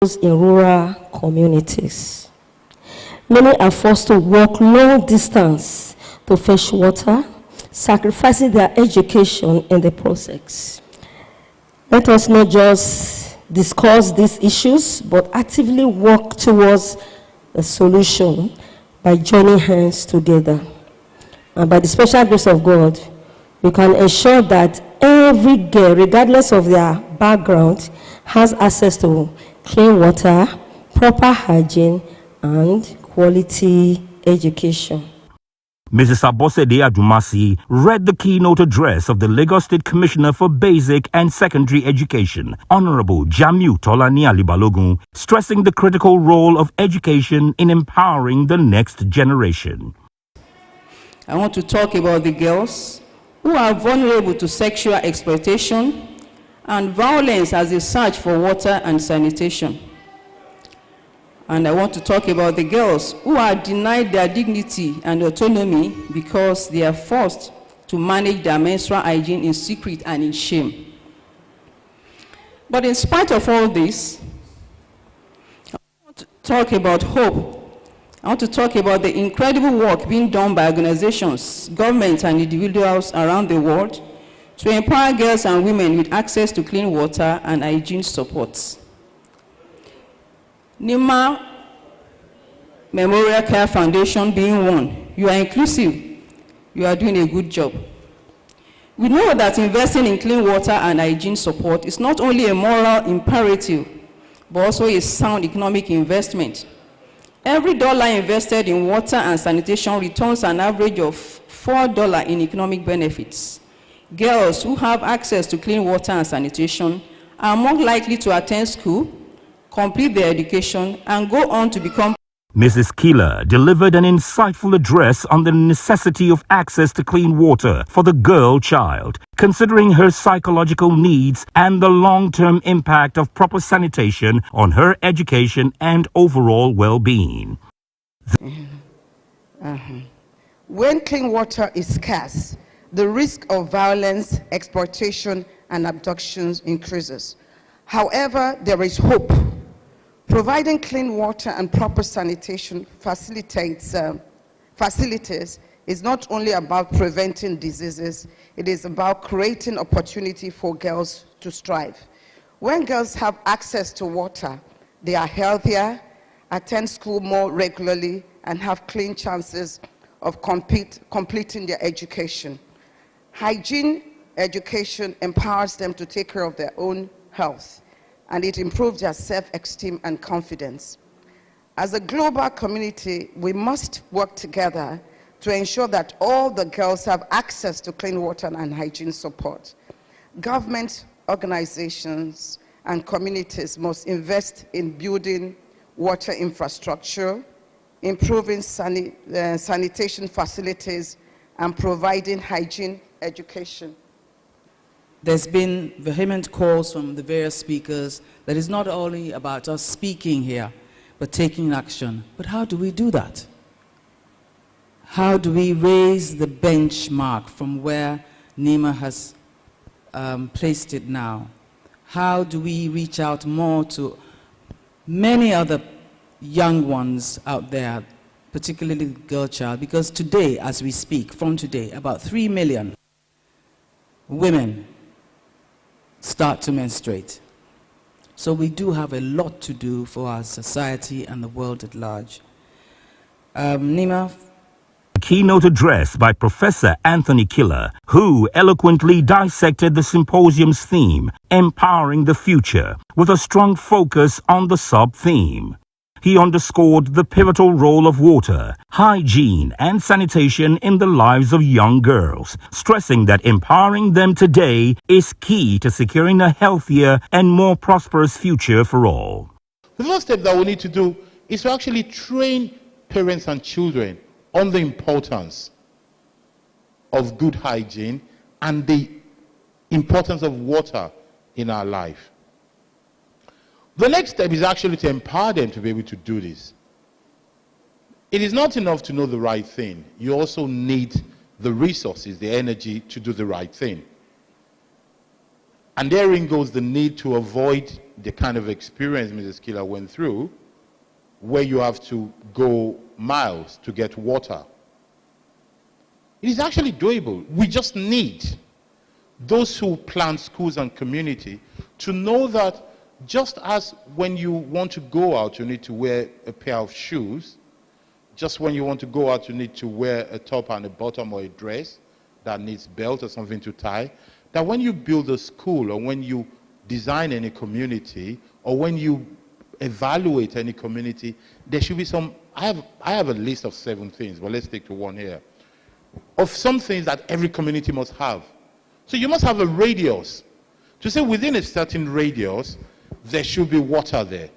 in rural communities. Many are forced to walk long distance to fetch water, sacrificing their education in the process. Let us not just discuss these issues, but actively work towards a solution by joining hands together. And by the special grace of God, we can ensure that every girl, regardless of their background, has access to clean water, proper hygiene, and quality education. Mrs. Abosede Adumasi read the keynote address of the Lagos State Commissioner for Basic and Secondary Education, Honorable Jamiu Tolani Alibalogun, stressing the critical role of education in empowering the next generation. I want to talk about the girls who are vulnerable to sexual exploitation and violence as they search for water and sanitation. And I want to talk about the girls who are denied their dignity and autonomy because they are forced to manage their menstrual hygiene in secret and in shame. But in spite of all this, I want to talk about hope. I want to talk about the incredible work being done by organizations, governments, and individuals around the world to empower girls and women with access to clean water and hygiene supports. Nima Memorial Care Foundation being one, you are inclusive, you are doing a good job. We know that investing in clean water and hygiene support is not only a moral imperative, but also a sound economic investment. Every dollar invested in water and sanitation returns an average of $4 in economic benefits. Girls who have access to clean water and sanitation are more likely to attend school, complete their education, and go on to become. Mrs. Keeler delivered an insightful address on the necessity of access to clean water for the girl child, considering her psychological needs and the long-term impact of proper sanitation on her education and overall well-being. When clean water is scarce, the risk of violence, exploitation, and abductions increases. However, there is hope. Providing clean water and proper sanitation facilities is not only about preventing diseases, it is about creating opportunity for girls to strive. When girls have access to water, they are healthier, attend school more regularly, and have clean chances of completing their education. Hygiene education empowers them to take care of their own health, and it improves their self-esteem and confidence. As a global community, we must work together to ensure that all the girls have access to clean water and hygiene support. Government, organizations, and communities must invest in building water infrastructure, improving sanitation facilities, and providing hygiene education. There's been vehement calls from the various speakers that it's not only about us speaking here, but taking action. But how do we do that? How do we raise the benchmark from where NEMA has placed it now? How do we reach out more to many other young ones out there, particularly the girl child? Because today, as we speak, from today, about 3 million women start to menstruate. So we do have a lot to do for our society and the world at large. Nima. Keynote address by Professor Anthony Keeler, who eloquently dissected the symposium's theme, Empowering the Future, with a strong focus on the sub-theme. He underscored the pivotal role of water, hygiene, and sanitation in the lives of young girls, stressing that empowering them today is key to securing a healthier and more prosperous future for all. The first step that we need to do is to actually train parents and children on the importance of good hygiene and the importance of water in our life. The next step is actually to empower them to be able to do this. It is not enough to know the right thing. You also need the resources, the energy to do the right thing. And therein goes the need to avoid the kind of experience Mrs. Killer went through, where you have to go miles to get water. It is actually doable. We just need those who plan schools and community to know that just as when you want to go out, you need to wear a pair of shoes, just when you want to go out, you need to wear a top and a bottom or a dress that needs belt or something to tie, that when you build a school or when you design any community or when you evaluate any community, there should be some, I have a list of 7 things, but let's stick to one here, of some things that every community must have. So you must have a radius. To say within a certain radius, there should be water there.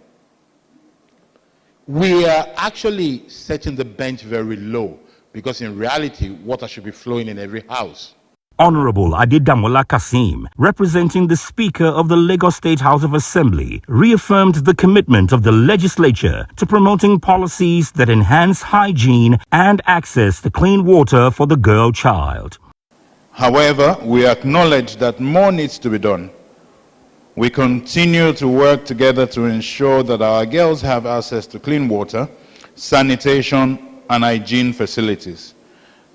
We are actually setting the bench very low because in reality, water should be flowing in every house. Honorable Adedamola Kasim, representing the Speaker of the Lagos State House of Assembly, reaffirmed the commitment of the legislature to promoting policies that enhance hygiene and access to clean water for the girl child. However, we acknowledge that more needs to be done. We continue to work together to ensure that our girls have access to clean water, sanitation, and hygiene facilities.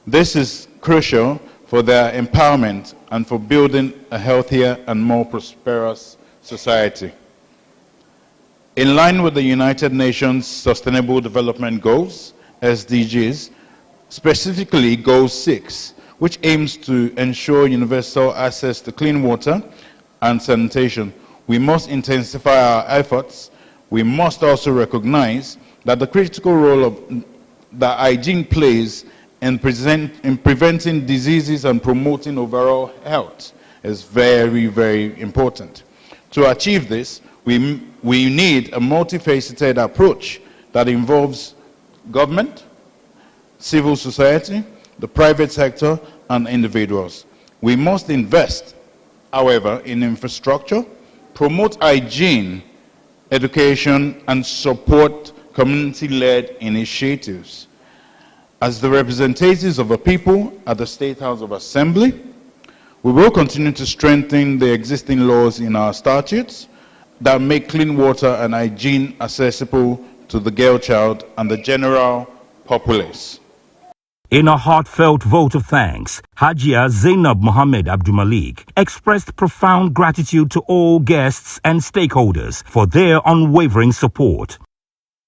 This is crucial for their empowerment and for building a healthier and more prosperous society. In line with the United Nations Sustainable Development Goals, SDGs, specifically Goal 6, which aims to ensure universal access to clean water and sanitation, we must intensify our efforts. We must also recognize that the critical role that hygiene plays in preventing diseases and promoting overall health is very, very important. To achieve this, we need a multifaceted approach that involves government, civil society, the private sector, and individuals. We must invest, however, in infrastructure, promote hygiene, education, and support community-led initiatives. As the representatives of the people at the State House of Assembly, we will continue to strengthen the existing laws in our statutes that make clean water and hygiene accessible to the girl child and the general populace. In a heartfelt vote of thanks, Hajia Zainab Mohammed Abdulmalik expressed profound gratitude to all guests and stakeholders for their unwavering support.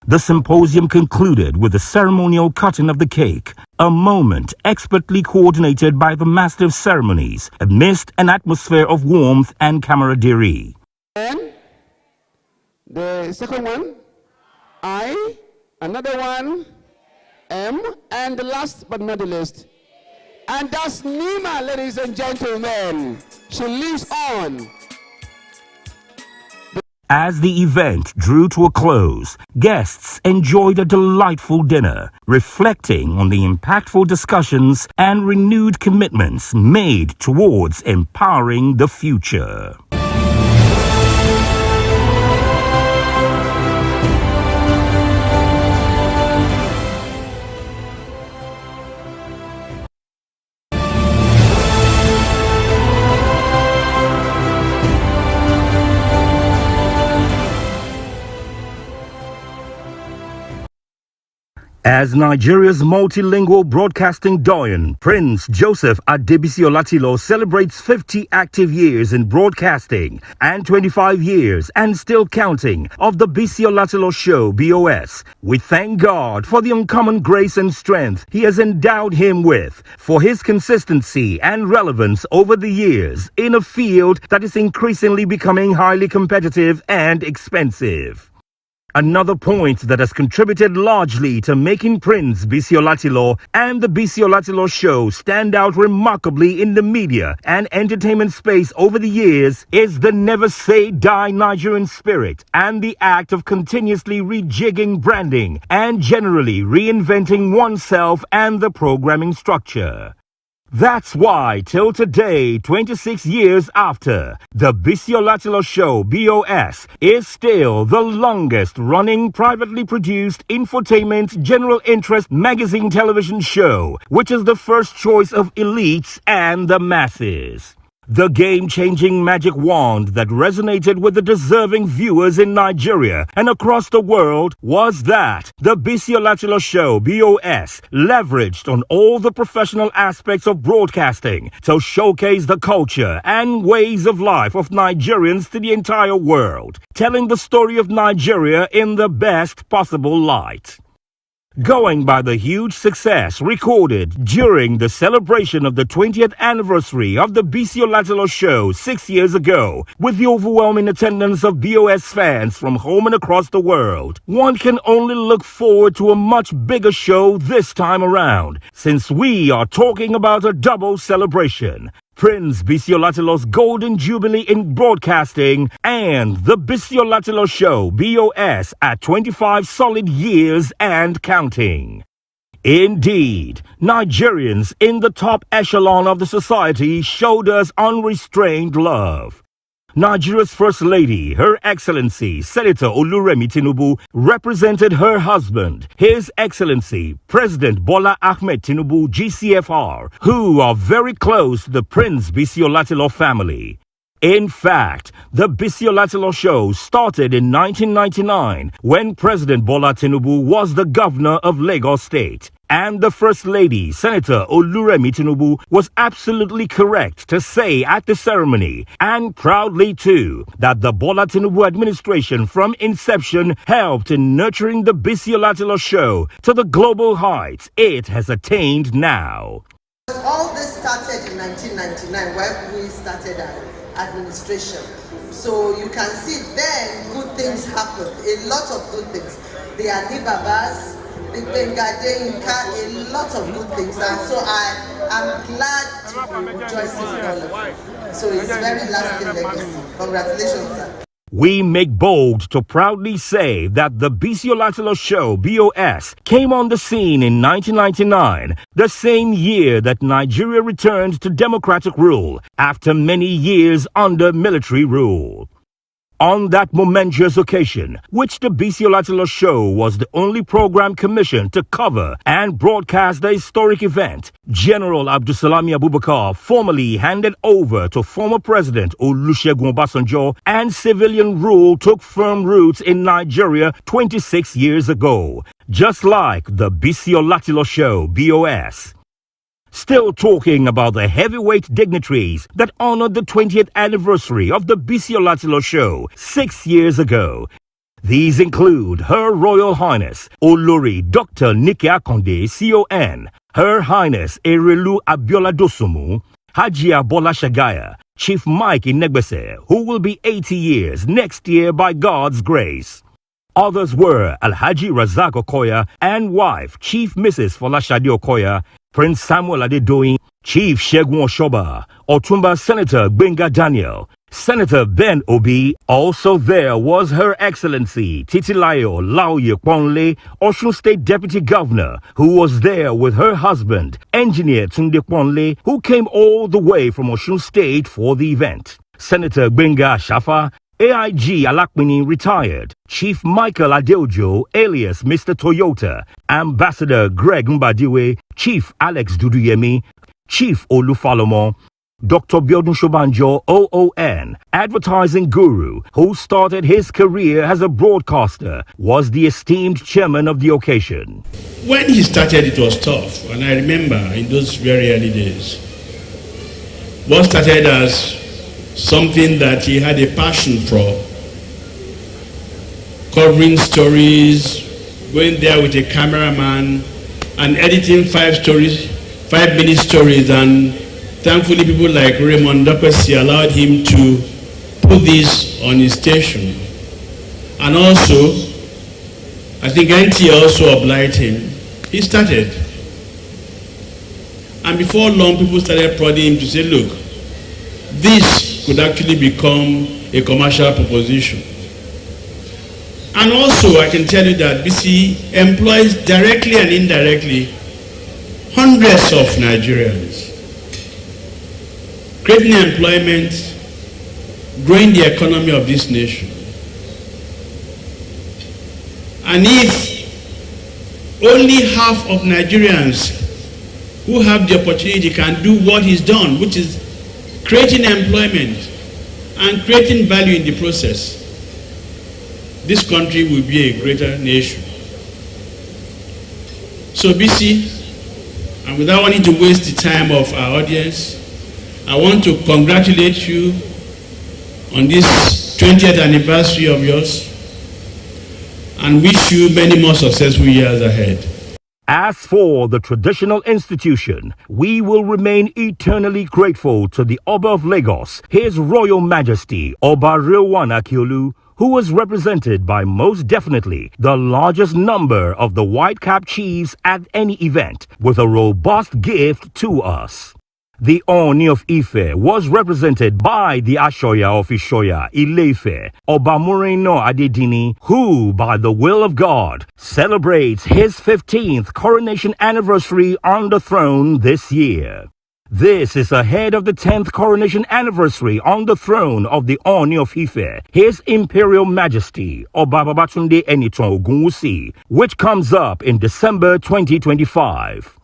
The symposium concluded with the ceremonial cutting of the cake, a moment expertly coordinated by the Master of Ceremonies amidst an atmosphere of warmth and camaraderie. And the second one, I, another one, M, and the last but not the least. And that's Nima, ladies and gentlemen. She lives on. As the event drew to a close, guests enjoyed a delightful dinner, reflecting on the impactful discussions and renewed commitments made towards empowering the future. As Nigeria's multilingual broadcasting doyen, Prince Joseph Adebisi Olatilo celebrates 50 active years in broadcasting and 25 years and still counting of the Bisi Olatilo Show, BOS, we thank God for the uncommon grace and strength He has endowed him with, for his consistency and relevance over the years in a field that is increasingly becoming highly competitive and expensive. Another point that has contributed largely to making Prince Bisi Olatilo and the Bisi Olatilo Show stand out remarkably in the media and entertainment space over the years is the never say die Nigerian spirit and the act of continuously rejigging branding and generally reinventing oneself and the programming structure. That's why, till today, 26 years after, the Bisi Olatilo Show, BOS, is still the longest-running privately produced infotainment general interest magazine television show, which is the first choice of elites and the masses. The game-changing magic wand that resonated with the deserving viewers in Nigeria and across the world was that the Biscon Show, BOS, leveraged on all the professional aspects of broadcasting to showcase the culture and ways of life of Nigerians to the entire world, telling the story of Nigeria in the best possible light. Going by the huge success recorded during the celebration of the 20th anniversary of the Biscon Show 6 years ago, with the overwhelming attendance of BOS fans from home and across the world, one can only look forward to a much bigger show this time around, since we are talking about a double celebration. Prince Biscon Golden Jubilee in broadcasting and the Biscon Show, BOS, at 25 solid years and counting. Indeed, Nigerians in the top echelon of the society showed us unrestrained love. Nigeria's First Lady, Her Excellency Senator Oluremi Tinubu, represented her husband, His Excellency President Bola Ahmed Tinubu, GCFR, who are very close to the Prince Biscon family. In fact, the Biscon Show started in 1999 when President Bola Tinubu was the governor of Lagos State. And the First Lady, Senator Oluremi Tinubu, was absolutely correct to say at the ceremony, and proudly too, that the Bola Tinubu administration from inception helped in nurturing the Biscon Show to the global heights it has attained now. All this started in 1999 when we started our administration. So you can see then good things happened, a lot of good things. The Alibabas, the Bengadeinka, a lot of good things. And so I am glad to be rejoicing with all of you. So it's very lasting legacy. Congratulations, sir. We make bold to proudly say that the Biscon Show, BOS, came on the scene in 1999, the same year that Nigeria returned to democratic rule after many years under military rule. On that momentous occasion, which the Biscon Show was the only program commissioned to cover and broadcast the historic event, General Abdulsalami Abubakar formally handed over to former President Olusegun Obasanjo, and civilian rule took firm roots in Nigeria 26 years ago, just like the Biscon Show, BOS. Still talking about the heavyweight dignitaries that honored the 20th anniversary of the Biscon Show 6 years ago. These include Her Royal Highness Olori Dr. Nike Akonde, CON, Her Highness Erelu Abiola Dosumu, Hajia Bola Shagaya, Chief Mike Inegbese, who will be 80 years next year by God's grace. Others were Alhaji Razak Okoya and wife Chief Mrs. Folashade Okoya, Prince Samuel Adedoyin, Chief Segun Oshoba, Otumba Senator Gbenga Daniel, Senator Ben Obi. Also there was Her Excellency Titilayo Laoye-Ponle, Osun State Deputy Governor, who was there with her husband, Engineer Tunde Ponle, who came all the way from Osun State for the event. Senator Gbenga Shafa, AIG Alakmini retired, Chief Michael Adeojo alias Mr. Toyota, Ambassador Greg Mbadiwe, Chief Alex Duduyemi, Chief Olufalomo, Dr. Biodun Shobanjo, OON, advertising guru, who started his career as a broadcaster, was the esteemed chairman of the occasion. When he started, it was tough, and I remember in those very early days, what started as something that he had a passion for, covering stories, going there with a cameraman and editing 5-minute stories, and thankfully people like Raymond Dokwesi allowed him to put this on his station. And also, I think NT also obliged him. He started. And before long, people started prodding him to say, look, this could actually become a commercial proposition. And also, I can tell you that BC employs directly and indirectly hundreds of Nigerians, creating employment, growing the economy of this nation. And if only half of Nigerians who have the opportunity can do what he's done, which is creating employment, and creating value in the process, this country will be a greater nation. So BC, and without wanting to waste the time of our audience, I want to congratulate you on this 20th anniversary of yours and wish you many more successful years ahead. As for the traditional institution, we will remain eternally grateful to the Oba of Lagos, His Royal Majesty Oba Rewan Akiolu, who was represented by most definitely the largest number of the white-cap chiefs at any event, with a robust gift to us. The Oni of Ife was represented by the Ashoya of Ishoya, Ile-Ife, Oba Moreno Adedini, who, by the will of God, celebrates his 15th coronation anniversary on the throne this year. This is ahead of the 10th coronation anniversary on the throne of the Oni of Ife, His Imperial Majesty, Oba Babatunde Enitan Ogunwusi, which comes up in December 2025.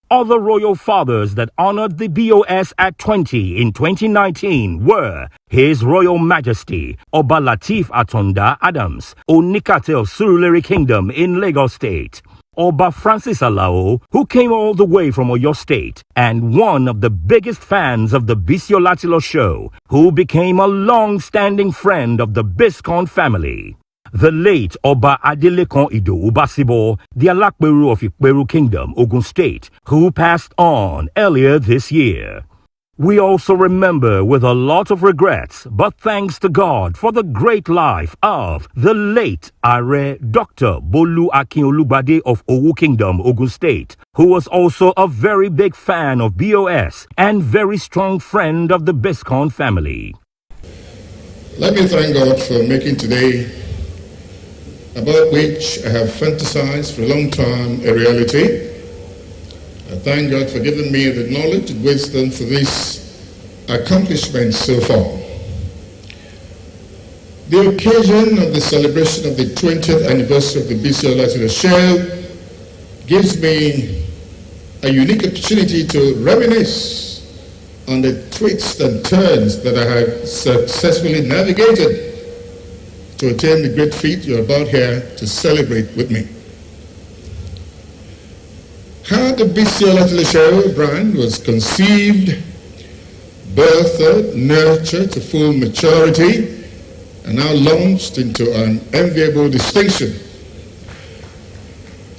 Other royal fathers that honored the BOS at 20 in 2019 were His Royal Majesty Oba Lateef Atonda Adams, Onikate of Surulere Kingdom in Lagos State, Oba Francis Alao, who came all the way from Oyo State, and one of the biggest fans of the Bisi Olatilo show, who became a long-standing friend of the Biscon family. The late Oba Adelekon Idowu Basibo, the Alakperu of Ikperu Kingdom, Ogun State, who passed on earlier this year. We also remember with a lot of regrets, but thanks to God for the great life of the late Are Dr. Bolu Akinolugbade of Owu Kingdom, Ogun State, who was also a very big fan of BOS and very strong friend of the Biscon family. Let me thank God for making today, about which I have fantasized for a long time, a reality. I thank God for giving me the knowledge and wisdom for this accomplishment so far. The occasion of the celebration of the 20th anniversary of the Bisi Olatilo show gives me a unique opportunity to reminisce on the twists and turns that I have successfully navigated to attain the great feat you're about here to celebrate with me. How the Bisi Olatilo show brand was conceived, birthed, nurtured to full maturity, and now launched into an enviable distinction.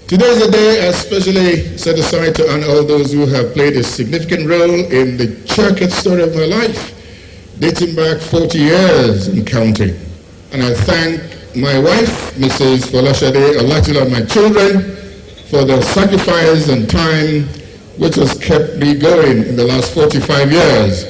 Today is a day I especially set aside to honor all those who have played a significant role in the checkered story of my life, dating back 40 years and counting. And I thank my wife, Mrs. Folashade Olatilo, and my children for their sacrifice and time, which has kept me going in the last 45 years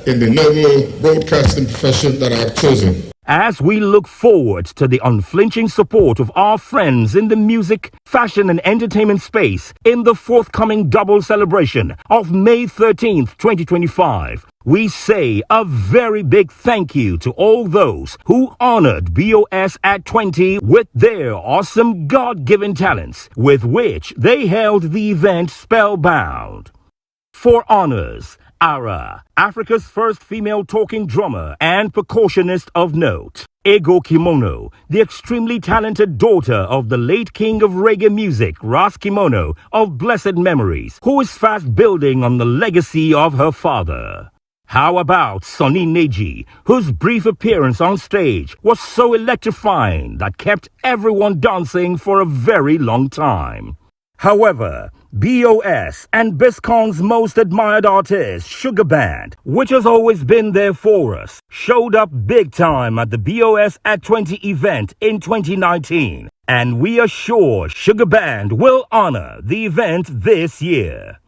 in the noble broadcasting profession that I've chosen. As we look forward to the unflinching support of our friends in the music, fashion and entertainment space in the forthcoming double celebration of May 13th, 2025, we say a very big thank you to all those who honored BOS at 20 with their awesome God-given talents, with which they held the event spellbound. For honors, Ara, Africa's first female talking drummer and percussionist of note. Ego Kimono, the extremely talented daughter of the late king of reggae music, Ras Kimono, of blessed memories, who is fast building on the legacy of her father. How about Sonny Neji, whose brief appearance on stage was so electrifying that kept everyone dancing for a very long time. However, BOS and Biscon's most admired artist, Sugar Band, which has always been there for us, showed up big time at the BOS at 20 event in 2019, and we are sure Sugar Band will honor the event this year.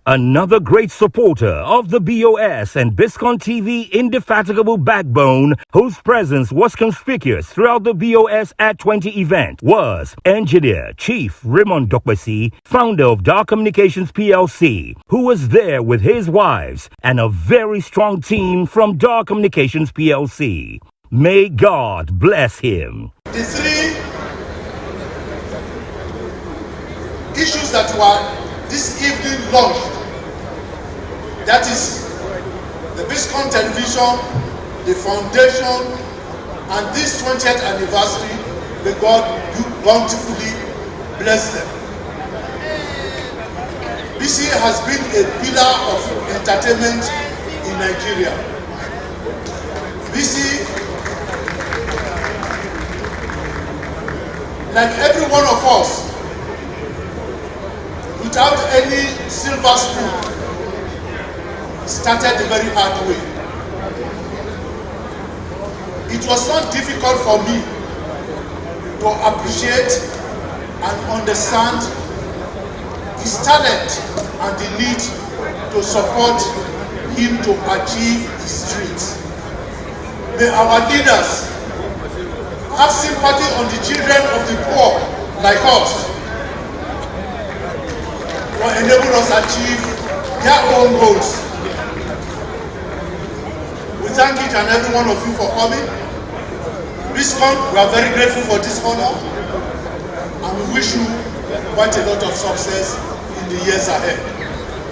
Another great supporter of the BOS and Biscon TV indefatigable backbone, whose presence was conspicuous throughout the BOS at 20 event, was Engineer Chief Raymond Dokbesi, founder of Dark Communications PLC, who was there with his wives and a very strong team from Dark Communications PLC. May God bless him. The three issues that were this evening launched, that is the Biscon Television, the foundation, and this 20th anniversary, may God bountifully bless them. BC has been a pillar of entertainment in Nigeria. BC, like every one of us, without any silver spoon, started the very hard way. It was not difficult for me to appreciate and understand his talent and the need to support him to achieve his dreams. May our leaders have sympathy on the children of the poor like us to enable us achieve their own goals. We thank each and every one of you for coming. Biscon, we are very grateful for this honor, and we wish you quite a lot of success in the years ahead.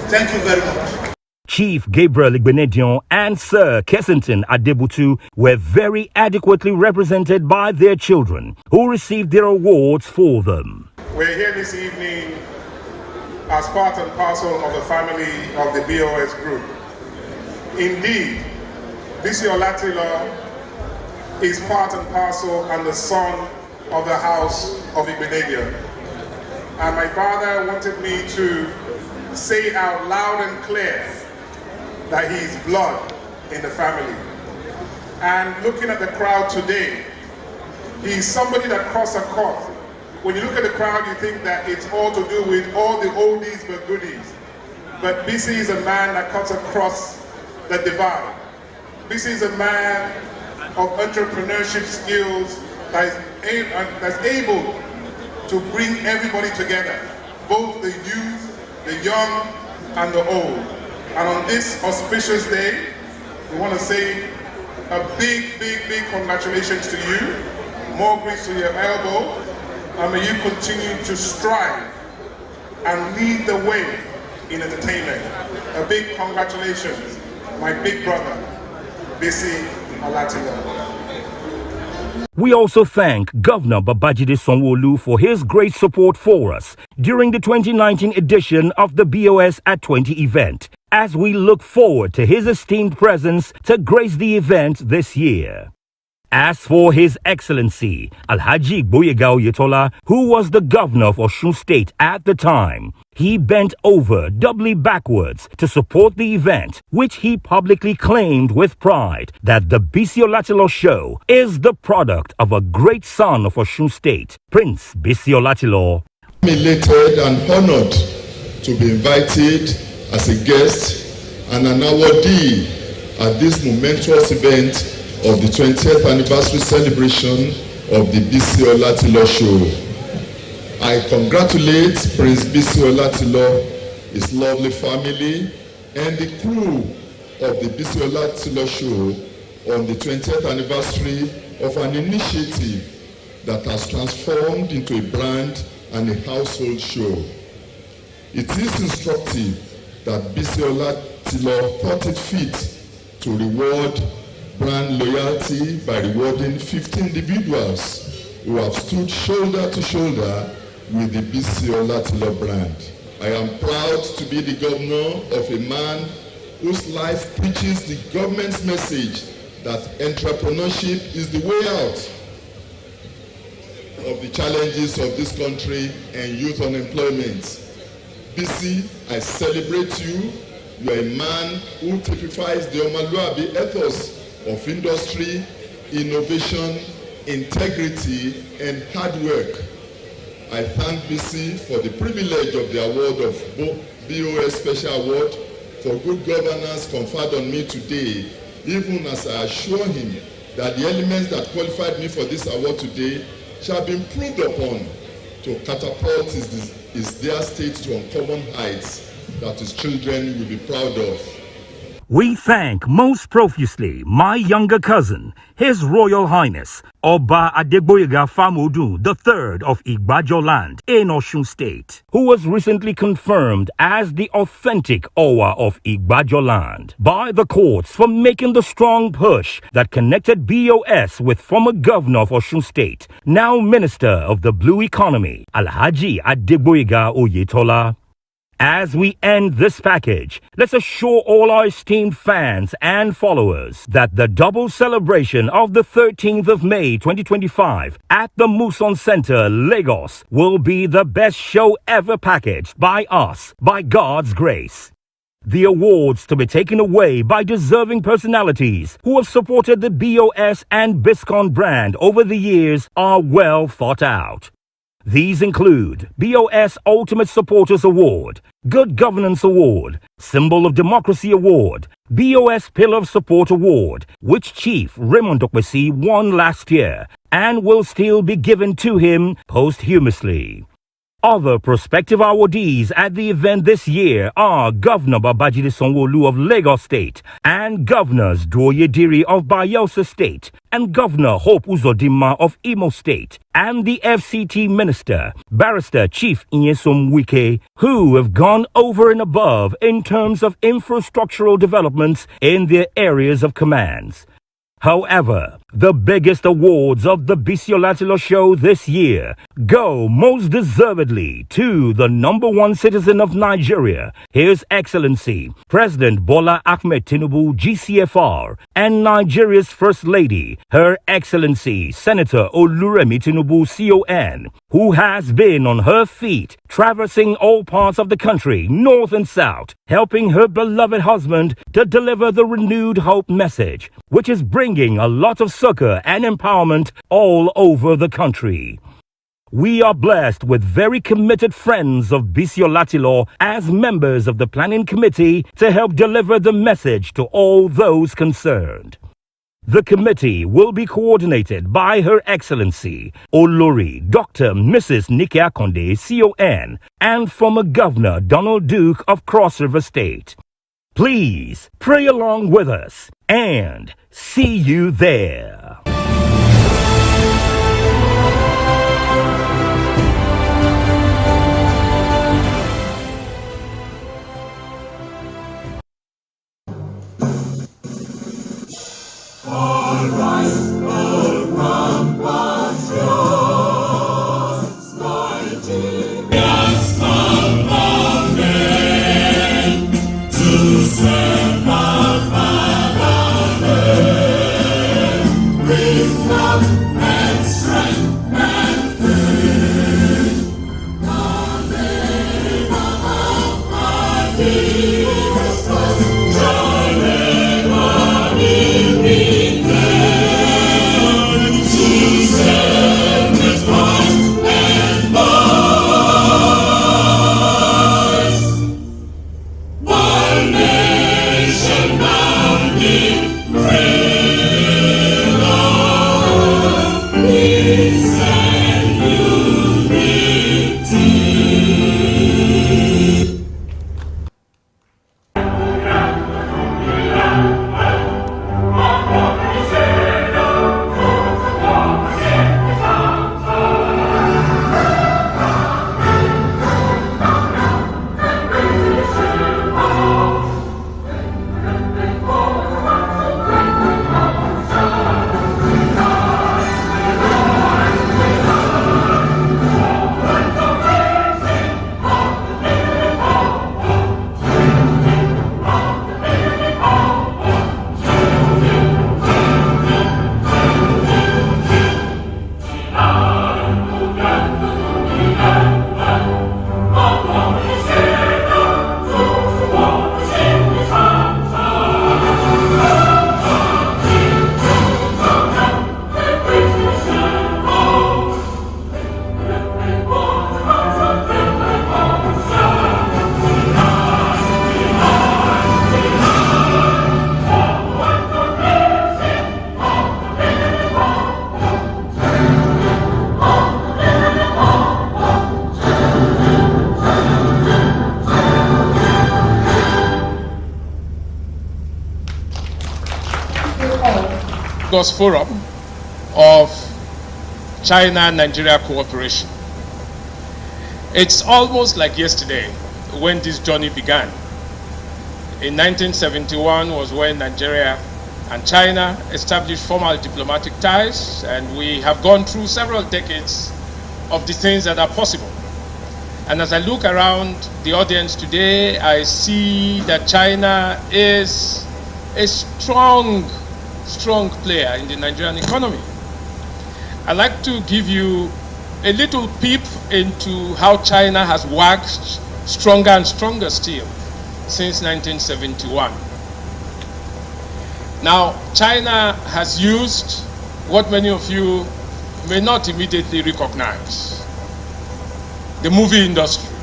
Thank you very much. Chief Gabriel Igbenedion and Sir Kessington Adebutu were very adequately represented by their children, who received their awards for them. We're here this evening as part and parcel of the family of the BOS group. Indeed, Bisi Olatilo is part and parcel and the son of the house of Igbenedion. And my father wanted me to say out loud and clear that he is blood in the family. And looking at the crowd today, he is somebody that crossed a court. When you look at the crowd, you think that it's all to do with all the oldies but goodies. But Bisi is a man that cuts across the divide. Bisi is a man of entrepreneurship skills that's able to bring everybody together, both the youth, the young, and the old. And on this auspicious day, we want to say a big, big, big congratulations to you. More grease to your elbow, and may you continue to strive and lead the way in entertainment. A big congratulations, my big brother, Bisi Olatilo. We also thank Governor Babajide Sanwo-Olu for his great support for us during the 2019 edition of the BOS at 20 event, as we look forward to his esteemed presence to grace the event this year. As for His Excellency Alhaji Gboyega Oyetola, who was the governor of Osun State at the time, he bent over doubly backwards to support the event, which he publicly claimed with pride that the Bisi Olatilo show is the product of a great son of Osun State, Prince Bisi Olatilo. I'm elated and honored to be invited as a guest and an awardee at this momentous event of the 20th anniversary celebration of the Bisi Olatilo show. I congratulate Prince Bisi Olatilo, his lovely family, and the crew of the Bisi Olatilo show on the 20th anniversary of an initiative that has transformed into a brand and a household show. It is instructive that Bisi Olatilo thought it fit to reward brand loyalty by rewarding 50 individuals who have stood shoulder to shoulder with the Bisi Olatilo brand. I am proud to be the governor of a man whose life preaches the government's message that entrepreneurship is the way out of the challenges of this country and youth unemployment. Bisi, I celebrate you. You are a man who typifies the Omaluabi ethos of industry, innovation, integrity, and hard work. I thank Bisi for the privilege of the award of BOS Special Award for Good Governance conferred on me today, even as I assure him that the elements that qualified me for this award today shall be improved upon to catapult his dear state to uncommon heights that his children will be proud of. We thank most profusely my younger cousin, His Royal Highness, Oba Adegboyega Famodun III of Igbajo land in Osun State, who was recently confirmed as the authentic Owa of Igbajo land by the courts for making the strong push that connected BOS with former governor of Osun State, now Minister of the Blue Economy, Alhaji Adegboyega Oyetola. As we end this package, let's assure all our esteemed fans and followers that the double celebration of the 13th of May 2025 at the Muson Center, Lagos, will be the best show ever packaged by us, by God's grace. The awards to be taken away by deserving personalities who have supported the BOS and Biscon brand over the years are well thought out. These include BOS Ultimate Supporters Award, Good Governance Award, Symbol of Democracy Award, BOS Pillar of Support Award, which Chief Raymond Okwesi won last year and will still be given to him posthumously. Other prospective awardees at the event this year are Governor Babajide Sanwo-Olu of Lagos State and Governors Doye Diri of Bayelsa State and Governor Hope Uzodinma of Imo State and the FCT Minister, Barrister Chief Nyesom Wike, who have gone over and above in terms of infrastructural developments in their areas of commands. However, the biggest awards of the Biscon show this year go most deservedly to the #1 citizen of Nigeria, His Excellency President Bola Ahmed Tinubu GCFR, and Nigeria's First Lady, Her Excellency Senator Oluremi Tinubu CON, who has been on her feet, traversing all parts of the country, north and south, helping her beloved husband to deliver the renewed hope message, which is bringing a lot of succor and empowerment all over the country. We are blessed with very committed friends of Biscon as members of the planning committee to help deliver the message to all those concerned. The committee will be coordinated by Her Excellency Olori Dr. Mrs. Nike Akonde CON and former Governor Donald Duke of Cross River State. Please pray along with us and see you there. All rise, all compatriots, Nigeria's fatherland, to serve our fatherland. Lagos Forum of China-Nigeria cooperation. It's almost like yesterday when this journey began. In 1971 was when Nigeria and China established formal diplomatic ties, and we have gone through several decades of the things that are possible. And as I look around the audience today, I see that China is a strong player in the Nigerian economy. I'd like to give you a little peep into how China has waxed stronger and stronger still since 1971. Now, China has used what many of you may not immediately recognize: the movie industry.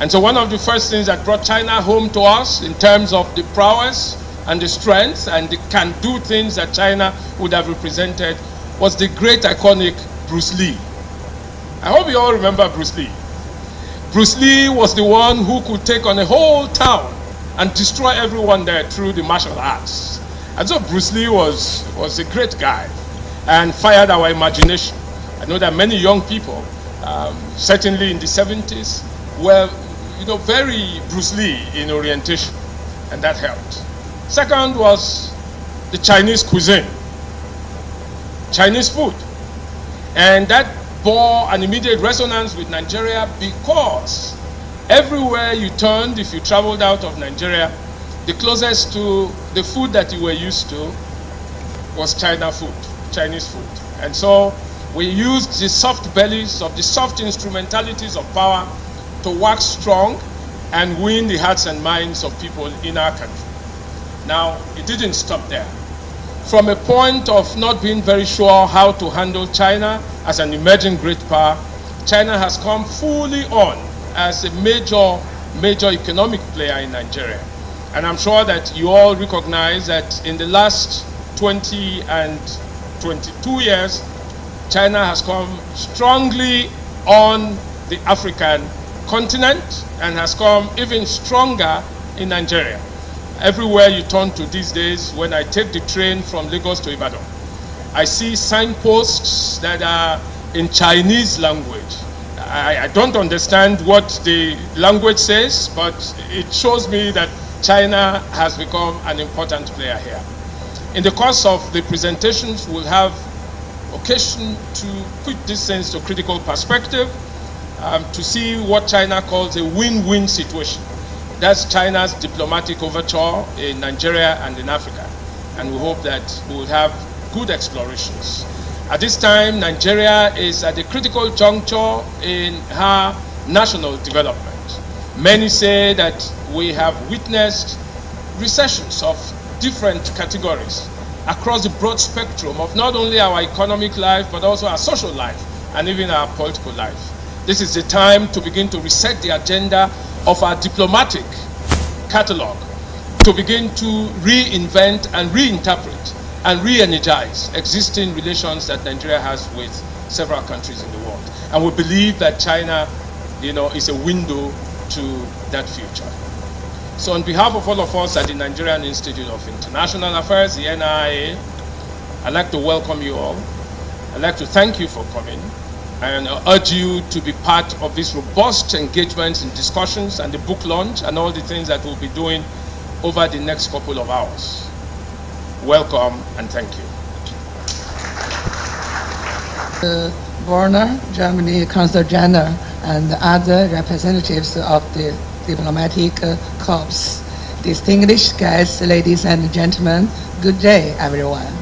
And so one of the first things that brought China home to us in terms of the prowess and the strength and the can-do things that China would have represented was the great iconic Bruce Lee. I hope you all remember Bruce Lee. Bruce Lee was the one who could take on a whole town and destroy everyone there through the martial arts. And so Bruce Lee was a great guy and fired our imagination. I know that many young people, certainly in the 70s, were very Bruce Lee in orientation, and that helped. Second was the Chinese cuisine, Chinese food. And that bore an immediate resonance with Nigeria because everywhere you turned, if you traveled out of Nigeria, the closest to the food that you were used to was Chinese food. And so we used the soft bellies of the soft instrumentalities of power to wax strong and win the hearts and minds of people in our country. Now, it didn't stop there. From a point of not being very sure how to handle China as an emerging great power, China has come fully on as a major economic player in Nigeria. And I'm sure that you all recognize that in the last 20 and 22 years, China has come strongly on the African continent and has come even stronger in Nigeria. Everywhere you turn to these days, when I take the train from Lagos to Ibadan, I see signposts that are in Chinese language. I don't understand what the language says, but it shows me that China has become an important player here. In the course of the presentations, we'll have occasion to put these things to critical perspective, to see what China calls a win-win situation. That's China's diplomatic overture in Nigeria and in Africa. And we hope that we will have good explorations. At this time, Nigeria is at a critical juncture in her national development. Many say that we have witnessed recessions of different categories across the broad spectrum of not only our economic life, but also our social life and even our political life. This is the time to begin to reset the agenda of our diplomatic catalog, to begin to reinvent and reinterpret and re-energize existing relations that Nigeria has with several countries in the world. And we believe that China, is a window to that future. So on behalf of all of us at the Nigerian Institute of International Affairs, the NIA, I'd like to welcome you all. I'd like to thank you for coming and urge you to be part of this robust engagement and discussions and the book launch and all the things that we'll be doing over the next couple of hours. Welcome and thank you. Warner, Germany Consul General, and other representatives of the diplomatic corps. Distinguished guests, ladies and gentlemen, good day, everyone.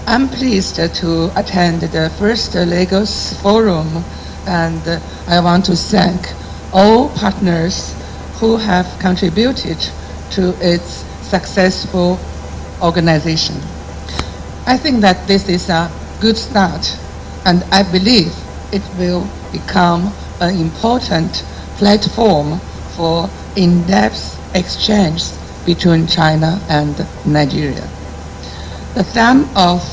I'm pleased to attend the first Lagos Forum, and I want to thank all partners who have contributed to its successful organization. I think that this is a good start, and I believe it will become an important platform for in-depth exchange between China and Nigeria. The theme of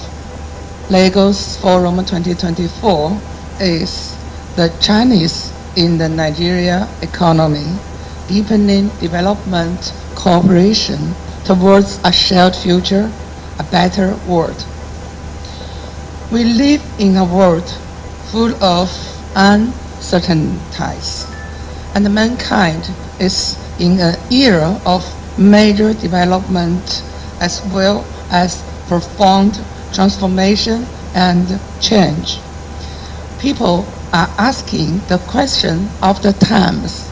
Lagos Forum 2024 is the Chinese in the Nigeria economy, deepening development cooperation towards a shared future a better world. We live in a world full of uncertainties, and mankind is in an era of major development as well as profound transformation and change. People are asking the question of the times: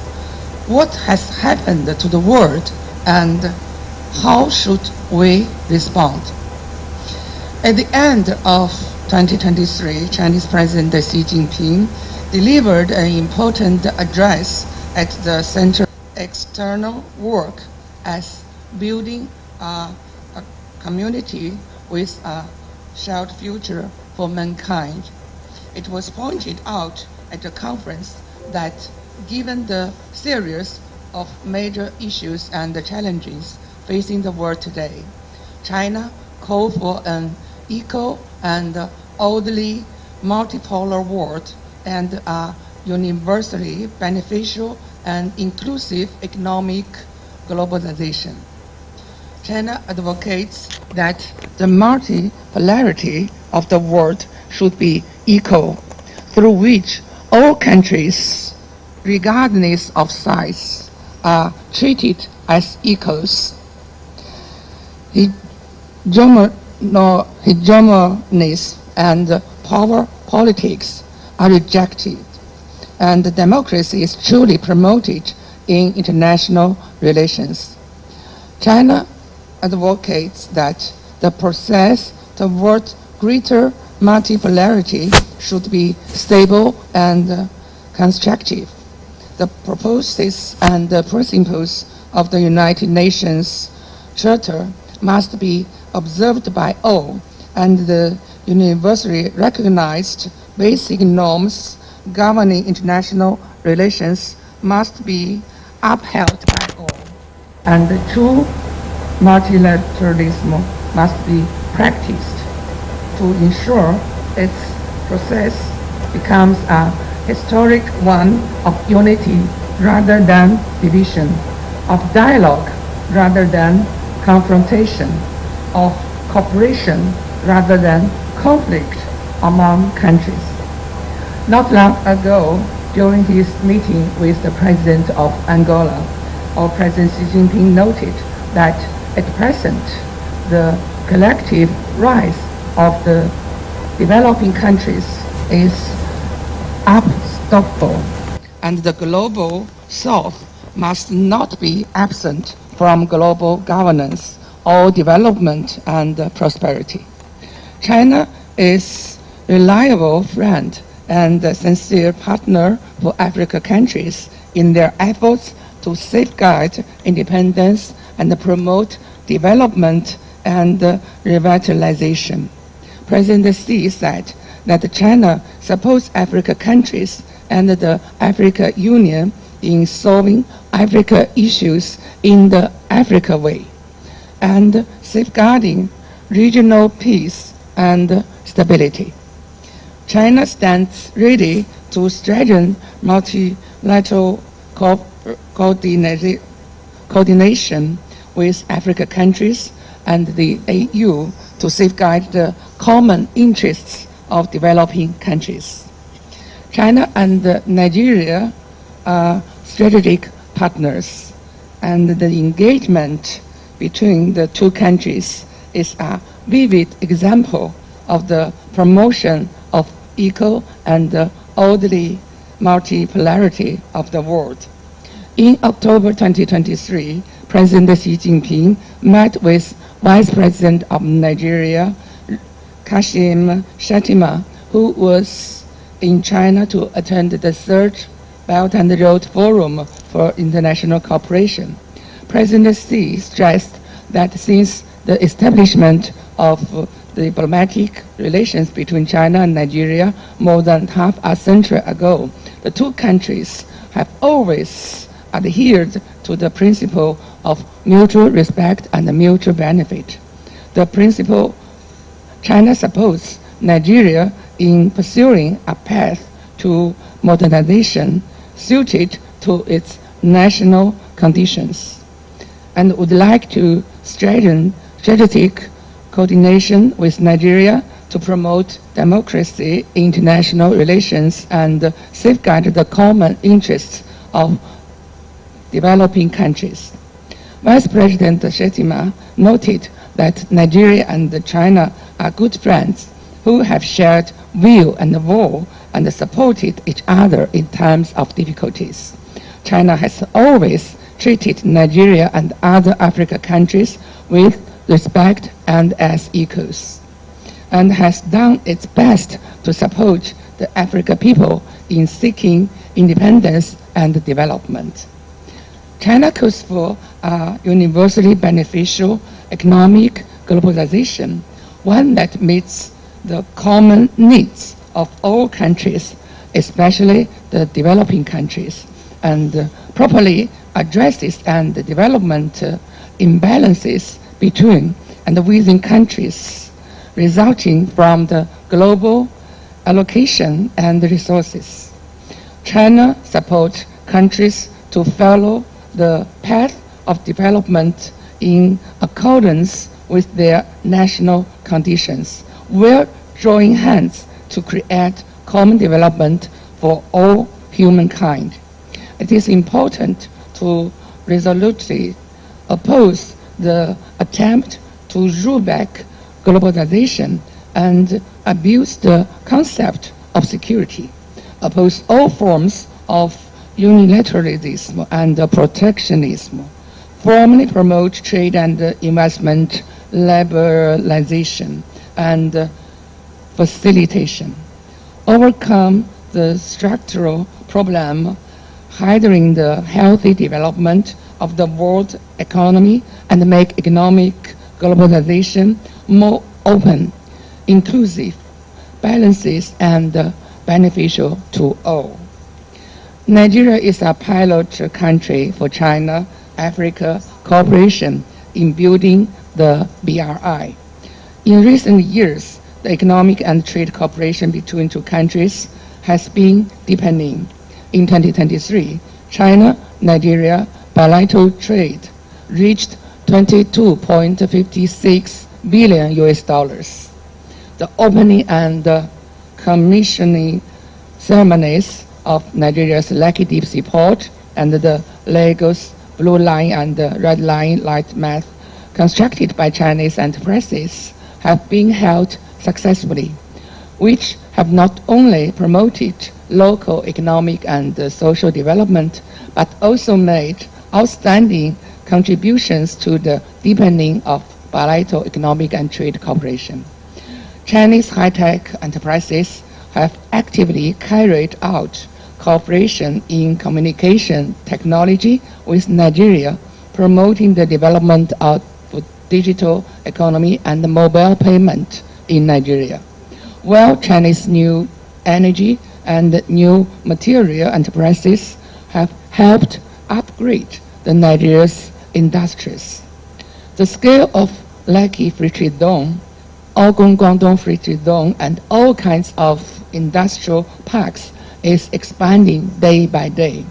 what has happened to the world and how should we respond? At the end of 2023, Chinese President Xi Jinping delivered an important address at the Center of External Work as building a community with a shared future for mankind. It was pointed out at the conference that given the series of major issues and the challenges facing the world today, China called for an equal and orderly multipolar world and a universally beneficial and inclusive economic globalization. China advocates that the multipolarity of the world should be equal, through which all countries, regardless of size, are treated as equals. Hegemonies and power politics are rejected, and democracy is truly promoted in international relations. China advocates that the process toward greater multipolarity should be stable and constructive. The purposes and the principles of the United Nations Charter must be observed by all, and the universally recognized basic norms governing international relations must be upheld by all, and true multilateralism must be practiced to ensure its process becomes a historic one of unity rather than division, of dialogue rather than confrontation, of cooperation rather than conflict among countries. Not long ago, during his meeting with the President of Angola, our President Xi Jinping noted that at present, the collective rise of the developing countries is unstoppable, and the global South must not be absent from global governance or development and prosperity. China is a reliable friend and a sincere partner for African countries in their efforts to safeguard independence and promote development and revitalization. President Xi said that China supports African countries and the African Union in solving Africa issues in the Africa way and safeguarding regional peace and stability. China stands ready to strengthen multilateral coordination with African countries and the AU to safeguard the common interests of developing countries. China and Nigeria are strategic partners, and the engagement between the two countries is a vivid example of the promotion of equal and orderly multipolarity of the world. In October 2023, President Xi Jinping met with Vice President of Nigeria, Kashim Shettima, who was in China to attend the third Belt and Road Forum for International Cooperation. President Xi stressed that since the establishment of diplomatic relations between China and Nigeria more than half a century ago, the two countries have always adhered to the principle of mutual respect and mutual benefit. The principle China supports Nigeria in pursuing a path to modernization suited to its national conditions, and would like to strengthen strategic coordination with Nigeria to promote democracy, international relations, and safeguard the common interests of developing countries. Vice President Shettima noted that Nigeria and China are good friends who have shared will and woe and supported each other in times of difficulties. China has always treated Nigeria and other African countries with respect and as equals, and has done its best to support the African people in seeking independence and development. China calls for a universally beneficial economic globalization, one that meets the common needs of all countries, especially the developing countries, and properly addresses and development imbalances between and within countries resulting from the global allocation and resources. China supports countries to follow the path of development in accordance with their national conditions, while joining hands to create common development for all humankind. It is important to resolutely oppose the attempt to roll back globalization and abuse the concept of security, oppose all forms of unilateralism and protectionism, firmly promote trade and investment liberalization and facilitation, overcome the structural problem hindering the healthy development of the world economy, and make economic globalization more open, inclusive, balanced, and beneficial to all. Nigeria is a pilot country for China-Africa cooperation in building the BRI. In recent years, the economic and trade cooperation between two countries has been deepening. In 2023, China-Nigeria bilateral trade reached $22.56 billion. The opening and commissioning ceremonies of Nigeria's Lekki Deep Sea Port and the Lagos Blue Line and Red Line light mast constructed by Chinese enterprises have been held successfully, which have not only promoted local economic and social development, but also made outstanding contributions to the deepening of bilateral economic and trade cooperation. Chinese high-tech enterprises have actively carried out cooperation in communication technology with Nigeria, promoting the development of digital economy and mobile payment in Nigeria, while Chinese new energy and new material enterprises have helped upgrade the Nigeria's industries. The scale of Lekki Free Trade Zone, Ogun Guangdong Free Trade Zone, and all kinds of industrial parks is expanding day by day.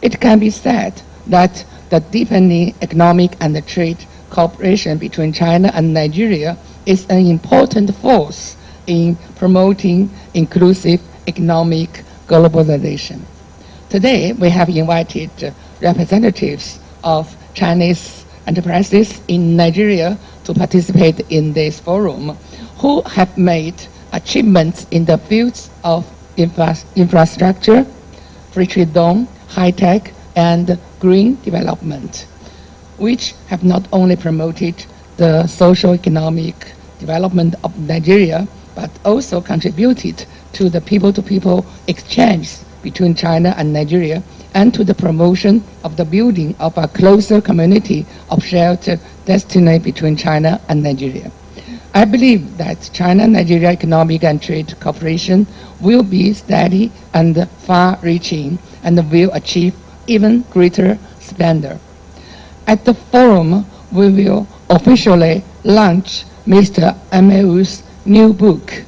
It can be said that the deepening economic and trade cooperation between China and Nigeria is an important force in promoting inclusive economic globalization. Today, we have invited representatives of Chinese enterprises in Nigeria to participate in this forum, who have made achievements in the fields of infrastructure, free trade zone, high-tech, and green development, which have not only promoted the socio-economic development of Nigeria, but also contributed to the people-to-people exchange between China and Nigeria, and to the promotion of the building of a closer community of shared destiny between China and Nigeria. I believe that China-Nigeria economic and trade cooperation will be steady and far-reaching and will achieve even greater splendor. At the forum, we will officially launch Mr. Ameu's new book,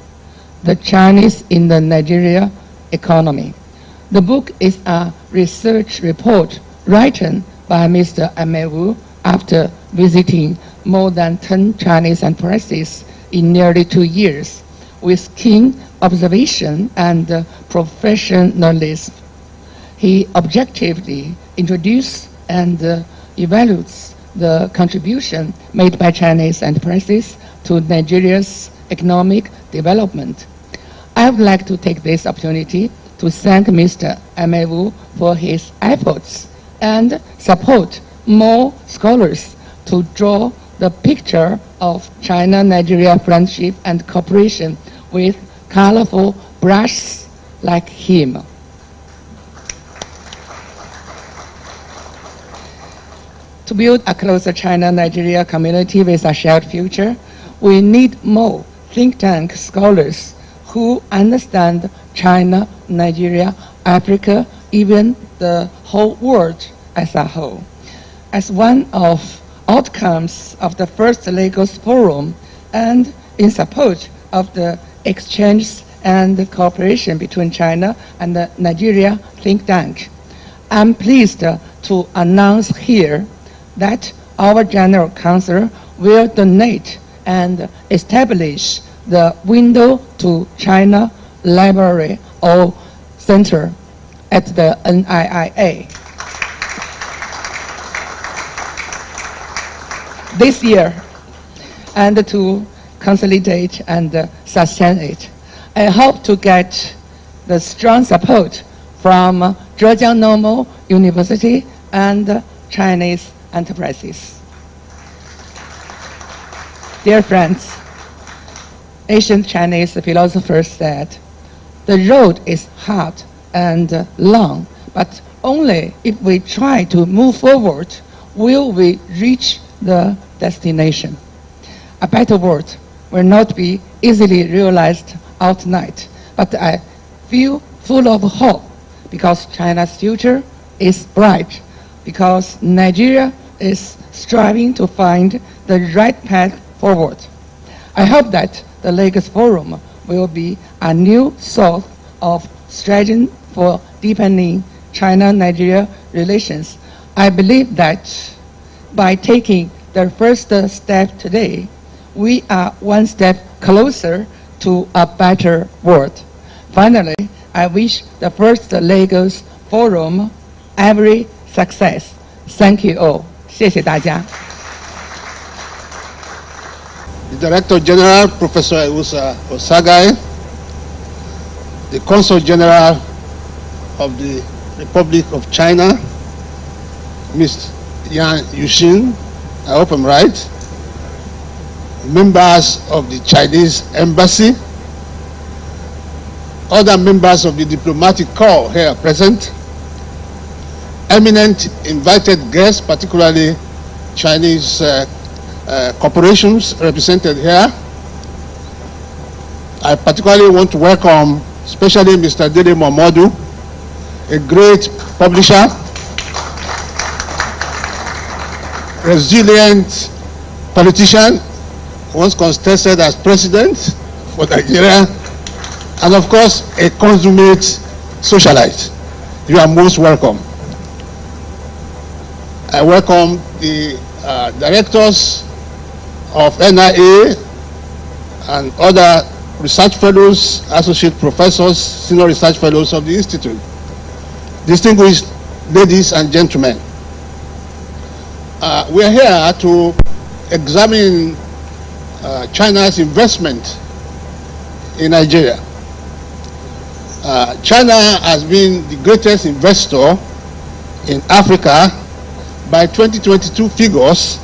The Chinese in the Nigeria Economy. The book is a research report written by Mr. Ameu after visiting more than 10 Chinese enterprises in nearly 2 years with keen observation and professionalism. He objectively introduces and evaluates the contribution made by Chinese enterprises to Nigeria's economic development. I would like to take this opportunity to thank Mr. Emewu for his efforts and support more scholars to draw the picture of China-Nigeria friendship and cooperation with colorful brushes like him. To build a closer China-Nigeria community with a shared future, we need more think tank scholars who understand China, Nigeria, Africa, even the whole world as a whole. As one of outcomes of the first Lagos Forum and in support of the exchange and cooperation between China and the Nigeria think tank, I'm pleased to announce here that our General Counsel will donate and establish the Window to China Library or Center at the NIIA. This year, and to consolidate and sustain it, I hope to get the strong support from Zhejiang Normal University and Chinese enterprises. Dear friends, ancient Chinese philosophers said, the road is hard and long, but only if we try to move forward will we reach the destination. A better world will not be easily realized overnight, but I feel full of hope because China's future is bright, because Nigeria is striving to find the right path forward. I hope that the Lagos Forum will be a new source of strategy for deepening China-Nigeria relations. I believe that by taking the first step today, we are one step closer to a better world. Finally, I wish the first Lagos Forum every success. Thank you all. 谢谢大家。 The Director General, Professor Ewusa Osagai, the Consul General of the Republic of China, Ms. Yan Yuxin, I hope I'm right, members of the Chinese Embassy, other members of the diplomatic corps here present, eminent invited guests, particularly Chinese corporations represented here. I particularly want to welcome especially Mr. Dele Momodu, a great publisher, resilient politician, once contested as president for Nigeria, and of course a consummate socialite. You are most welcome. I welcome the directors of NIA and other research fellows, associate professors, senior research fellows of the Institute. Distinguished ladies and gentlemen, we are here to examine China's investment in Nigeria. China has been the greatest investor in Africa by 2022 figures,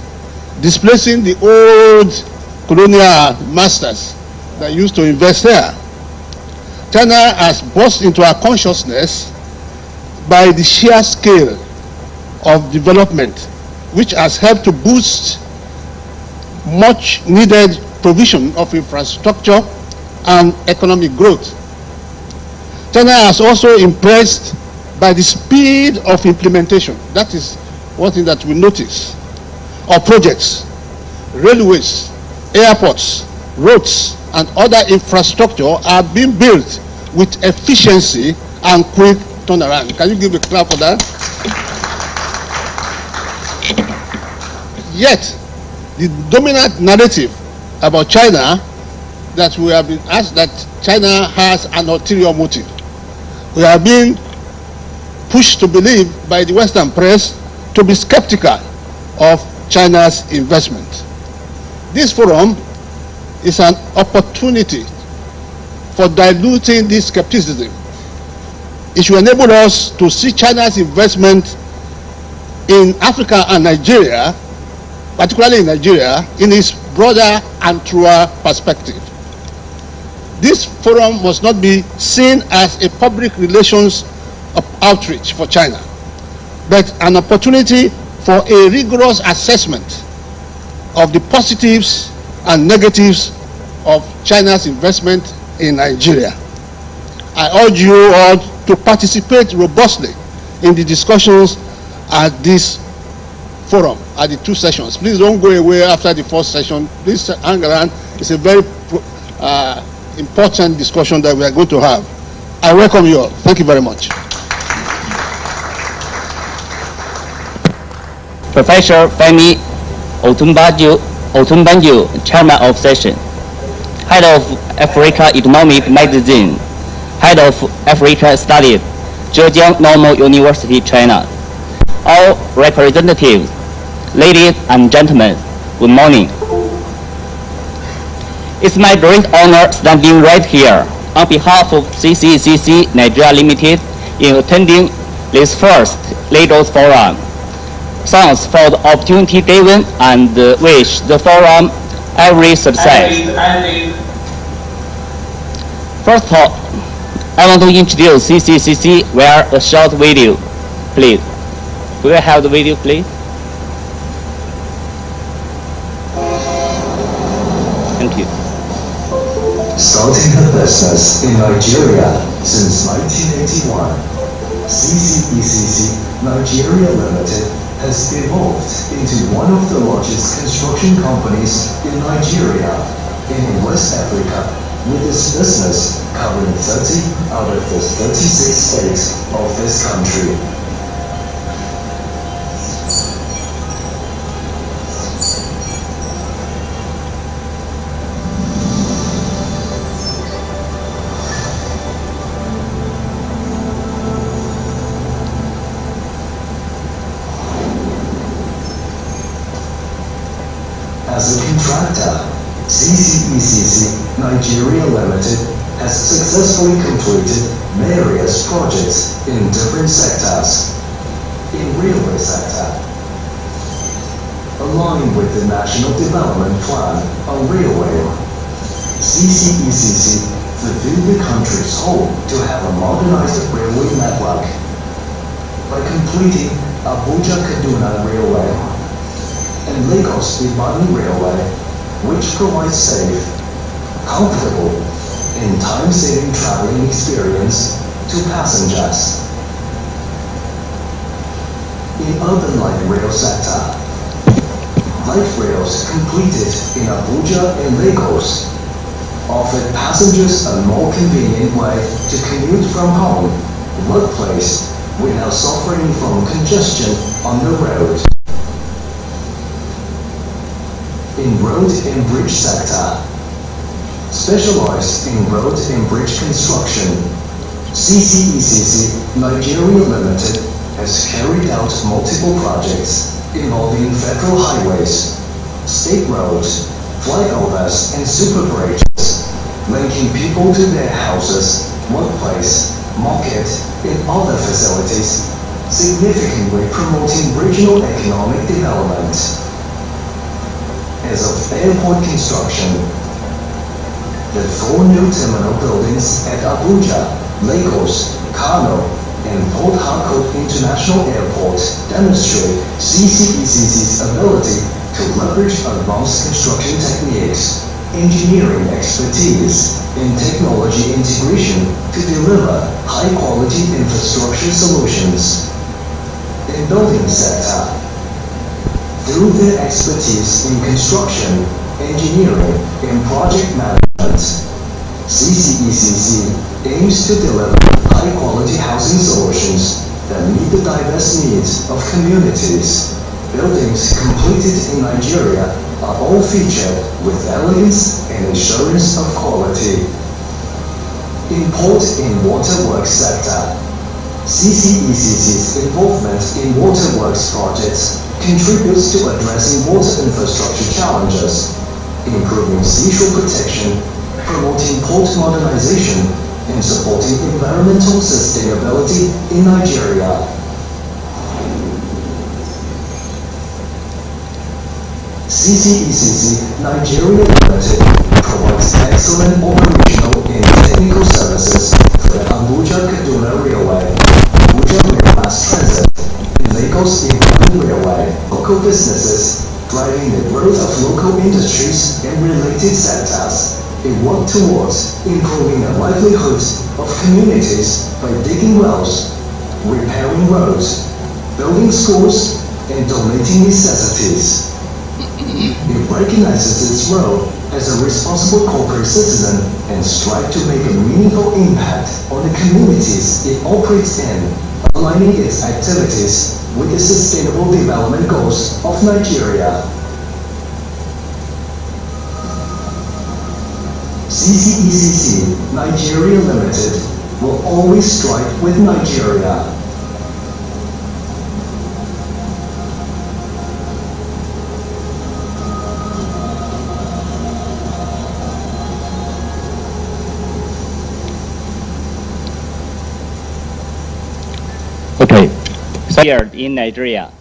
displacing the old colonial masters that used to invest there. China has burst into our consciousness by the sheer scale of development, which has helped to boost much needed provision of infrastructure and economic growth. China has also impressed by the speed of implementation. That is one thing that we notice. Of projects, railways, airports, roads, and other infrastructure are being built with efficiency and quick turnaround. Can you give a clap for that? Yet, the dominant narrative about China, that we have been asked that China has an ulterior motive. We are being pushed to believe by the Western press to be skeptical of China's investment. This forum is an opportunity for diluting this skepticism. It should enable us to see China's investment in Africa and Nigeria, particularly in Nigeria, in its broader and truer perspective. This forum must not be seen as a public relations outreach for China, but an opportunity for a rigorous assessment of the positives and negatives of China's investment in Nigeria. I urge you all to participate robustly in the discussions at this forum, at the 2 sessions. Please don't go away after the first session. Please hang around. It's a very important discussion that we are going to have. I welcome you all. Thank you very much. Professor Femi Otunbanjo, Chairman of Session, Head of Africa Economic Magazine, Head of Africa Studies, Zhejiang Normal University, China. All representatives, ladies and gentlemen, good morning. It's my great honor standing right here on behalf of CCCC Nigeria Limited in attending this first Lagos Forum. Thanks for the opportunity given and wish the forum every success. First of all, I want to introduce CCCC via a short video, please. Do we have the video, please? Thank you. Starting her business in Nigeria since 1981, CCECC Nigeria Limited has evolved into one of the largest construction companies in Nigeria, in West Africa, with its business covering 30 out of the 36 states of this country. As a contractor, CCECC Nigeria Limited has successfully completed various projects in different sectors. In railway sector, aligned with the National Development Plan on railway, CCECC fulfilled the country's hope to have a modernized railway network by completing Abuja-Kaduna Railway and Lagos-Ibadan Railway, which provides safe, comfortable, and time-saving traveling experience to passengers. In urban light rail sector, light rails completed in Abuja and Lagos offered passengers a more convenient way to commute from home, workplace, without suffering from congestion on the road. In road and bridge sector, specialized in road and bridge construction, CCECC Nigeria Limited has carried out multiple projects involving federal highways, state roads, flyovers and super bridges, linking people to their houses, workplace, market and other facilities, significantly promoting regional economic development. As of airport construction, the 4 new terminal buildings at Abuja, Lagos, Kano, and Port Harcourt International Airport demonstrate CCECC's ability to leverage advanced construction techniques, engineering expertise, and technology integration to deliver high-quality infrastructure solutions. In building sector, through their expertise in construction, engineering, and project management, CCECC aims to deliver high-quality housing solutions that meet the diverse needs of communities. Buildings completed in Nigeria are all featured with elegance and assurance of quality. In port and waterworks sector, CCECC's involvement in waterworks projects contributes to addressing water infrastructure challenges, improving seashore protection, promoting port modernization, and supporting environmental sustainability in Nigeria. CCECC Nigeria Limited provides excellent operational and technical services for the Abuja-Kaduna Railway, Abuja Mass Transit, and Lagos-Ibadan Railway. Local businesses driving the growth of local industries and related sectors. They work towards improving the livelihoods of communities by digging wells, repairing roads, building schools, and donating necessities. It recognizes its role as a responsible corporate citizen and strives to make a meaningful impact on the communities it operates in, aligning its activities with the Sustainable Development Goals of Nigeria. CCECC Nigeria Limited will always strive with Nigeria. Okay, so here in Nigeria,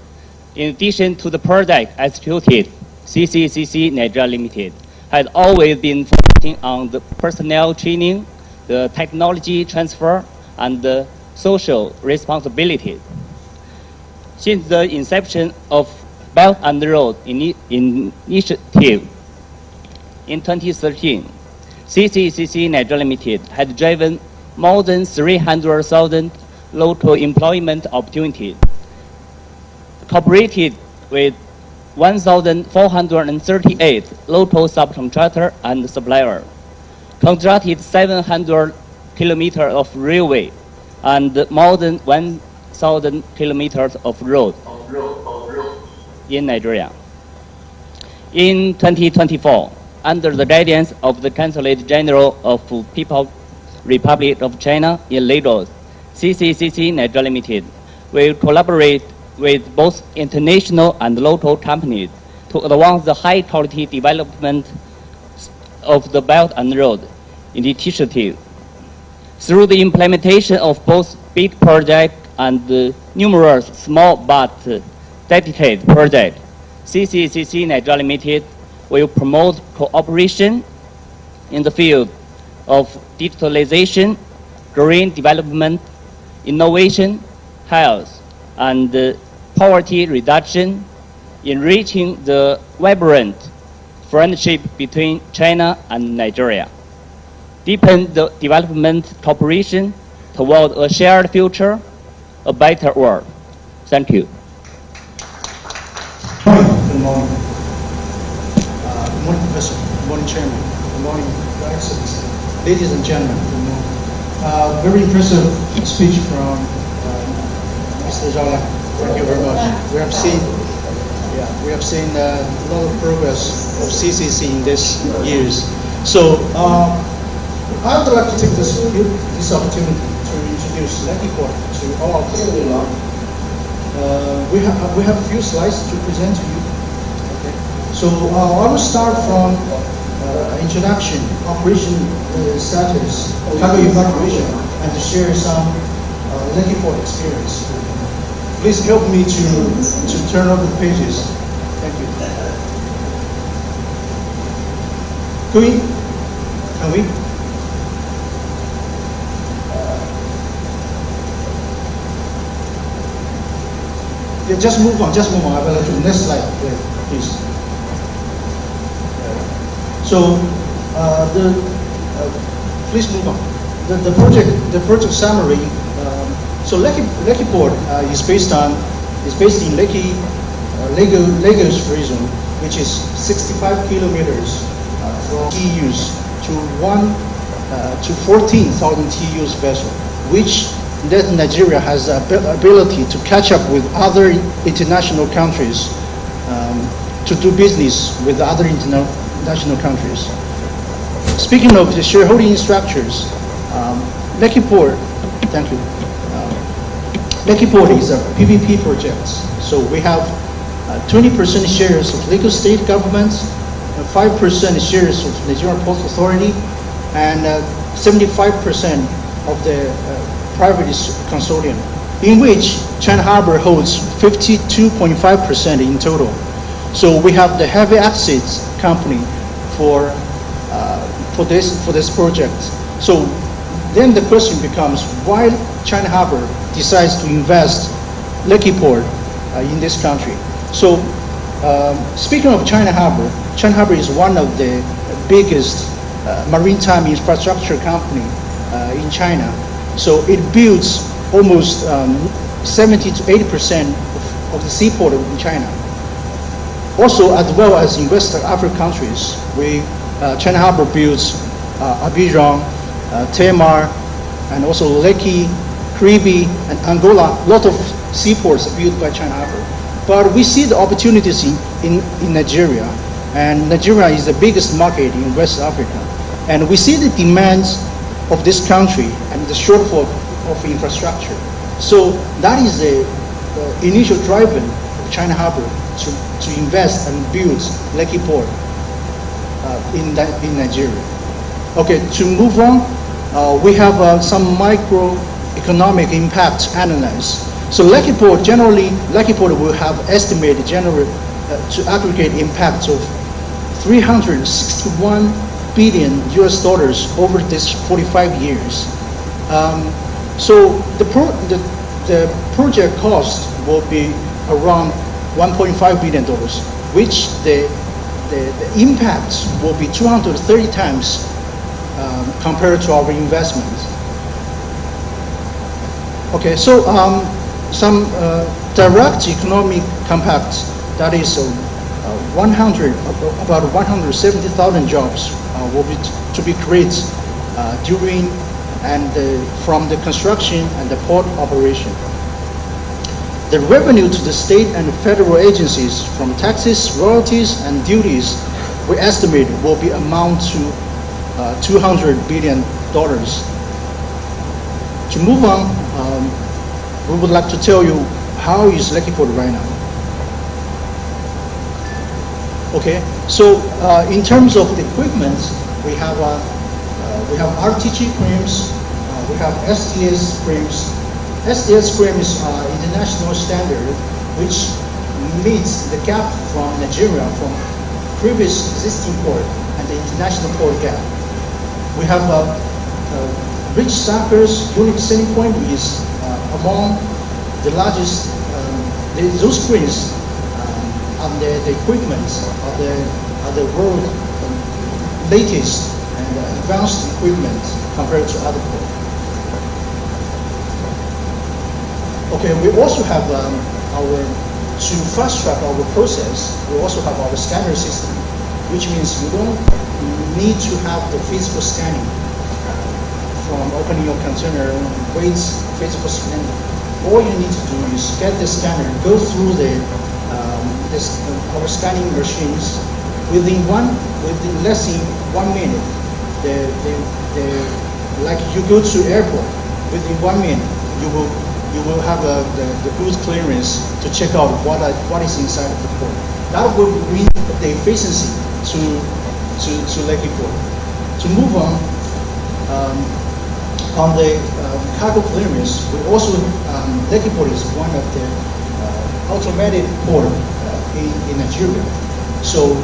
in addition to the project executed, CCCC Nigeria Limited has always been focusing on the personnel training, the technology transfer, and the social responsibility. Since the inception of Belt and Road Initiative in 2013, CCCC Nigeria Limited has driven more than 300,000 local employment opportunities, cooperated with 1,438 local subcontractors and suppliers, constructed 700 kilometers of railway, and more than 1,000 kilometers of road in Nigeria. In 2024, under the guidance of the Consulate General of People's Republic of China in Lagos, CCCC Nigeria Limited will collaborate with both international and local companies to advance the high-quality development of the Belt and Road Initiative. Through the implementation of both big projects and numerous small but dedicated projects, CCCC Nigeria Limited will promote cooperation in the field of digitalization, green development, innovation, health, and poverty reduction, enriching the vibrant friendship between China and Nigeria, deepen the development cooperation toward a shared future, a better world. Thank you. Good morning. Good morning, Professor. Good morning, Chairman. Good morning, Your Excellency. Ladies and gentlemen, good morning. Very impressive speech from Mr. Zhao. Thank you very much. We have seen a lot of progress of CCC in these years. So I would like to take this opportunity to introduce Lucky Port to all our people. We have a few slides to present to you. Okay. So I will start from introduction, operation status, cargo evacuation, and to share some Lucky Port experience. Please help me to turn over the pages. Thank you. Can we? Yeah, just move on. I will let you next slide, please. So please move on. The project summary. So Lekki Port is based in Lagos Free Zone, which is 65 kilometers from TEUs to 14,000 TEUs vessel, which that Nigeria has the ability to catch up with other international countries to do business with other international countries. Speaking of the shareholding structures, Lekki Port, thank you. Lekki Port is a PPP project. So we have 20% shares of Lagos State government, 5% shares of Nigerian Port Authority, and 75% of the private consortium, in which China Harbor holds 52.5% in total. So we have the heavy assets company for this project. So then the question becomes, why China Harbor decides to invest Lekki Port in this country? So speaking of China Harbor is one of the biggest maritime infrastructure company in China. So it builds almost 70 to 80% of the seaport in China. Also, as well as in West African countries, China Harbor builds Abidjan, Tamar, and also Lekki, Kribi, and Angola. A lot of seaports are built by China Harbor. But we see the opportunities in Nigeria, and Nigeria is the biggest market in West Africa. And we see the demands of this country and the shortfall of infrastructure. So that is the initial driver of China Harbor to invest and build Lekki Port in Nigeria. Okay, to move on, we have some microeconomic impact analysis. So Lekki Port will have estimated to aggregate impact of $361 billion over this 45 years. So the project cost will be around $1.5 billion, which the impact will be 230 times compared to our investment. Okay, so some direct economic impact, that is about 170,000 jobs will be to be created during and from the construction and the port operation. The revenue to the state and federal agencies from taxes, royalties, and duties we estimate will be amount to $200 billion. To move on, we would like to tell you how is Lekki Port right now. Okay, so in terms of the equipment, we have RTG cranes, we have STS cranes. STS crane is international standard, which meets the gap from Nigeria, from previous existing port and the international port gap. We have bridge stackers. Unit selling point is among the largest. Those cranes and the equipment are the world latest and advanced equipment compared to other ports. Okay, we also have to fast track our process, we also have our scanner system, which means you don't need to have the physical scanning from opening your container, wait physical scanning. All you need to do is get the scanner, go through our scanning machines. Within less than 1 minute, like you go to airport, within 1 minute, you will have the good clearance to check out what is inside of the port. That will bring the efficiency to Lekki Port. To move on the cargo clearance, we also Lekki Port is one of the automated port in Nigeria. So,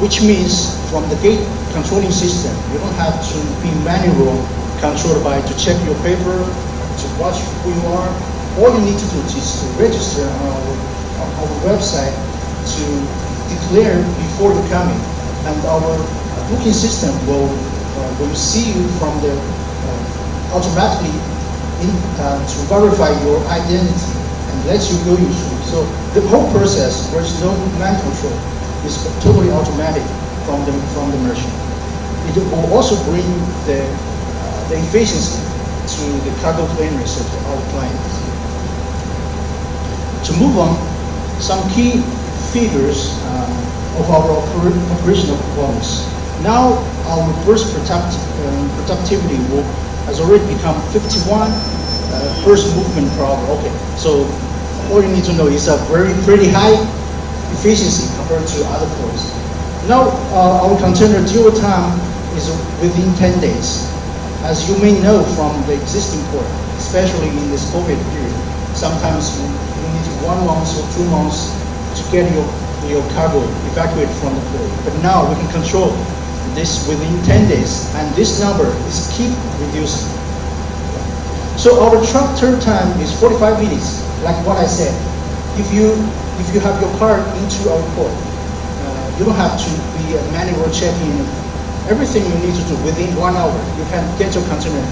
which means from the gate controlling system, you don't have to be manual controlled to check your paper, to watch who you are. All you need to do is to register on our website to declare before you come in, and our booking system will see you from the automatically to verify your identity and let you go through. So the whole process, there is no man control, is totally automatic from the merchant. It will also bring the efficiency to the cargo clearance of our clients. To move on, some key figures of our operational performance. Now our burst productivity has already become 51 burst movement per hour. Okay, so all you need to know is a pretty high efficiency compared to other ports. Now our container dwell time is within 10 days. As you may know from the existing port, especially in this COVID period, sometimes you need 1 month or 2 months to get your cargo evacuated from the port. But now we can control this within 10 days, and this number is keep reducing. So our truck turn time is 45 minutes, like what I said. If you have your car into our port, you don't have to be a manual checking. Everything you need to do within 1 hour, you can get your container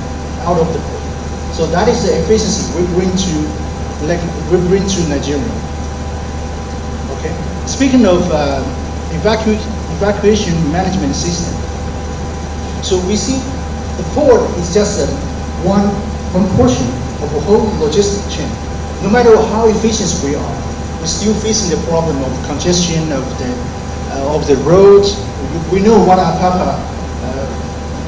out of the port. So that is the efficiency we bring to Nigeria. Okay. Speaking of evacuation management system, so we see the port is just one portion of the whole logistic chain. No matter how efficient we are, we're still facing the problem of congestion of the roads. We know what Apapa,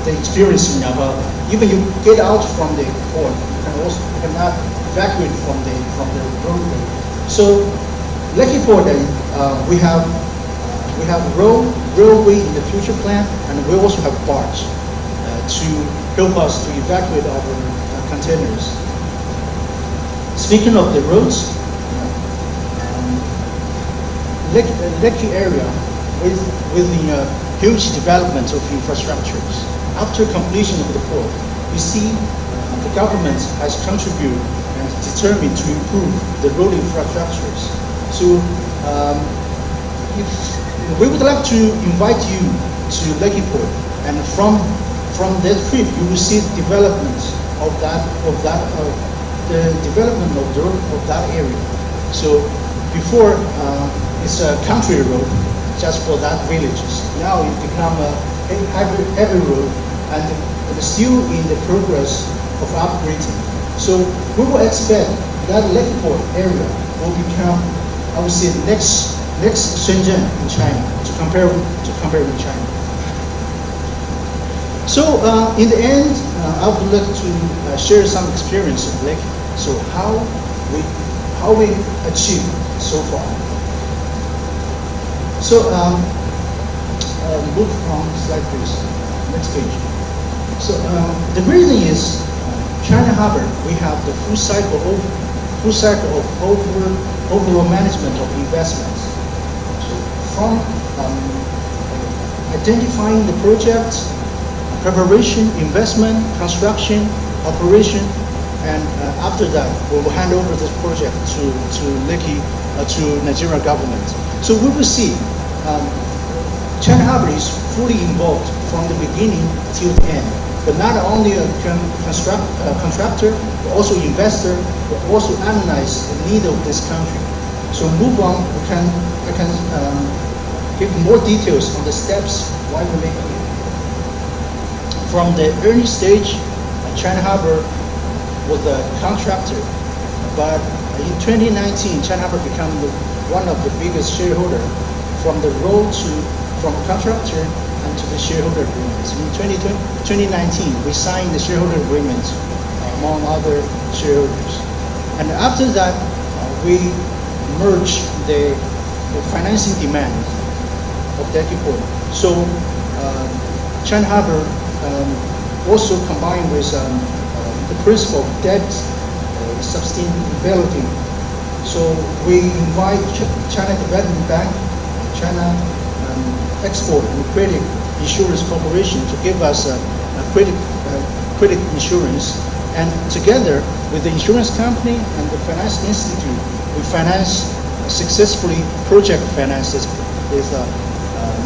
the experience in Apapa. Even you get out from the port, you cannot evacuate from the roadway. So, Lekki Port, we have railway in the future plan, and we also have barge to help us to evacuate our containers. Speaking of the roads, Lekki area with the huge development of infrastructures. After completion of the port, we see the government has contributed and determined to improve the road infrastructures. So we would like to invite you to Lekki Port, and from that trip you will see the development of the development of that area. So before it's a country road just for that villages. Now it become a heavy road, and it's still in the progress of upgrading. So we will expect that Lekki Port area will become, I would say, next Shenzhen in China, to compare with China. So in the end, I would like to share some experience of Lekki. So how we achieved so far. So move on slide please. Next page. So the reason is China Harbor. We have the full cycle of overall management of investments. So from identifying the project, preparation, investment, construction, operation, and after that we will hand over this project to Lekki, to Nigerian government. So we will see China Harbor is fully involved from the beginning till the end. But not only a contractor, but also investor, but also analyze the need of this country. So move on, I can give more details on the steps why we make it. From the early stage, China Harbor was a contractor, but in 2019, China Harbor became one of the biggest shareholder from the road from contractor and to the shareholder agreements. In 2019, we signed the shareholder agreement among other shareholders. And after that, we merged the financing demand of Lekki Port. So China Harbor also combined with the principle of debt sustainability. So we invite China Development Bank, China Export and Credit Insurance Corporation to give us a credit insurance, and together with the insurance company and the finance institute, we finance successfully project finances with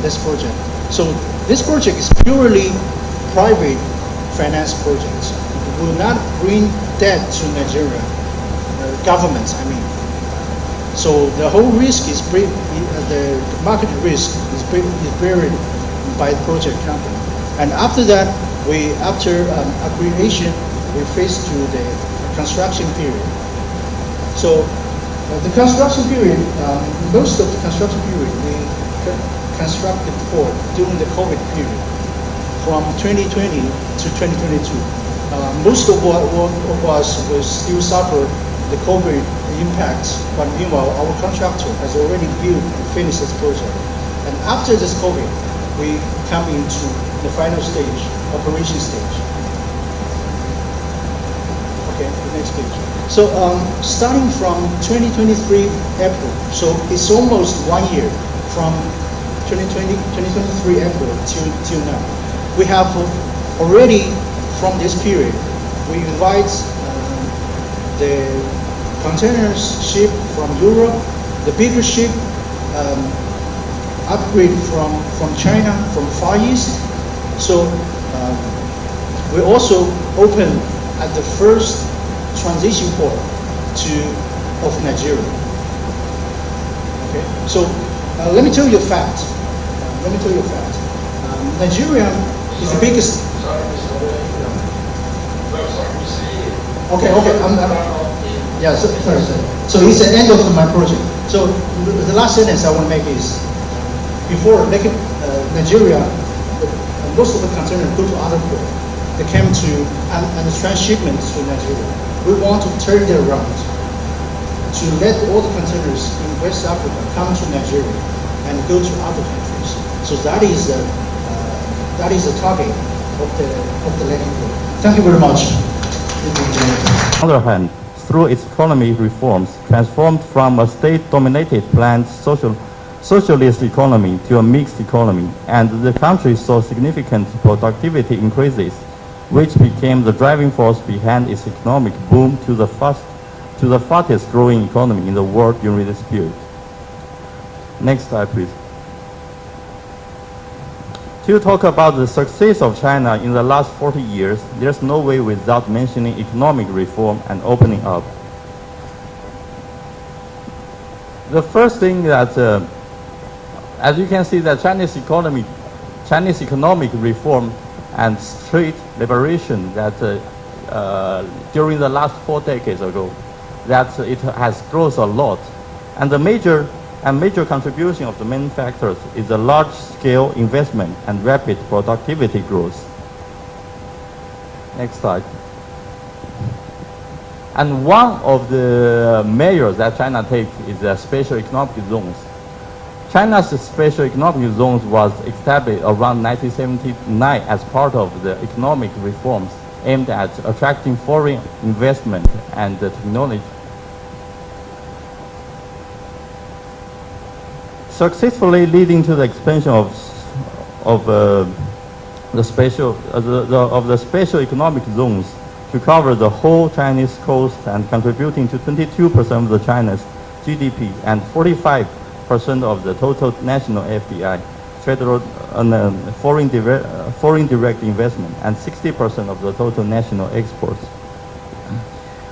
this project. So this project is purely private finance project. It will not bring debt to Nigeria governments. I mean, so the whole risk is the market risk is buried by the project company. And after that, after accreditation, we face to the construction period. So The construction period, most of the construction period, we constructed port during the COVID period, from 2020 to 2022. Most of us will still suffer the COVID impact, but meanwhile, our contractor has already built and finished this project. And after this COVID, we come into the final stage, operation stage. Okay, the next page. So starting from 2023 April, so it's almost 1 year from 2023 April till now. We have already, from this period, we invite the containers ship from Europe, the bigger ship upgrade from China, from Far East. So we also open at the first transition port of Nigeria. Okay, so let me tell you a fact. Nigeria is the biggest. Okay. Yeah. Sorry. So it's the end of my project. So the last sentence I want to make is, before Nigeria, most of the containers go to other ports. They came to and transshipment to Nigeria. We want to turn it around to let all the containers in West Africa come to Nigeria and go to other countries. So that is the target of the landing port. Thank you very much. On the other hand, through its economic reforms, transformed from a state-dominated planned socialist economy to a mixed economy, and the country saw significant productivity increases, which became the driving force behind its economic boom to the fastest growing economy in the world during this period. Next slide, please. To talk about the success of China in the last 40 years, there's no way without mentioning economic reform and opening up. The first thing that, as you can see, that Chinese economic reform and street liberation that during the last 4 decades ago, that it has grown a lot. And the major contribution of the main factors is the large-scale investment and rapid productivity growth. Next slide. And one of the measures that China takes is the special economic zones. China's special economic zones was established around 1979 as part of the economic reforms aimed at attracting foreign investment and technology. Successfully leading to the expansion of the special economic zones to cover the whole Chinese coast and contributing to 22% of the China's GDP and 45% of the total national FDI, federal foreign direct investment, and 60% of the total national exports.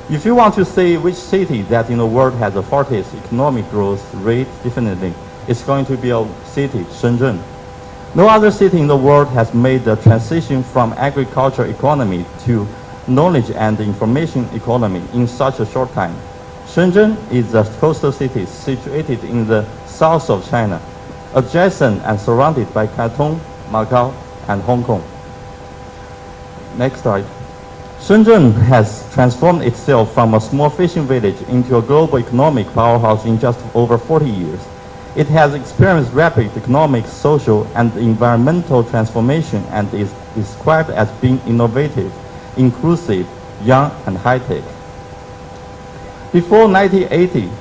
If you want to say which city that in the world has the fastest economic growth rate, definitely it's going to be a city, Shenzhen. No other city in the world has made the transition from agriculture economy to knowledge and information economy in such a short time. Shenzhen is a coastal city situated in the south of China, adjacent and surrounded by Canton, Macau, and Hong Kong. Next slide. Shenzhen has transformed itself from a small fishing village into a global economic powerhouse in just over 40 years. It has experienced rapid economic, social, and environmental transformation and is described as being innovative, inclusive, young, and high-tech. Before 1980s,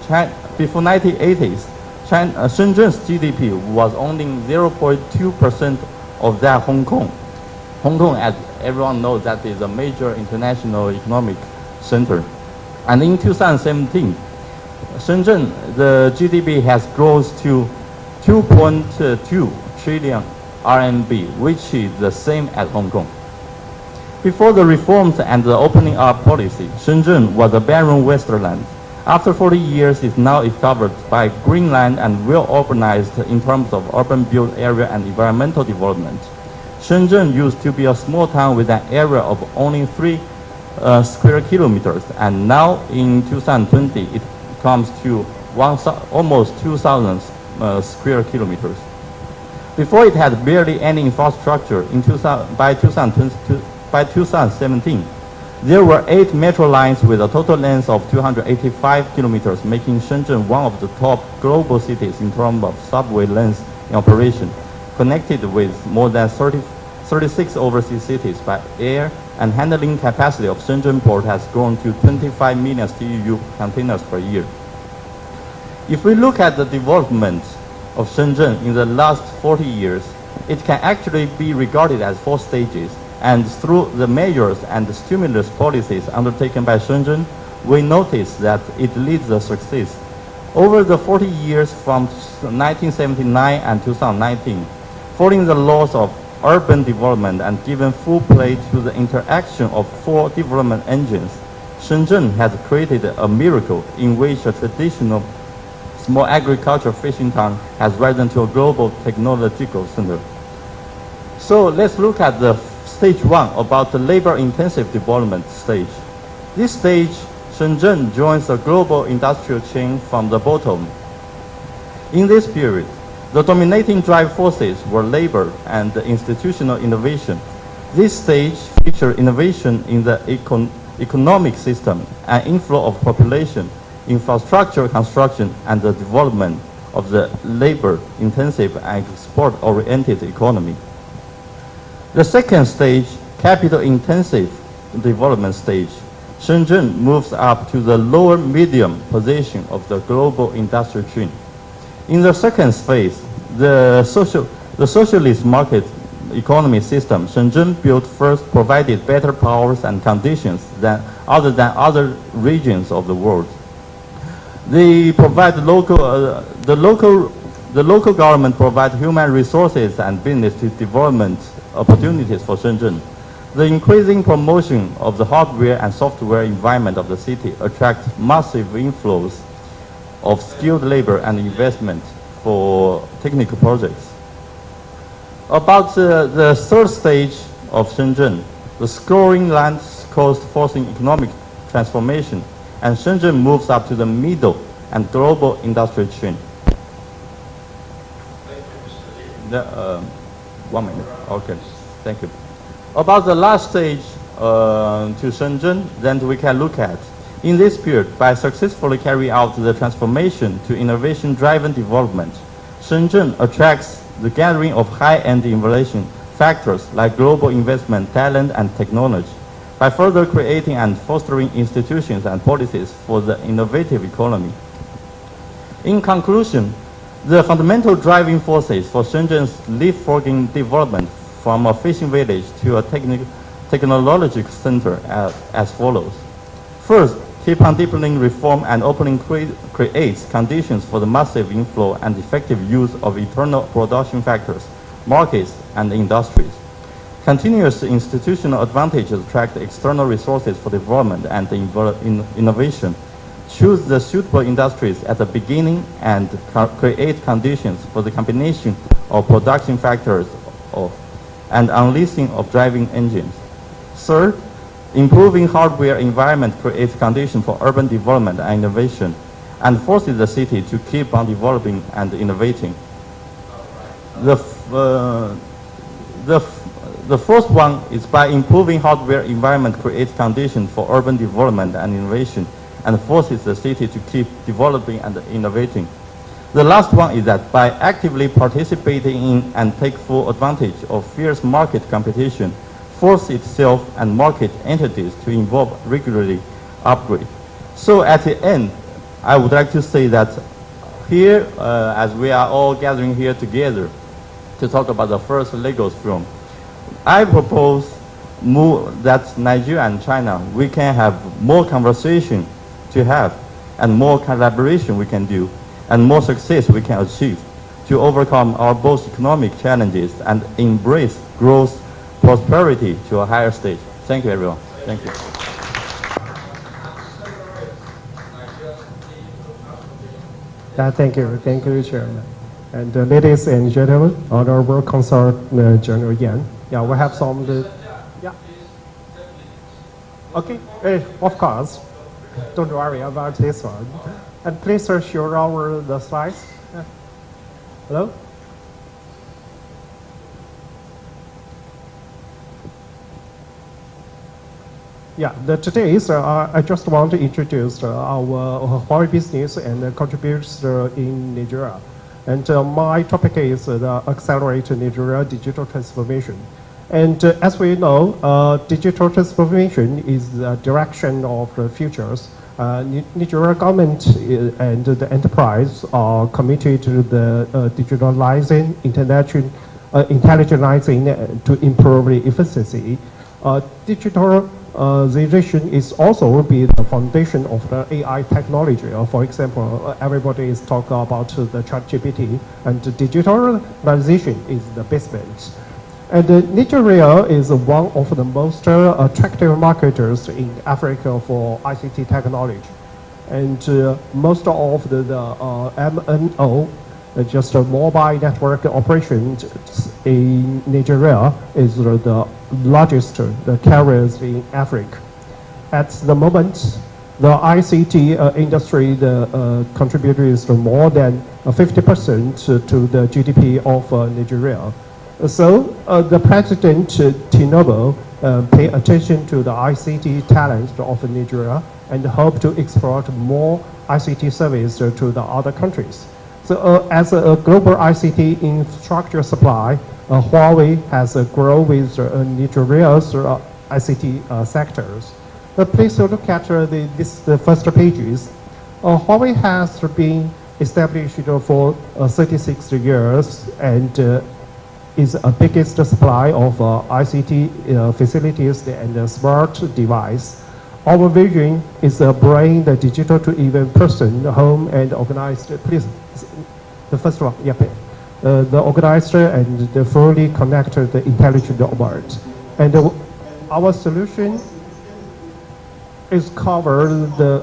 Shenzhen's GDP was only 0.2% of that Hong Kong. Hong Kong, as everyone knows, that is a major international economic center. And in 2017, Shenzhen, the GDP has grown to 2.2 trillion RMB, which is the same as Hong Kong. Before the reforms and the opening up policy, Shenzhen was a barren wasteland. After 40 years, it's now covered by green land and well urbanized in terms of urban built area and environmental development. Shenzhen used to be a small town with an area of only 3 square kilometers, and now in 2020, it comes to almost 2,000 square kilometers. Before it had barely any infrastructure. By 2017, there were 8 metro lines with a total length of 285 kilometers, making Shenzhen one of the top global cities in terms of subway length in operation, connected with more than 36 overseas cities by air, and handling capacity of Shenzhen port has grown to 25 million TEU containers per year. If we look at the development of Shenzhen in the last 40 years, it can actually be regarded as 4 stages. And through the measures and the stimulus policies undertaken by Shenzhen, we notice that it leads the success. Over the 40 years from 1979 and 2019, following the laws of urban development and given full play to the interaction of 4 development engines, Shenzhen has created a miracle in which a traditional small agricultural fishing town has risen to a global technological center. So let's look at the stage 1 about the labor-intensive development stage. This stage, Shenzhen joins the global industrial chain from the bottom. In this period, the dominating drive forces were labor and institutional innovation. This stage featured innovation in the economic system and inflow of population, infrastructure construction, and the development of the labor-intensive and export-oriented economy. The second stage, capital-intensive development stage, Shenzhen moves up to the lower medium position of the global industrial chain. In the second phase, the socialist market economy system, Shenzhen built first provided better powers and conditions than other regions of the world. They provide the local government provide human resources and business development opportunities for Shenzhen. The increasing promotion of the hardware and software environment of the city attracts massive inflows of skilled labor and investment for technical projects. About the third stage of Shenzhen, the scoring lands coast forcing economic transformation, and Shenzhen moves up to the middle and global industrial chain. 1 minute. Okay, thank you. About the last stage to Shenzhen, then we can look at. In this period, by successfully carrying out the transformation to innovation-driven development, Shenzhen attracts the gathering of high-end innovation factors like global investment, talent, and technology, by further creating and fostering institutions and policies for the innovative economy. In conclusion, the fundamental driving forces for Shenzhen's leapfrogging development from a fishing village to a technological center as follows. First, keep on deepening reform and opening creates conditions for the massive inflow and effective use of internal production factors, markets, and industries. Continuous institutional advantages attract external resources for development and innovation. Choose the suitable industries at the beginning and create conditions for the combination of production factors and unleashing of driving engines. Third, improving hardware environment creates conditions for urban development and innovation, and forces the city to keep on developing and innovating. The first one is by improving hardware environment creates conditions for urban development and innovation, and forces the city to keep developing and innovating. The last one is that by actively participating in and take full advantage of fierce market competition, force itself and market entities to involve regularly upgrade. So at the end, I would like to say that here, as we are all gathering here together to talk about the first Lagos film, I propose that Nigeria and China, we can have more conversation to have, and more collaboration we can do, and more success we can achieve to overcome our both economic challenges and embrace growth, prosperity to a higher stage. Thank you, everyone. Thank you. Thank you, Chairman. And ladies and gentlemen, Honorable Consul General Yan. Yeah, we have some. Yeah. Okay, of course. Don't worry about this one. And please show the slides. Hello? Yeah, today I just want to introduce our Huawei business and contributors in Nigeria. And my topic is the Accelerate Nigeria Digital Transformation. And as we know, digital transformation is the direction of the futures. Nigeria government and the enterprise are committed to the digitalizing, intelligentizing to improve the efficiency. Digitalization is also be the foundation of the AI technology. For example, everybody is talking about the ChatGPT, and digitalization is the basement. And Nigeria is one of the most attractive marketers in Africa for ICT technology. And most of the MNO, just mobile network operations in Nigeria, is the largest carriers in Africa. At the moment, the ICT industry contributes more than 50% to the GDP of Nigeria. So the President Tinubu pay attention to the ICT talent of Nigeria and hope to export more ICT service to the other countries. So as a global ICT infrastructure supply, Huawei has grown with Nigeria's ICT sectors. Please look at the first pages. Huawei has been established for 36 years and is the biggest supply of ICT facilities and smart device. Our vision is to bring the digital to even person, home, and organized. Please, the first one, yep. The organized and the fully connected, the intelligent world. And our solution is cover the.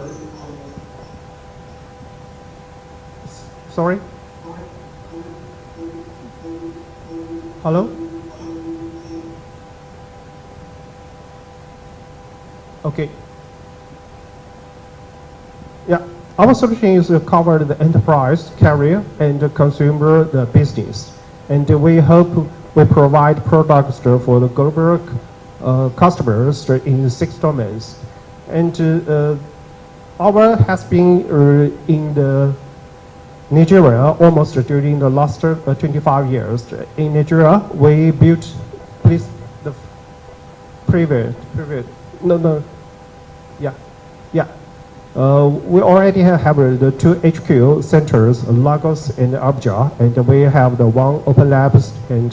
Sorry. Hello? Okay. Yeah, our solution is to cover the enterprise, carrier, and the consumer the business. And we hope we provide products for the global customers in 6 domains. And our has been in the Nigeria almost during the last 25 years. In Nigeria, we built, please, the previous, no, yeah. We already have the 2 HQ centers, Lagos and Abuja, and we have the 1 open labs and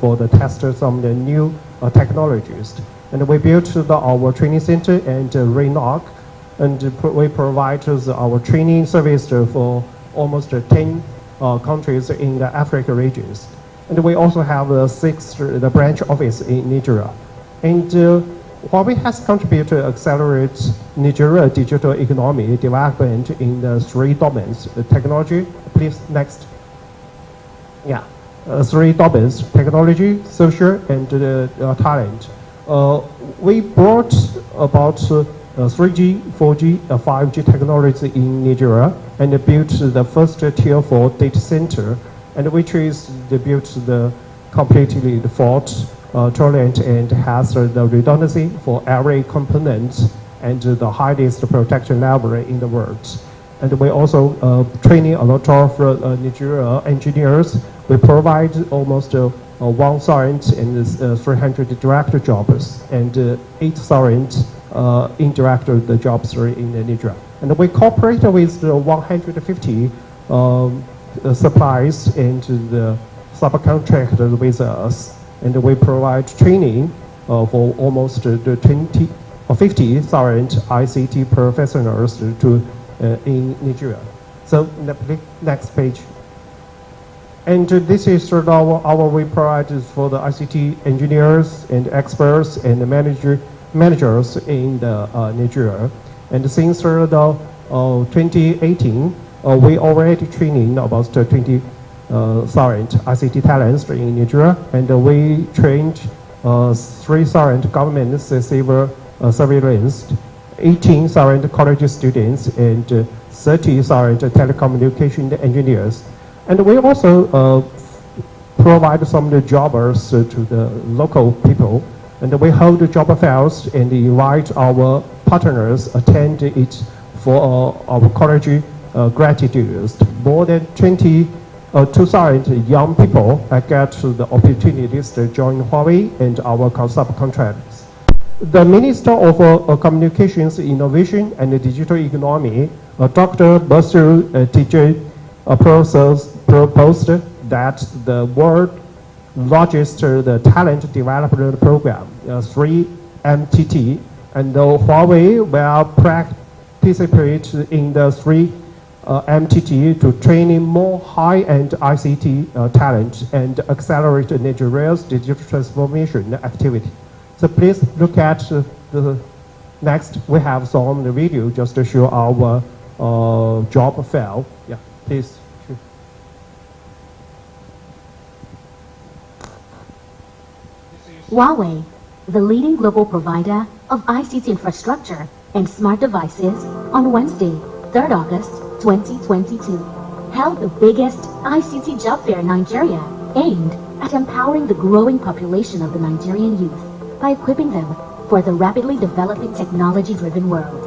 for the testers of the new technologies. And we built our training center and RENOC, and we provide our training service for almost 10 countries in the Africa regions. And we also have 6 the branch office in Nigeria. And Huawei has contributed to accelerate Nigeria digital economy development in the 3 domains. The technology, please, next. Yeah, 3 domains, technology, social, and talent. We brought about 3G, 4G, 5G technology in Nigeria and built the first tier 4 data center, and which is built the completely fault tolerant and has the redundancy for every component and the highest protection level in the world. And we also training a lot of Nigeria engineers. We provide almost 1,000 and 300 direct jobs and 8,000 indirect jobs in Nigeria. And we cooperate with 150 suppliers and the subcontractors with us. And we provide training for almost 20 or 50,000 ICT professionals in Nigeria. So next page. And this is our we provide for the ICT engineers and experts and managers in Nigeria. And since 2018, we already training about 20,000 ICT talents in Nigeria, and we trained 3,000 government civil surveillance, 18,000 college students, and 30 telecommunication engineers. And we also provide some of the jobbers to the local people. And we hold the job fairs and invite our partners attend it for our college graduates. More than 2,000 young people get the opportunities to join Huawei and our subcontractors. The Minister of Communications, Innovation and Digital Economy, Dr. Buster TJ, proposed that the world largest talent development program, 3MTT, and Huawei will participate in the 3MTT to train more high-end ICT talent and accelerate Nigeria's digital transformation activity. So please look at the next. We have some video just to show our job fair. Yeah, please. Huawei, the leading global provider of ICT infrastructure and smart devices, on Wednesday, 3rd August 2022, held the biggest ICT job fair in Nigeria, aimed at empowering the growing population of the Nigerian youth by equipping them for the rapidly developing technology-driven world.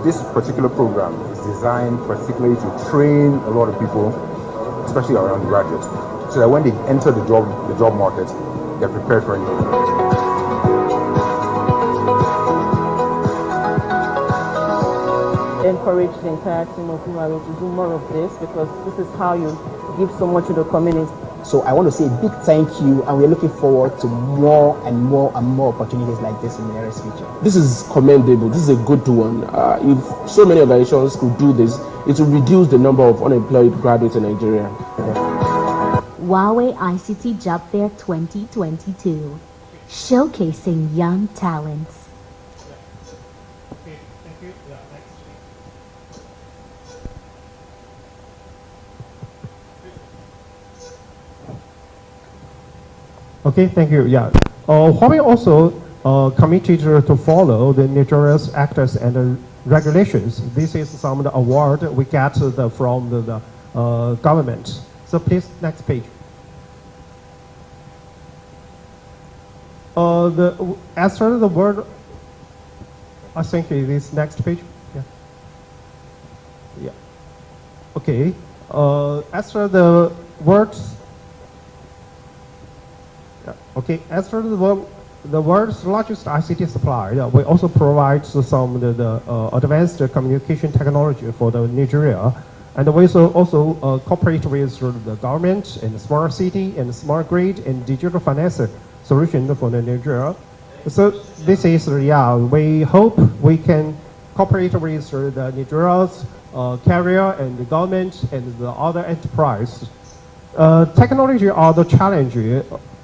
This particular program is designed particularly to train a lot of people, especially around graduates, so that when they enter the job market, they're prepared for anything. Encourage the entire team of Huawei to do more of this, because this is how you give so much to the community. So I want to say a big thank you, and we're looking forward to more and more opportunities like this in the nearest future. This is commendable. This is a good one. If so many organizations could do this, it will reduce the number of unemployed graduates in Nigeria. Huawei ICT Job Fair 2022, showcasing young talents. Okay, thank you. Yeah, Huawei also committed to follow the Nigeria's acts and regulations. This is some of the award we get from the government. So please, next page. As for the word, I think it is next page. Yeah. Yeah. Okay. As for the words. Okay, as for the world's largest ICT supplier, we also provide some of the advanced communication technology for the Nigeria, and we also cooperate with the government and smart city and smart grid and digital finance solution for the Nigeria. So this is, we hope we can cooperate with the Nigeria's carrier and the government and the other enterprise. Technology are the challenge.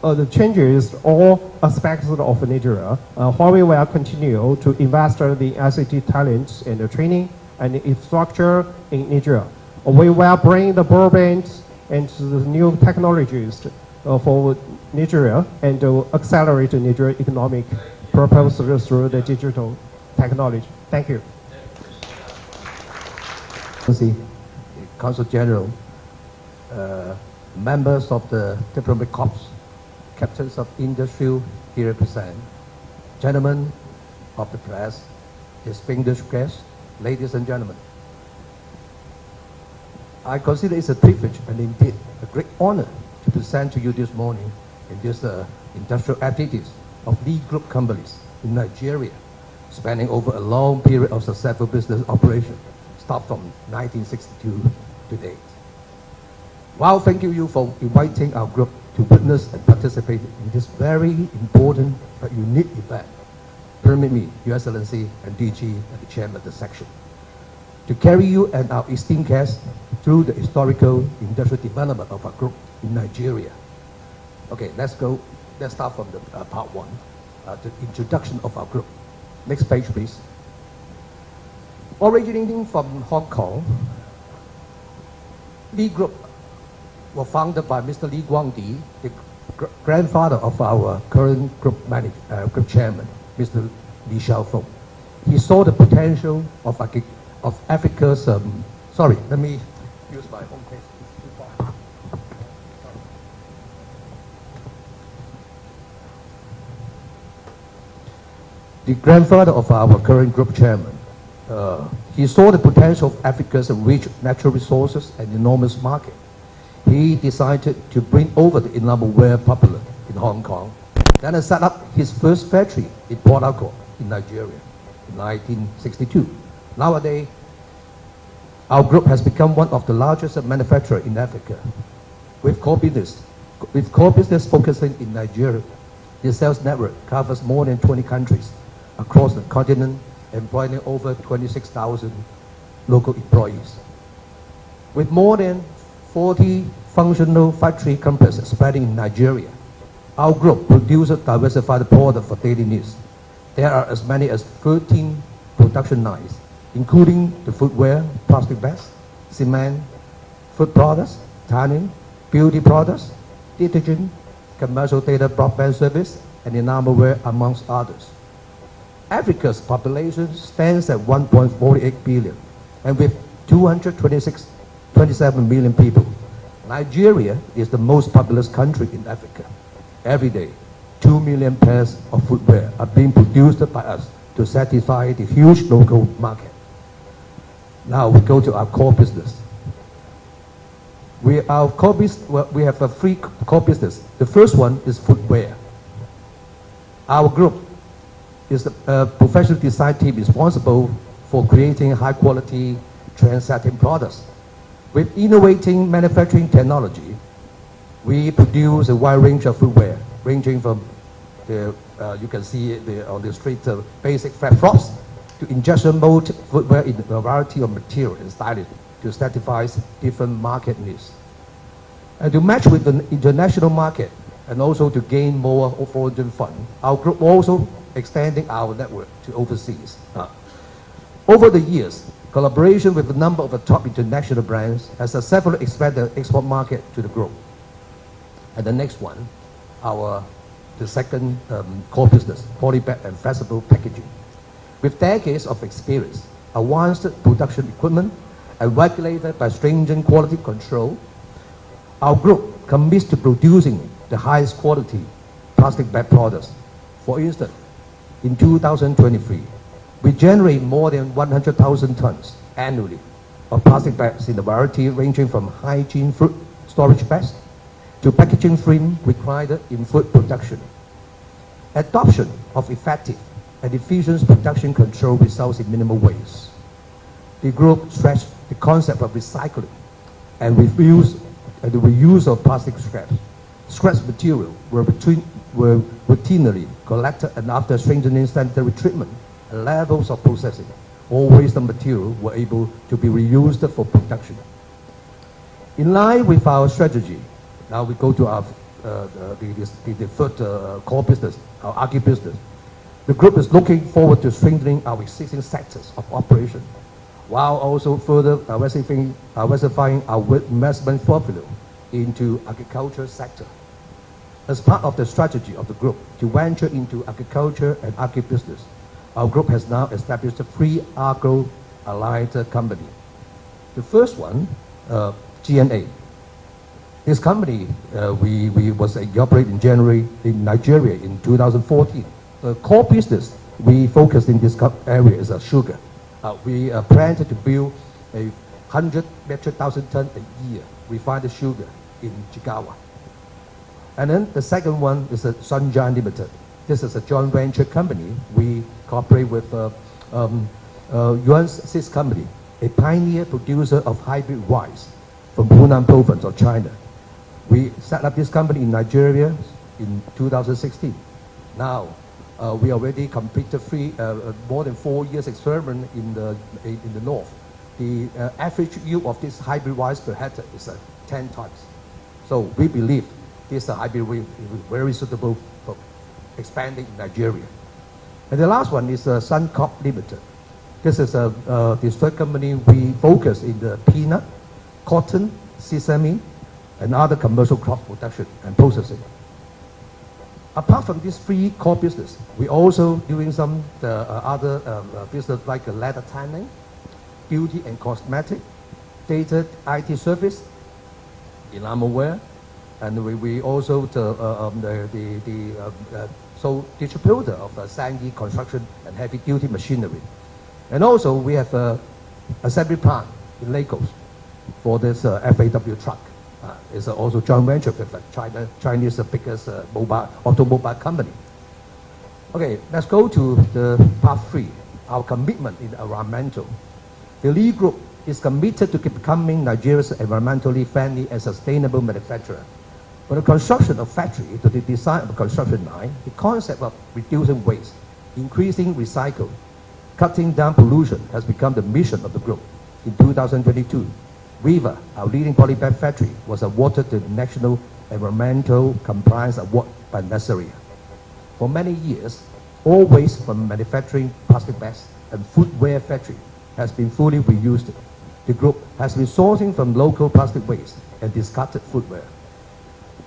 The changes all aspects of Nigeria. Huawei will continue to invest in the ICT talent and the training and infrastructure in Nigeria. We will bring the broadband and the new technologies for Nigeria and accelerate Nigeria economic purpose through the digital technology. Thank you. Consul General, members of the diplomatic corps, captains of industry here present, gentlemen of the press, distinguished guests, ladies and gentlemen. I consider it's a privilege and indeed a great honor to present to you this morning in this industrial activities of lead group companies in Nigeria, spanning over a long period of successful business operation, starting from 1962 to date. Well, thank you for inviting our group to witness and participate in this very important but unique event. Permit me, Your Excellency and DG and the Chairman of the section, to carry you and our esteemed guests through the historical industrial development of our group in Nigeria. Okay, let's start from the part one, the introduction of our group. Next page, please. Originating from Hong Kong, Lee Group were founded by Mr. Lee Guangdi, the grandfather of our current group chairman, Mr. Li Xiaofeng. He saw the potential of Africa's, sorry, let me use my own page. The grandfather of our current group chairman, he saw the potential of Africa's rich natural resources and enormous market. He decided to bring over the enamelware popular in Hong Kong, then he set up his first factory in Port Harcourt in Nigeria in 1962. Nowadays, our group has become one of the largest manufacturers in Africa. With core business focusing in Nigeria, the sales network covers more than 20 countries across the continent, employing over 26,000 local employees. With more than 40 functional factory complexes spreading in Nigeria, our group produces diversified products for daily needs. There are as many as 13 production lines, including the footwear, plastic bags, cement, food products, tanning, beauty products, detergent, commercial data broadband service, and enamelware, amongst others. Africa's population stands at 1.48 billion, and with 227 million people, Nigeria is the most populous country in Africa. Every day, 2 million pairs of footwear are being produced by us to satisfy the huge local market. Now we go to our core business. We have a three core business. The first one is footwear. Our group is a professional design team responsible for creating high quality, trend-setting products. With innovating manufacturing technology, we produce a wide range of footwear, ranging from the, you can see on the street, basic flip-flops to injection mold footwear in a variety of material and styling to satisfy different market needs. And to match with the international market and also to gain more foreign funds, our group also extending our network to overseas. Over the years, collaboration with a number of the top international brands has successfully expanded the export market to the group. And the next one, the second core business, polybag and flexible packaging. With decades of experience, advanced production equipment, and regulated by stringent quality control, our group commits to producing the highest quality plastic bag products. For instance, in 2023, we generate more than 100,000 tons annually of plastic bags in a variety ranging from hygiene fruit storage bags to packaging film required in food production. Adoption of effective and efficient production control results in minimal waste. The group stressed the concept of recycling and the reuse of plastic scraps. Scrap material were routinely collected, and after strengthening sanitary treatment and levels of processing, all waste material were able to be reused for production. In line with our strategy, now we go to our the third core business, our agri business. The group is looking forward to strengthening our existing sectors of operation, while also further diversifying our investment portfolio into agriculture sector. As part of the strategy of the group to venture into agriculture and agribusiness, our group has now established 3 agro-allied companies. The first one, GNA. This company, we was operated in January in Nigeria in 2014. The core business we focus in this area is sugar. We plan to build 100 metric thousand tons a year refined sugar in Jigawa. And then the second one is Sunshine Limited. This is a joint venture company. We cooperate with Yuan Seeds Company, a pioneer producer of hybrid rice from Hunan province of China. We set up this company in Nigeria in 2016. Now, we already completed more than 4 years experiment in the north. The average yield of this hybrid rice per hectare is 10 tons. So we believe this hybrid rice is very suitable for expanding in Nigeria. And the last one is Suncorp Limited. This is the third company. We focus in the peanut, cotton, sesame, and other commercial crop production and processing. Apart from these three core business, we also doing some other business like leather tanning, beauty and cosmetic, data IT service, enamelware, and we also sole distributor of Sanghi construction and heavy duty machinery. And also we have an assembly plant in Lagos for this FAW truck. It's also joint venture with Chinese biggest automobile company. Okay, let's go to the part 3, our commitment in environmental. The Lee Group is committed to becoming Nigeria's environmentally friendly and sustainable manufacturer. From the construction of factory to the design of a construction line, the concept of reducing waste, increasing recycle, cutting down pollution has become the mission of the group. In 2022, Viva, our leading polybag factory, was awarded the National Environmental Compliance Award by Nasseria. For many years, all waste from manufacturing plastic bags and footwear factory has been fully reused. The group has been sourcing from local plastic waste and discarded footwear,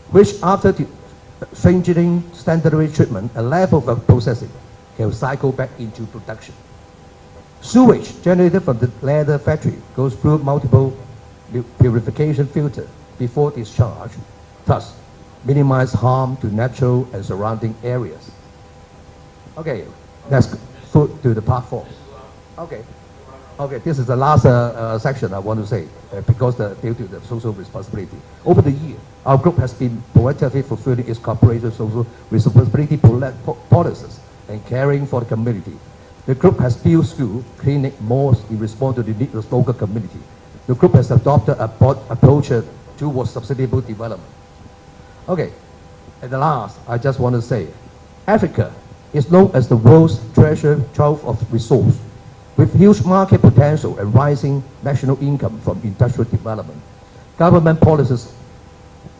which after the stringent standardized treatment and level of processing can cycle back into production. Sewage generated from the leather factory goes through multiple purification filters before discharge, thus minimize harm to natural and surrounding areas. Okay, let's go to the part 4. Okay, this is the last section I want to say because due to the social responsibility. Over the year, our group has been proactively fulfilling its corporate social responsibility policies and caring for the community. The group has built schools, clinics, malls in response to the needs of local community. The group has adopted a broad approach towards sustainable development. Okay, at the last, I just want to say, Africa is known as the world's treasure trove of resource, with huge market potential and rising national income from industrial development. Government policies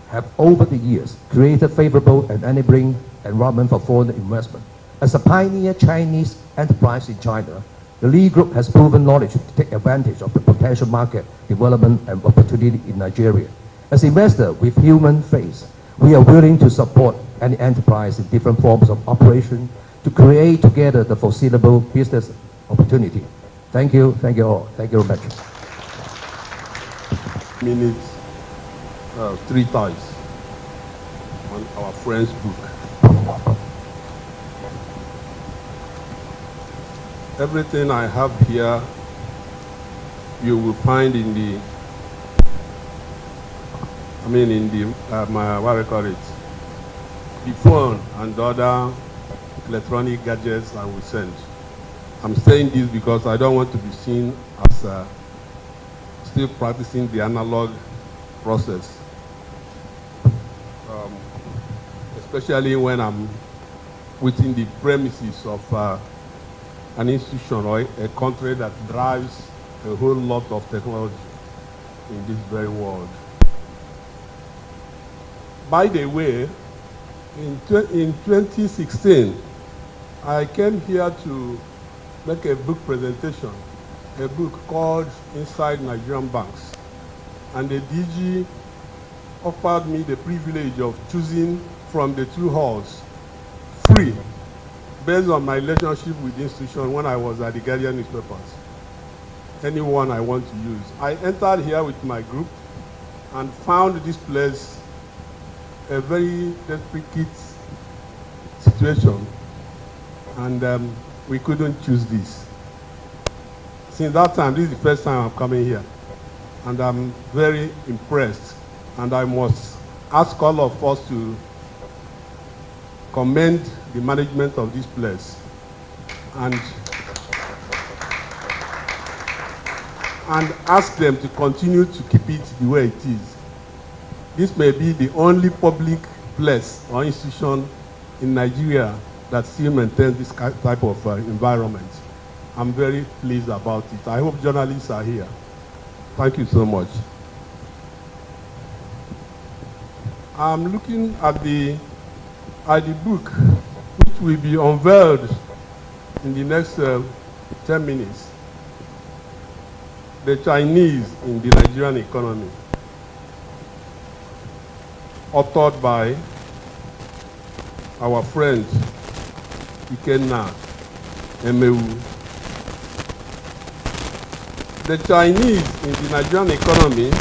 have over the years created favorable and enabling environment for foreign investment. As a pioneer Chinese enterprise in China, the Lee Group has proven knowledge to take advantage of the potential market development and opportunity in Nigeria. As investor with human face, we are willing to support any enterprise in different forms of operation to create together the foreseeable business opportunity. Thank you all. Thank you very much. Minutes, 3 times on our friend's book. Everything I have here, you will find in the, the phone and other electronic gadgets I will send. I'm saying this because I don't want to be seen as still practicing the analog process, especially when I'm within the premises of an institution or a country that drives a whole lot of technology in this very world. By the way, in 2016, I came here to make a book presentation, a book called Inside Nigerian Banks. And the DG offered me the privilege of choosing from the 2 halls, free, based on my relationship with the institution when I was at the Guardian newspapers. Anyone I want to use. I entered here with my group and found this place a very delicate situation, and we couldn't choose this. Since that time, this is the first time I'm coming here, and I'm very impressed, and I must ask all of us to commend the management of this place and ask them to continue to keep it the way it is. This may be the only public place or institution in Nigeria that still maintains this type of environment. I'm very pleased about it. I hope journalists are here. Thank you so much. I'm looking at the book, which will be unveiled in the next 10 minutes. The Chinese in the Nigerian economy. authored by our friend Ikenna Emewu. The Chinese in the Nigerian economy,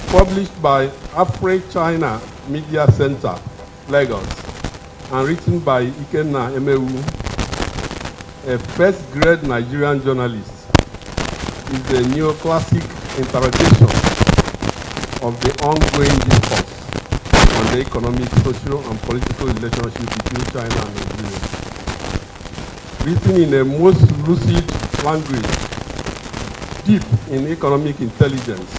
published by Afri-China Media Center, Lagos, and written by Ikenna Emewu, a first-grade Nigerian journalist, is a neoclassic interrogation of the ongoing discourse on the economic, social, and political relationship between China and Nigeria. Written in a most lucid language, deep in economic intelligence,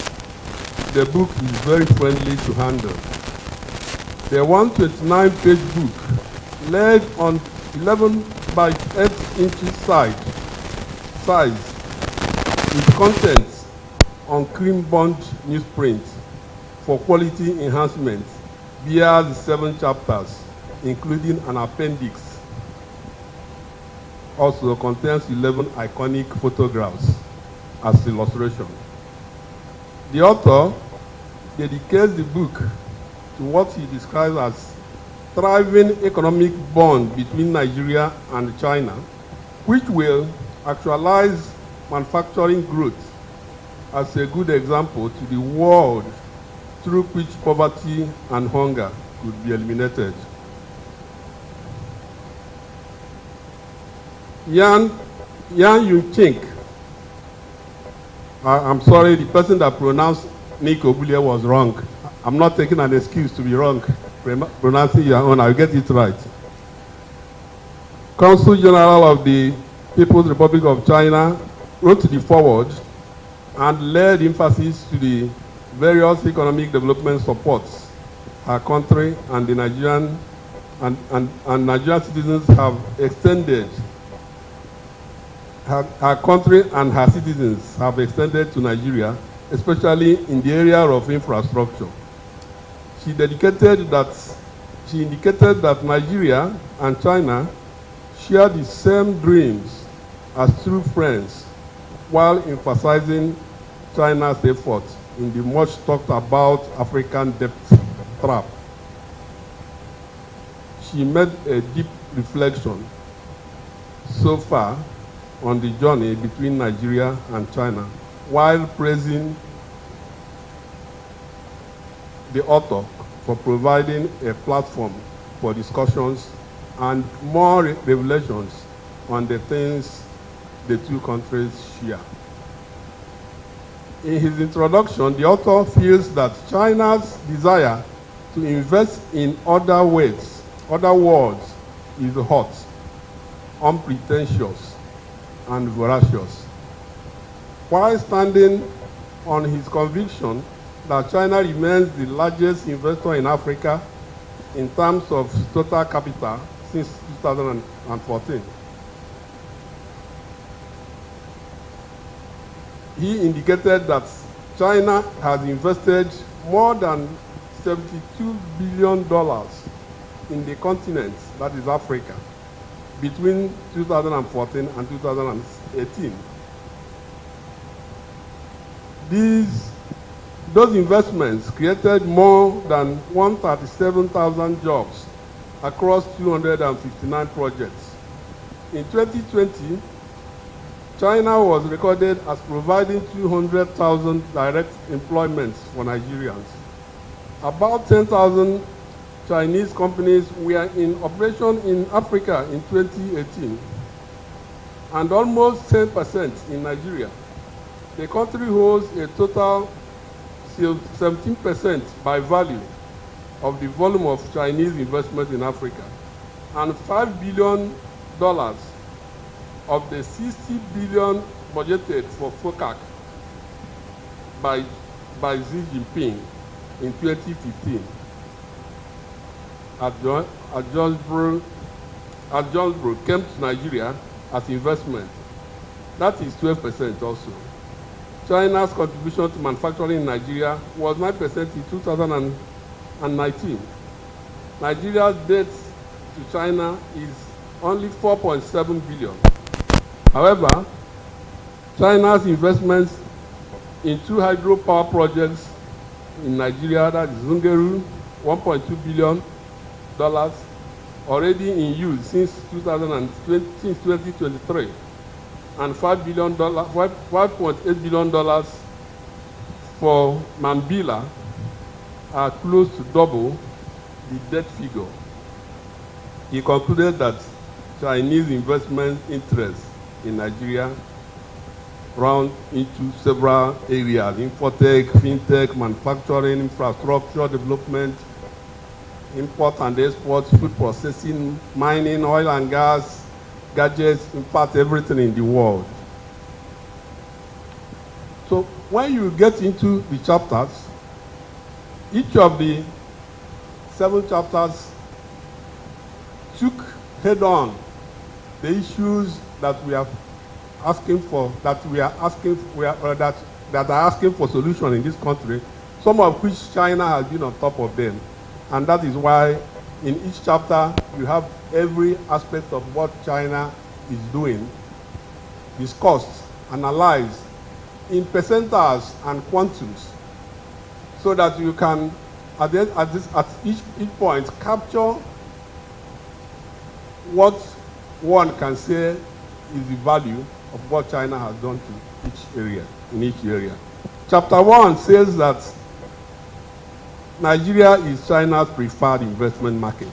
the book is very friendly to handle. The 129-page book, laid on 11 by 8 inches size, with contents on cream-bound newsprint for quality enhancement, bears 7 chapters, including an appendix. Also contains 11 iconic photographs as illustration. The author dedicates the book to what he describes as thriving economic bond between Nigeria and China, which will actualize manufacturing growth as a good example to the world through which poverty and hunger could be eliminated. Yan Yunchink, I'm sorry, the person that pronounced Nick Obulia was wrong. I'm not taking an excuse to be wrong. Pronouncing your own, I'll get it right. Consul General of the People's Republic of China wrote the foreword and laid emphasis to the various economic development supports our country and the Nigerian and Nigerian citizens have extended. Our country and her citizens have extended to Nigeria, especially in the area of infrastructure. She indicated that Nigeria and China share the same dreams as true friends, while emphasizing China's efforts in the much talked about African debt trap. She made a deep reflection so far on the journey between Nigeria and China, while praising the author for providing a platform for discussions and more revelations on the things the two countries share. In his introduction, the author feels that China's desire to invest in other worlds, is hot, unpretentious, and voracious, while standing on his conviction that China remains the largest investor in Africa in terms of total capital since 2014. He indicated that China has invested more than $72 billion in the continent, that is Africa, between 2014 and 2018. Those investments created more than 137,000 jobs across 259 projects. In 2020, China was recorded as providing 200,000 direct employments for Nigerians. About 10,000 Chinese companies were in operation in Africa in 2018, and almost 10% in Nigeria. The country holds a total 17% by value of the volume of Chinese investment in Africa, and $5 billion of the $60 billion budgeted for FOCAC by Xi Jinping in 2015 at Jonesboro came to Nigeria as investment. That is 12% also. China's contribution to manufacturing in Nigeria was 9% in 2019. Nigeria's debt to China is only 4.7 billion. However, China's investments in 2 hydropower projects in Nigeria, that is Zungeru $1.2 billion already in use since 2023, and $5.8 billion for Mambila are close to double the debt figure. He concluded that Chinese investment interests in Nigeria run into several areas: infotech, fintech, manufacturing, infrastructure development, import and export, food processing, mining, oil and gas, gadgets, in fact, everything in the world. So when you get into the chapters, each of the 7 chapters took head-on the issues that we are asking for, that are asking for solution in this country, some of which China has been on top of them. And that is why in each chapter you have every aspect of what China is doing discussed, analyzed in percentages and quantums, so that you can at each point capture what one can say is the value of what China has done to each area, in each area. Chapter 1 says that Nigeria is China's preferred investment market,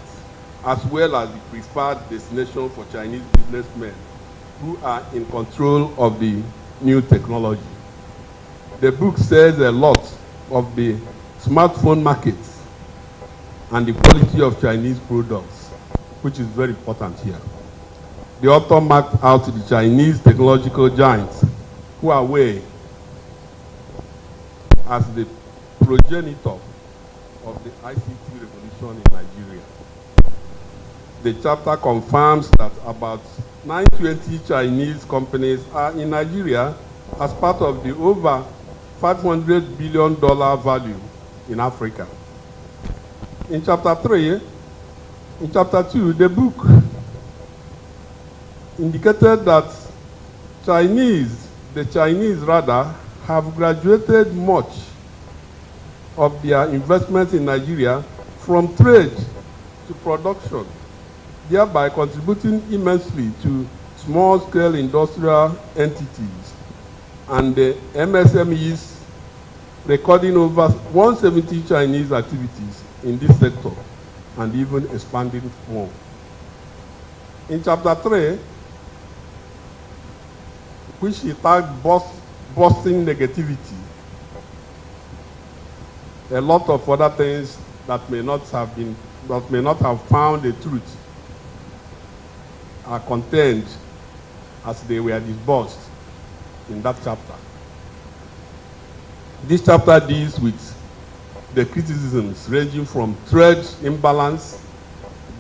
as well as the preferred destination for Chinese businessmen who are in control of the new technology. The book says a lot of the smartphone markets and the quality of Chinese products, which is very important here. The author marked out the Chinese technological giants, Huawei, as the progenitor of the ICT revolution in Nigeria. The chapter confirms that about 920 Chinese companies are in Nigeria as part of the over $500 billion value in Africa. In chapter 2, the book indicated that the Chinese have graduated much of their investments in Nigeria from trade to production, thereby contributing immensely to small-scale industrial entities and the MSMEs, recording over 170 Chinese activities in this sector and even expanding more. In chapter 3, which he tagged busting negativity, a lot of other things that may not have found the truth are contained as they were disbursed in that chapter. This chapter deals with the criticisms ranging from trade imbalance,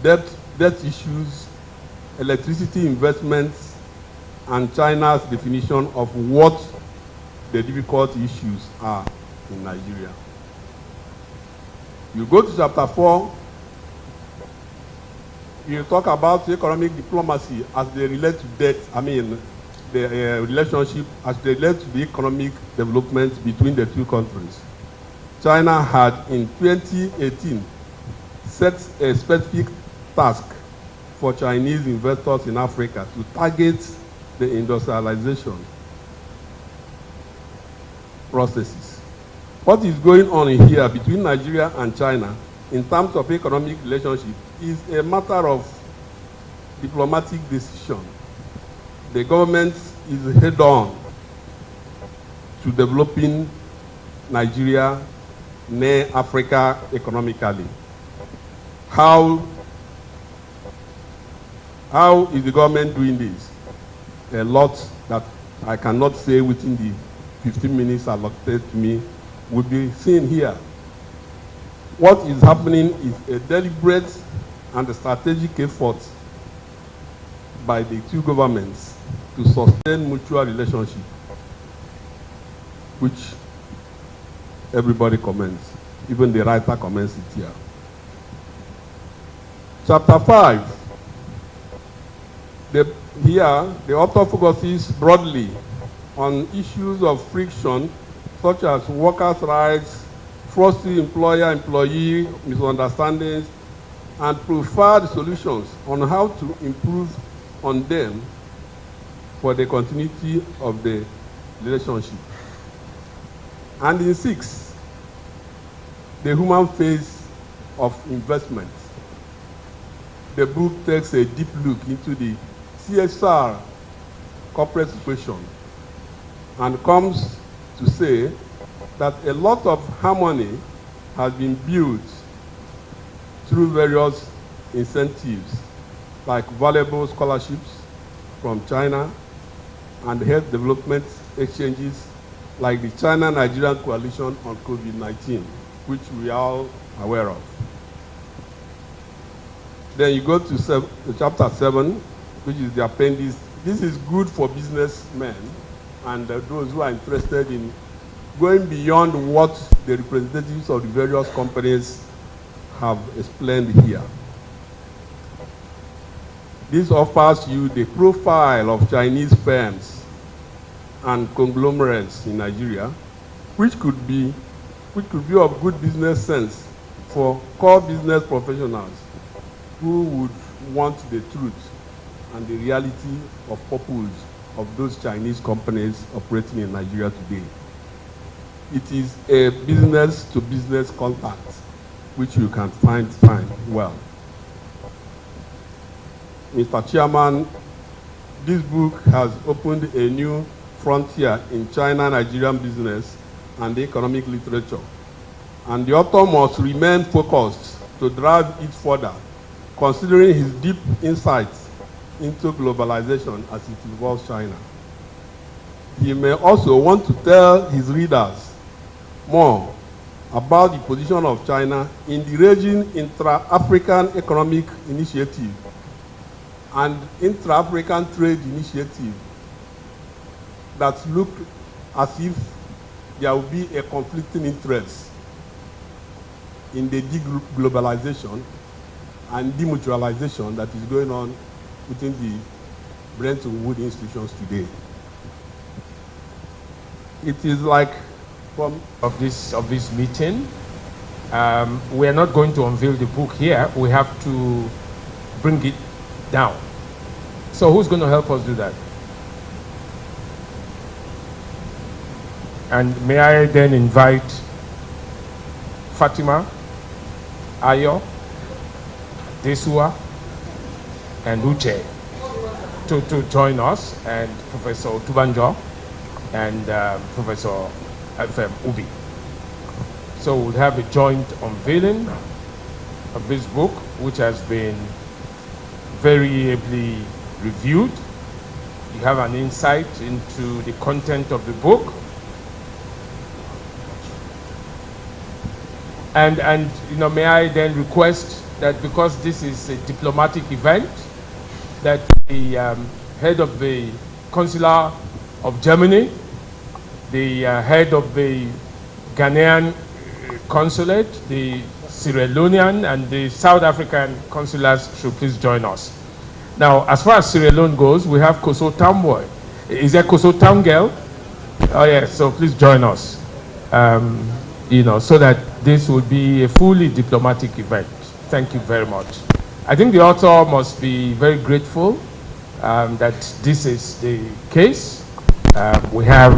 debt issues, electricity investments, and China's definition of what the difficult issues are in Nigeria. You go to chapter 4, you talk about economic diplomacy as they relate to debt, the relationship as they relate to the economic development between the two countries. China had in 2018 set a specific task for Chinese investors in Africa to target the industrialization processes. What is going on in here between Nigeria and China in terms of economic relationship is a matter of diplomatic decision. The government is head-on to developing Nigeria near Africa economically. How is the government doing this? A lot that I cannot say within the 15 minutes allotted to me will be seen here. What is happening is a deliberate and a strategic effort by the two governments to sustain mutual relationship, which everybody comments, even the writer comments it here. Chapter 5, the author focuses broadly on issues of friction such as workers' rights, foster employer-employee misunderstandings, and provide solutions on how to improve on them for the continuity of the relationship. And in 6, the human phase of investment. The book takes a deep look into the CSR corporate situation and comes to say that a lot of harmony has been built through various incentives like valuable scholarships from China and health development exchanges like the China-Nigerian Coalition on COVID-19, which we are all aware of. Then you go to chapter 7, which is the appendix. This is good for businessmen and those who are interested in going beyond what the representatives of the various companies have explained here. This offers you the profile of Chinese firms and conglomerates in Nigeria, which could be of good business sense for core business professionals who would want the truth and the reality of purpose of those Chinese companies operating in Nigeria today. It is a business-to-business contact, which you can find well. Mr. Chairman, this book has opened a new frontier in China-Nigerian business and economic literature, and the author must remain focused to drive it further, considering his deep insights into globalization as it involves China. He may also want to tell his readers more about the position of China in the region Intra-African Economic Initiative and Intra-African Trade Initiative that look as if there will be a conflicting interest in the deglobalization and demutualization that is going on within the Bretton Woods institutions today. It is like from of this meeting. We are not going to unveil the book here. We have to bring it down. So who's going to help us do that? And may I then invite Fatima, Ayo, Desua, and Uche to join us, and Professor Tubanjo and Professor FM Ubi. So we'll have a joint unveiling of this book, which has been very ably reviewed. You have an insight into the content of the book. And you know, may I then request that because this is a diplomatic event, that the head of the consular of Germany, the head of the Ghanaian consulate, the Sierra Leonean and the South African consulars should please join us. Now, as far as Sierra Leone goes, we have Koso Town Boy. Is there Koso Town Girl? Oh yes, so please join us. You know, so that this will be a fully diplomatic event. Thank you very much. I think the author must be very grateful that this is the case. We have,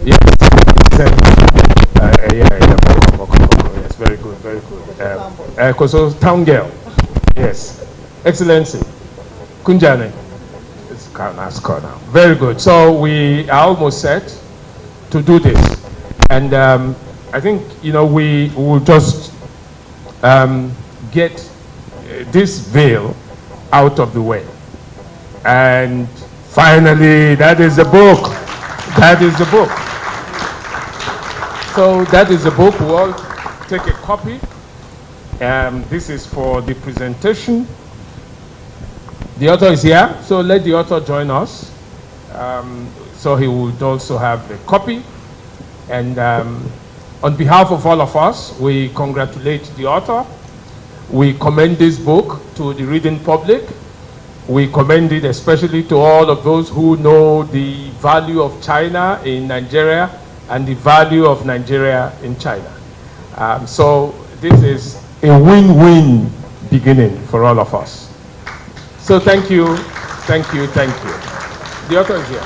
yes, yes, very good, very good. Koso Town Girl, yes, Excellency, Kunjane, it's now. Very good. So we are almost set to do this, and I think, you know, we will just get this veil out of the way. And finally, that is the book. That is the book. So that is the book. We'll all take a copy. This is for the presentation. The author is here, so let the author join us. So he would also have a copy. And on behalf of all of us, we congratulate the author. We commend this book to the reading public. We commend it especially to all of those who know the value of China in Nigeria and the value of Nigeria in China. So this is a win-win beginning for all of us. So thank you, thank you, thank you. The author is here.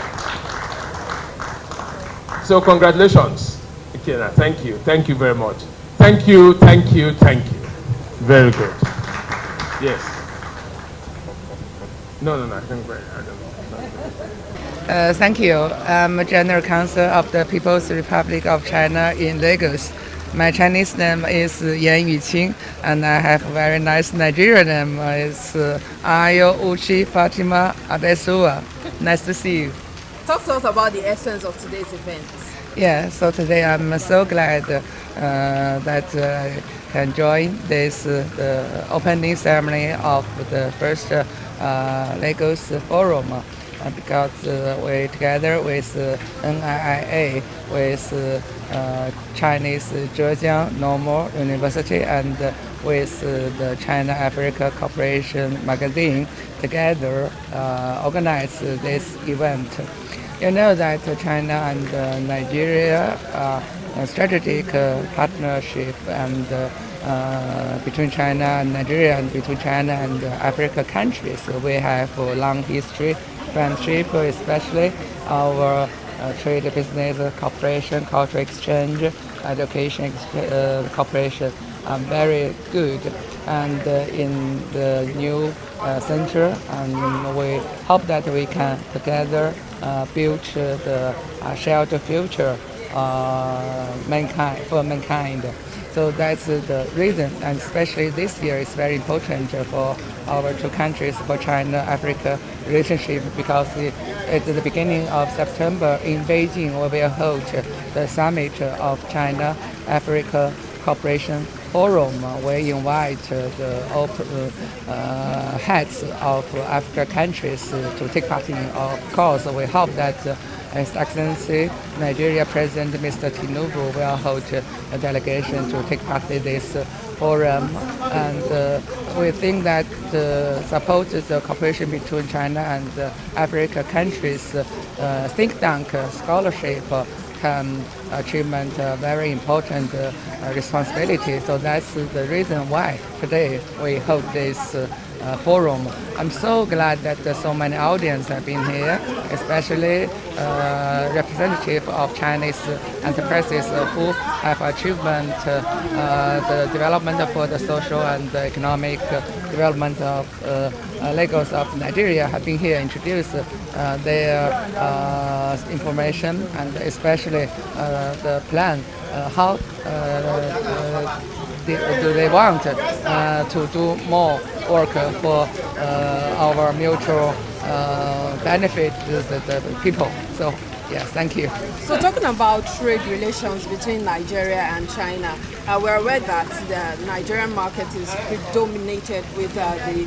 So congratulations, Ikena. Thank you very much. Thank you, thank you, thank you. Very good. Yes. No, I think I don't. Thank you. I'm General Counsel of the People's Republic of China in Lagos. My Chinese name is Yan Yuqing, and I have a very nice Nigerian name. It's Ayo Uchi Fatima Adesua. Nice to see you. Talk to us about the essence of today's event. Yeah, so today I'm so glad that I can join this the opening ceremony of the first Lagos Forum. Because we together with NIIA, with Chinese Zhejiang Normal University, and with the China Africa Cooperation magazine, together organize this event. You know that China and Nigeria are a strategic partnership, and between China and Nigeria, and between China and Africa countries, we have a long history. Friendship, especially our trade business cooperation, cultural exchange, education cooperation are very good. And in the new center, and we hope that we can together build the shared future for mankind. So that's the reason, and especially this year is very important for our two countries, for China-Africa relationship, because at the beginning of September in Beijing we will hold the summit of China-Africa Cooperation Forum. We invite the heads of African countries to take part in. Of course, we hope that His Excellency Nigeria President Mr. Tinubu will hold a delegation to take part in this forum, and we think that support the cooperation between China and Africa countries think tank scholarship can achievement very important responsibility. So that's the reason why today we hold this forum. I'm so glad that so many audience have been here, especially representative of Chinese enterprises who have achievement the development for the social and the economic development of Lagos of Nigeria have been here, introduce their information, and especially the plan how do they want to do more work for our mutual benefit to the people. So yes, thank you. So talking about trade relations between Nigeria and China, we're aware that the Nigerian market is predominated with the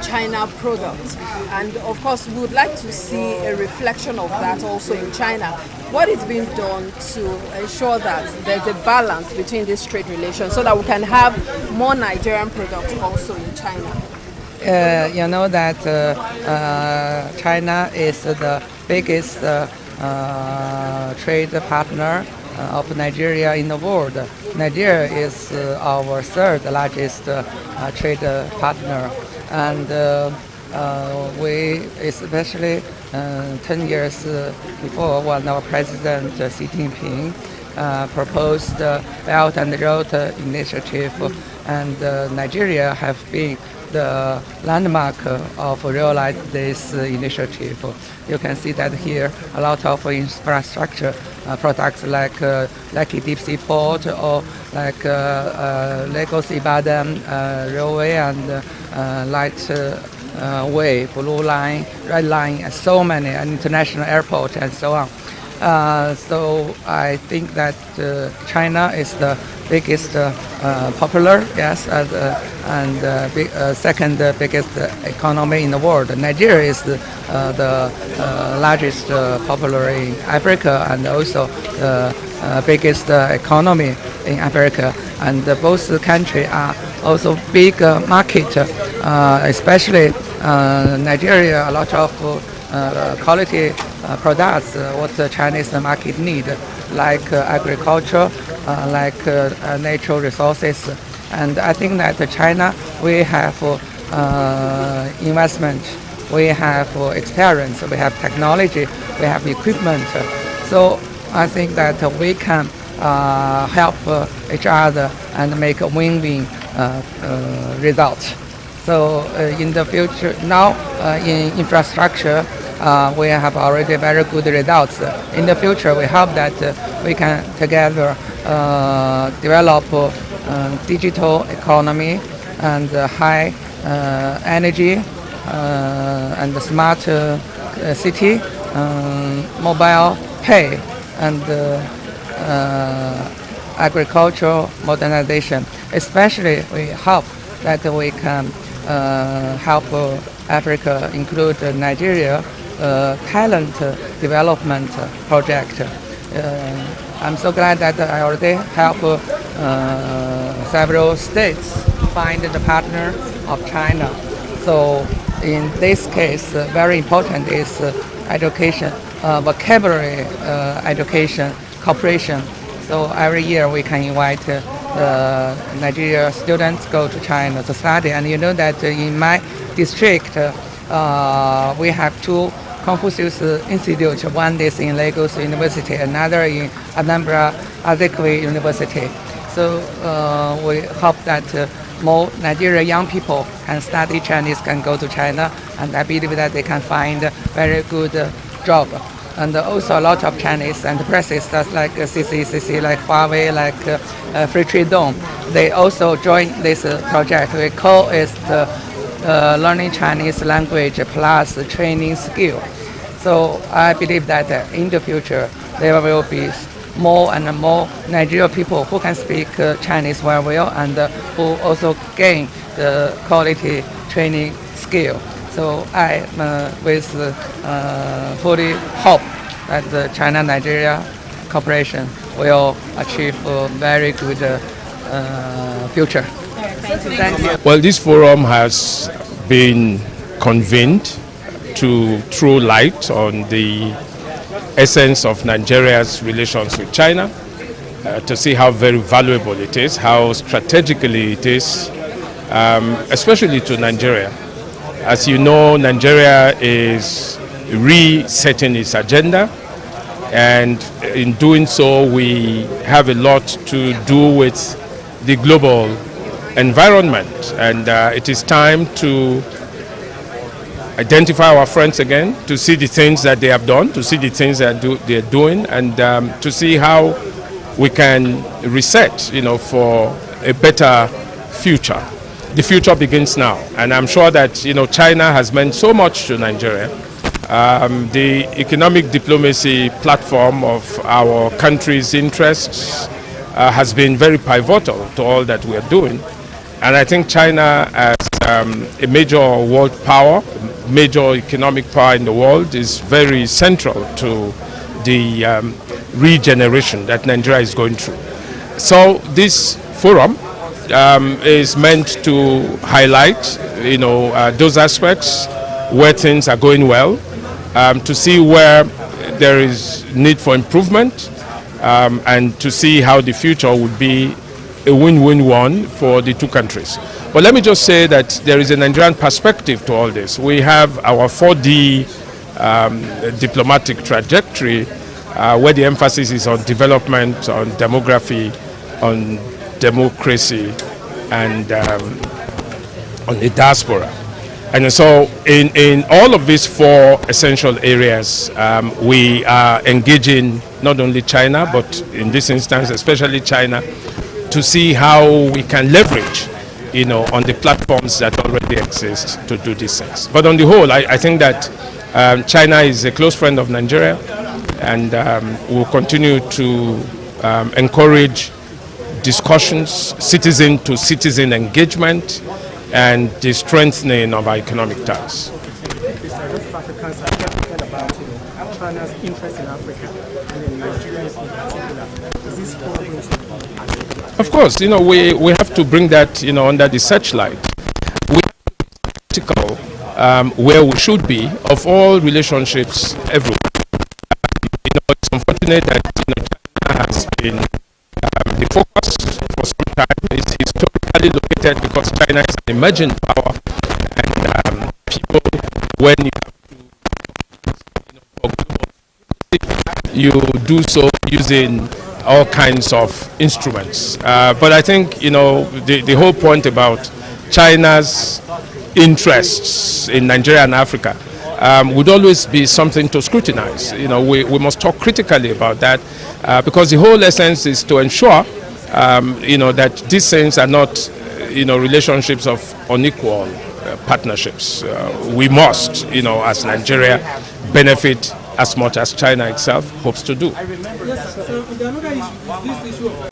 China products, and of course we would like to see a reflection of that also in China. What is being done to ensure that there's a balance between these trade relations so that we can have more Nigerian products also in China? You know that China is the biggest trade partner of Nigeria in the world. Nigeria is our third largest trade partner, and we, especially 10 years before, when our President Xi Jinping proposed the Belt and Road Initiative, and Nigeria have been the landmark of realizing this initiative. You can see that here a lot of infrastructure products like Deep Sea Port, or like Lagos Ibadan railway, and light way, blue line, red line, and so many, and international airport and so on. So I think that China is the biggest popular, yes, and second biggest economy in the world. Nigeria is the largest popular in Africa, and also the biggest economy in Africa. And both countries are also big market, especially Nigeria. A lot of quality products what the Chinese market need. like agriculture, like natural resources. And I think that China, we have investment, we have experience, we have technology, we have equipment. So I think that we can help each other and make a win-win result. So in the future, now in infrastructure, we have already very good results. In the future, we hope that we can together develop digital economy and high energy and smart city, mobile pay, and agricultural modernization. Especially, we hope that we can help Africa, include Nigeria, talent development project. I'm so glad that I already help several states find the partner of China. So in this case, very important is education, vocabulary education, cooperation. So every year we can invite Nigeria students go to China to study. And you know that in my district, we have two Confucius Institute. One is in Lagos University, another in Anambra Azikiwe University. So we hope that more Nigerian young people can study Chinese, can go to China, and I believe that they can find a very good job. And also a lot of Chinese enterprises, just like CCCC, like Huawei, like Free Trade Zone, they also join this project. We call it learning Chinese language plus training skill. So I believe that in the future there will be more and more Nigerian people who can speak Chinese very well and who also gain the quality training skill. So I fully hope that the China-Nigeria cooperation will achieve a very good future. Thank you. Well, this forum has been convened to throw light on the essence of Nigeria's relations with China, to see how very valuable it is, how strategically it is, especially to Nigeria. As you know, Nigeria is resetting its agenda, and in doing so, we have a lot to do with the global environment, and it is time to identify our friends again, to see the things that they have done, to see the things that they're doing, and to see how we can reset, for a better future. The future begins now, and I'm sure that China has meant so much to Nigeria. The economic diplomacy platform of our country's interests has been very pivotal to all that we are doing, and I think China as a major world power, major economic power in the world, is very central to the regeneration that Nigeria is going through. So this forum is meant to highlight, those aspects where things are going well, to see where there is need for improvement, and to see how the future would be a win-win one for the two countries. But let me just say that there is a Nigerian perspective to all this. We have our 4D diplomatic trajectory, where the emphasis is on development, on demography, on democracy, and on the diaspora. And so in all of these four essential areas, we are engaging not only China, but in this instance, especially China, to see how we can leverage, on the platforms that already exist to do these things. But on the whole, I think that China is a close friend of Nigeria, and will continue to encourage discussions, citizen-to-citizen engagement, and the strengthening of our economic ties. China's interest in Africa and in Nigeria in particular. Is this forum? Of course, we have to bring that, under the searchlight. We are critical where we should be of all relationships everywhere. It's unfortunate that China been the focus for some time. It's historically located because China is an emerging power, and people, when you have to, you do so using all kinds of instruments. But I think, the whole point about China's interests in Nigeria and Africa would always be something to scrutinize. We must talk critically about that because the whole essence is to ensure, that these things are not, relationships of unequal partnerships. We must, as Nigeria, benefit as much as China itself hopes to do. Yes, so another issue, this issue of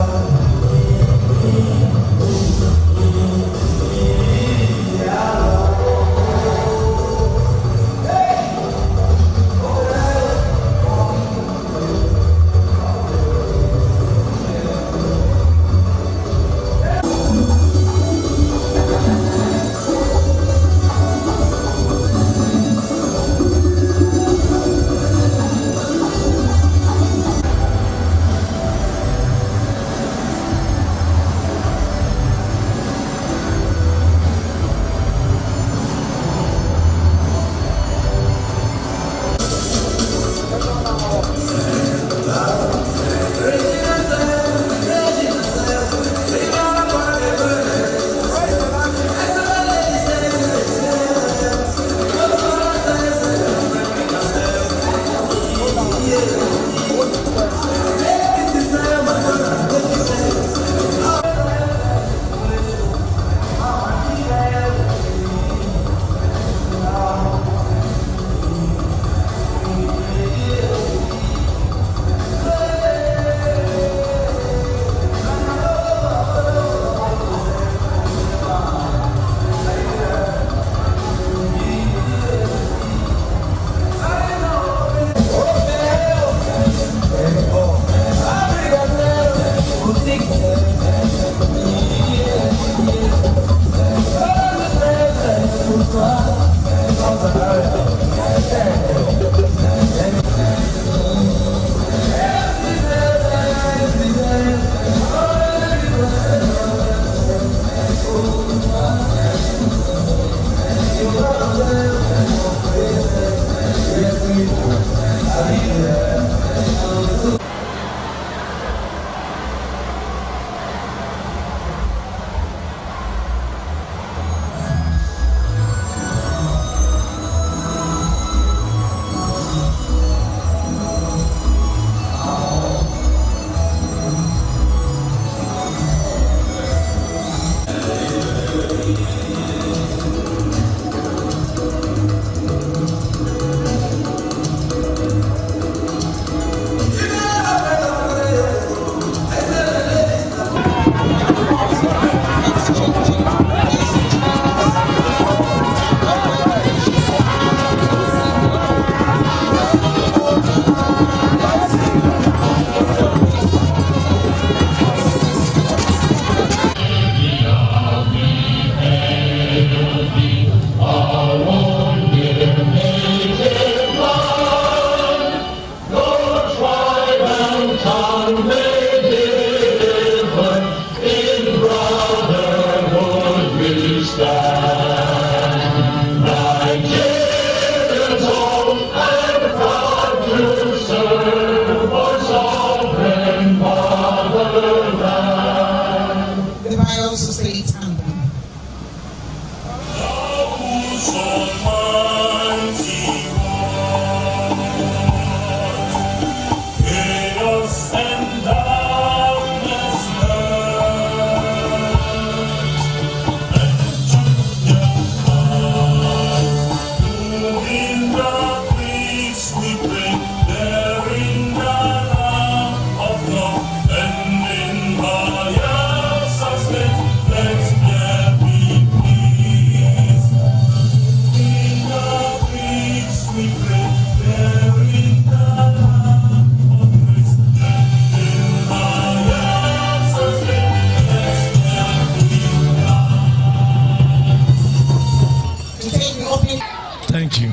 Thank you.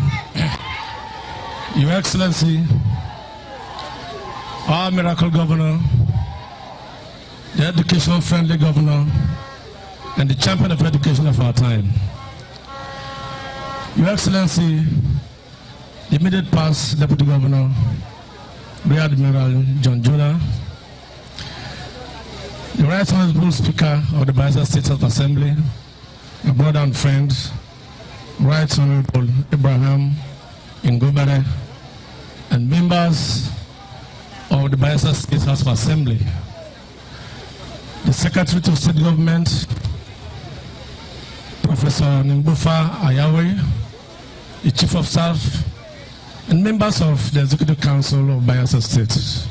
Your Excellency, our Miracle Governor, the education-friendly governor, and the champion of education of our time. Your Excellency, the immediate past Deputy Governor, Rear Admiral John Jonah, the Right Honorable Speaker of the Bayelsa State House Assembly, my brother and friend, Right Honorable Abraham Ingobere, and members of the Bayelsa State House of Assembly, the Secretary to State Government, Professor Nimbufa Ayawe, the Chief of Staff, and members of the Executive Council of Bayelsa State.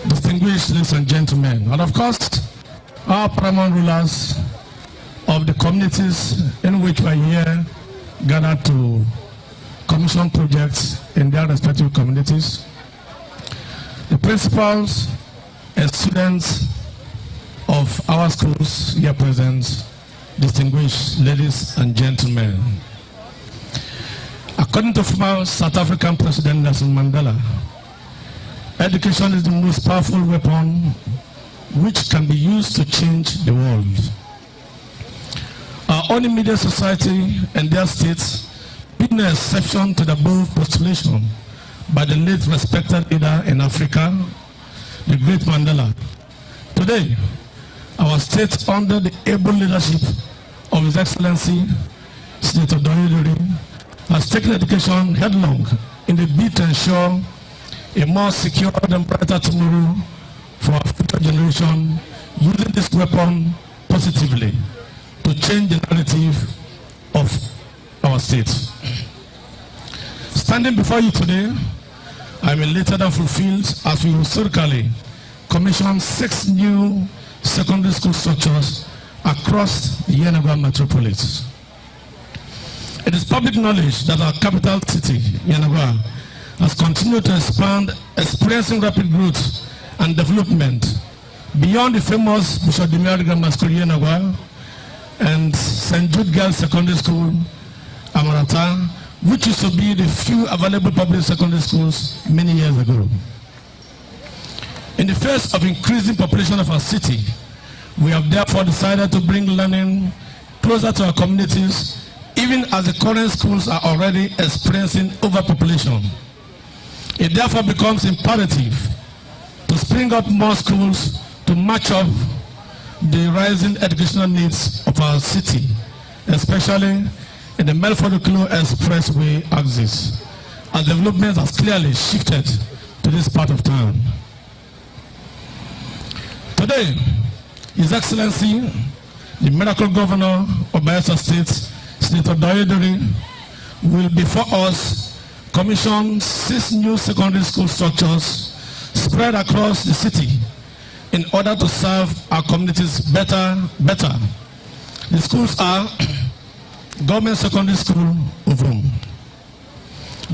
Distinguished ladies and gentlemen, and of course, our paramount rulers of the communities in which we are here gathered to commission projects in their respective communities, the principals and students of our schools here present, distinguished ladies and gentlemen. According to former South African President Nelson Mandela, education is the most powerful weapon which can be used to change the world. Our own immediate society and their states being no exception to the above postulation by the late respected leader in Africa, the great Mandela. Today, our state, under the able leadership of His Excellency Senator Doyedori, has taken education headlong in the bid to ensure a more secure and brighter tomorrow for our future generation, using this weapon positively to change the narrative of our state. Standing before you today, I am elated and fulfilled as we historically commissioned 6 new secondary school structures across the Yenagoa metropolis. It is public knowledge that our capital city, Yenagoa, has continued to expand, experiencing rapid growth and development beyond the famous Bishop Dimiari Grammar School, Yenagoa, and St. Jude Girls Secondary School, Amarata, which used to be the few available public secondary schools many years ago. In the face of increasing population of our city, we have therefore decided to bring learning closer to our communities, even as the current schools are already experiencing overpopulation. It therefore becomes imperative to spring up more schools to match up the rising educational needs of our city, especially in the Melford-Okilo Expressway axis, as development has clearly shifted to this part of town. Today, His Excellency, the Miracle Governor of Bayelsa State, Senator Doyedori, will before us commission 6 new secondary school structures spread across the city in order to serve our communities better. The schools are Government Secondary School, Uvum,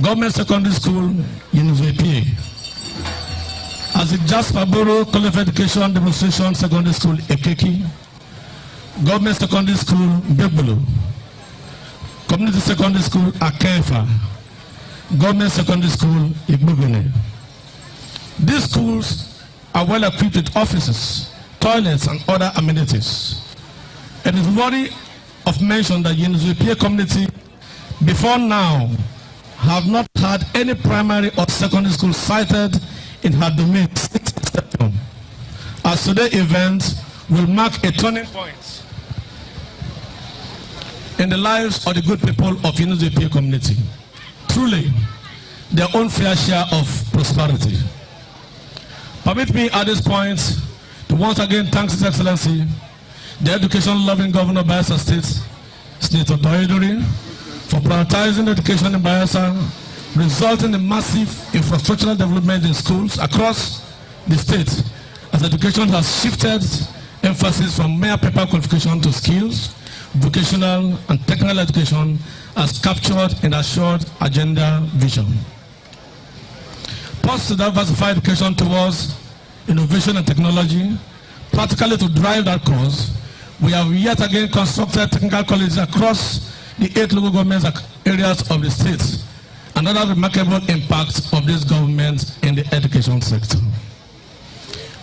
Government Secondary School, Yenagoa, as the Jasper Borough College of Education Demonstration Secondary School, Ekeki, Government Secondary School, Bebolo, Community Secondary School, Akefa, Government Secondary School, Igbogene. These schools are well equipped with offices, toilets, and other amenities. It is worthy of mention that Yenagoa community before now have not had any primary or secondary school cited in her domain since inception. As today's event will mark a turning point in the lives of the good people of Yenagoa community. Truly, their own fair share of prosperity. Permit me at this point to once again thank His Excellency, the education-loving Governor of Bayelsa State, Senator Doyedori, for prioritizing education in Bayelsa, resulting in massive infrastructural development in schools across the state, as education has shifted emphasis from mere paper qualification to skills, vocational and technical education as captured in a short agenda vision. Post to diversify education towards innovation and technology, practically to drive that cause, we have yet again constructed technical colleges across the 8 local government areas of the state. Another remarkable impact of this government in the education sector.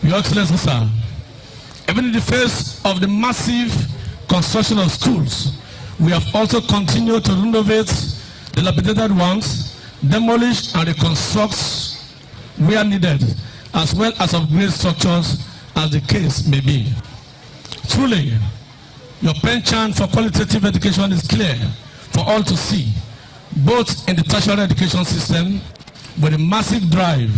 Your Excellency, sir, even in the face of the massive construction of schools, we have also continued to renovate the dilapidated ones, demolish and reconstruct where needed, as well as upgrade structures as the case may be. Truly, your penchant for qualitative education is clear for all to see, both in the tertiary education system with a massive drive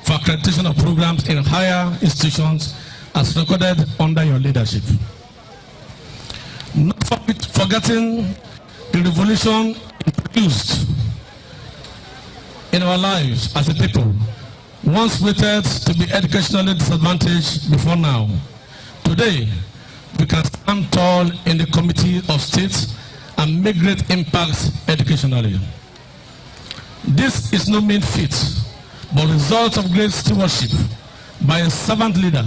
for accreditation of programs in higher institutions as recorded under your leadership. Not forgetting the revolution introduced in our lives as a people, once rated to be educationally disadvantaged before now. Today, we can stand tall in the Committee of States and make great impacts educationally. This is no mean feat, but result of great stewardship by a servant leader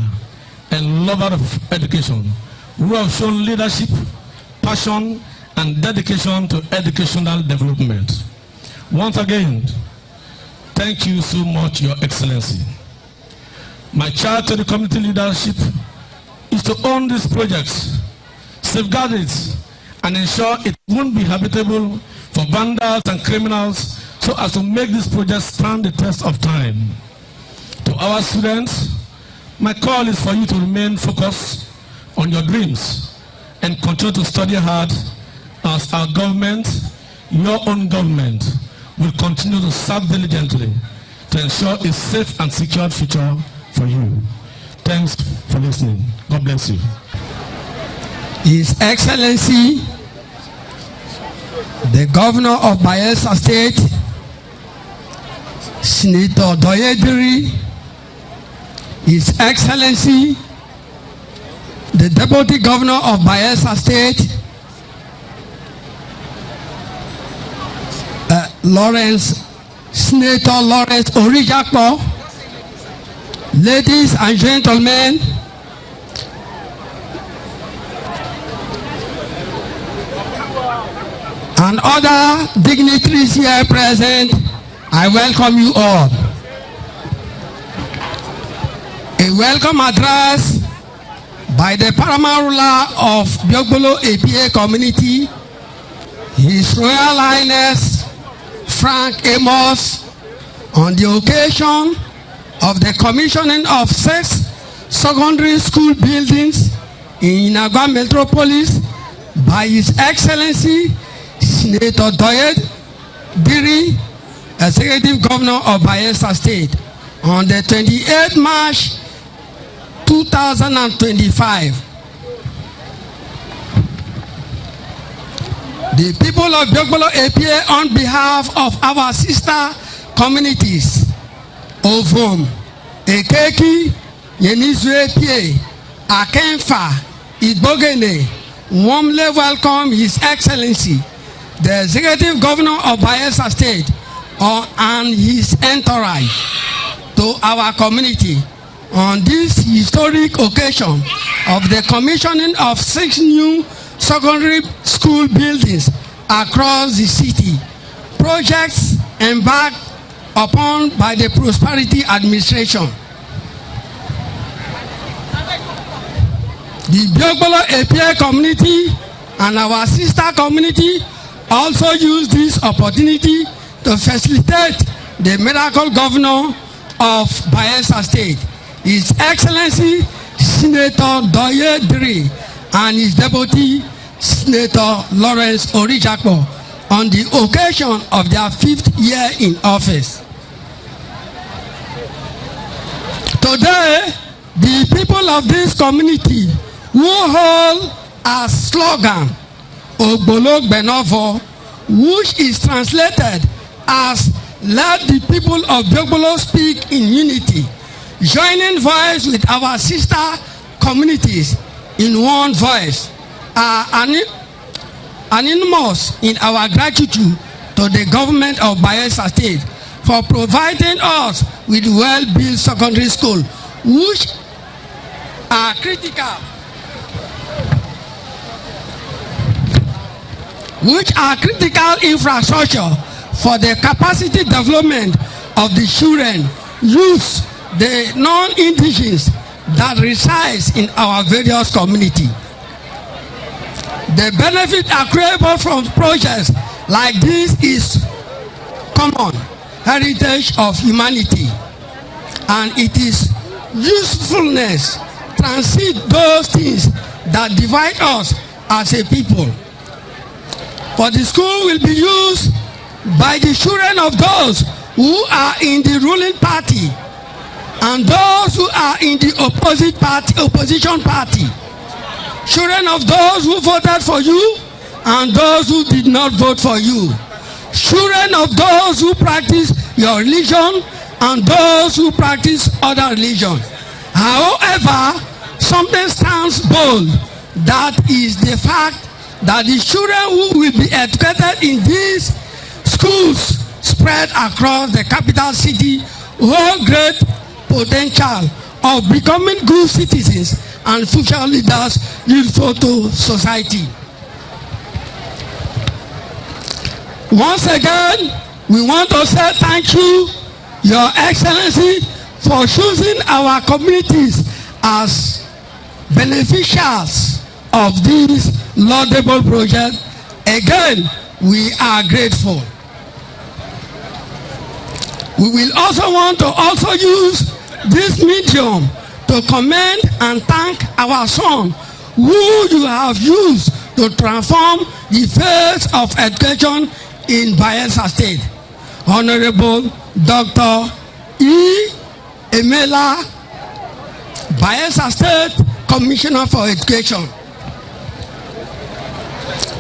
and lover of education, who have shown leadership, passion, and dedication to educational development. Once again, thank you so much, Your Excellency. My charge to the community leadership is to own these projects, safeguard it, and ensure it won't be habitable for vandals and criminals, so as to make these projects stand the test of time. To our students, my call is for you to remain focused on your dreams and continue to study hard, as our government, your own government, will continue to serve diligently to ensure a safe and secure future for you. Thanks for listening. God bless you. His Excellency, the Governor of Bayelsa State, Senator Doyediri, His Excellency, the Deputy Governor of Bayelsa State, Senator Lawrence Orijakpo, ladies and gentlemen, and other dignitaries here present, I welcome you all. A welcome address by the paramount ruler of Biogbolo APA community, His Royal Highness Frank Amos, on the occasion of the commissioning of 6 secondary school buildings in Inagua Metropolis by His Excellency Senator Doyediri, Executive Governor of Bayelsa State, on the 28th March 2025. The people of Biogbolo APA, on behalf of our sister communities, Ovom, Ekeki, Yenizu APA, Akenfa, Igbogene, warmly welcome His Excellency, the Executive Governor of Bayelsa State, and his entourage to our community on this historic occasion of the commissioning of 6 new secondary school buildings across the city, projects embarked upon by the Prosperity Administration. The Biogbolo APA community and our sister community also use this opportunity to facilitate the miracle governor of Bayelsa State, His Excellency Senator Doyediri, and his deputy Senator Lawrence Orijakpo, on the occasion of their 5th year in office. Today, the people of this community who hold a slogan, Ogbolog Benovo, which is translated as "Let the people of Biogbolo speak in unity," joining voice with our sister communities in one voice, are anonymous in our gratitude to the government of Bayelsa State for providing us with well-built secondary school, which are critical infrastructure for the capacity development of the children, youth, the non-indigenous, that resides in our various communities. The benefit accruable from projects like this is common heritage of humanity, and it is usefulness transcend those things that divide us as a people. For the school will be used by the children of those who are in the ruling party and those who are in the opposition party. Children of those who voted for you and those who did not vote for you. Children of those who practice your religion and those who practice other religion. However, something stands bold. That is the fact that the children who will be educated in these schools spread across the capital city hold great potential of becoming good citizens and future leaders useful to society. Once again, we want to say thank you, Your Excellency, for choosing our communities as beneficiaries of this laudable project. Again, we are grateful. We will also want to use this medium to commend and thank our son who you have used to transform the face of education in Bayelsa State, Honorable Dr. E. Emela, Bayelsa State Commissioner for Education.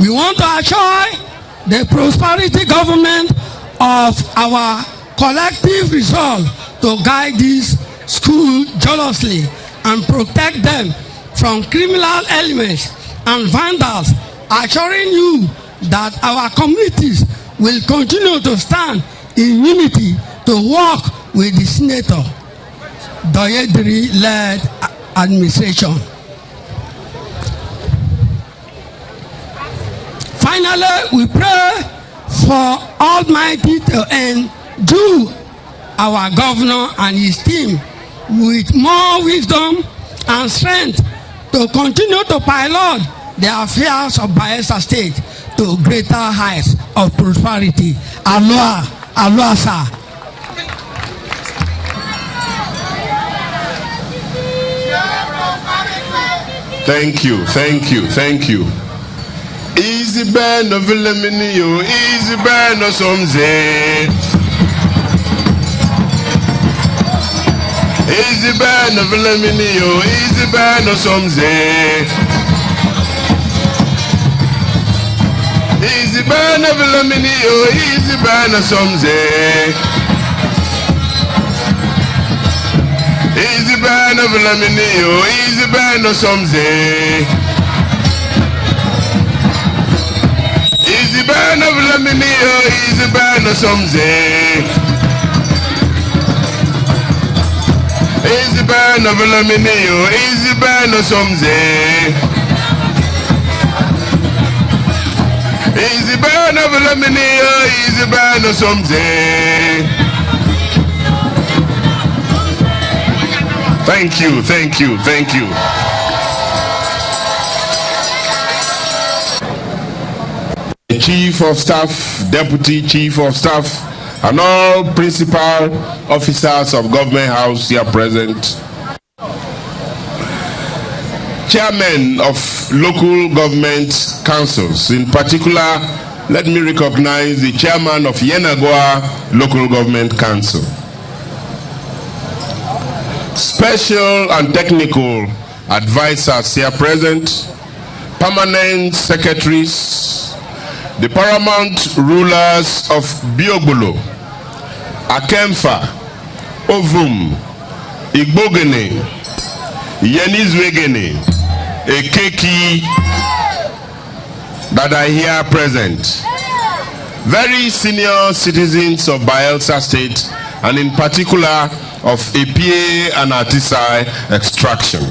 We want to assure the prosperity government of our collective resolve to guide this school jealously and protect them from criminal elements and vandals, assuring you that our communities will continue to stand in unity to work with the Senator Doyediri-led administration. Finally, we pray for Almighty to endue our governor and his team with more wisdom and strength to continue to pilot the affairs of Bayelsa State to greater heights of prosperity. Aloha, aloha, sir. Thank you, thank you, thank you. Easy band of Villaminio, easy band of Somze. Easy band of Villaminio, easy band of Somze. Easy band of Villaminio, easy band of Somze. Easy band of Villaminio, easy band of Somze. Easy band of Laminio, easy band of Somze. Easy band of Laminio, easy band of Somze. Easy band of Laminio, easy band of Somze. Thank you, thank you, thank you. Chief of Staff, Deputy Chief of Staff, and all principal officers of Government House here present. Chairmen of local government councils, in particular, let me recognize the chairman of Yenagoa Local Government Council. Special and technical advisors here present, permanent secretaries, the paramount rulers of Biobolo, Akemfa, Ovum, Igbogene, Yenizwegene, Ekeki, that are here present. Very senior citizens of Bayelsa State, and in particular of APA and Artisai extraction.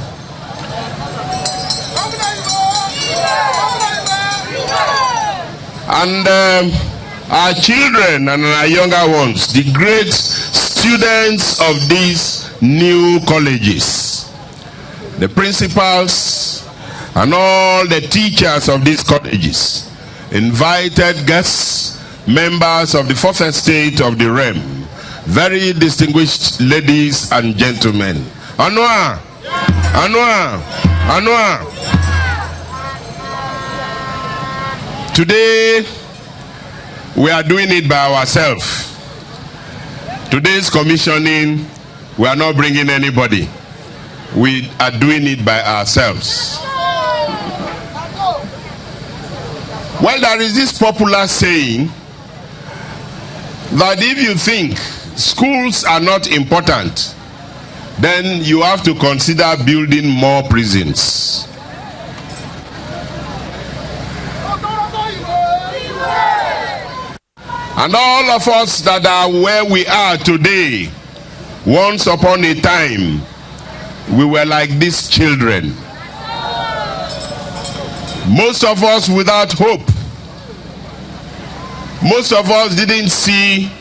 And our children and our younger ones, the great students of these new colleges, the principals, and all the teachers of these colleges, invited guests, members of the fourth estate of the realm, very distinguished ladies and gentlemen. Anwa, Anwa, Anwa. Today, we are doing it by ourselves. Today's commissioning, we are not bringing anybody. We are doing it by ourselves. Well, there is this popular saying that if you think schools are not important, then you have to consider building more prisons. And all of us that are where we are today, once upon a time, we were like these children. Most of us without hope. Most of us didn't see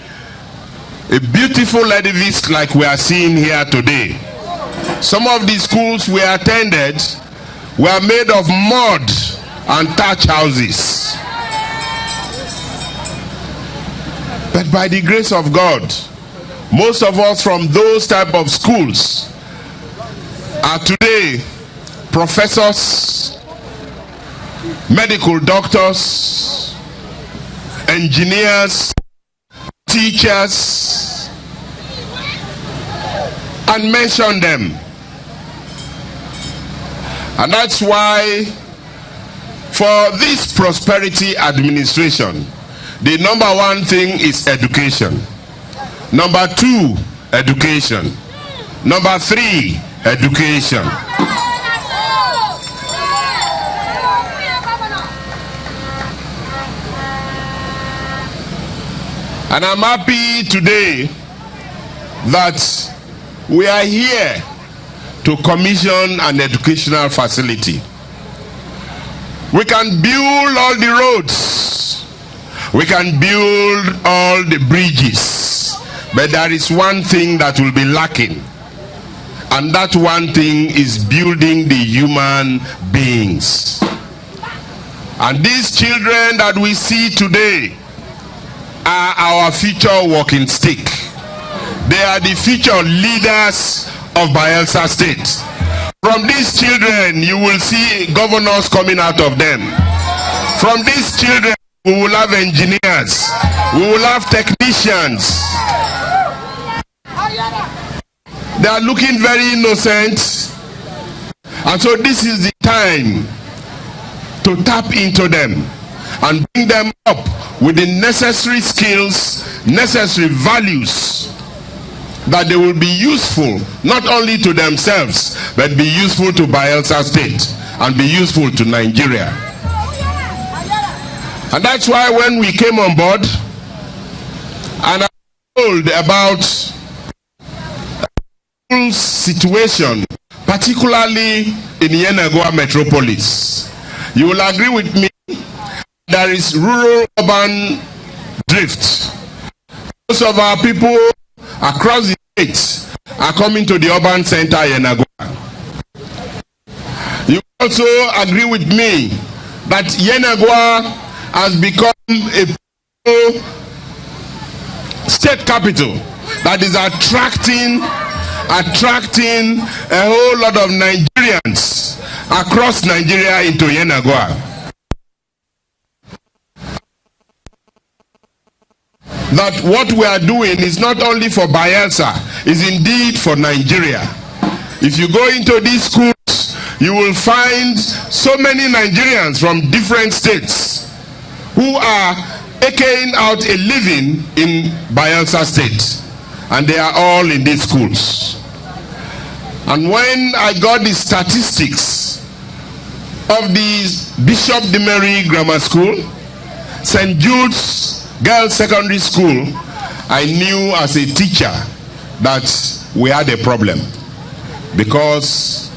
a beautiful edifice like we are seeing here today. Some of the schools we attended were made of mud and thatch houses. But by the grace of God, most of us from those type of schools are today professors, medical doctors, engineers, teachers, and mention them. And that's why for this prosperity administration, the number one thing is education. Number two, education. Number three, education. And I'm happy today that we are here to commission an educational facility. We can build all the roads. We can build all the bridges. But there is one thing that will be lacking. And that one thing is building the human beings. And these children that we see today are our future walking stick. They are the future leaders of Bayelsa State. From these children, you will see governors coming out of them. From these children, we will have engineers. We will have technicians. They are looking very innocent. And so this is the time to tap into them and bring them up with the necessary skills, necessary values, that they will be useful not only to themselves, but be useful to Bayelsa State and be useful to Nigeria. And that's why when we came on board and I told about the situation, particularly in Yenagoa metropolis, you will agree with me, there is rural-urban drift. Most of our people across the states are coming to the urban center Yenagoa. You also agree with me that Yenagoa has become a state capital that is attracting a whole lot of Nigerians across Nigeria into Yenagoa. That what we are doing is not only for Bayelsa, is indeed for Nigeria. If you go into these schools, you will find so many Nigerians from different states who are eking out a living in Bayelsa State, and they are all in these schools. And when I got the statistics of the Bishop Demery Grammar School, St. Jude's Girls Secondary School, I knew as a teacher that we had a problem, because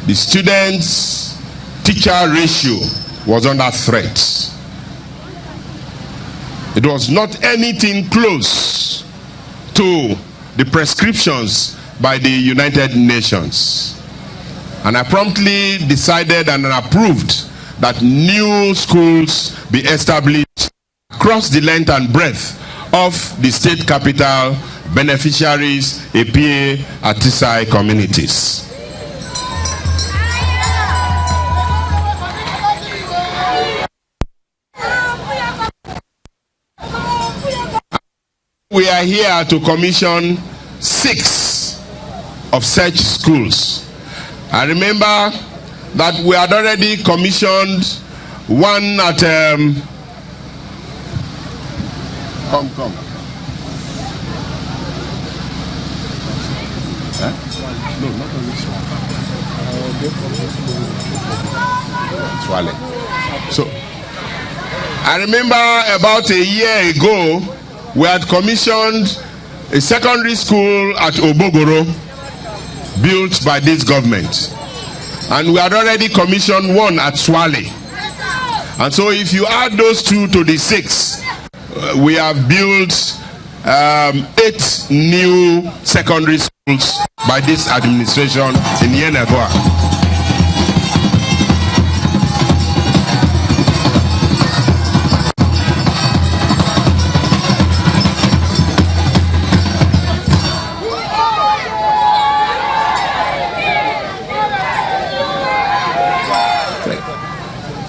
the students teacher ratio was under threat. It was not anything close to the prescriptions by the United Nations. And I promptly decided and approved that new schools be established across the length and breadth of the state capital, beneficiaries, APA, Atisai communities. We are here to commission 6 of such schools. I remember that we had already commissioned one at come. Huh? No, not on this one. So I remember about a year ago, we had commissioned a secondary school at Obogoro, built by this government. And we had already commissioned one at Swale. And so if you add those 2 to the 6, we have built 8 new secondary schools by this administration in Yenagoa.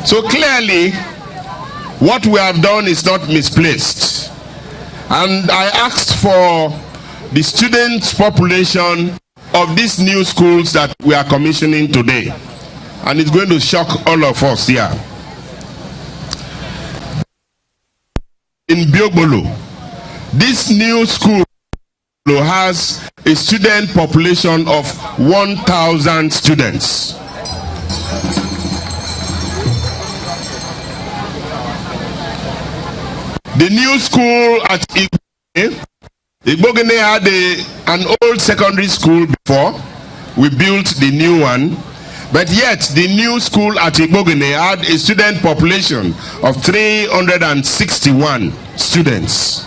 So clearly, what we have done is not misplaced. And I asked for the student population of these new schools that we are commissioning today. And it's going to shock all of us here. In Biobolo, this new school has a student population of 1,000 students. The new school at Igbogene had an old secondary school before. We built the new one. But yet, the new school at Igbogene had a student population of 361 students.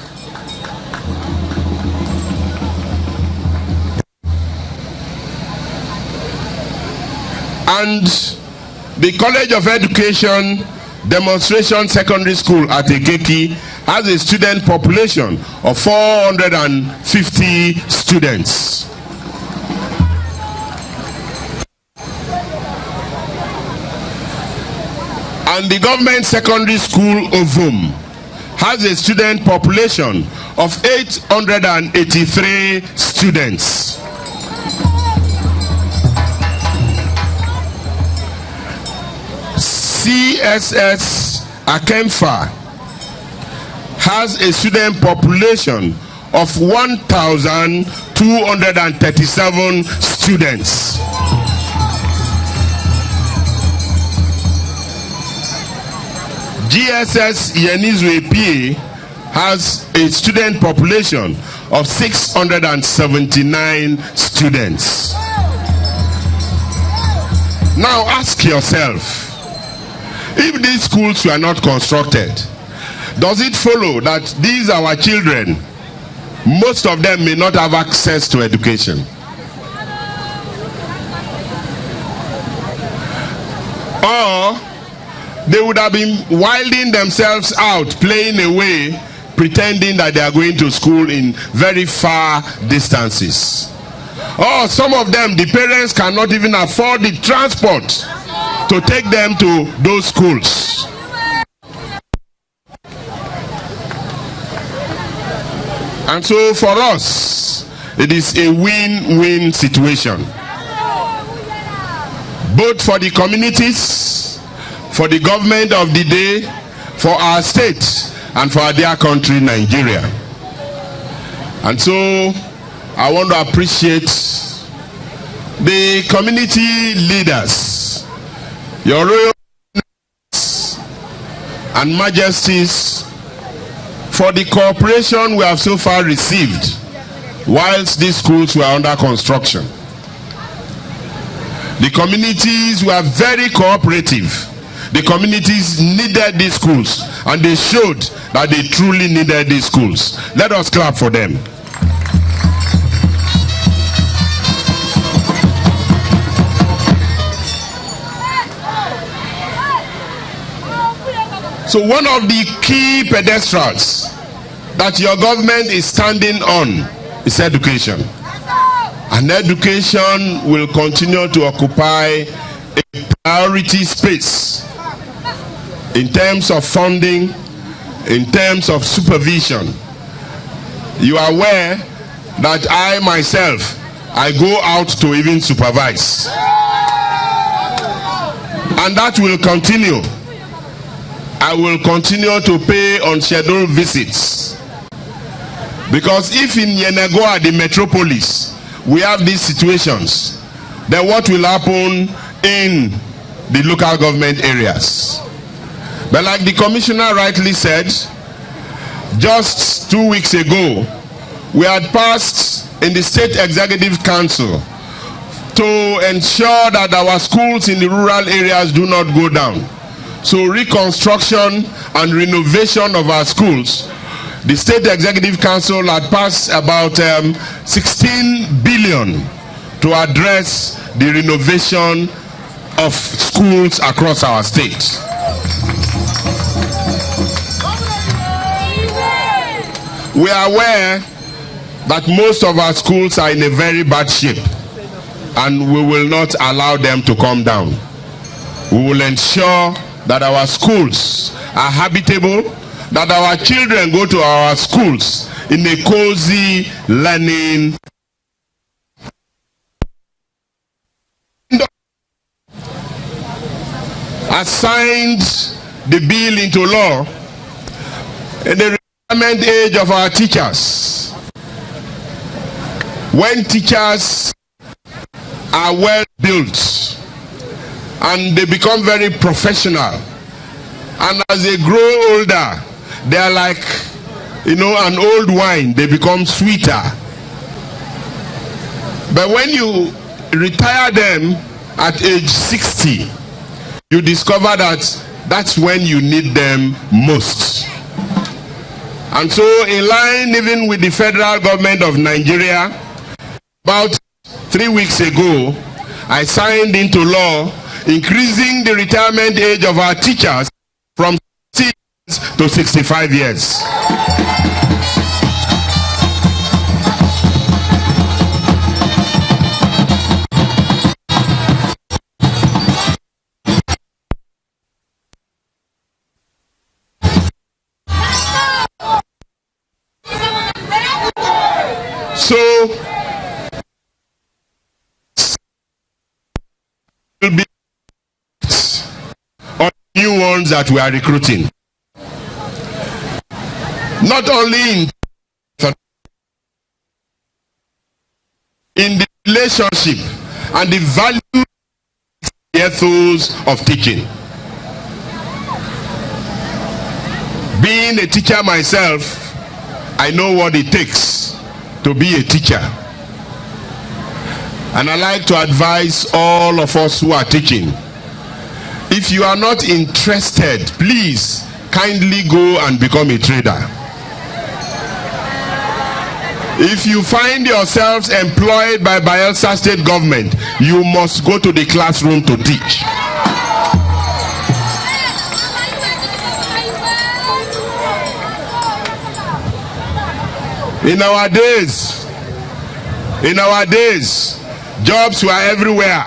And the College of Education Demonstration Secondary School at Ekeki has a student population of 450 students. And the government secondary school Ovum has a student population of 883 students. CSS Akemfa has a student population of 1,237 students. GSS Yenizu APA has a student population of 679 students. Now ask yourself, if these schools were not constructed, does it follow that these our children, most of them may not have access to education? Or they would have been wilding themselves out, playing away, pretending that they are going to school in very far distances. Or some of them, the parents cannot even afford the transport to take them to those schools. And so for us, it is a win-win situation. Both for the communities, for the government of the day, for our state, and for our dear country, Nigeria. And so I want to appreciate the community leaders, your royal and majesties, for the cooperation we have so far received whilst these schools were under construction. The communities were very cooperative. The communities needed these schools, and they showed that they truly needed these schools. Let us clap for them. So one of the key pedestals that your government is standing on is education. And education will continue to occupy a priority space in terms of funding, in terms of supervision. You are aware that I myself, I go out to even supervise. And that will continue. I will continue to pay unscheduled visits. Because if in Yenagoa, the metropolis, we have these situations, then what will happen in the local government areas? But like the commissioner rightly said, just 2 weeks ago, we had passed in the State Executive Council to ensure that our schools in the rural areas do not go down. So reconstruction and renovation of our schools, the State Executive Council had passed about 16 billion to address the renovation of schools across our state. We are aware that most of our schools are in a very bad shape, and we will not allow them to come down. We will ensure that our schools are habitable, that our children go to our schools in a cozy learning. Has signed the bill into law in the retirement age of our teachers. When teachers are well built and they become very professional, and as they grow older, they are like, an old wine, they become sweeter. But when you retire them at age 60, you discover that that's when you need them most. And so, in line even with the federal government of Nigeria, about 3 weeks ago, I signed into law increasing the retirement age of our teachers from 60 years to 65 years. So, will be on new ones that we are recruiting. Not only in the relationship and the value ethos of teaching. Being a teacher myself, I know what it takes to be a teacher. And I like to advise all of us who are teaching, if you are not interested, please kindly go and become a trader. If you find yourselves employed by Bayelsa State Government, you must go to the classroom to teach. In our days, jobs were everywhere.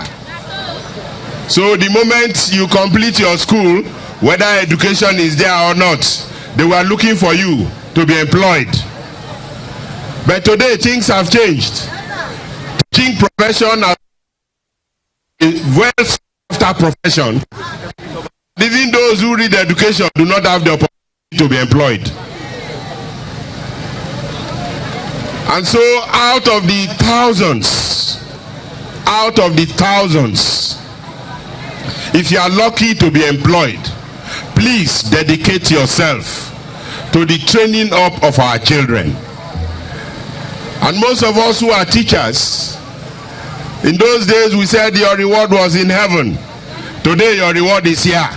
So the moment you complete your school, whether education is there or not, they were looking for you to be employed. But today things have changed. Teaching profession is a well-sought profession. Even those who read education do not have the opportunity to be employed. And so out of the thousands, if you are lucky to be employed, please dedicate yourself to the training up of our children. And most of us who are teachers, in those days we said your reward was in heaven. Today your reward is here.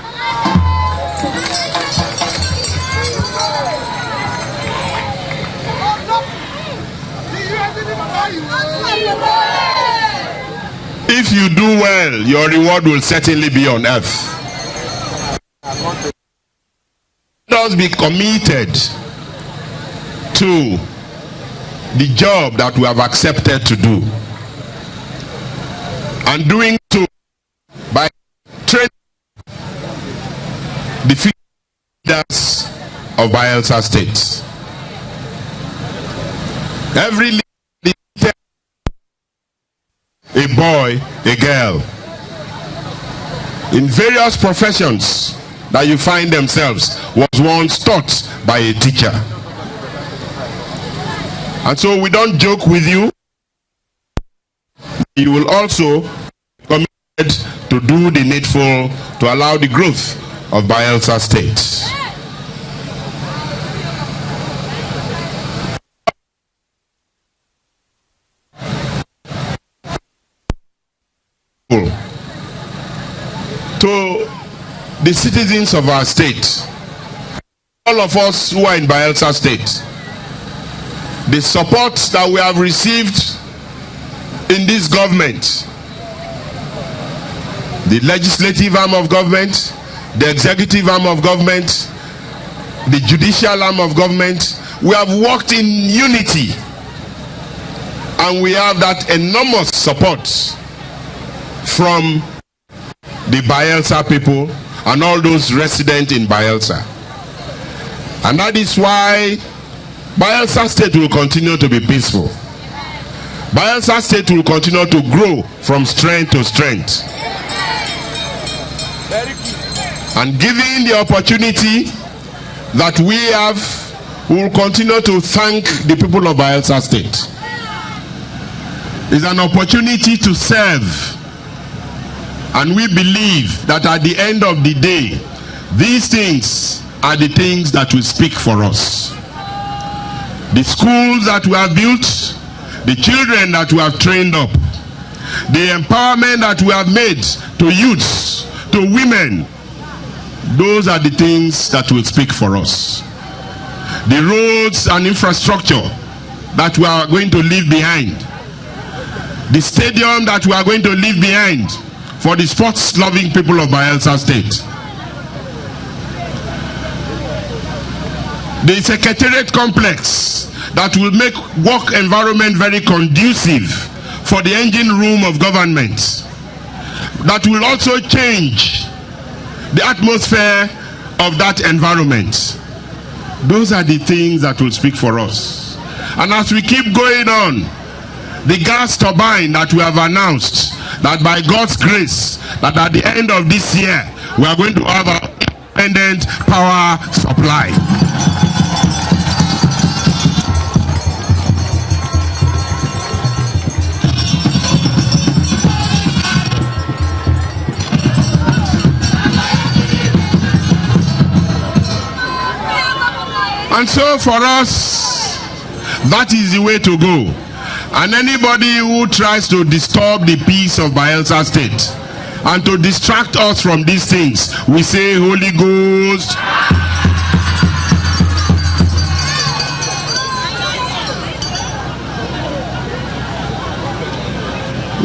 If you do well, your reward will certainly be on earth. us be committed to the job that we have accepted to do, and doing so by training the future leaders of Bayelsa State. Every leader, a boy, a girl, in various professions that you find themselves, was once taught by a teacher. And so we don't joke with you. You will also be committed to do the needful to allow the growth of Bayelsa State. To the citizens of our state, all of us who are in Bayelsa State, the support that we have received in this government, the legislative arm of government, the executive arm of government, the judicial arm of government, we have worked in unity, and we have that enormous support from the Bayelsa people and all those resident in Bayelsa. And that is why Bayelsa State will continue to be peaceful. Bayelsa State will continue to grow from strength to strength. And given the opportunity that we have, we will continue to thank the people of Bayelsa State. It's an opportunity to serve. And we believe that at the end of the day, these things are the things that will speak for us. The schools that we have built, the children that we have trained up, the empowerment that we have made to youths, to women, those are the things that will speak for us. The roads and infrastructure that we are going to leave behind, the stadium that we are going to leave behind for the sports-loving people of Bayelsa State, the secretariat complex that will make work environment very conducive for the engine room of government, that will also change the atmosphere of that environment. Those are the things that will speak for us. And as we keep going on, the gas turbine that we have announced, that by God's grace, that at the end of this year, we are going to have an independent power supply. And so for us, that is the way to go. And anybody who tries to disturb the peace of Bayelsa State and to distract us from these things, we say, Holy Ghost.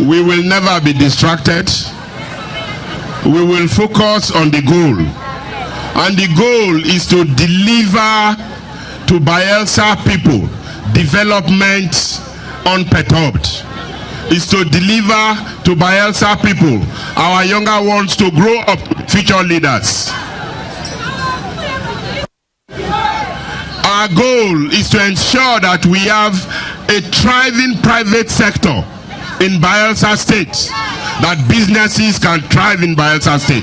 We will never be distracted. We will focus on the goal. And the goal is to deliver to Bayelsa people development unperturbed. Is to deliver to Bayelsa people, our younger ones, to grow up future leaders. Our goal is to ensure that we have a thriving private sector in Bayelsa State, that businesses can thrive in Bayelsa State,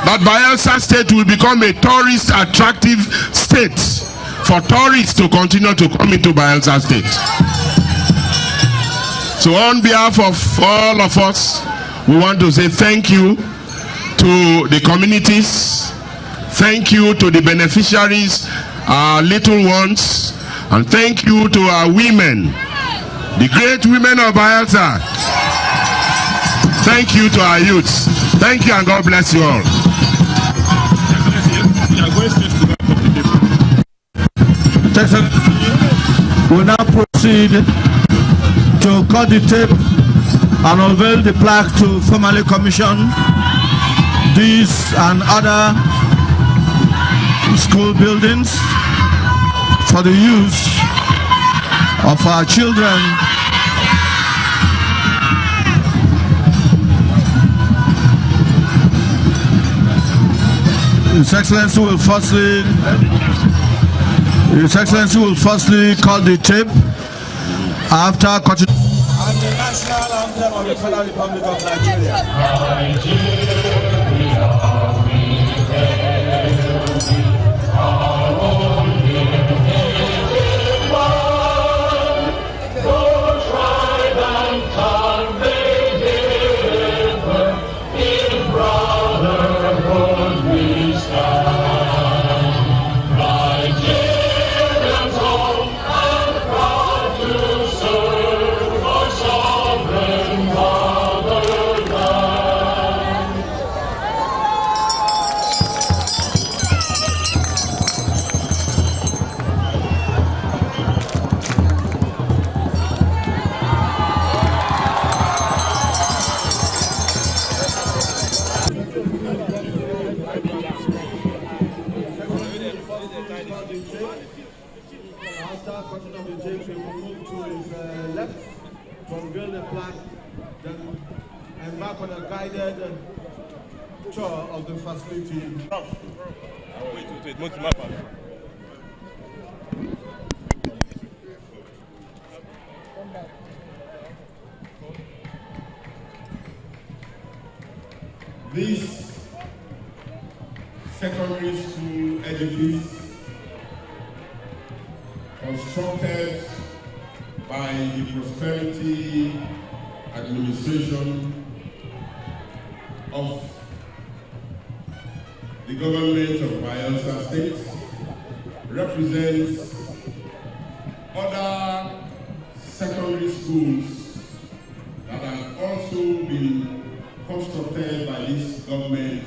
that Bayelsa State will become a tourist attractive state for tourists to continue to come into Bayelsa State. So on behalf of all of us, we want to say thank you to the communities, thank you to the beneficiaries, our little ones, and thank you to our women, the great women of Bayelsa. Thank you to our youths. Thank you and God bless you all. We'll now proceed to cut the tape and unveil the plaque to formally commission this and other new school buildings for the use of our children. His Excellency will firstly call the tape after and the national anthem of the Federal Republic of Nigeria. Unveil the plan, then embark on a guided tour of the facility. This secondary school edifice, constructed by the Prosperity Administration of the government of Bayelsa State, represents other secondary schools that have also been constructed by this government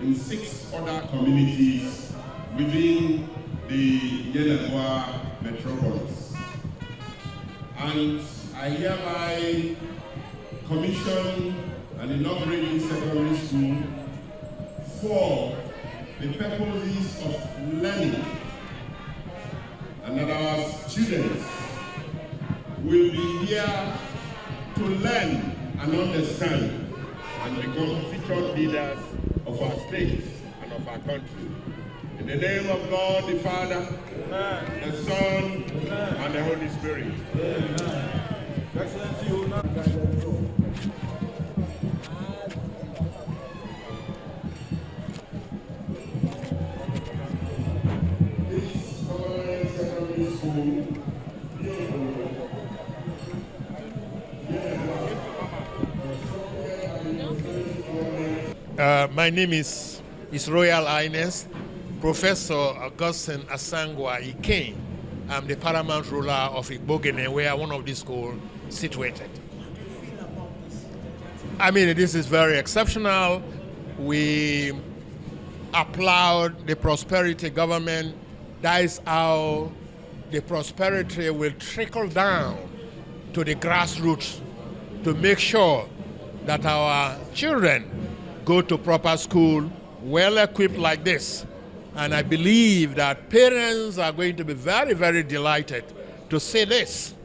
in 6 other communities within the Yenagoa metropolis. And I hereby commission an inaugurating secondary school for the purposes of learning, and that our students will be here to learn and understand and become future leaders of our state and of our country. In the name of God, the Father, Amen. The Son, Amen. And the Holy Spirit. Amen. Excellency, you now my name is His Royal Highness Professor Augustine Asangwa Ike. I'm the paramount ruler of Igbogene, where one of these schools situated. I mean, this is very exceptional. We applaud the prosperity government. That is how the prosperity will trickle down to the grassroots to make sure that our children go to proper school, well equipped like this. And I believe that parents are going to be very, very delighted to see this,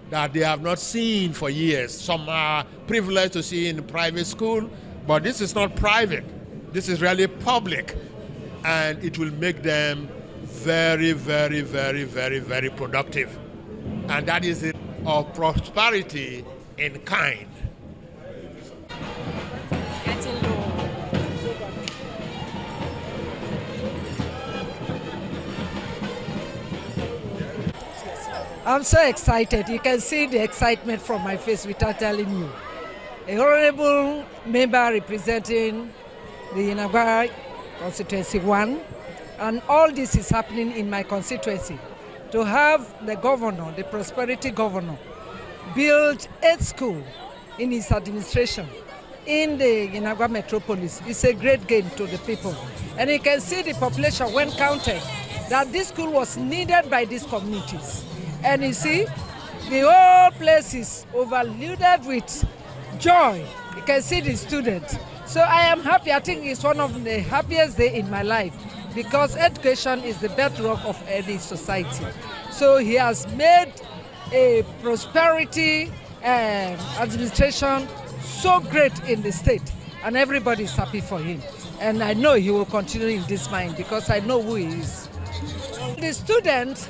that they have not seen for years. Some are privileged to see in private school, but this is not private. This is really public. And it will make them very, very, very, very, very productive. And that is it of prosperity in kind. I'm so excited. You can see the excitement from my face without telling you. A honorable member representing the Yenagoa constituency 1, and all this is happening in my constituency. To have the governor, the prosperity governor, build 8 schools in his administration in the Yenagoa metropolis is a great gain to the people. And you can see the population when counted, that this school was needed by these communities. And you see, the whole place is overloaded with joy. You can see the students. So I am happy. I think it's one of the happiest days in my life because education is the bedrock of any society. So he has made a prosperity administration so great in the state, and everybody is happy for him. And I know he will continue in this line because I know who he is. The students,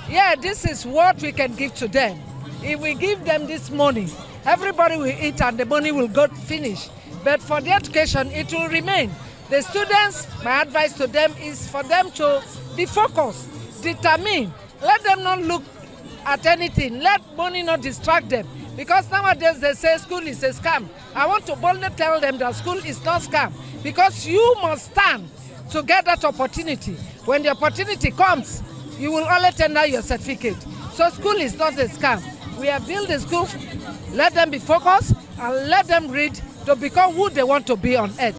yeah, this is what we can give to them. If we give them this money, everybody will eat and the money will go finish. But for the education, it will remain. The students, my advice to them is for them to be focused, determined. Let them not look at anything. Let money not distract them. Because nowadays they say school is a scam. I want to boldly tell them that school is not scam. Because you must stand to get that opportunity. When the opportunity comes, you will only tender your certificate. So school is not a scam. We have built a school, let them be focused and let them read to become who they want to be on earth.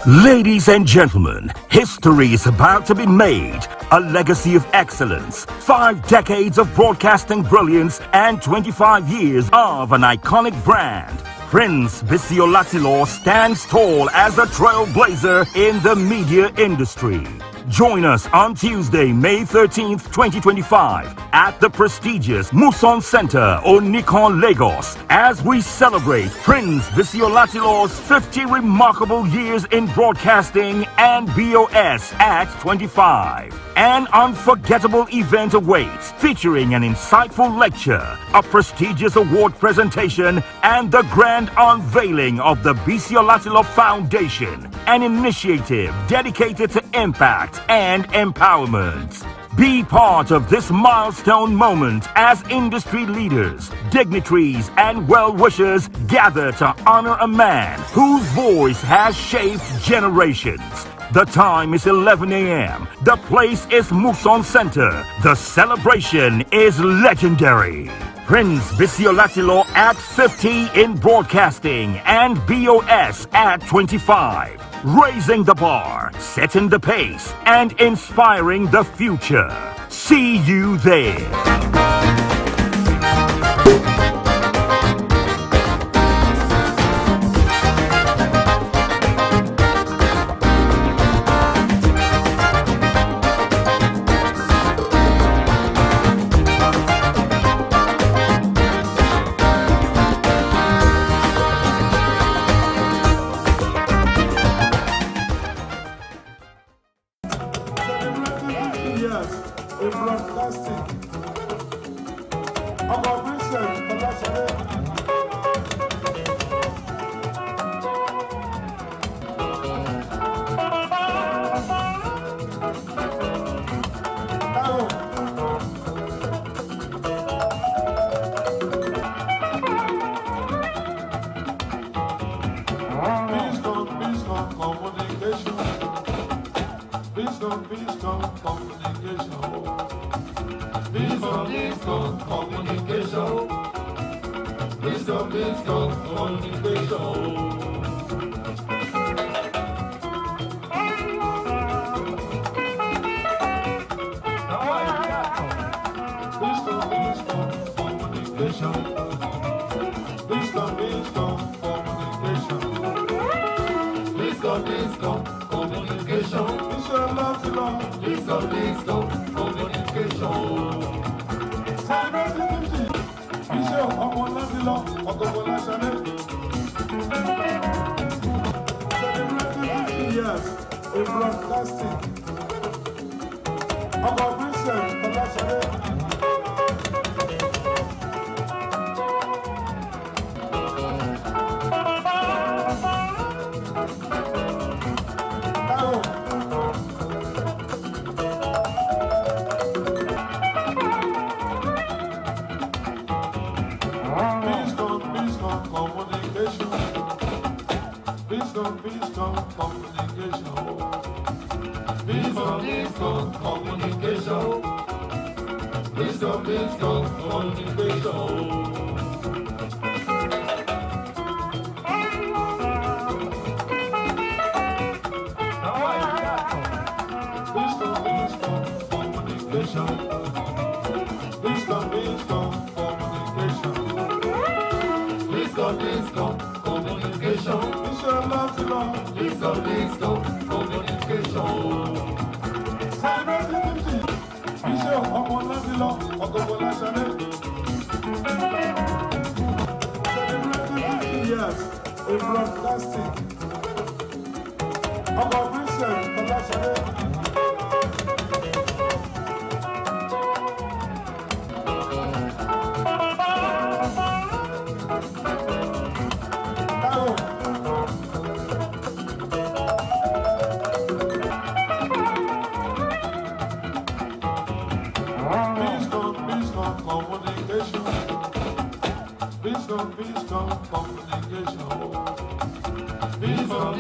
Ladies and gentlemen, history is about to be made. A legacy of excellence, 5 decades of broadcasting brilliance, and 25 years of an iconic brand. Prince Biscon stands tall as a trailblazer in the media industry. Join us on Tuesday, May 13th, 2025 at the prestigious Muson Center, Onikon, Lagos, as we celebrate Prince Biscon 50 remarkable years in broadcasting and BOS at 25. An unforgettable event awaits, featuring an insightful lecture, a prestigious award presentation, and the grand unveiling of the Biscon Foundation, an initiative dedicated to impact and empowerment. Be part of this milestone moment as industry leaders, dignitaries, and well-wishers gather to honor a man whose voice has shaped generations. The time is 11 a.m. The place is Muson Center. The celebration is legendary. Prince Biscon at 50 in broadcasting and BOS at 25. Raising the bar, setting the pace, and inspiring the future. See you there. Biscon communication. Biscon communication. Celebrating Bishop Omoladilo Ogobolashade. Celebrating years in broadcasting. Ogo Vincent Olashade.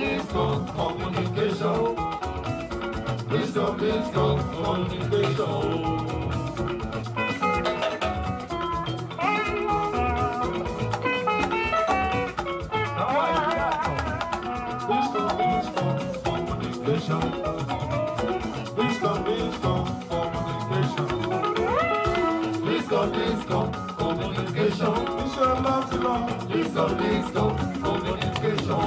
Biscon communication. Biscon communication. Biscon communication. Biscon communication. Biscon communication.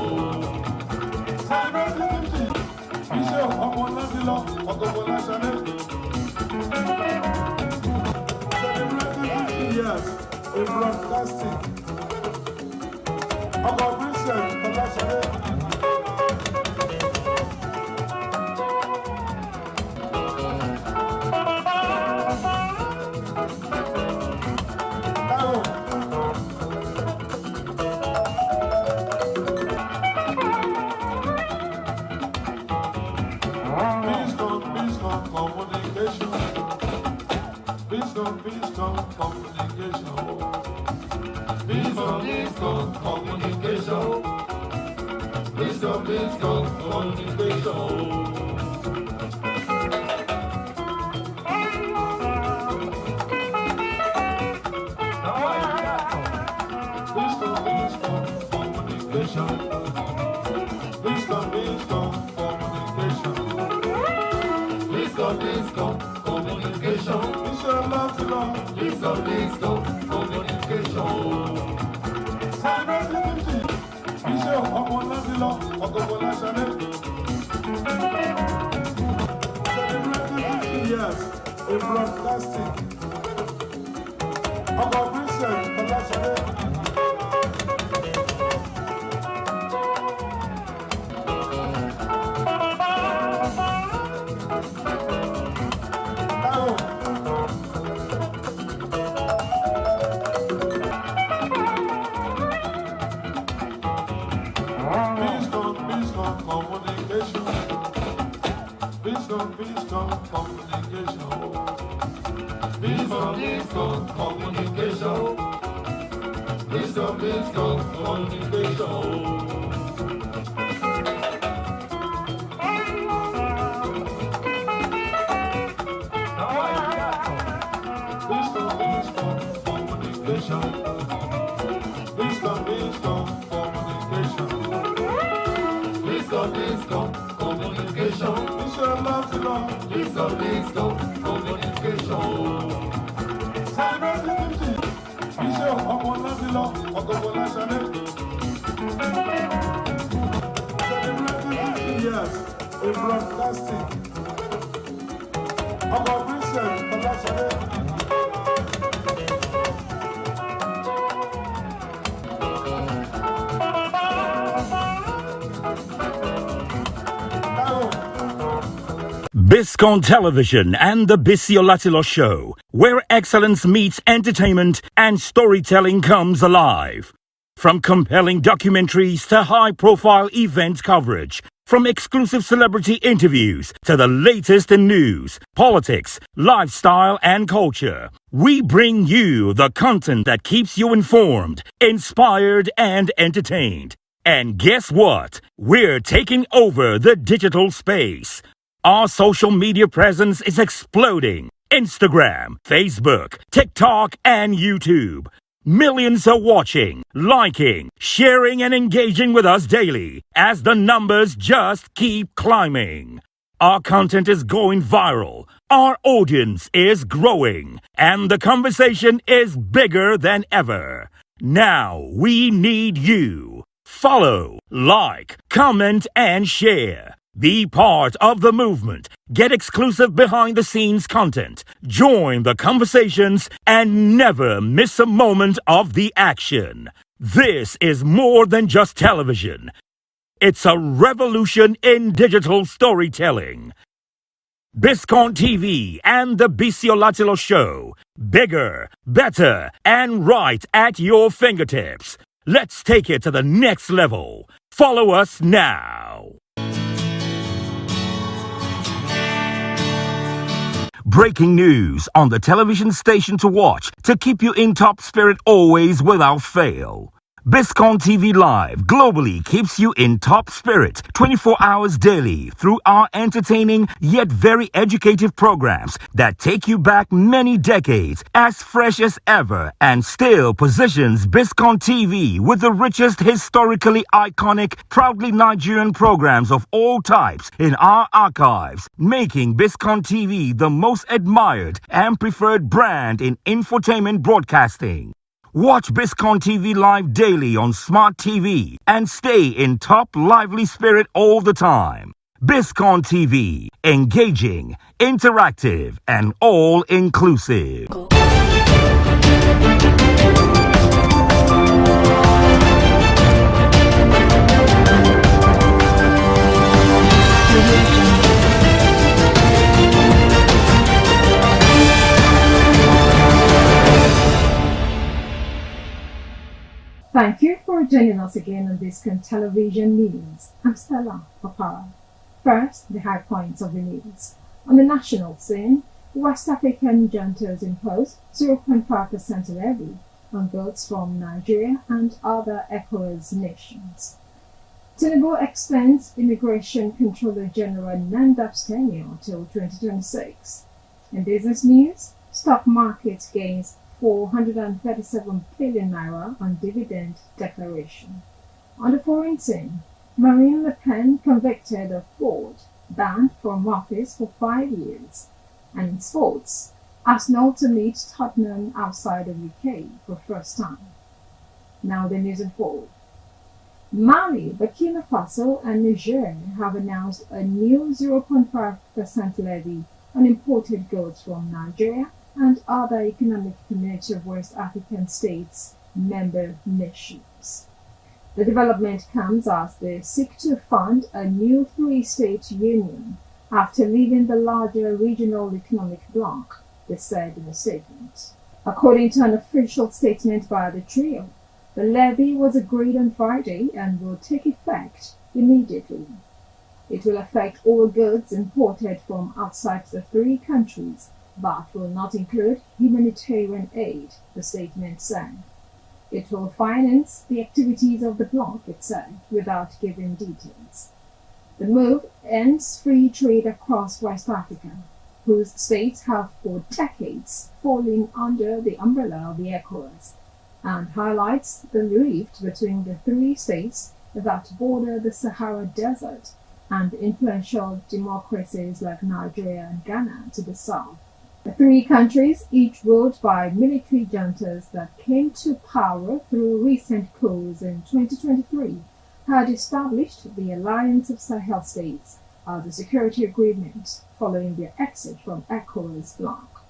Celebrating Bishop Omoladilo Ogobolashade. Celebrating years in broadcasting. Ogo Vincent Olashade. Biscon communication. Biscon communication. Biscon communication. Biscon communication. Biscon communication. Celebrating Bishop Omoladilo Ogobolashade. Celebrating years in broadcasting. Ogo Vincent Olashade. Biscon communication. Biscon communication. Biscon communication. Biscon communication. Biscon communication. Celebrating Bishop Omoladilo Ogobolashade. Celebrating years in broadcasting. Ogo Vincent Olashade. Biscon Television and the Biscon Show, where excellence meets entertainment and storytelling comes alive. From compelling documentaries to high-profile event coverage, from exclusive celebrity interviews to the latest in news, politics, lifestyle, and culture, we bring you the content that keeps you informed, inspired, and entertained. And guess what? We're taking over the digital space. Our social media presence is exploding. Instagram, Facebook, TikTok, and YouTube. Millions are watching, liking, sharing, and engaging with us daily as the numbers just keep climbing. Our content is going viral, our audience is growing, and the conversation is bigger than ever. Now we need you. Follow, like, comment, and share. Be part of the movement. Get exclusive behind-the-scenes content. Join the conversations and never miss a moment of the action. This is more than just television. It's a revolution in digital storytelling. Biscon TV and the Biscon Show. Bigger, better, and right at your fingertips. Let's take it to the next level. Follow us now. Breaking news on the television station to watch to keep you in top spirit always without fail. Biscon TV Live globally keeps you in top spirit 24 hours daily through our entertaining yet very educative programs that take you back many decades as fresh as ever and still positions Biscon TV with the richest historically iconic, proudly Nigerian programs of all types in our archives, making Biscon TV the most admired and preferred brand in infotainment broadcasting. Watch Biscon TV Live daily on Smart TV and stay in top lively spirit all the time. Biscon TV, engaging, interactive, and all-inclusive. Thank you for joining us again on Biscon Television News. I'm Stella Papara. First, the high points of the news. On the national scene, West African juntas impose 0.5% levy on goods from Nigeria and other ECOWAS nations. Tinubu extends Immigration Controller General Nandap's tenure till 2026. In business news, stock market gains 437 billion naira on dividend declaration. On the foreign scene, Marine Le Pen convicted of fraud, banned from office for 5 years. And in sports, Arsenal to meet Tottenham outside of UK for first time. Now the news in full. Mali, Burkina Faso and Niger have announced a new 0.5% levy on imported goods from Nigeria and other Economic Community of West African States member nations. The development comes as they seek to fund a new three-state union after leaving the larger regional economic bloc, they said in a statement. According to an official statement by the trio, the levy was agreed on Friday and will take effect immediately. It will affect all goods imported from outside the three countries, but will not include humanitarian aid, the statement said. It will finance the activities of the bloc, it said, without giving details. The move ends free trade across West Africa, whose states have for decades fallen under the umbrella of the ECOWAS, and highlights the rift between the three states that border the Sahara Desert and influential democracies like Nigeria and Ghana to the south. The three countries, each ruled by military juntas that came to power through recent coups in 2023, had established the Alliance of Sahel States as a security agreement following their exit from ECOWAS bloc.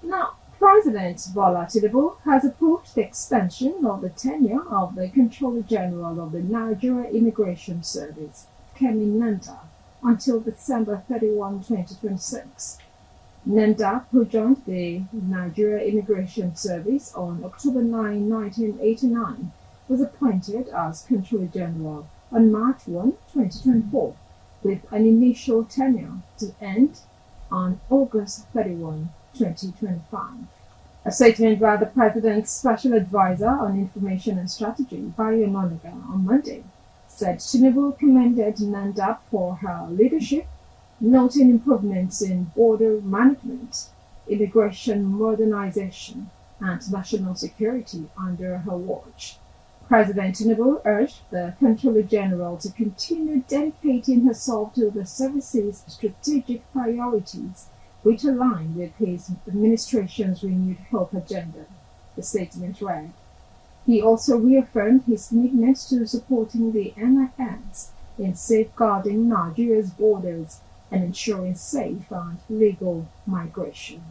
Now, President Bola Tinubu has approved the extension of the tenure of the Controller General of the Nigeria Immigration Service, Kemi Nanda, until December 31, 2026. Nanda, who joined the Nigeria Immigration Service on October 9, 1989, was appointed as Controller General on March 1, 2024, with an initial tenure to end on August 31, 2025. A statement by the President's Special Advisor on Information and Strategy, Bayo Onanuga, on Monday, said Tinubu commended Nanda for her leadership, noting improvements in border management, immigration modernization, and national security under her watch. President Tinubu urged the Controller General to continue dedicating herself to the service's strategic priorities, which align with his administration's renewed health agenda, the statement read. He also reaffirmed his commitment to supporting the NIS in safeguarding Nigeria's borders and ensuring safe and legal migration.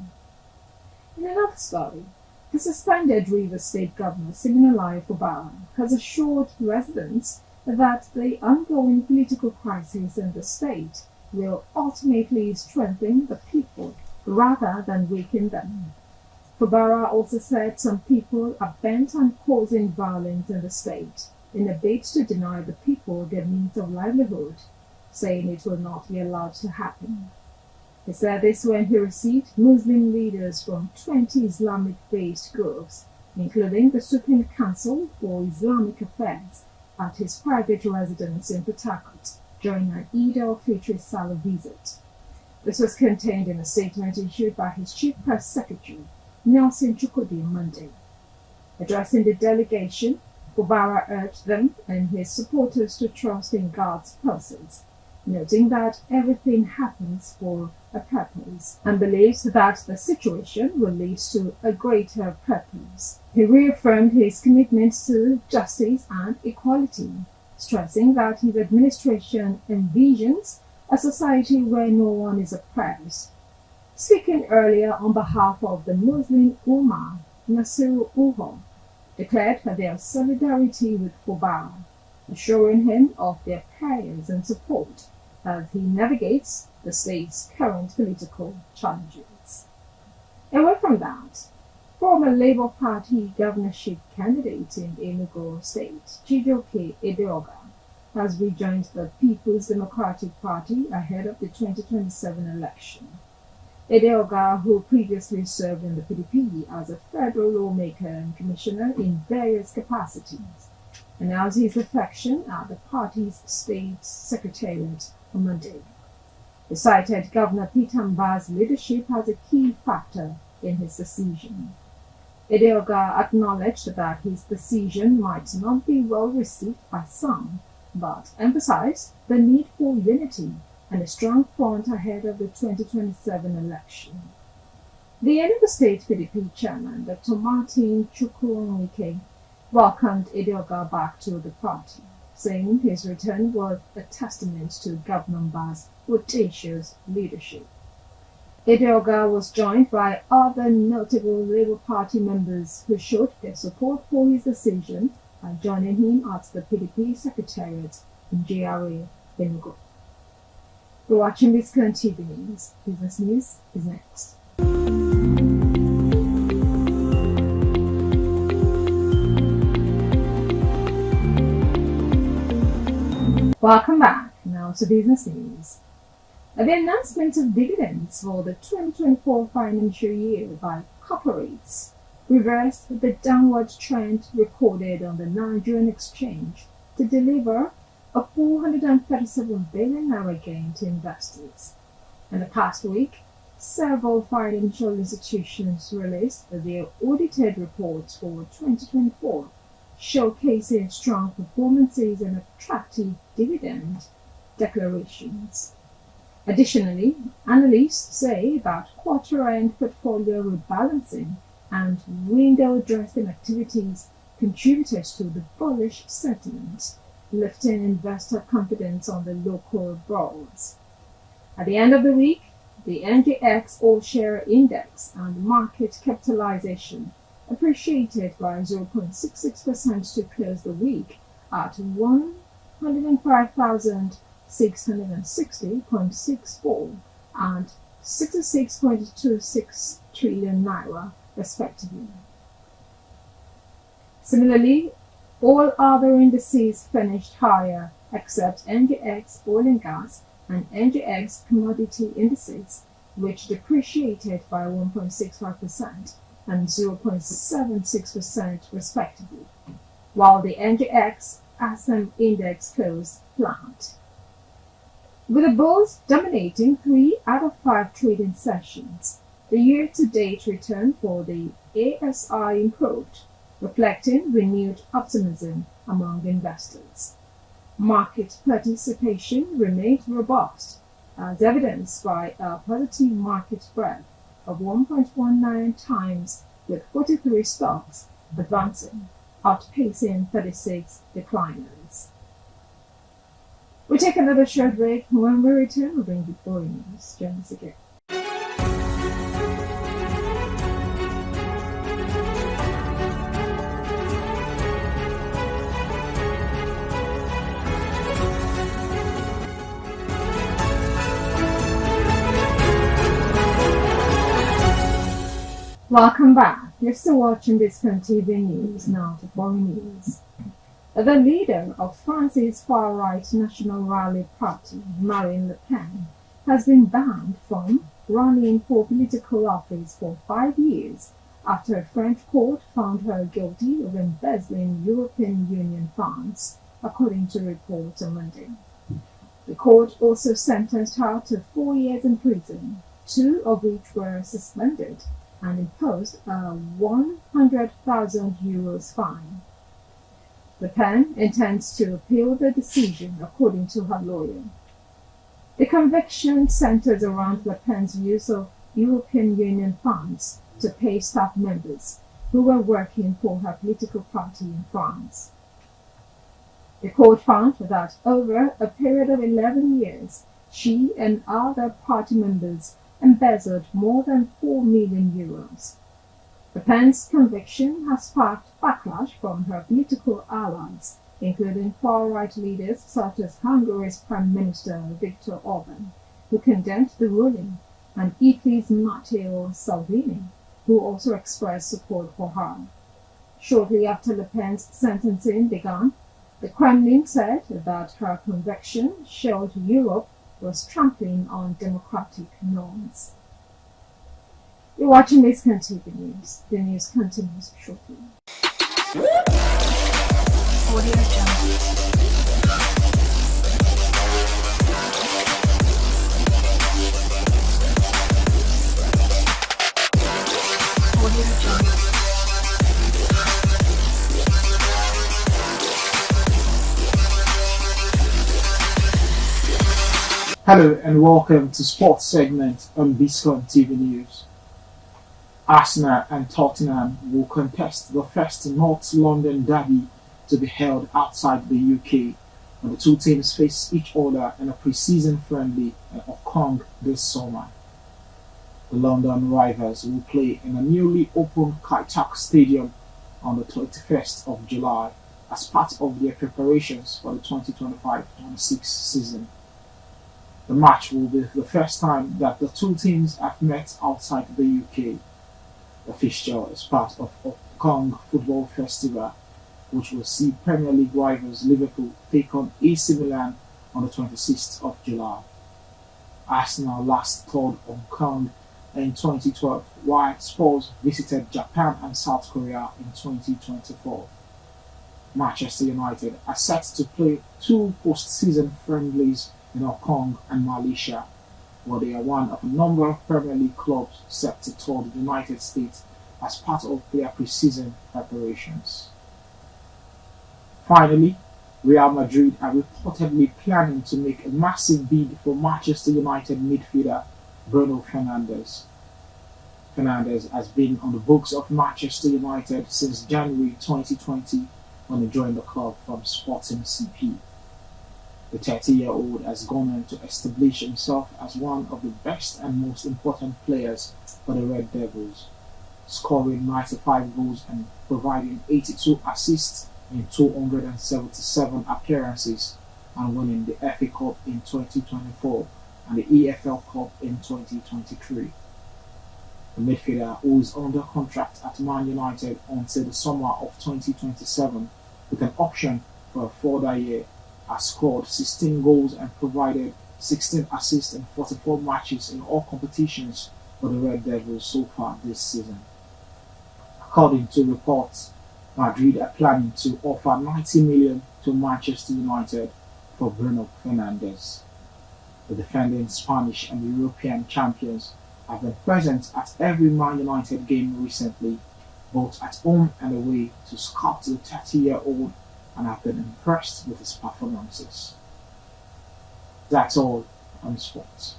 In another story, the suspended Rivers State Governor Siminalayi Fubara has assured residents that the ongoing political crisis in the state will ultimately strengthen the people rather than weaken them. Fubara also said some people are bent on causing violence in the state in a bid to deny the people their means of livelihood, saying it will not be allowed to happen. He said this when he received Muslim leaders from 20 Islamic-based groups, including the Supreme Council for Islamic Affairs, at his private residence in Port Harcourt during an Eid al-Fitr Salah visit. This was contained in a statement issued by his Chief Press Secretary, Nelson Chukwudi, on Monday. Addressing the delegation, Fubara urged them and his supporters to trust in God's process, noting that everything happens for a purpose, and believes that the situation will lead to a greater purpose. He reaffirmed his commitment to justice and equality, stressing that his administration envisions a society where no one is oppressed. Speaking earlier on behalf of the Muslim Ummah, Nasiru Uho declared their solidarity with Fubara, assuring him of their prayers and support as he navigates the state's current political challenges. Away from that, former Labour Party governorship candidate in Enugu State, Chijioke Edeoga, has rejoined the People's Democratic Party ahead of the 2027 election. Edeoga, who previously served in the PDP as a federal lawmaker and commissioner in various capacities, announced his defection at the party's state secretariat on Monday. He cited Governor Peter Mbah's leadership as a key factor in his decision. Edeoga acknowledged that his decision might not be well received by some, but emphasized the need for unity and a strong front ahead of the 2027 election. The Enugu State PDP chairman, Dr. Martin Chukwuemeka, welcomed Edeoga back to the party, saying his return was a testament to Governor Mbah's audacious leadership. Edeoga was joined by other notable Labour Party members who showed their support for his decision by joining him at the PDP Secretariat in GRA, Enugu. You're watching Biscon TV News. Business News is next. Welcome back. Now to Business News. The announcement of dividends for the 2024 financial year by corporates reversed the downward trend recorded on the Nigerian exchange to deliver a 437 billion naira gain to investors. In the past week, several financial institutions released their audited reports for 2024, showcasing strong performances and attractive dividend declarations. Additionally, analysts say that quarter-end portfolio rebalancing and window dressing activities contributed to the bullish sentiment, lifting investor confidence on the local bourse. At the end of the week, the NGX All-Share Index and market capitalization appreciated by 0.66% to close the week at 105,660.64 and 66.26 trillion naira, respectively. Similarly, all other indices finished higher except NGX Oil and Gas and NGX Commodity Indices, which depreciated by 1.65% and 0.76% respectively, while the NGX ASM Index closed flat. With the bulls dominating 3 out of 5 trading sessions, the year-to-date return for the ASI improved, reflecting renewed optimism among investors. Market participation remained robust, as evidenced by a positive market spread of 1.19 times, with 43 stocks advancing outpacing 36 decliners. We take another short break. When we return, we'll bring you foreign news. Join us again. Welcome back. You're still watching Biscon TV News, now to foreign news. The leader of France's far-right National Rally Party, Marine Le Pen, has been banned from running for political office for 5 years after a French court found her guilty of embezzling European Union funds, according to reports on Monday. The court also sentenced her to 4 years in prison, 2 of which were suspended, and imposed a €100,000 fine. Le Pen intends to appeal the decision, according to her lawyer. The conviction centers around Le Pen's use of European Union funds to pay staff members who were working for her political party in France. The court found that over a period of 11 years, she and other party members embezzled more than €4 million. Le Pen's conviction has sparked backlash from her political allies, including far-right leaders such as Hungary's Prime Minister Viktor Orban, who condemned the ruling, and Italy's Matteo Salvini, who also expressed support for her. Shortly after Le Pen's sentencing began, the Kremlin said that her conviction showed Europe was trampling on democratic norms. You're watching Biscon TV News. The news continues shortly. Audio Hello and welcome to Sports segment on Biscon TV News. Arsenal and Tottenham will contest the first North London derby to be held outside the UK, when the two teams face each other in a pre-season friendly at Hong Kong this summer. The London rivals will play in a newly opened Kai Tak Stadium on the 31st of July as part of their preparations for the 2025-26 season. The match will be the first time that the two teams have met outside the UK. The fixture is part of Hong Kong Football Festival, which will see Premier League rivals Liverpool take on AC Milan on the 26th of July. Arsenal last toured Hong Kong in 2012, while Spurs visited Japan and South Korea in 2024. Manchester United are set to play 2 post-season friendlies in Hong Kong and Malaysia, where they are one of a number of Premier League clubs set to tour the United States as part of their pre-season preparations. Finally, Real Madrid are reportedly planning to make a massive bid for Manchester United midfielder Bruno Fernandes. Fernandes has been on the books of Manchester United since January 2020 when he joined the club from Sporting CP. The 30-year-old has gone on to establish himself as one of the best and most important players for the Red Devils, scoring 95 goals and providing 82 assists in 277 appearances and winning the FA Cup in 2024 and the EFL Cup in 2023. The midfielder, who is under contract at Man United until the summer of 2027 with an option for a further year, has scored 16 goals and provided 16 assists in 44 matches in all competitions for the Red Devils so far this season. According to reports, Madrid are planning to offer $90 million to Manchester United for Bruno Fernandes. The defending Spanish and European champions have been present at every Man United game recently, both at home and away, to scout the 30-year-old and have been impressed with his performances. That's all on sports.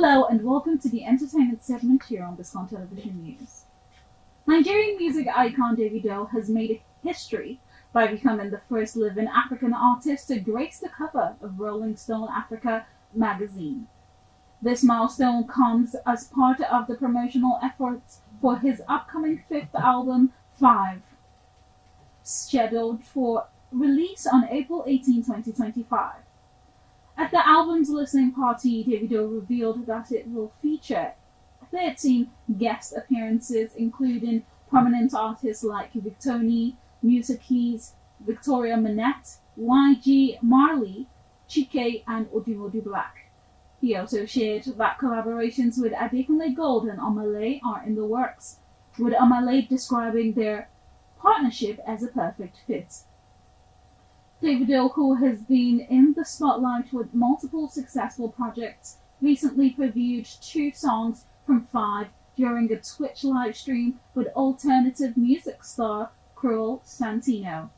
Hello and welcome to the entertainment segment here on Biscon Television News. Nigerian music icon Davido has made history by becoming the first living African artist to grace the cover of Rolling Stone Africa magazine. This milestone comes as part of the promotional efforts for his upcoming fifth album, 5, scheduled for release on April 18, 2025. At the album's listening party, Davido revealed that it will feature 13 guest appearances, including prominent artists like Victoni, Musa Keys, Victoria Manette, YG Marley, Chike, and Odimodu Black. He also shared that collaborations with Adekunle Gold and Omale are in the works, with Omale describing their partnership as a perfect fit. Davido, who has been in the spotlight with multiple successful projects, recently previewed 2 songs from 5 during a Twitch livestream with alternative music star Cruel Santino.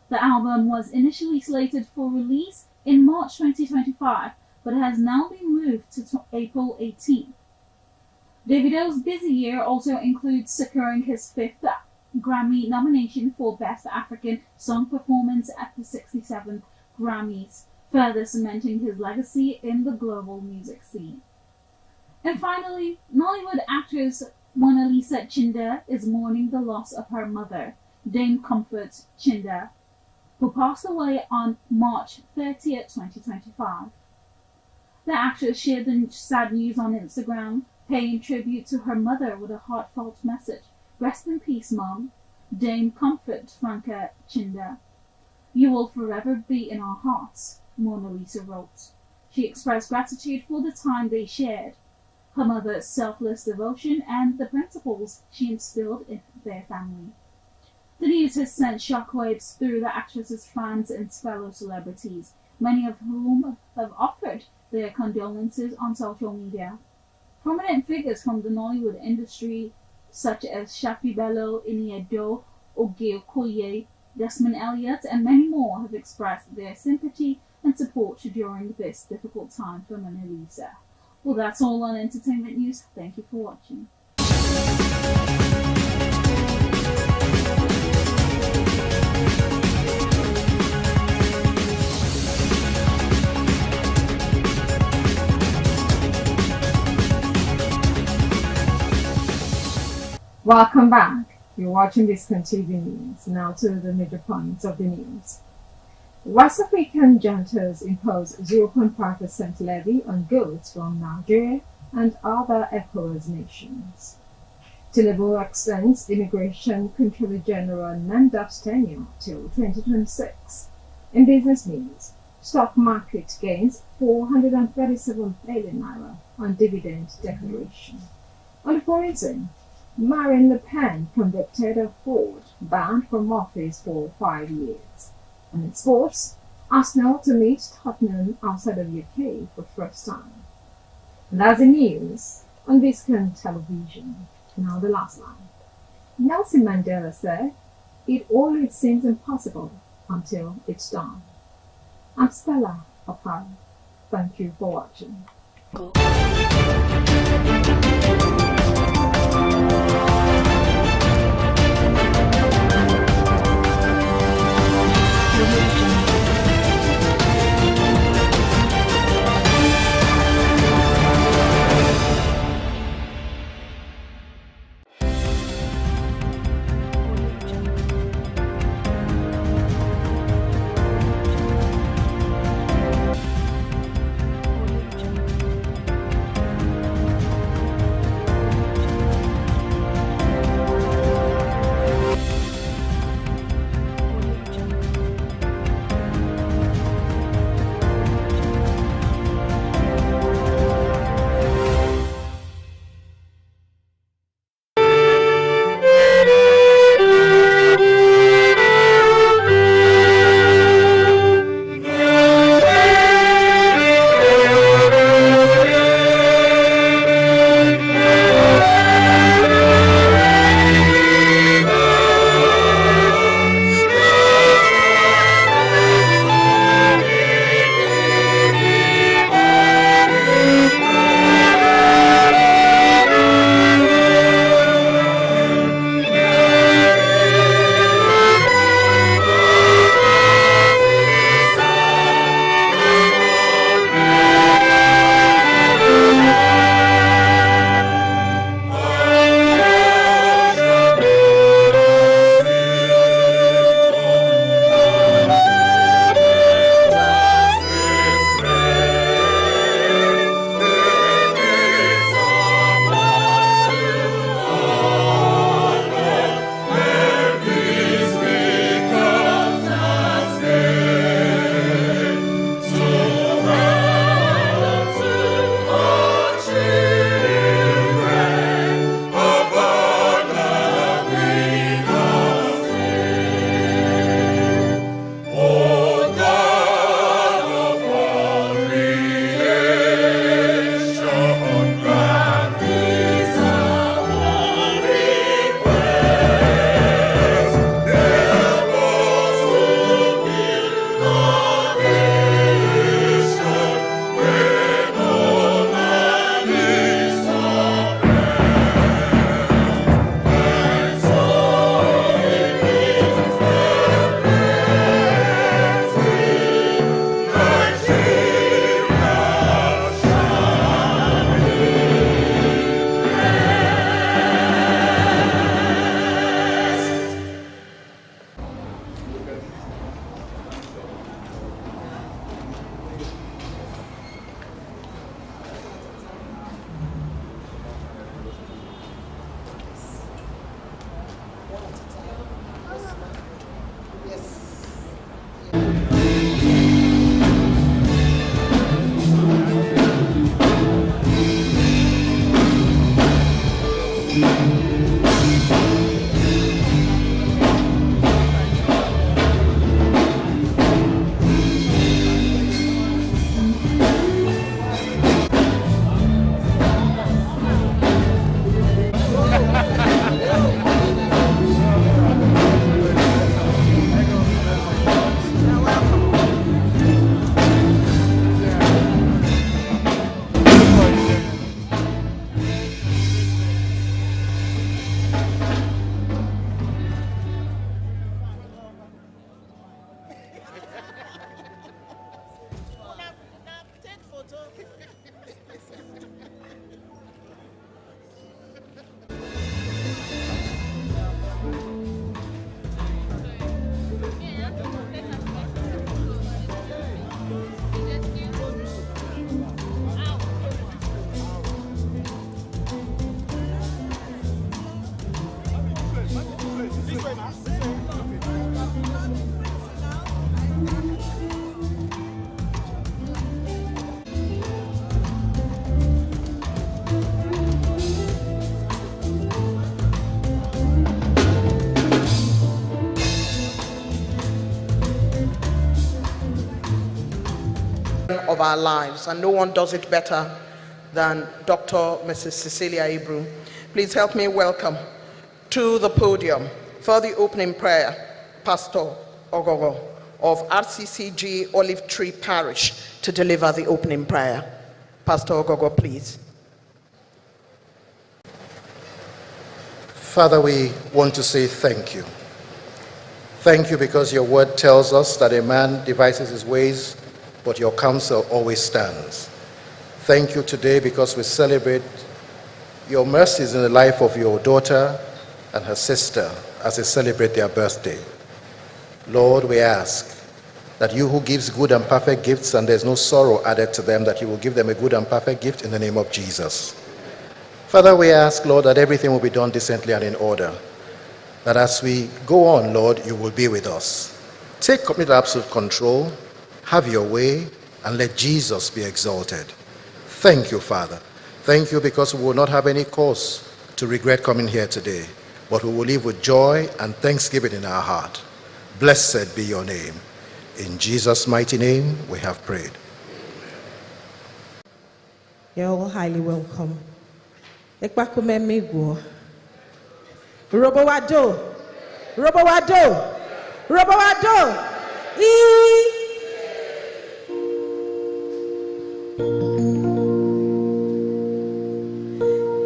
The album was initially slated for release in March 2025, but has now been moved to April 18. Davido's busy year also includes securing his 5th Grammy nomination for Best African Song Performance at the 67th Grammys, further cementing his legacy in the global music scene. And finally, Nollywood actress Mona Lisa Chinda is mourning the loss of her mother, Dame Comfort Chinda, who passed away on March 30th, 2025. The actress shared the sad news on Instagram, paying tribute to her mother with a heartfelt message. Rest in peace, Mom. Dame Comfort Franca Chinda. You will forever be in our hearts, Mona Lisa wrote. She expressed gratitude for the time they shared, her mother's selfless devotion, and the principles she instilled in their family. The news has sent shockwaves through the actress's fans and fellow celebrities, many of whom have offered their condolences on social media. Prominent figures from the Nollywood industry such as Shafi Bello, Iniedo, Oge Okoye, Desmond Elliott, and many more have expressed their sympathy and support during this difficult time for Mona Lisa. Well, that's all on entertainment news. Thank you for watching. Welcome back. You're watching Biscon TV News. Now to the major points of the news. West African juntas impose 0.5% levy on goods from Nigeria and other ECOWAS nations. Tinubu extends Immigration Controller General Nanda's tenure till 2026. In business news, stock market gains 437 billion naira on dividend declaration. On the foreign scene, Marine Le Pen convicted of fraud, banned from office for 5 years. And in sports, Arsenal to meet Tottenham outside of UK for the first time. And that's the news on Biscon Television. Now the last line. Nelson Mandela said, "It always seems impossible until it's done." I'm Stella Opara. Thank you for watching. of our lives, and no one does it better than Dr. Mrs. Cecilia Ibru. Please help me welcome to the podium for the opening prayer, Pastor Ogogo of RCCG Olive Tree Parish to deliver the opening prayer. Pastor Ogogo, please. Father, we want to say thank you. Thank you because your word tells us that a man devises his ways, but your counsel always stands. Thank you today because we celebrate your mercies in the life of your daughter and her sister as they celebrate their birthday. Lord, we ask that you who gives good and perfect gifts and there's no sorrow added to them, that you will give them a good and perfect gift in the name of Jesus. Father, we ask, Lord, that everything will be done decently and in order. That as we go on, Lord, you will be with us. Take complete absolute control, have your way, and let Jesus be exalted. Thank you, Father. Thank you because we will not have any cause to regret coming here today, but we will live with joy and thanksgiving in our heart. Blessed be your name. In Jesus' mighty name, we have prayed. You're all highly welcome. Ekpakumemigwo. Robowado. Robowado. Robowado.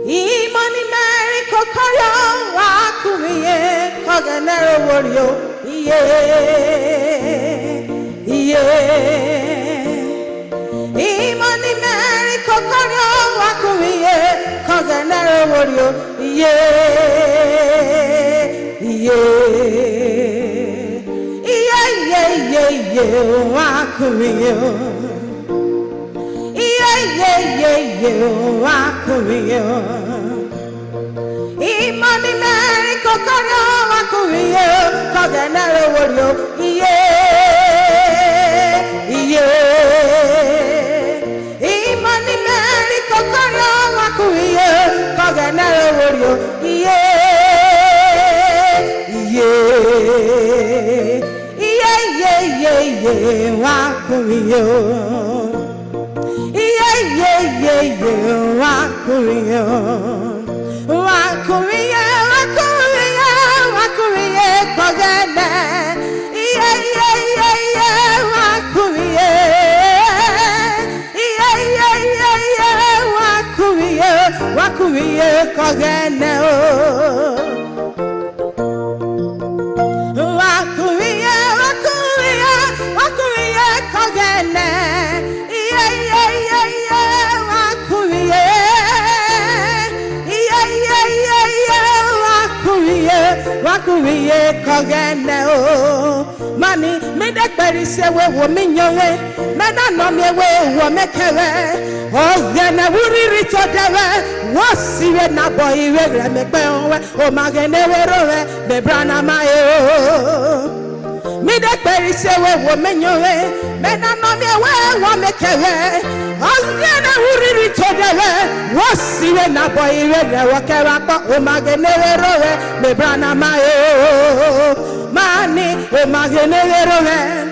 Imani Mary Kokoyo Wakumiye Koganero Warrior. Imani Mary Kokoyo Wakumiye Koganero Warrior. Wakumiye. Wakumiye. Imani Mary Kokoyo Wakumiye Koganero Warrior. Imani Mary Kokoyo Wakumiye Koganero Warrior. Wakumiye. Wakumiye. Wakumiye. Wakumiye Kogana. Wakumiye. Wakumiye Kogana. Wakumiye Kogana. Wakumiye Kogana. Mani me de perise we wo minyowe me na no me we wo mekere o gana wuriri to dewe wo siwe na boy we re me pe onwe o magene we rowe me brana mayo me de perise we wo minyowe me na no me we wo mekere o gana wuriri to dewe wo siwe na boy we re wo kera pa o magene we rowe me brana mayo Mani, oh magenevero man,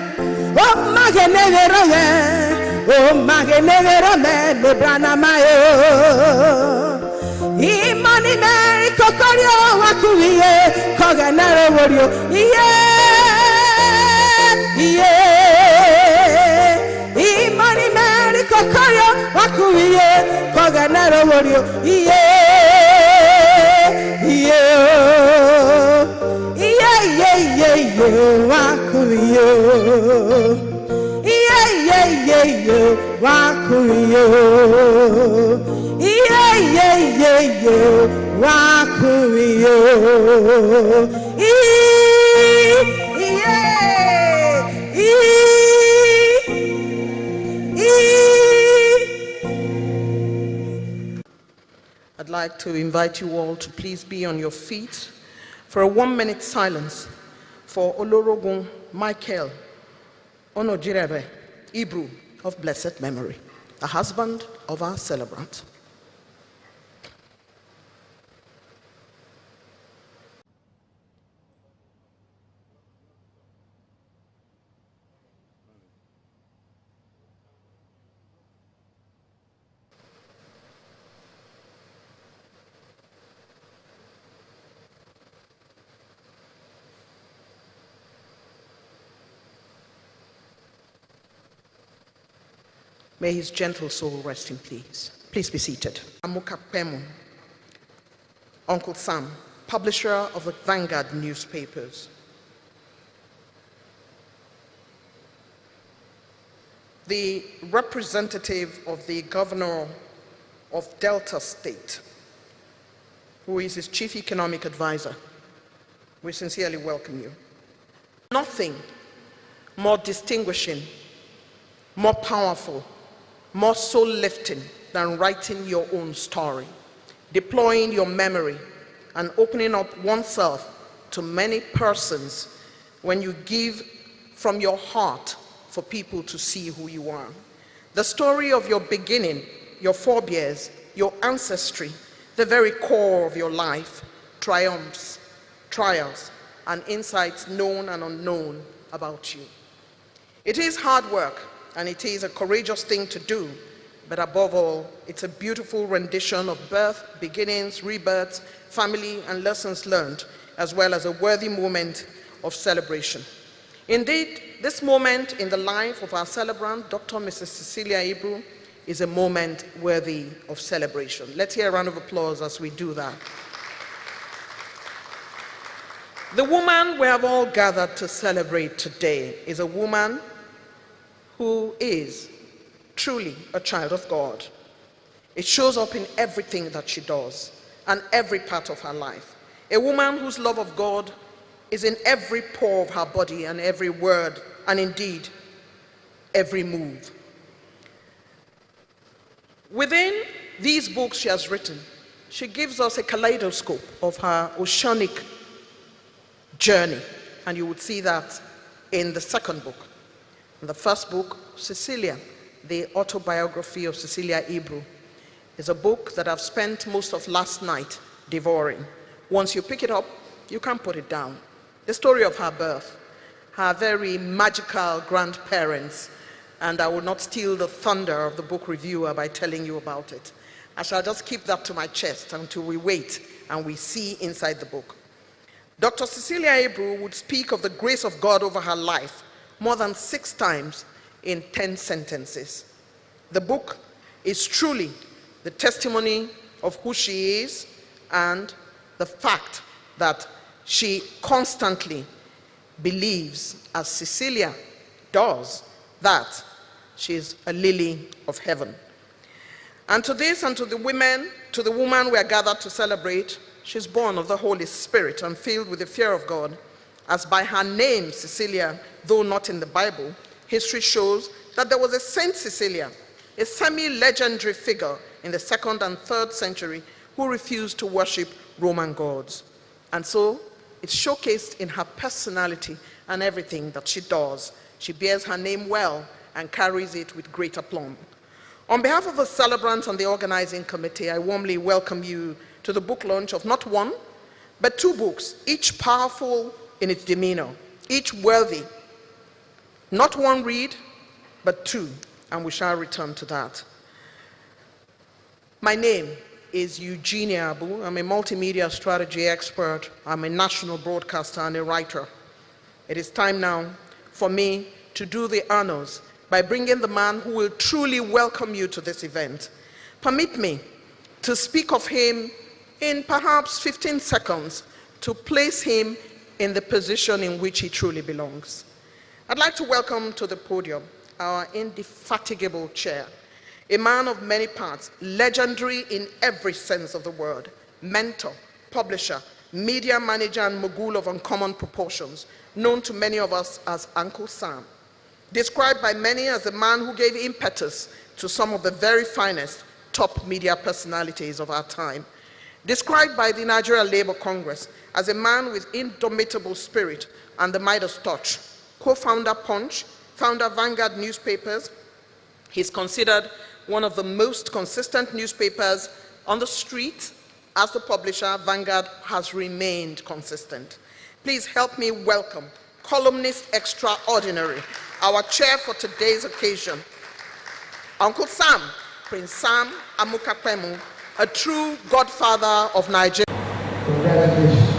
oh magenevero man, oh magenevero man, le brana mayo. Imani Mary Kokoyo Wakumiye Koganero Warrior. Imani Mary Kokoyo Wakumiye Koganero Warrior. Wakumiye. Wakumiye. Wakumiye. I'd like to invite you all to please be on your feet for a 1-minute silence for Olorogun Michael Onojirebe Ibru of blessed memory, the husband of our celebrant. May his gentle soul rest in peace. Please be seated. Amuka Pemu, Uncle Sam, publisher of the Vanguard newspapers. The representative of the governor of Delta State, who is his chief economic advisor, we sincerely welcome you. Nothing more distinguishing, more powerful, more soul-lifting than writing your own story, deploying your memory, and opening up oneself to many persons when you give from your heart for people to see who you are. The story of your beginning, your forebears, your ancestry, the very core of your life, triumphs, trials, and insights known and unknown about you. It is hard work, and it is a courageous thing to do, but above all, it's a beautiful rendition of birth, beginnings, rebirths, family, and lessons learned, as well as a worthy moment of celebration. Indeed, this moment in the life of our celebrant, Dr. Mrs. Cecilia Abreu, is a moment worthy of celebration. Let's hear a round of applause as we do that. The woman we have all gathered to celebrate today is a woman who is truly a child of God. It shows up in everything that she does and every part of her life. A woman whose love of God is in every pore of her body and every word, and indeed, every move. Within these books she has written, she gives us a kaleidoscope of her oceanic journey, and you would see that in the second book. In the first book, Cecilia, the autobiography of Cecilia Abreu, is a book that I've spent most of last night devouring. Once you pick it up, you can't put it down. The story of her birth, her very magical grandparents, and I will not steal the thunder of the book reviewer by telling you about it. I shall just keep that to my chest until we wait and we see inside the book. Dr. Cecilia Abreu would speak of the grace of God over her life more than 6 times in 10 sentences. The book is truly the testimony of who she is and the fact that she constantly believes, as Cecilia does, that she is a lily of heaven. And to this and to the woman we are gathered to celebrate, she's born of the Holy Spirit and filled with the fear of God, as by her name, Cecilia, though not in the Bible, history shows that there was a Saint Cecilia, a semi-legendary figure in the 2nd and 3rd century who refused to worship Roman gods. And so it's showcased in her personality and everything that she does. She bears her name well and carries it with great aplomb. On behalf of the celebrants and the organizing committee, I warmly welcome you to the book launch of not 1, but 2 books, each powerful in its demeanor, each worthy. Not 1 read, but 2, and we shall return to that. My name is Eugenia Abu. I'm a multimedia strategy expert. I'm a national broadcaster and a writer. It is time now for me to do the honors by bringing the man who will truly welcome you to this event. Permit me to speak of him in perhaps 15 seconds to place him in the position in which he truly belongs. I'd like to welcome to the podium our indefatigable chair, a man of many parts, legendary in every sense of the word, mentor, publisher, media manager, and mogul of uncommon proportions, known to many of us as Uncle Sam. Described by many as the man who gave impetus to some of the very finest top media personalities of our time. Described by the Nigeria Labour Congress as a man with indomitable spirit and the Midas touch. Co-founder Punch, founder Vanguard newspapers. He's considered one of the most consistent newspapers on the street. As the publisher, Vanguard has remained consistent. Please help me welcome columnist extraordinary, our chair for today's occasion, Uncle Sam, Prince Sam Amukakwemu, a true godfather of Nigeria. Congratulations.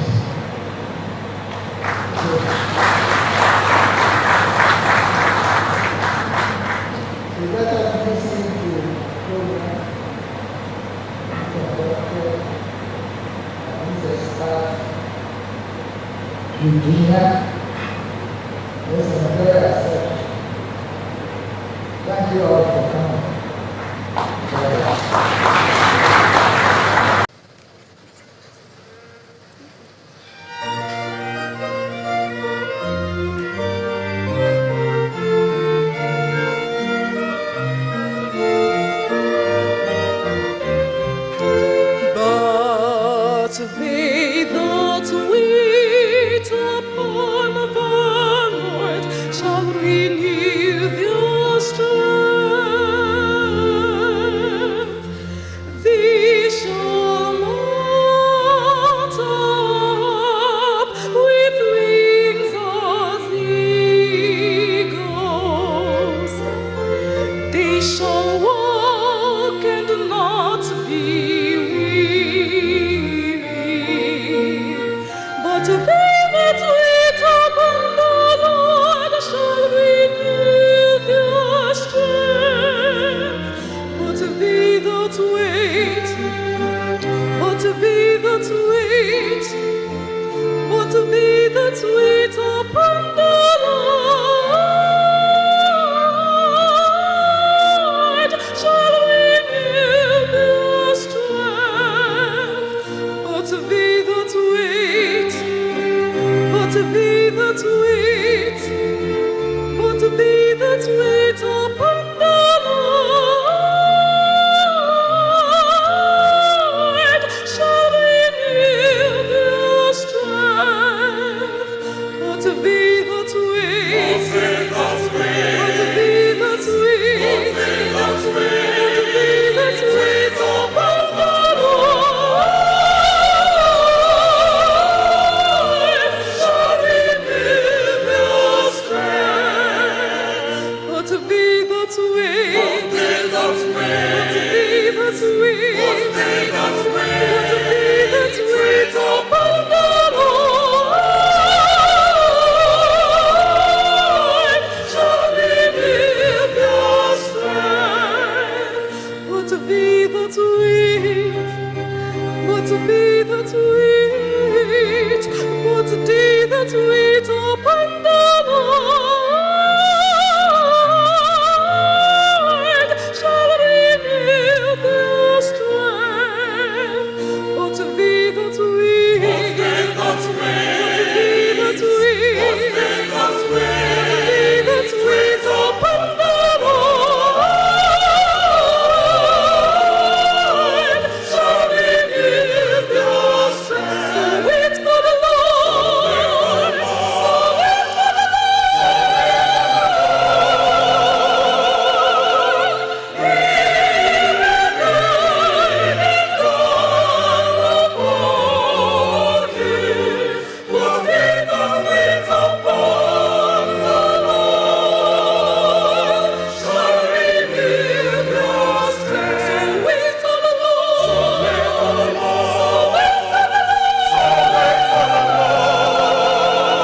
We better Virginia. This is a very asset. Thank you all for coming. But they that wait upon the Lord shall renew their strength. They shall mount up with wings as eagles. They shall walk and not be weary. But they that wait upon the Lord shall renew their strength. But they that wait, but they that wait, but they that wait upon the Lord shall renew their strength. But they that wait, but they that wait, but they that wait upon the Lord shall renew their strength. But they that wait, but they that wait, but they that wait upon the Lord shall renew their strength. But they that wait, but they that wait, but they that wait upon the Lord shall renew their strength. But they that wait, but they that wait, but they that wait upon the Lord shall renew their strength. But they that wait, but they that wait, but they that wait upon the Lord shall renew their strength. So wait for the Lord. So wait for the but they that wait upon the Lord shall renew their strength. So wait for the Lord. So wait for the Lord. So wait for the Lord. So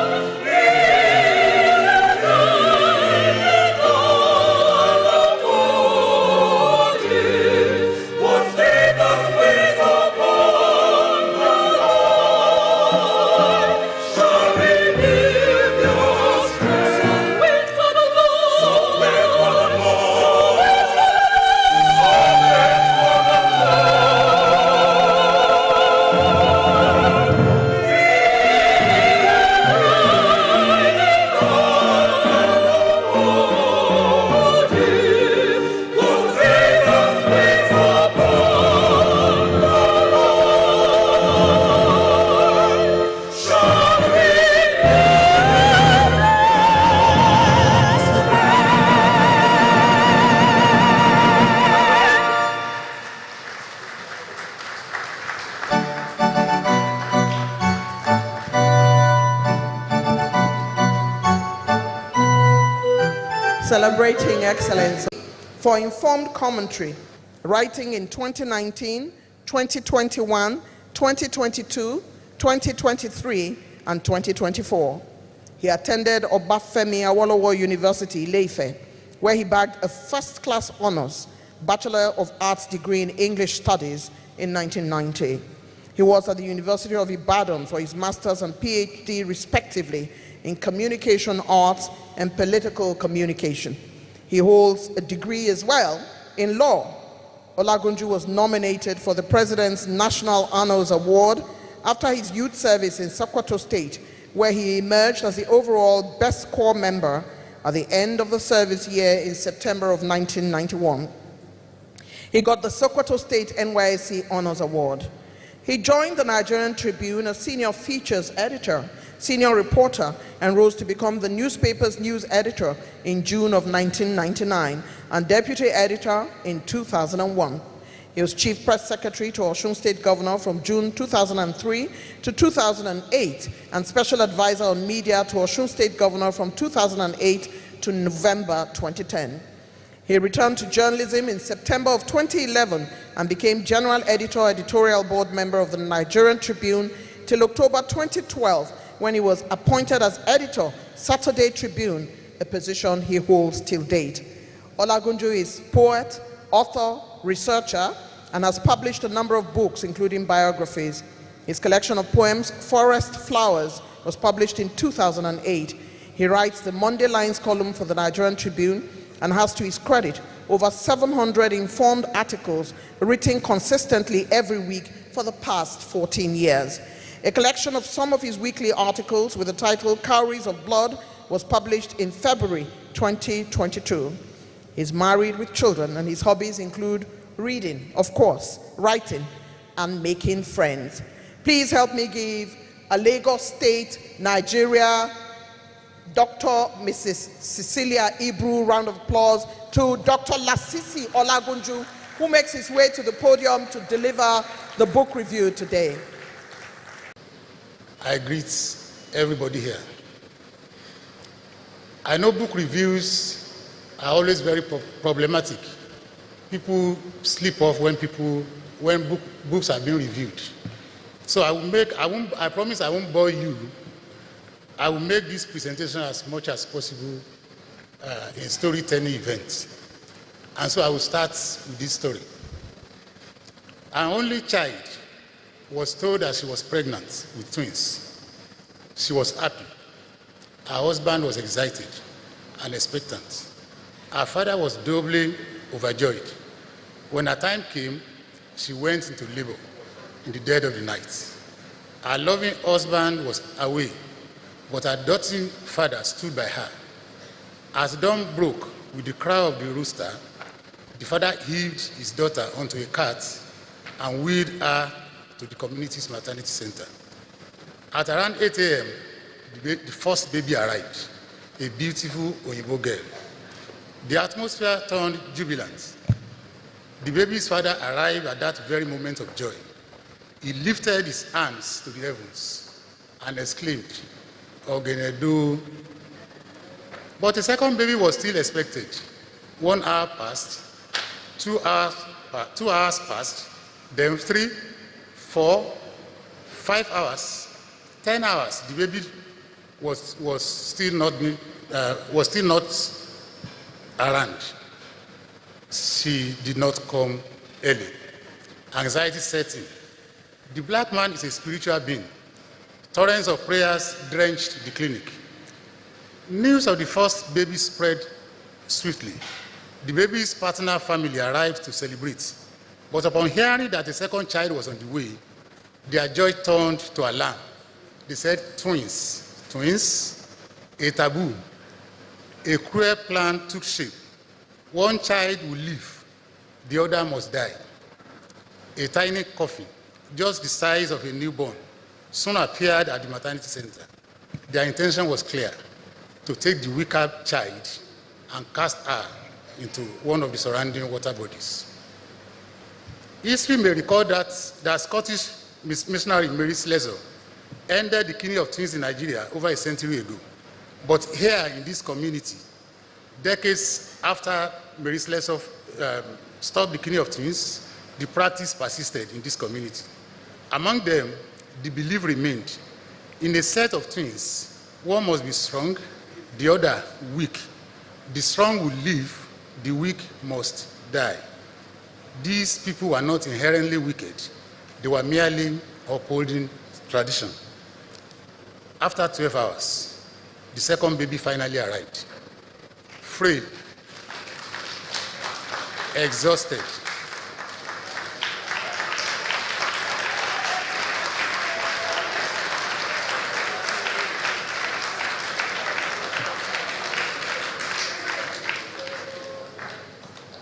wait for the Lord. But they that wait upon the Lord shall renew their strength. So wait for the Lord. So wait for the Lord. So wait for the Celebrating excellence. For informed commentary, writing in 2019, 2021, 2022, 2023, and 2024. He attended Obafemi Awolowo University, Ile-Ife, where he bagged a first-class honors Bachelor of Arts degree in English Studies in 1990. He was at the University of Ibadan for his master's and PhD respectively in communication arts and political communication. He holds a degree as well in law. Olagunju was nominated for the President's National Honors Award after his youth service in Sokoto State, where he emerged as the overall best corps member at the end of the service year in September of 1991. He got the Sokoto State NYSC Honors Award. He joined the Nigerian Tribune as senior features editor, senior reporter, and rose to become the newspaper's news editor in June of 1999 and deputy editor in 2001. He was chief press secretary to Osun State Governor from June 2003 to 2008 and special advisor on media to Osun State Governor from 2008 to November 2010. He returned to journalism in September of 2011 and became general editor, editorial board member of the Nigerian Tribune till October 2012, when he was appointed as editor, Saturday Tribune, a position he holds till date. Olagunju is poet, author, researcher, and has published a number of books, including biographies. His collection of poems, Forest Flowers, was published in 2008. He writes the Monday Lines column for the Nigerian Tribune and has, to his credit, over 700 informed articles written consistently every week for the past 14 years. A collection of some of his weekly articles with the title Cowries of Blood was published in February 2022. He's married with children, and his hobbies include reading, of course, writing, and making friends. Please help me give a Lagos State, Nigeria, Dr. Mrs. Cecilia Ibru round of applause to Dr. Lasisi Olagunju, who makes his way to the podium to deliver the book review today. I greet everybody here. I know book reviews are always very problematic. People slip off when books are being reviewed. So I promise I won't bore you. I will make this presentation as much as possible in storytelling events. And so I will start with this story. An only child was told that she was pregnant with twins. She was happy. Her husband was excited and expectant. Her father was doubly overjoyed. When her time came, she went into labor in the dead of the night. Her loving husband was away, but her doting father stood by her. As dawn broke with the cry of the rooster, the father heaved his daughter onto a cart and wheeled her to the community's maternity center. At around 8 a.m., the first baby arrived, a beautiful Oyibo girl. The atmosphere turned jubilant. The baby's father arrived at that very moment of joy. He lifted his hands to the heavens and exclaimed, Ogenedu. But a second baby was still expected. 1 hour passed, 2 hours passed, then 3, 4, 5 hours, 10 hours. The baby was still not around. She did not come early. Anxiety set in. The black man is a spiritual being. Torrents of prayers drenched the clinic. News of the first baby spread swiftly. The baby's partner family arrived to celebrate. But upon hearing that a second child was on the way, their joy turned to alarm. They said, twins. Twins? A taboo. A cruel plan took shape. One child will live, the other must die. A tiny coffin, just the size of a newborn, soon appeared at the maternity center. Their intention was clear, to take the weaker child and cast her into one of the surrounding water bodies. History may record that Scottish missionary Mary Slessor ended the killing of twins in Nigeria over a century ago. But here in this community, decades after Mary Slessor stopped the killing of twins, the practice persisted in this community. Among them, the belief remained. In a set of twins, one must be strong, the other weak. The strong will live, the weak must die. These people were not inherently wicked. They were merely upholding tradition. After 12 hours, the second baby finally arrived. Frail, exhausted.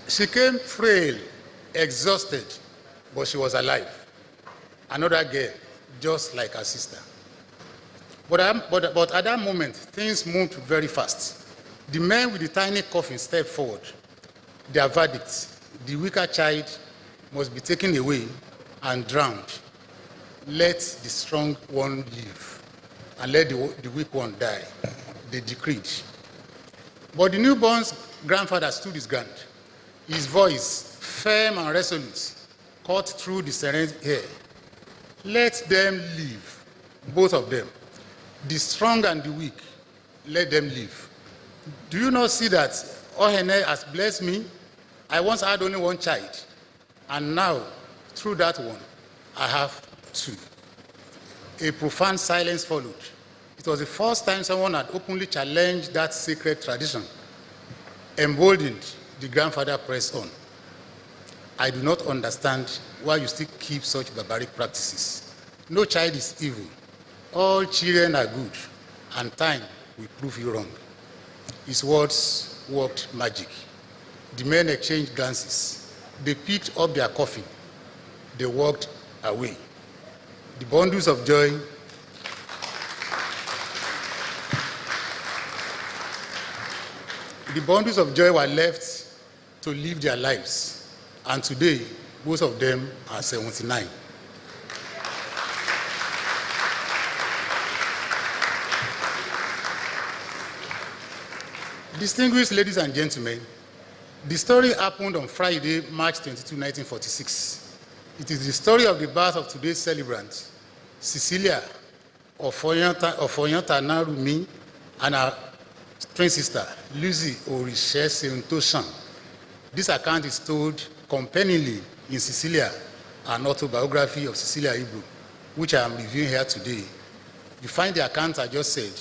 She came frail, exhausted, but she was alive. Another girl, just like her sister. But at that moment, things moved very fast. The men with the tiny coffin stepped forward. Their verdict, the weaker child must be taken away and drowned. Let the strong one live, and let the weak one die. They decreed. But the newborn's grandfather stood his ground. His voice, firm and resolute, cut through the serene air. Let them live, both of them. The strong and the weak, let them live. Do you not see that Ohene has blessed me? I once had only one child, and now, through that one, I have two. A profound silence followed. It was the first time someone had openly challenged that sacred tradition. Emboldened, the grandfather pressed on. I do not understand why you still keep such barbaric practices. No child is evil. All children are good, and time will prove you wrong. His words worked magic. The men exchanged glances. They picked up their coffin. They walked away. The bundles of joy were left to live their lives, and today, both of them are 79. Distinguished ladies and gentlemen, the story happened on Friday, March 22, 1946. It is the story of the birth of today's celebrant, Cecilia Ofoyantanarumi, and her twin sister, Lucy Orishe-Sentoshan. This account is told compellingly in Cecilia, an autobiography of Cecilia Ibru, which I am reviewing here today. You find the account I just said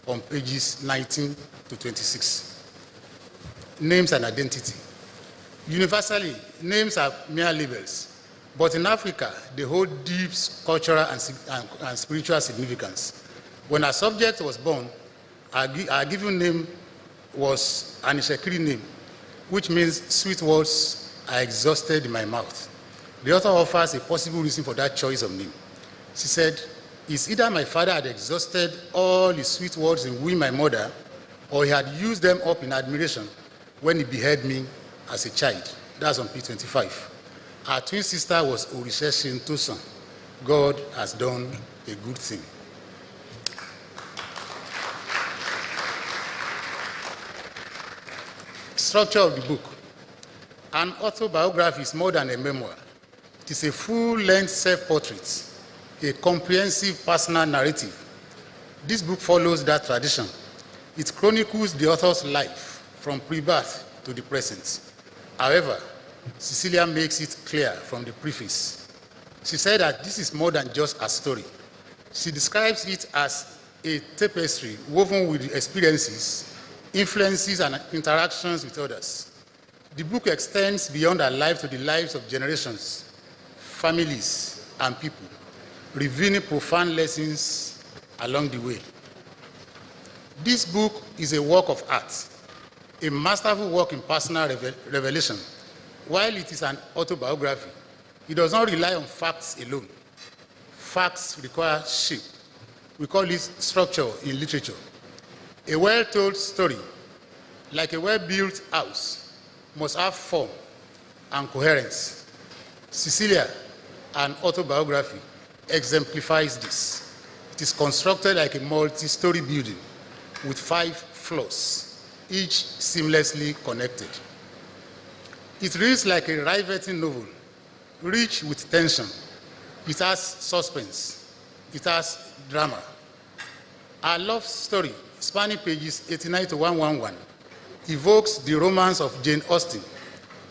on pages 19 to 26. Names and identity. Universally, names are mere labels, but in Africa, they hold deep cultural and spiritual significance. When a subject was born, our given name was an Ishekiri name, which means sweet words are exhausted in my mouth. The author offers a possible reason for that choice of name. She said, it's either my father had exhausted all his sweet words in wooing my mother, or he had used them up in admiration when he beheaded me as a child. That's on P25. Our twin sister was Orishe Shentosan. God has done a good thing. Structure of the book. An autobiography is more than a memoir. It is a full-length self-portrait, a comprehensive personal narrative. This book follows that tradition. It chronicles the author's life from pre-birth to the present. However, Cecilia makes it clear from the preface. She said that this is more than just a story. She describes it as a tapestry woven with experiences, influences, and interactions with others. The book extends beyond her life to the lives of generations, families, and people, revealing profound lessons along the way. This book is a work of art, a masterful work in personal revelation. While it is an autobiography, it does not rely on facts alone. Facts require shape. We call this structure in literature. A well-told story, like a well-built house, must have form and coherence. Cecilia, an autobiography, exemplifies this. It is constructed like a multi-story building with 5 floors, each seamlessly connected. It reads like a riveting novel, rich with tension. It has suspense. It has drama. Our love story, spanning pages 89 to 111, evokes the romance of Jane Austen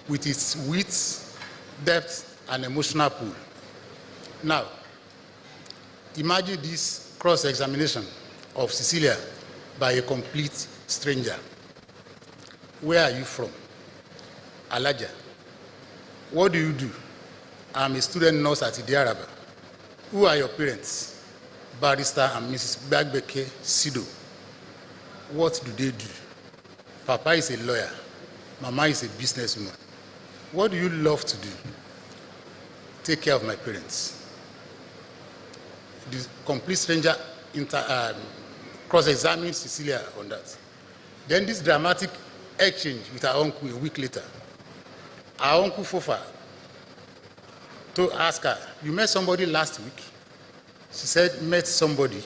with its wit, depth, and emotional pull. Now, Imagine this cross-examination of Cecilia by a complete stranger. Where are you from? Alaja. What do you do? I'm a student nurse at Idiaraba. Who are your parents? Barrister and Mrs. Bagbeke Sido. What do they do? Papa is a lawyer. Mama is a businesswoman. What do you love to do? Take care of my parents. The complete stranger cross-examined Cecilia on that. Then this dramatic exchange with her uncle a week later. Our uncle Fofa to ask her, you met somebody last week? She said, met somebody.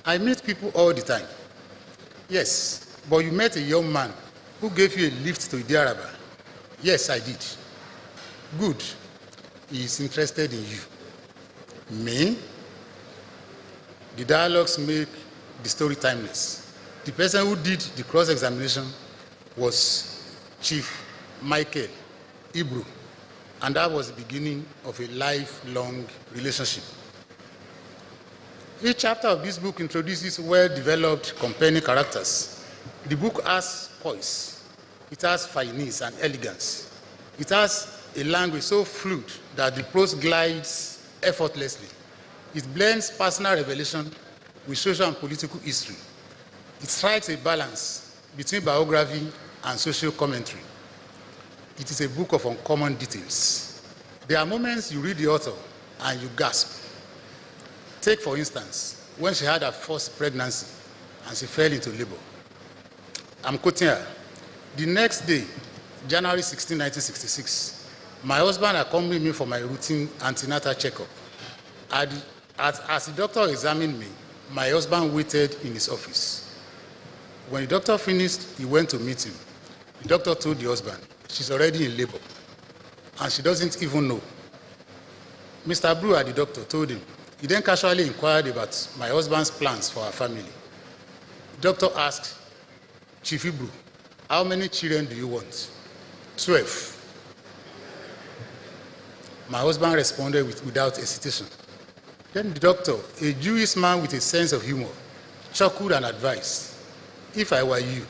I meet people all the time. Yes, but you met a young man who gave you a lift to Idiaraba. Yes, I did. Good. He is interested in you. Me? The dialogues make the story timeless. The person who did the cross-examination was Chief Michael Ibru, and that was the beginning of a lifelong relationship. Each chapter of this book introduces well-developed companion characters. The book has poise, it has finesse and elegance. It has a language so fluid that the prose glides effortlessly. It blends personal revelation with social and political history. It strikes a balance between biography and social commentary. It is a book of uncommon details. There are moments you read the author and you gasp. Take, for instance, when she had her first pregnancy and she fell into labor. I'm quoting her. The next day, January 16, 1966, my husband accompanied me for my routine antenatal checkup. As the doctor examined me, my husband waited in his office. When the doctor finished, he went to meet him. The doctor told the husband, she's already in labor, and she doesn't even know. Mr. Brewer, the doctor, told him. He then casually inquired about my husband's plans for our family. The doctor asked, Chief Ibru, how many children do you want? 12. My husband responded without hesitation. Then the doctor, a Jewish man with a sense of humor, chuckled and advised, if I were you,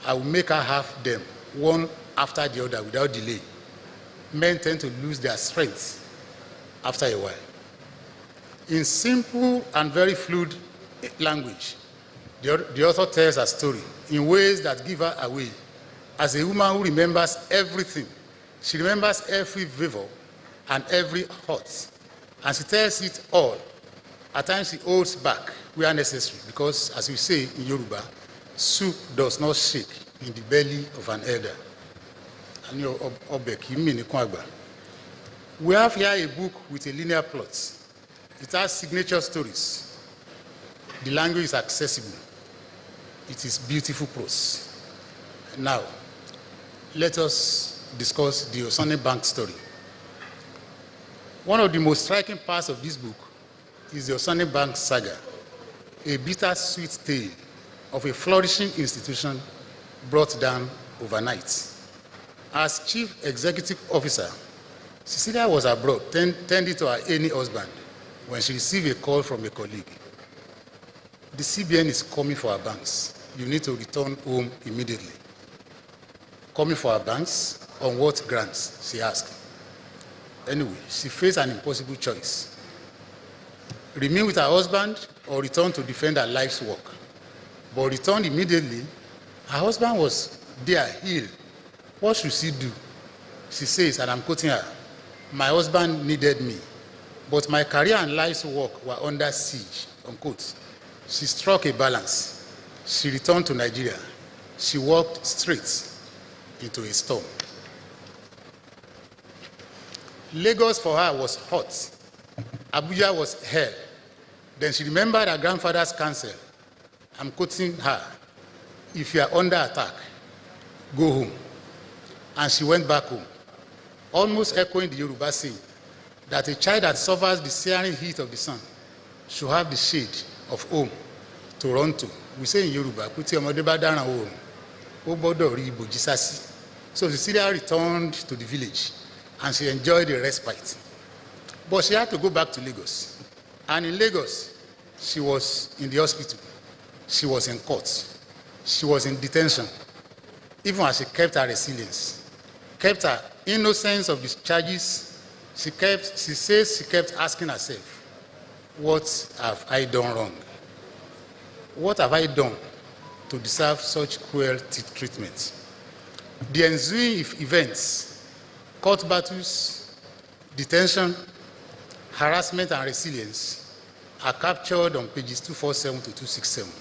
I would make her have them, one after the other, without delay. Men tend to lose their strength after a while. In simple and very fluid language, the author tells her story in ways that give her away. As a woman who remembers everything, she remembers every vivor and every hurt, and she tells it all. At times she holds back where necessary, because as we say in Yoruba, soup does not shake in the belly of an elder. We have here a book with a linear plot. It has signature stories. The language is accessible. It is beautiful prose. Now, let us discuss the Osane Bank story. One of the most striking parts of this book is the Osane Bank saga, a bittersweet tale of a flourishing institution brought down overnight. As Chief Executive Officer, Cecilia was abroad tending to her ailing husband when she received a call from a colleague. The CBN is coming for our banks. You need to return home immediately. Coming for our banks? On what grounds? She asked. Anyway, she faced an impossible choice. Remain with her husband or return to defend her life's work. But return immediately. Her husband was there, ill. What should she do? She says, and I'm quoting her, my husband needed me, but my career and life's work were under siege, unquote. She struck a balance. She returned to Nigeria. She walked straight into a storm. Lagos for her was hot. Abuja was hell. Then she remembered her grandfather's counsel. I'm quoting her, if you are under attack, go home. And she went back home, almost echoing the Yoruba saying that a child that suffers the searing heat of the sun should have the shade of home to run to. We say in Yoruba, so Cecilia returned to the village and she enjoyed the respite. But she had to go back to Lagos. And in Lagos, She was in the hospital. She was in court. She was in detention. Even as she kept her resilience, kept her innocence of these charges, she says she kept asking herself, what have I done wrong? What have I done to deserve such cruel treatment? The ensuing events, court battles, detention, harassment, and resilience are captured on pages 247 to 267.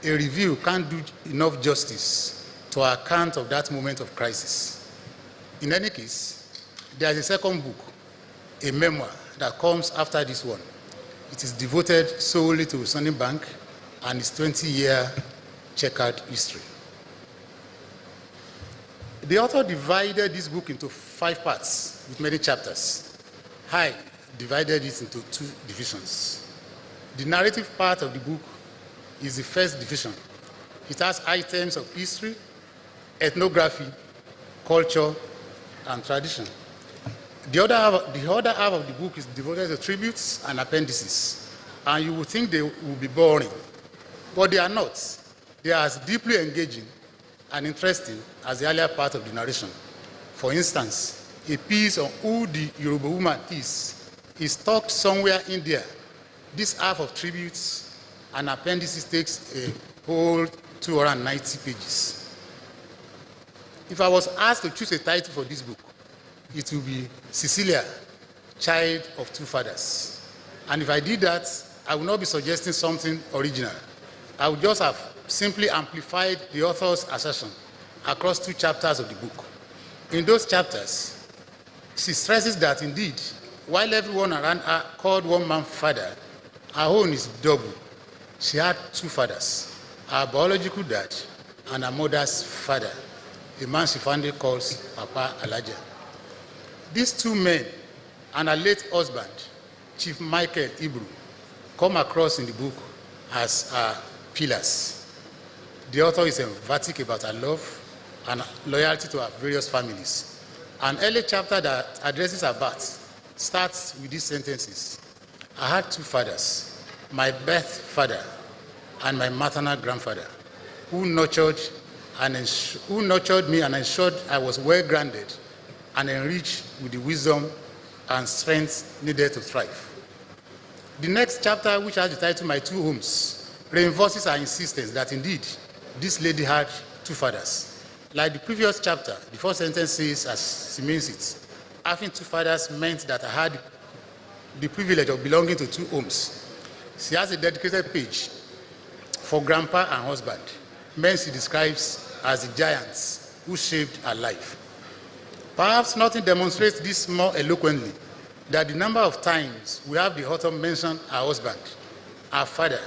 A review can't do enough justice to our account of that moment of crisis. In any case, there is a second book, a memoir, that comes after this one. It is devoted solely to Sonny Bank and its 20-year checkered history. The author divided this book into 5 parts with many chapters. I divided it into 2 divisions. The narrative part of the book is the first division. It has items of history, ethnography, culture, and tradition. The other half of the book is devoted to tributes and appendices, and you would think they would be boring, but they are not. They are as deeply engaging and interesting as the earlier part of the narration. For instance, a piece on who the Yoruba woman is tucked somewhere in there. This half of tributes and appendices takes a whole 290 pages. If I was asked to choose a title for this book, it would be Cecilia, Child of Two Fathers. And if I did that, I would not be suggesting something original. I would just have simply amplified the author's assertion across 2 chapters of the book. In those chapters, she stresses that indeed, while everyone around her called one man father, her own is double. She had 2 fathers, her biological dad and her mother's father, a man she fondly calls Papa Alaja. These 2 men and her late husband, Chief Michael Ibru, come across in the book as her pillars. The author is emphatic about her love and loyalty to her various families. An early chapter that addresses her birth starts with these sentences. I had 2 fathers, my birth father and my maternal grandfather, who nurtured me and ensured I was well grounded and enriched with the wisdom and strength needed to thrive. The next chapter, which has the title My 2 Homes, reinforces her insistence that indeed this lady had 2 fathers. Like the previous chapter, the first sentence says, as she means it, having 2 fathers meant that I had the privilege of belonging to 2 homes. She has a dedicated page for grandpa and husband, men she describes as the giants who shaped her life. Perhaps nothing demonstrates this more eloquently than the number of times we have the author mention her husband, her father,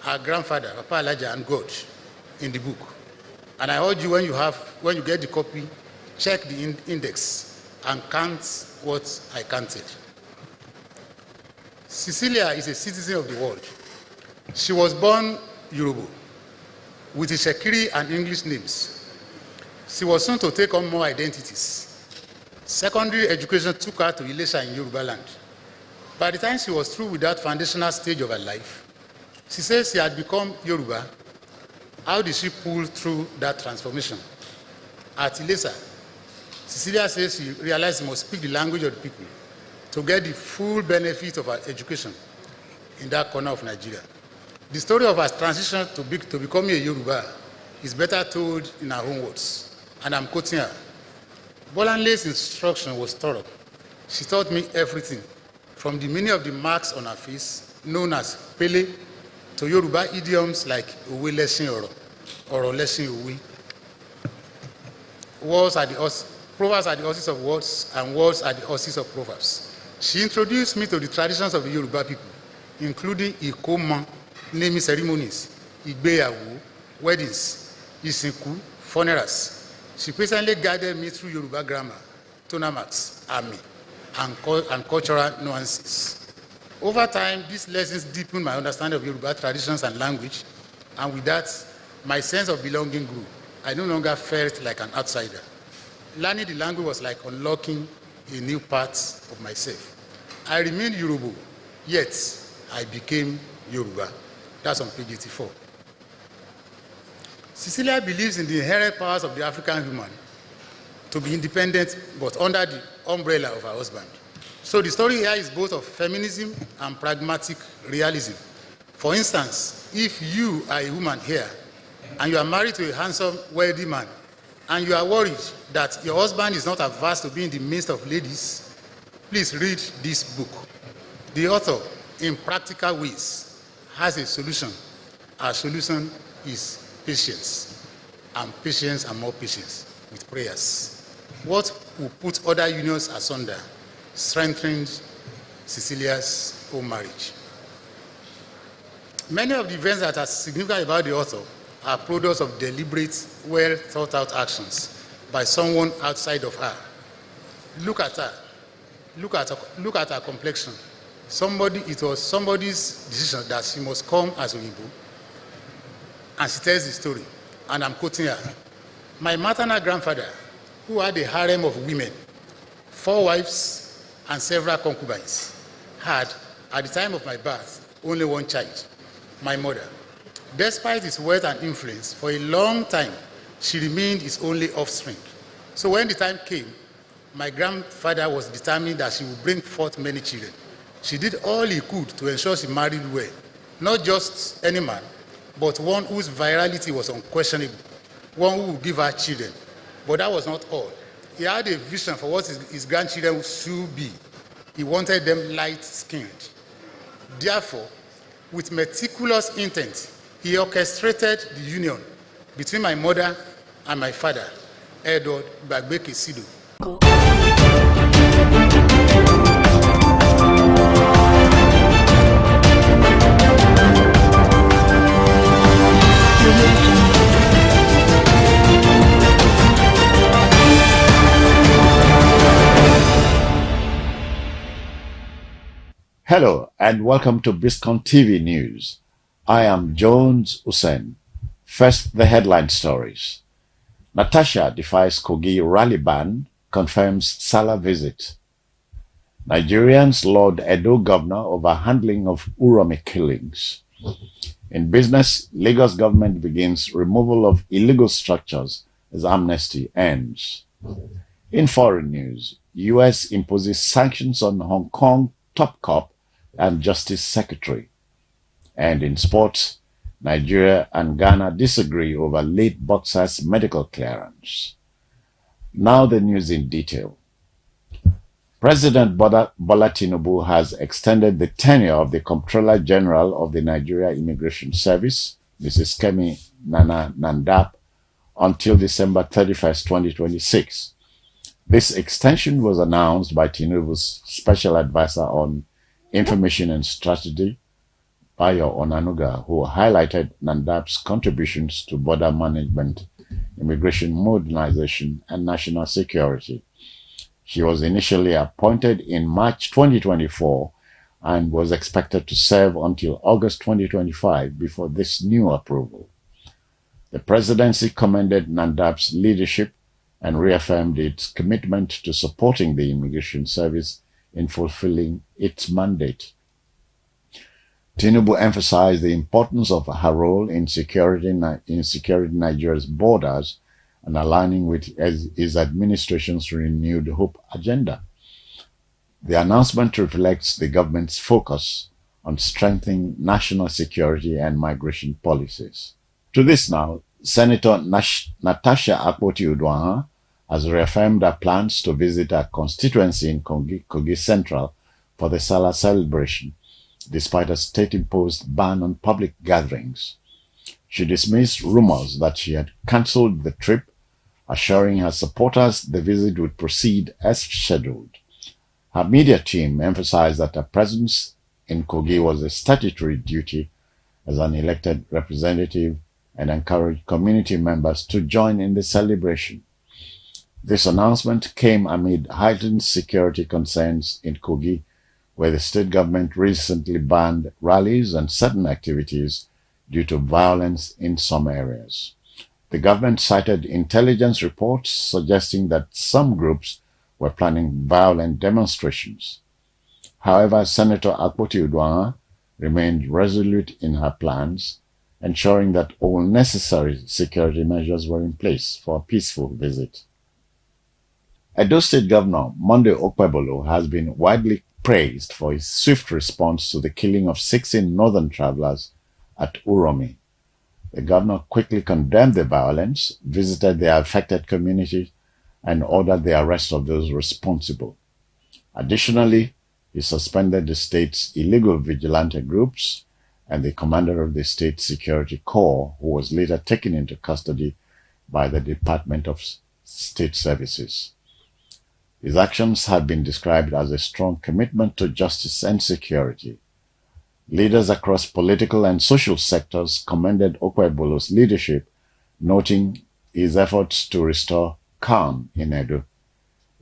her grandfather, Papa Elijah, and God in the book. And I urge you, when you get the copy, check the index and count what I counted. Cecilia is a citizen of the world. She was born Yoruba with Ishekiri and English names. She was soon to take on more identities. Secondary education took her to Ilesha in Yoruba land. By the time she was through with that foundational stage of her life, she says she had become Yoruba. How did she pull through that transformation? At Ilesha, Cecilia says she realized she must speak the language of the people to get the full benefit of her education in that corner of Nigeria. The story of her transition to becoming a Yoruba is better told in her own words, and I'm quoting her. Bolanle's instruction was thorough. She taught me everything, from the meaning of the marks on her face, known as Pele, to Yoruba idioms like Owe Leshin Oro, Oro Leshin Owe. Proverbs are the horses of words, and words are the horses of proverbs. She introduced me to the traditions of the Yoruba people, including Ikoma, naming ceremonies, Igbeyawo, weddings, Isinku, funerals. She patiently guided me through Yoruba grammar, tonamarks, army, and cultural nuances. Over time, these lessons deepened my understanding of Yoruba traditions and language, and with that, my sense of belonging grew. I no longer felt like an outsider. Learning the language was like unlocking a new part of myself. I remained Yoruba, yet I became Yoruba. That's on page 84. Cecilia believes in the inherent powers of the African woman to be independent, but under the umbrella of her husband. So the story here is both of feminism and pragmatic realism. For instance, if you are a woman here and you are married to a handsome, wealthy man, and you are worried that your husband is not averse to be in the midst of ladies, please read this book. The author, in practical ways, has a solution. Our solution is patience, and patience and more patience with prayers. What will put other unions asunder strengthened Cecilia's own marriage. Many of the events that are significant about the author are products of deliberate, well thought out actions by someone outside of her. Look at her. Look at her complexion. It was somebody's decision that she must come as Oyibo. And she tells the story, and I'm quoting her. My maternal grandfather, who had a harem of women, 4 wives and several concubines, had, at the time of my birth, only 1 child, my mother. Despite his wealth and influence, for a long time, she remained his only offspring. So when the time came, my grandfather was determined that she would bring forth many children. She did all he could to ensure she married well, not just any man, but one whose virality was unquestionable, one who would give her children. But that was not all. He had a vision for what his grandchildren should be. He wanted them light-skinned. Therefore, with meticulous intent, he orchestrated the union between my mother and my father, Edward Bagbeke Sido. Hello and welcome to Biscon TV News. I am Jones Hussein. First, the headline stories. Natasha defies Kogi rally ban, confirms Salah visit. Nigerians laud Edo governor over handling of Uromi killings. In business, Lagos government begins removal of illegal structures as amnesty ends. In foreign news, US imposes sanctions on Hong Kong top cop and Justice Secretary. And in sports, Nigeria and Ghana disagree over late boxer's medical clearance. Now the news in detail. President Bola Tinubu has extended the tenure of the Comptroller General of the Nigeria Immigration Service, Mrs. Kemi Nana Nandap, until December 31st, 2026. This extension was announced by Tinubu's Special Advisor on Information and Strategy, Bayo Onanuga, who highlighted Nandap's contributions to border management, immigration modernization, and national security. She was initially appointed in March 2024 and was expected to serve until August 2025 before this new approval. The presidency commended Nandap's leadership and reaffirmed its commitment to supporting the Immigration Service in fulfilling its mandate. Tinubu emphasized the importance of her role in securing Nigeria's borders and aligning with his administration's renewed hope agenda. The announcement reflects the government's focus on strengthening national security and migration policies. To this now, Senator Natasha Akpoti-Uduaghan has reaffirmed her plans to visit her constituency in Kogi Central for the Salah celebration, despite a state-imposed ban on public gatherings. She dismissed rumors that she had cancelled the trip, assuring her supporters the visit would proceed as scheduled. Her media team emphasized that her presence in Kogi was a statutory duty as an elected representative and encouraged community members to join in the celebration. This announcement came amid heightened security concerns in Kogi, where the state government recently banned rallies and certain activities due to violence in some areas. The government cited intelligence reports suggesting that some groups were planning violent demonstrations. However, Senator Akpoti-Uduaghan remained resolute in her plans, ensuring that all necessary security measures were in place for a peaceful visit. Edo State Governor Monday Okpebholo has been widely praised for his swift response to the killing of 16 northern travelers at Uromi. The governor quickly condemned the violence, visited the affected community, and ordered the arrest of those responsible. Additionally, he suspended the state's illegal vigilante groups and the commander of the State Security Corps, who was later taken into custody by the Department of State Services. His actions have been described as a strong commitment to justice and security. Leaders across political and social sectors commended Okpebholo's leadership, noting his efforts to restore calm in Edo.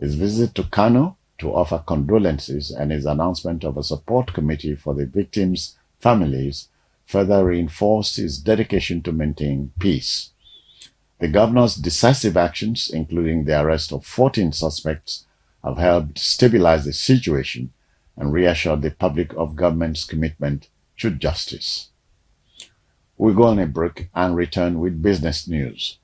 His visit to Kano to offer condolences and his announcement of a support committee for the victims' families further reinforced his dedication to maintain peace. The governor's decisive actions, including the arrest of 14 suspects, have helped stabilize the situation and reassured the public of government's commitment to justice. We'll go on a break and return with business news.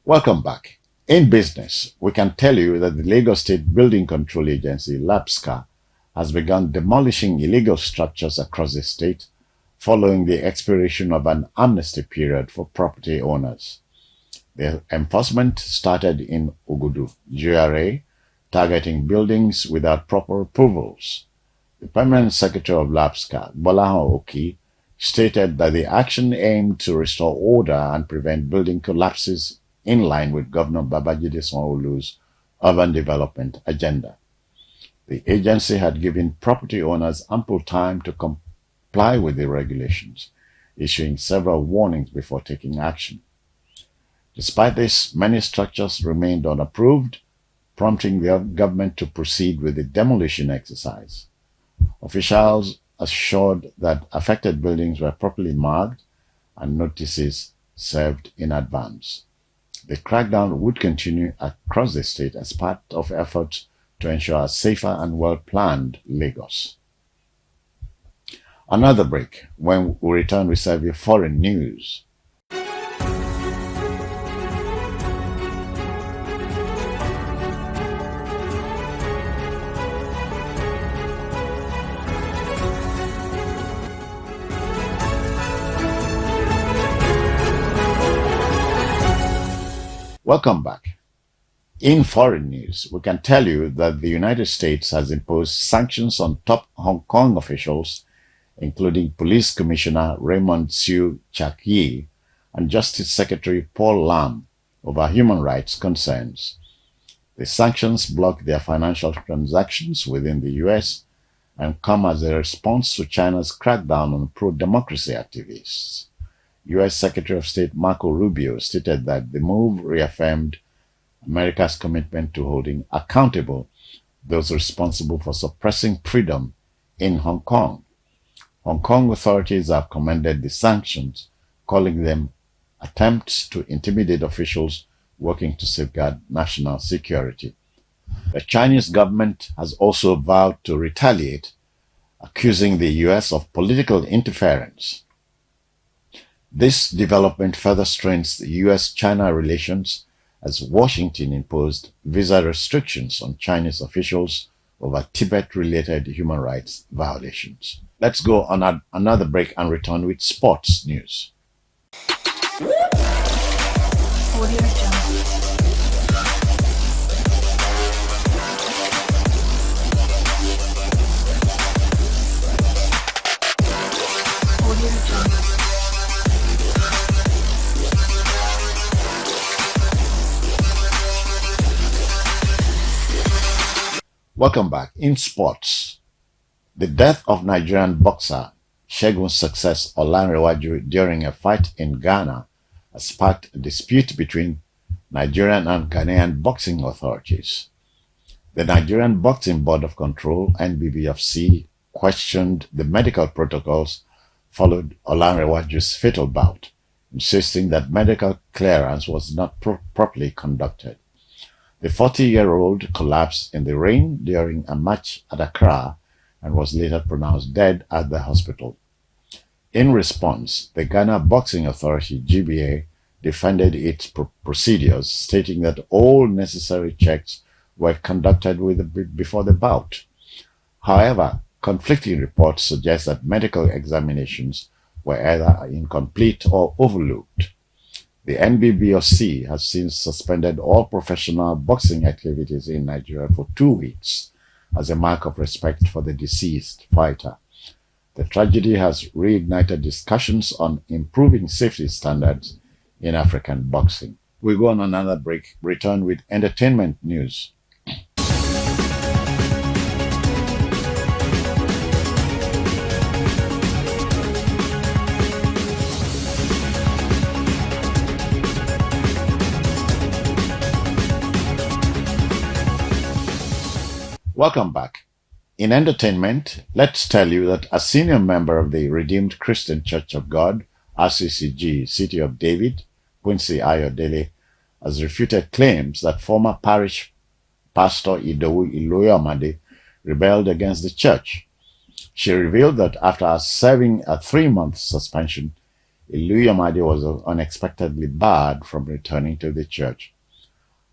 Welcome back. In business, we can tell you that the Lagos State Building Control Agency, LABSCA, has begun demolishing illegal structures across the state following the expiration of an amnesty period for property owners. The enforcement started in Ogudu, GRA, targeting buildings without proper approvals. The Permanent Secretary of LABSCA, Bolahan Oki, stated that the action aimed to restore order and prevent building collapses in line with Governor Babajide Sanwo-Olu's urban development agenda. The agency had given property owners ample time to comply with the regulations, issuing several warnings before taking action. Despite this, many structures remained unapproved, prompting the government to proceed with the demolition exercise. Officials assured that affected buildings were properly marked and notices served in advance. The crackdown would continue across the state as part of efforts to ensure a safer and well-planned Lagos. Another break. When we return, we serve you foreign news. Welcome back. In foreign news, we can tell you that the United States has imposed sanctions on top Hong Kong officials, including Police Commissioner Raymond Siu Chak-yi and Justice Secretary Paul Lam, over human rights concerns. The sanctions block their financial transactions within the U.S. and come as a response to China's crackdown on pro-democracy activists. U.S. Secretary of State Marco Rubio stated that the move reaffirmed America's commitment to holding accountable those responsible for suppressing freedom in Hong Kong. Hong Kong authorities have commended the sanctions, calling them attempts to intimidate officials working to safeguard national security. The Chinese government has also vowed to retaliate, accusing the U.S. of political interference. This development further strains the U.S.-China relations as Washington imposed visa restrictions on Chinese officials over Tibet-related human rights violations. Let's go on another break and return with sports news. Welcome back. In sports, the death of Nigerian boxer Segun Success Olanrewaju during a fight in Ghana has sparked a dispute between Nigerian and Ghanaian boxing authorities. The Nigerian Boxing Board of Control, NBBFC, questioned the medical protocols followed Olanrewaju's fatal bout, insisting that medical clearance was not properly conducted. The 40-year-old collapsed in the rain during a match at Accra and was later pronounced dead at the hospital. In response, the Ghana Boxing Authority, GBA, defended its procedures, stating that all necessary checks were conducted before the bout. However, conflicting reports suggest that medical examinations were either incomplete or overlooked. The NBBOC has since suspended all professional boxing activities in Nigeria for 2 weeks as a mark of respect for the deceased fighter. The tragedy has reignited discussions on improving safety standards in African boxing. We go on another break, return with entertainment news. Welcome back. In entertainment, let's tell you that a senior member of the Redeemed Christian Church of God, RCCG, City of David, Quincy Ayodele, has refuted claims that former parish pastor Idowu Iloyomade rebelled against the church. She revealed that after serving a 3-month suspension, Iloyomade was unexpectedly barred from returning to the church.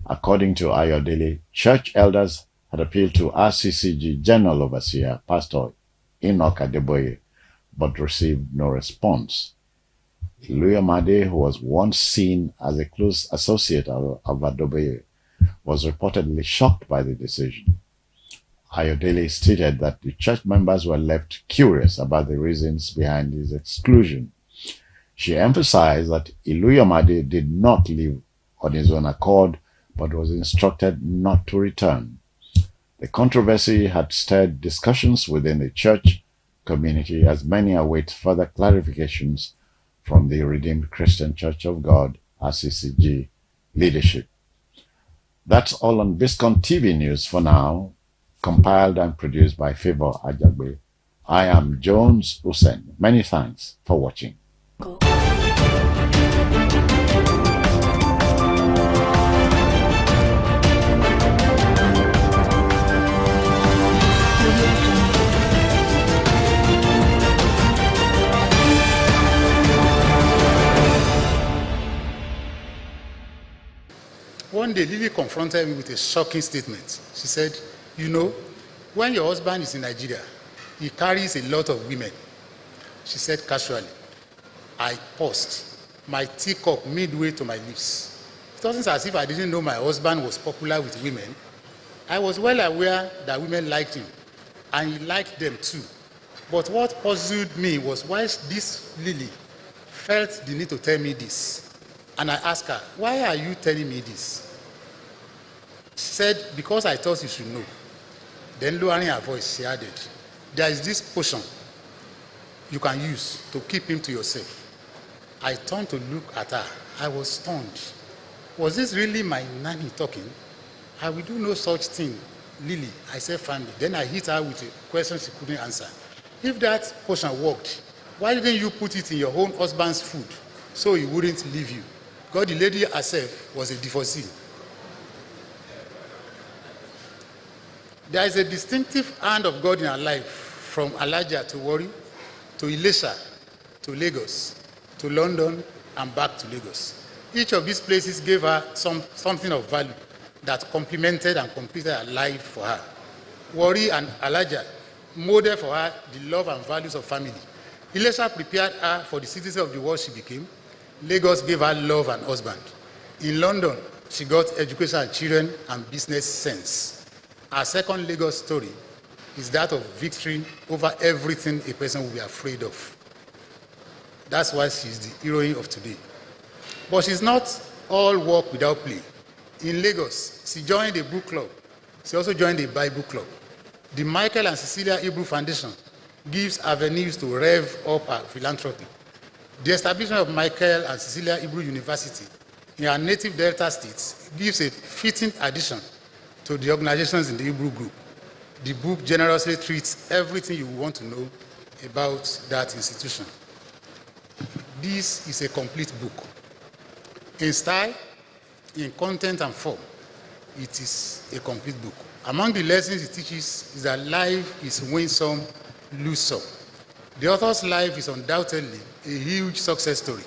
According to Ayodele, church elders had appealed to RCCG General Overseer, Pastor Enoch Adeboye, but received no response. Iloyomade, who was once seen as a close associate of Adeboye, was reportedly shocked by the decision. Ayodele stated that the church members were left curious about the reasons behind his exclusion. She emphasized that Iloyomade did not leave on his own accord, but was instructed not to return. The controversy had stirred discussions within the church community as many await further clarifications from the Redeemed Christian Church of God, RCCG, leadership. That's all on Biscon TV News for now, compiled and produced by Favor Ajagbe. I am Jones Hussein. Many thanks for watching. One day, Lily confronted me with a shocking statement. She said, you know, when your husband is in Nigeria, he carries a lot of women. She said casually. I paused, my teacup midway to my lips. It wasn't as if I didn't know my husband was popular with women. I was well aware that women liked him, and he liked them too. But what puzzled me was why this Lily felt the need to tell me this. And I asked her, why are you telling me this? She said, because I thought you should know. Then lowering her voice, she added, there is this potion you can use to keep him to yourself. I turned to look at her. I was stunned. Was this really my nanny talking? I will do no such thing, Lily, I said firmly. Then I hit her with a question she couldn't answer. If that potion worked, why didn't you put it in your own husband's food so he wouldn't leave you? God, the lady herself was a divorcee. There is a distinctive hand of God in her life, from Alaja to Warri, to Ilesha, to Lagos, to London, and back to Lagos. Each of these places gave her something of value that complemented and completed her life for her. Warri and Alaja modeled for her the love and values of family. Ilesha prepared her for the citizen of the world she became. Lagos gave her love and husband. In London, she got education and children and business sense. Our second Lagos story is that of victory over everything a person will be afraid of. That's why she's the heroine of today. But she's not all work without play. In Lagos, she joined a book club. She also joined a Bible club. The Michael and Cecilia Hebrew Foundation gives avenues to rev up her philanthropy. The establishment of Michael and Cecilia Hebrew University in our native Delta states gives a fitting addition to the organizations in the Hebrew group. The book generously treats everything you want to know about that institution. this is a complete book. In style, in content and form, it is a complete book. Among the lessons it teaches is that life is win some, lose some. The author's life is undoubtedly a huge success story,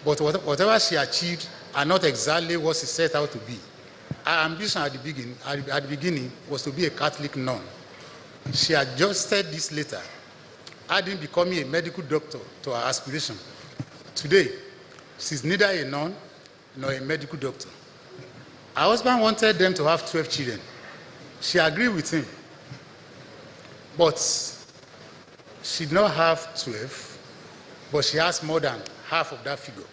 but whatever she achieved are not exactly what she set out to be. Her ambition at the beginning was to be a Catholic nun. She adjusted this later, adding becoming a medical doctor to her aspiration. Today, she's neither a nun nor a medical doctor. Her husband wanted them to have 12 children. She agreed with him, but she did not have 12, but she has more than half of that figure.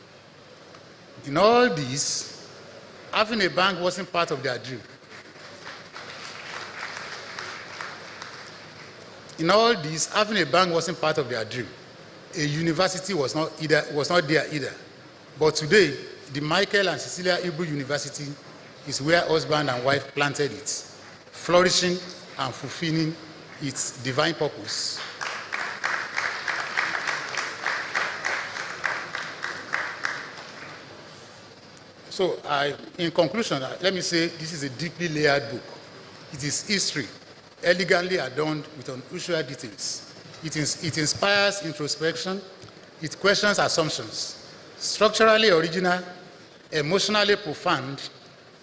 In all this, having a bank wasn't part of their dream. In all this, having a bank wasn't part of their dream. A university was not there either. But today, the Michael and Cecilia Ibru University is where husband and wife planted it, flourishing and fulfilling its divine purpose. So, in conclusion, let me say this is a deeply layered book. It is history, elegantly adorned with unusual details. It inspires introspection, it questions assumptions, structurally original, emotionally profound,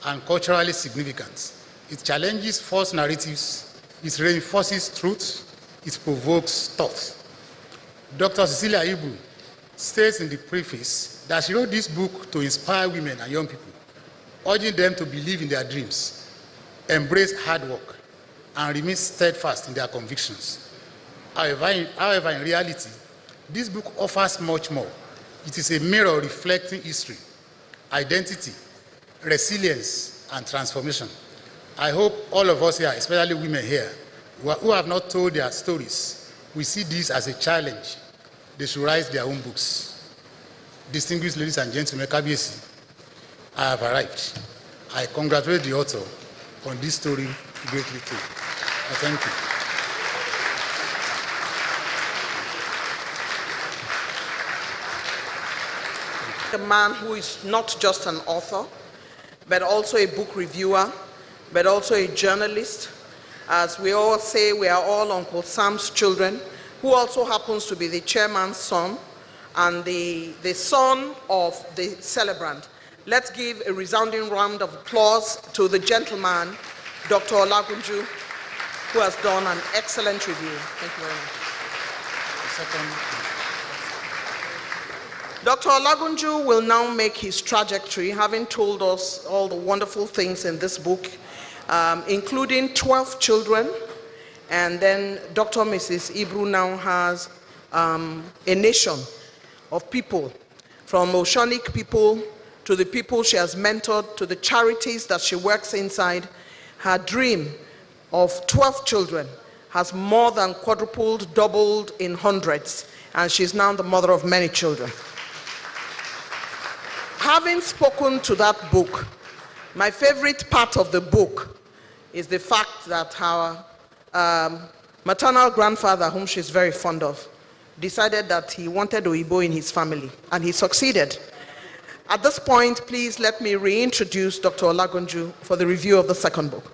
and culturally significant. It challenges false narratives, it reinforces truth, it provokes thought. Dr. Cecilia Ibru states in the preface that she wrote this book to inspire women and young people, urging them to believe in their dreams, embrace hard work, and remain steadfast in their convictions. However, in reality, this book offers much more. It is a mirror reflecting history, identity, resilience, and transformation. I hope all of us here, especially women here, who have not told their stories, will see this as a challenge. They should write their own books. Distinguished ladies and gentlemen, Kabiesi, I have arrived. I congratulate the author on this story greatly too. I thank you. A man who is not just an author, but also a book reviewer, but also a journalist. As we all say, we are all Uncle Sam's children, who also happens to be the chairman's son and the son of the celebrant. Let's give a resounding round of applause to the gentleman, Dr. Olagunju, who has done an excellent review. Thank you very much. Dr. Olagunju will now make his trajectory, having told us all the wonderful things in this book, including 12 children. And then Dr. Mrs. Ibru now has a nation of people, from oceanic people to the people she has mentored, to the charities that she works inside. Her dream of 12 children has more than quadrupled, doubled in hundreds, and she's now the mother of many children. Having spoken to that book, my favorite part of the book is the fact that her maternal grandfather, whom she's very fond of, decided that he wanted Oyibo in his family, and he succeeded. At this point, please let me reintroduce Dr. Olagunju for the review of the second book.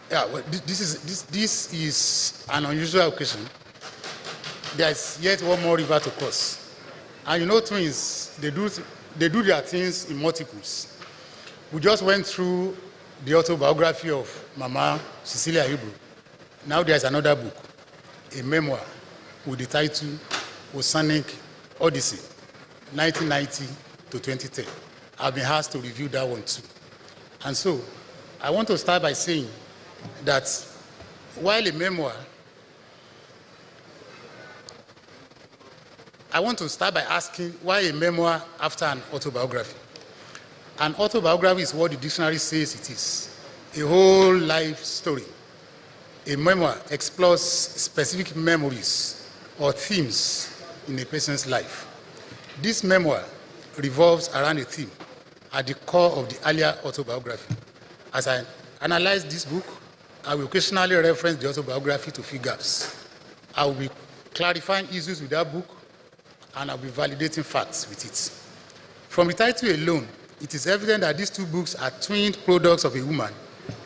Yeah, well, this is an unusual occasion. There's yet one more river to cross. And you know, twins, they do their things in multiples. We just went through the autobiography of Mama Cecilia Ibru. Now there's another book, a memoir with the title Oceanic Odyssey, 1990 to 2010. I've been asked to review that one too. And so, I want to start by saying that while a memoir, I want to start by asking why a memoir after an autobiography? An autobiography is what the dictionary says it is, a whole life story. A memoir explores specific memories or themes in a person's life. This memoir revolves around a theme at the core of the earlier autobiography. As I analyzed this book, I will occasionally reference the autobiography to fill gaps. I will be clarifying issues with that book, and I'll be validating facts with it. From the title alone, it is evident that these two books are twinned products of a woman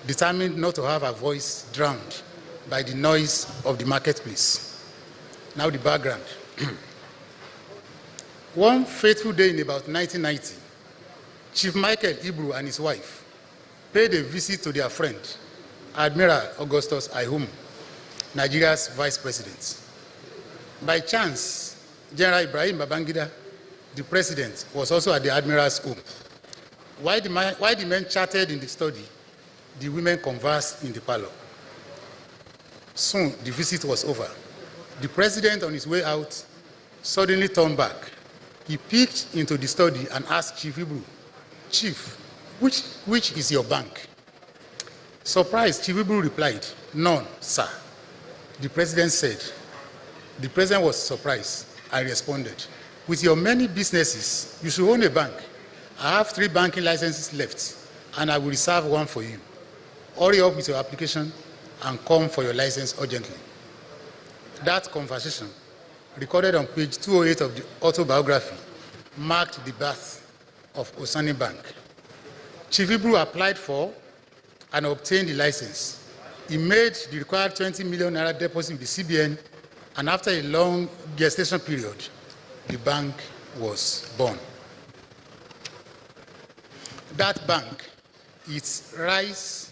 determined not to have her voice drowned by the noise of the marketplace. Now the background. One fateful day in about 1990, Chief Michael Ibru and his wife paid a visit to their friend, Admiral Augustus Aihumu, Nigeria's vice president. By chance, General Ibrahim Babangida, the president, was also at the Admiral's home. While the men chatted in the study, the women conversed in the parlor. Soon, the visit was over. The president, on his way out, suddenly turned back. He peeked into the study and asked Chief Ibru, "Chief, which is your bank?" Surprised, Chief Ibru replied, "None, sir." The president said. The president was surprised and responded, "With your many businesses, you should own a bank. I have 3 banking licenses left, and I will reserve one for you. Hurry up with your application and come for your license urgently." That conversation, recorded on page 208 of the autobiography, marked the birth of Osani Bank. Chief Ibru applied for and obtained the license. He made the required 20 million naira deposit with the CBN, and after a long gestation period, the bank was born. That bank, its rise,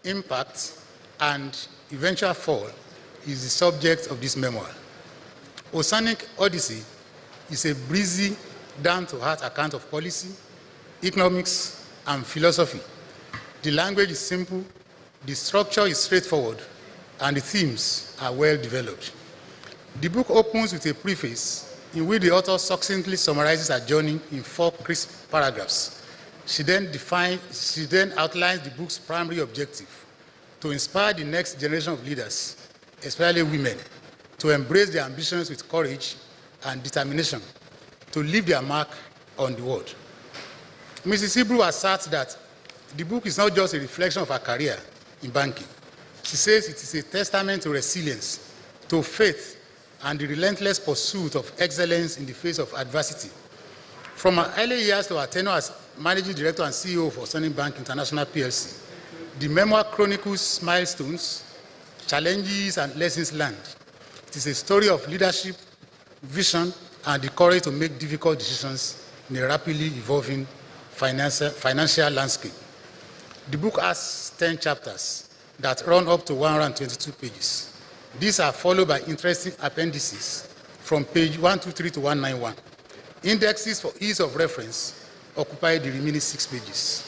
impact, and eventual fall is the subject of this memoir. Osanic Odyssey is a breezy, down-to-earth account of policy, economics, and philosophy. The language is simple, the structure is straightforward, and the themes are well developed. The book opens with a preface in which the author succinctly summarizes her journey in 4 crisp paragraphs. She then outlines the book's primary objective: to inspire the next generation of leaders, especially women, to embrace their ambitions with courage and determination, to leave their mark on the world. Mrs. Ibru asserts that the book is not just a reflection of her career in banking. She says it is a testament to resilience, to faith, and the relentless pursuit of excellence in the face of adversity. From her early years to her tenure as Managing Director and CEO of Osani Bank International PLC, the memoir chronicles milestones, challenges, and lessons learned. It is a story of leadership, vision, and the courage to make difficult decisions in a rapidly evolving financial landscape. The book has 10 chapters that run up to 122 pages. These are followed by interesting appendices from page 123 to 191. Indexes for ease of reference occupy the remaining 6 pages.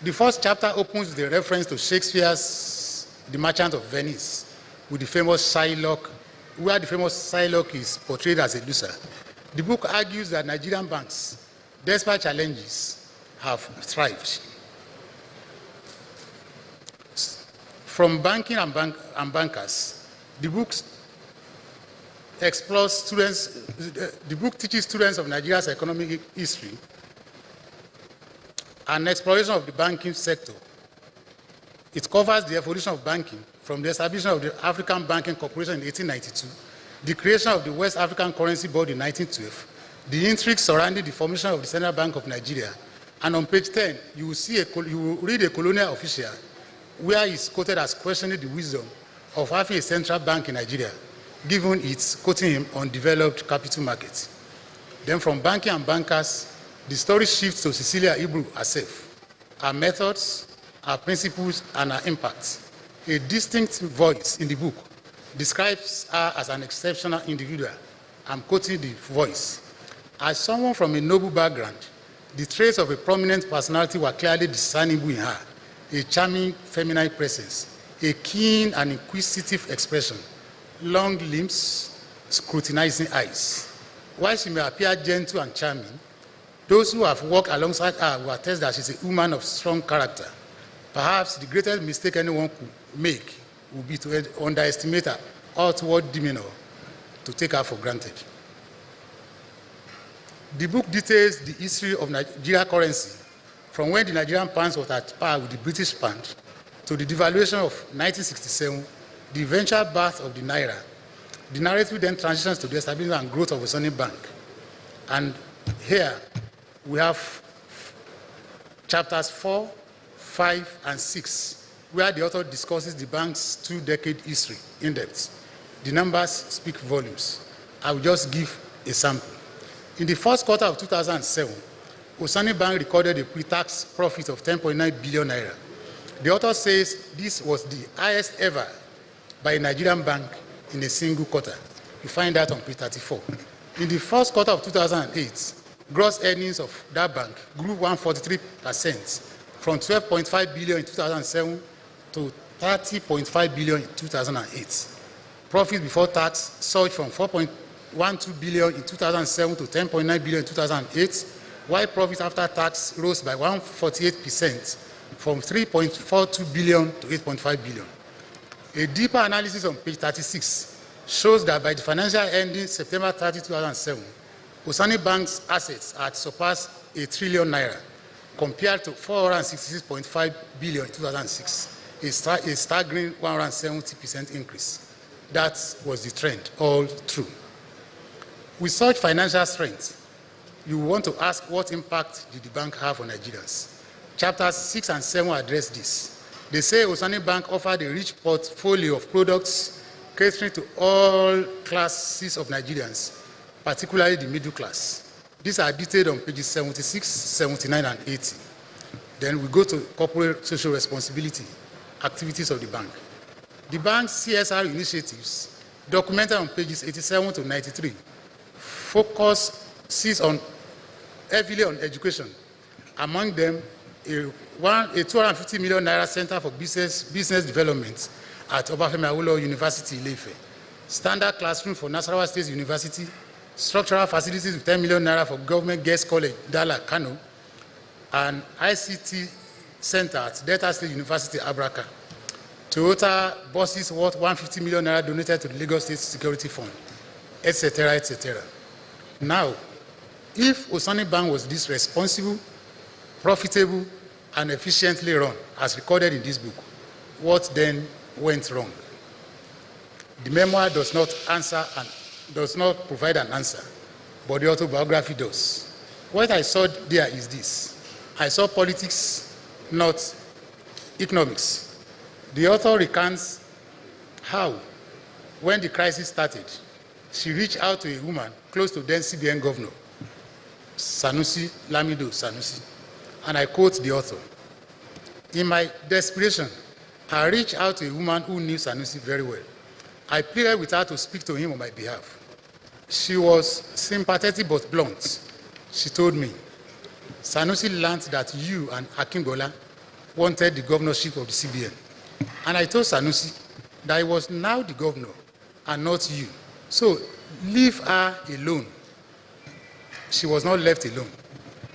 The first chapter opens with a reference to Shakespeare's The Merchant of Venice, with the famous Shylock, where the famous Shylock is portrayed as a loser. The book argues that Nigerian banks, despite challenges, have thrived. From banking and bankers, the book teaches students of Nigeria's economic history an exploration of the banking sector. It covers the evolution of banking from the establishment of the African Banking Corporation in 1892, the creation of the West African Currency Board in 1912, the intrigue surrounding the formation of the Central Bank of Nigeria, and on page 10, you will read a colonial official where he's quoted as questioning the wisdom of having a central bank in Nigeria, given its quoting him undeveloped capital markets. Then from banking and bankers, the story shifts to Cecilia Ibru herself, her methods, her principles, and her impact. A distinct voice in the book describes her as an exceptional individual. I'm quoting the voice. As someone from a noble background, the traits of a prominent personality were clearly discernible in her: a charming feminine presence, a keen and inquisitive expression, long limbs, scrutinizing eyes. While she may appear gentle and charming, those who have worked alongside her will attest that she's a woman of strong character. Perhaps the greatest mistake anyone could make would be to underestimate her outward demeanor, to take her for granted. The book details the history of Nigeria currency, from when the Nigerian pound was at par with the British pound to the devaluation of 1967, the eventual birth of the Naira. The narrative then transitions to the establishment and growth of Osani Bank. And here we have chapters 4, 5, and 6, where the author discusses the bank's 2-decade history in depth. The numbers speak volumes. I will just give a sample. In the first quarter of 2007, Osani Bank recorded a pre-tax profit of 10.9 billion naira. The author says this was the highest ever by a Nigerian bank in a single quarter. You find that on page 34. In the first quarter of 2008, gross earnings of that bank grew 143% from 12.5 billion in 2007 to 30.5 billion in 2008. Profit before tax surged from 4.12 billion in 2007 to 10.9 billion in 2008, while profit after tax rose by 148% from 3.42 billion to 8.5 billion. A deeper analysis on page 36 shows that by the financial ending September 30, 2007, Osani Bank's assets had surpassed 1 trillion naira compared to 466.5 billion in 2006, a staggering 170% increase. That was the trend, all true. With such financial strength, you want to ask what impact did the bank have on Nigerians? Chapters 6 and 7 address this. They say Osani Bank offered a rich portfolio of products catering to all classes of Nigerians, particularly the middle class. These are detailed on pages 76, 79, and 80. Then we go to corporate social responsibility, activities of the bank. The bank's CSR initiatives, documented on pages 87 to 93, focuses heavily on education. Among them, a 250 million naira center for business development at Obafemi Awolowo University, Ile-Ife, standard classroom for Nasarawa State University, structural facilities with 10 million naira for Government Girls College, Dala, Kano, and ICT center at Delta State University, Abraka. Toyota buses worth 150 million naira donated to the Lagos State Security Fund, etc., etc. Now, if Osani Bank was this responsible, profitable, and efficiently run, as recorded in this book, what then went wrong? The memoir does not answer and does not provide an answer, but the autobiography does. What I saw there is this. I saw politics, not economics. The author recounts how, when the crisis started, she reached out to a woman close to then CBN governor, Sanusi, Lamido Sanusi, and I quote the author. In my desperation, I reached out to a woman who knew Sanusi very well. I pleaded with her to speak to him on my behalf. She was sympathetic but blunt. She told me, Sanusi learned that you and Akinbola wanted the governorship of the CBN. And I told Sanusi that he was now the governor and not you. So leave her alone. She was not left alone,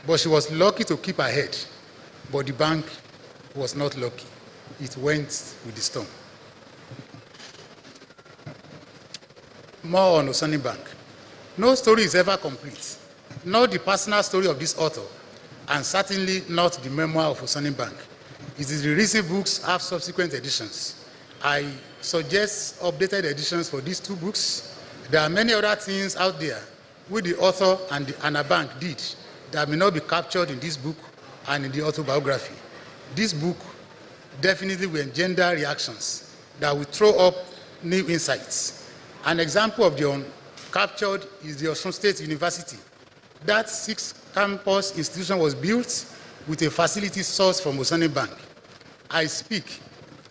but she was lucky to keep her head. But the bank was not lucky. It went with the storm. More on Osani Bank. No story is ever complete, not the personal story of this author, and certainly not the memoir of Osani Bank. It is the recent books have subsequent editions. I suggest updated editions for these two books. There are many other things out there which the author and the Anna Bank did that may not be captured in this book and in the autobiography. This book definitely will engender reactions that will throw up new insights. An example of the uncaptured is the Osun State University. That 6-campus institution was built with a facility sourced from Osani Bank. I speak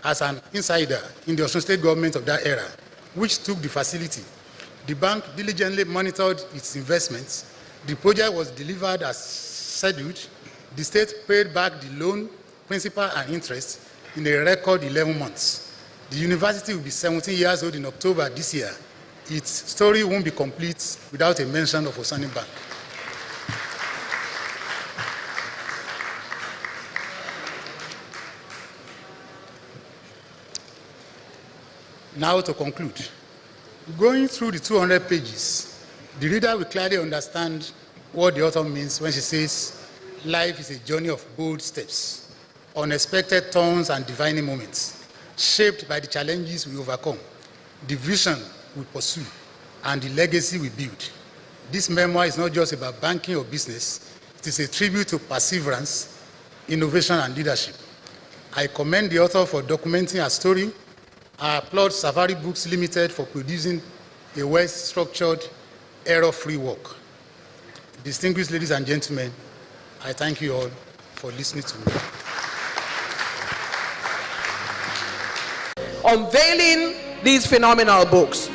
as an insider in the Osun State government of that era, which took the facility. The bank diligently monitored its investments. The project was delivered as scheduled. The state paid back the loan, principal, and interest in a record 11 months. The university will be 17 years old in October this year. Its story won't be complete without a mention of Osani Bank. Now to conclude. Going through the 200 pages, the reader will clearly understand what the author means when she says, life is a journey of bold steps. unexpected turns and defining moments, shaped by the challenges we overcome, the vision we pursue, and the legacy we build. This memoir is not just about banking or business, it is a tribute to perseverance, innovation, and leadership. I commend the author for documenting her story. I applaud Safari Books Limited for producing a well-structured, error-free work. Distinguished ladies and gentlemen, I thank you all for listening to me. Unveiling these phenomenal books.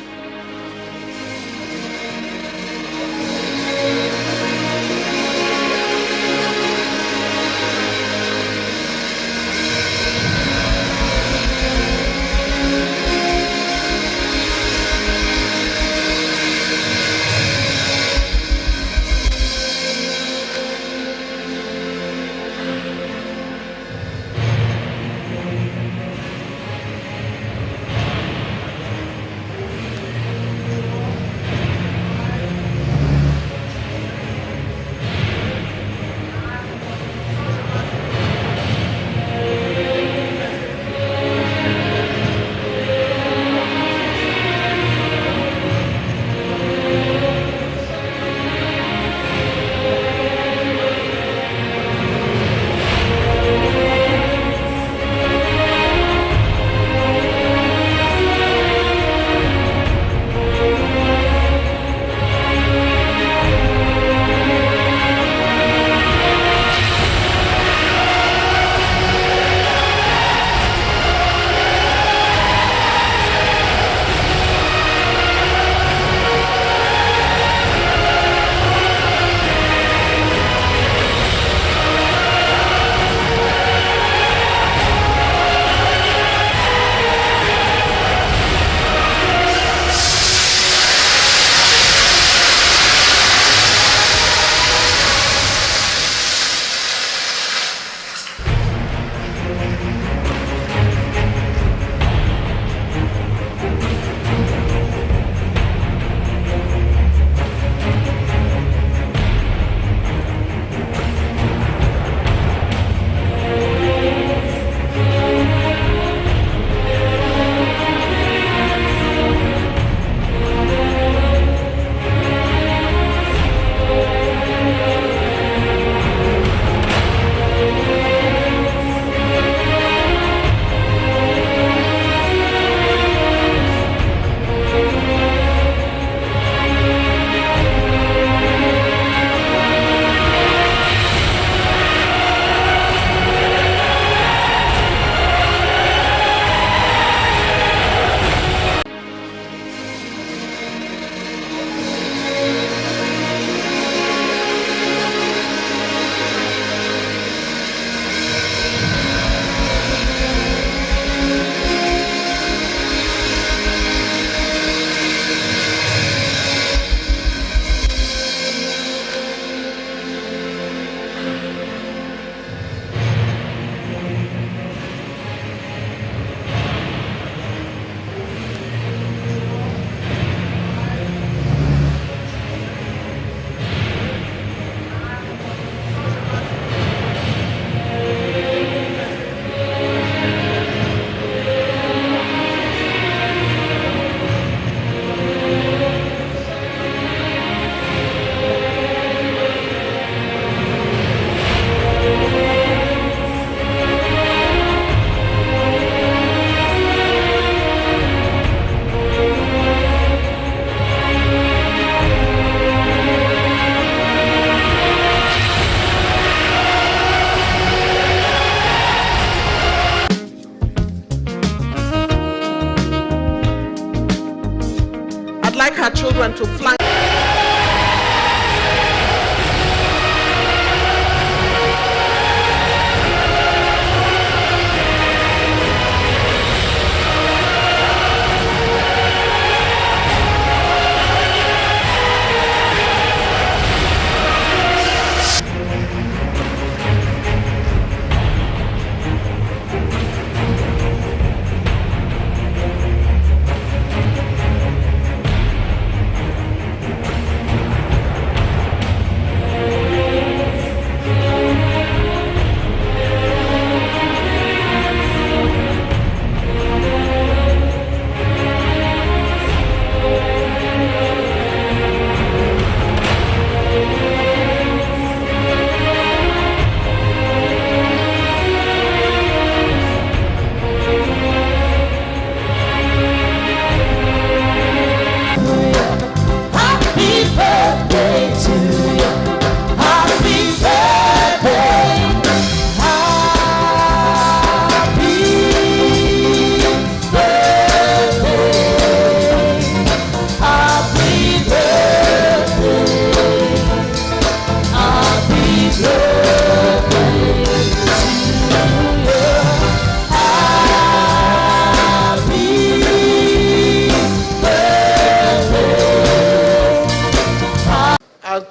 like her children to fly.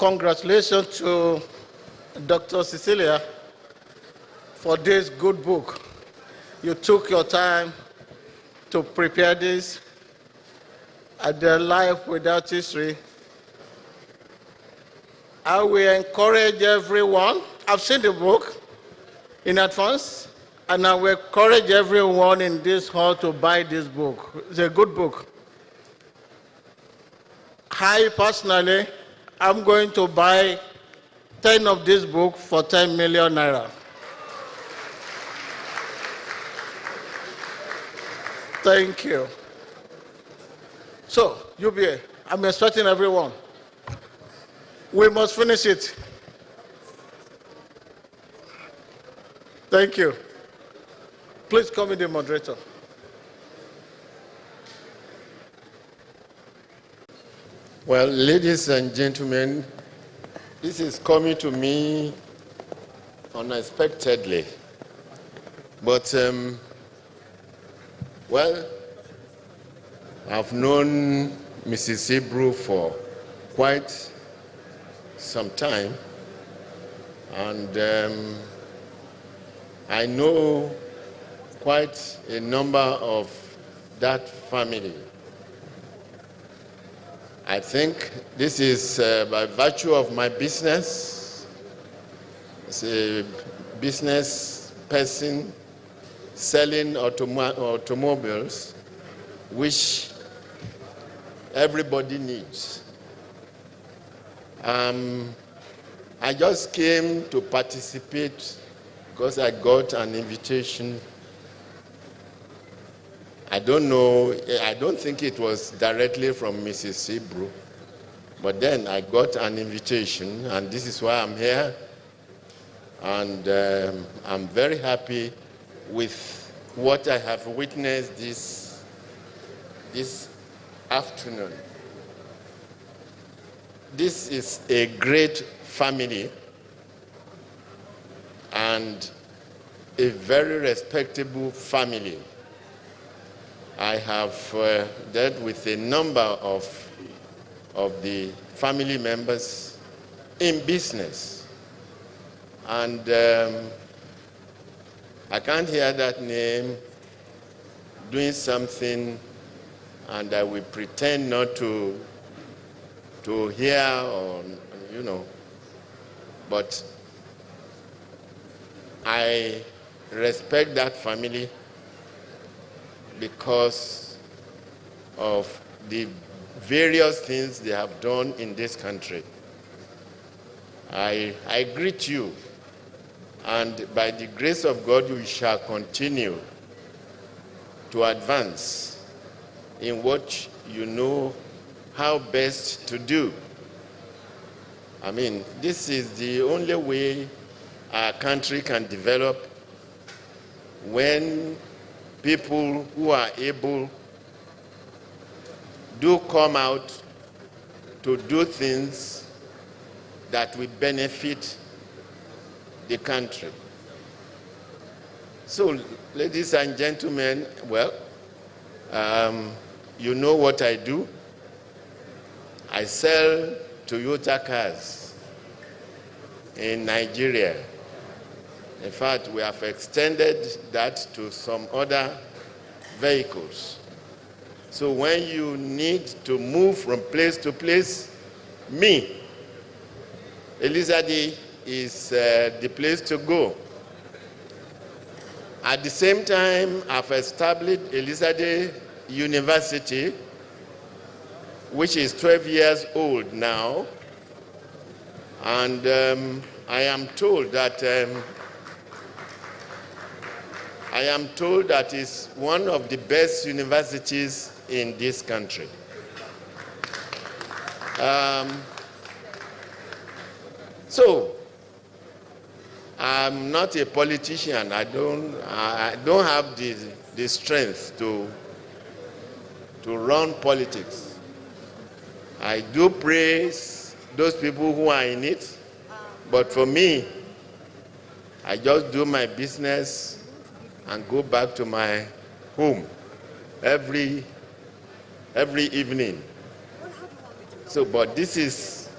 congratulations to Dr. Cecilia for this good book. You took your time to prepare this at the Life Without History. I will encourage everyone. I've seen the book in advance, and I will encourage everyone in this hall to buy this book. It's a good book. I personally, I'm going to buy 10 of this book for 10 million naira. Thank you. So, UBA, I'm expecting everyone. We must finish it. Thank you. Please come in, the moderator. Well, ladies and gentlemen, this is coming to me unexpectedly. But, well, I've known Mrs. Ibru for quite some time, and I know quite a number of that family. I think this is by virtue of my business. As a business person selling automobiles, which everybody needs. I just came to participate because I got an invitation. I don't know, I don't think it was directly from Mrs. Ibru, but then I got an invitation, and this is why I'm here. And I'm very happy with what I have witnessed this afternoon. This is a great family and a very respectable family. I have dealt with a number of the family members in business, and I can't hear that name doing something and I will pretend not to hear, or but I respect that family because of the various things they have done in this country. I greet you, and by the grace of God, we shall continue to advance in what you know how best to do. I mean, this is the only way our country can develop, when people who are able do come out to do things that will benefit the country. So, ladies and gentlemen, well, you know what I do. I sell Toyota cars in Nigeria. In fact, we have extended that to some other vehicles. So when you need to move from place to place, me, Elizade, is the place to go. At the same time, I've established Elizade University, which is 12 years old now, and I am told that it's one of the best universities in this country. So, I'm not a politician. I don't have the strength to run politics. I do praise those people who are in it, but for me, I just do my business and go back to my home every evening. So, but this is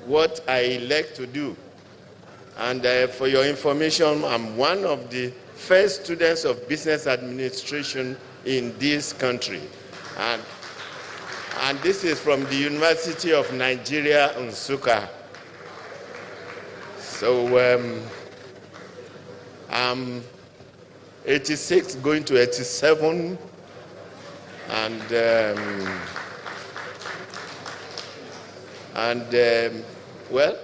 what I elect to do. And for your information, I'm one of the first students of business administration in this country. And this is from the University of Nigeria, Nsukka. So I'm 86, going to 87, well,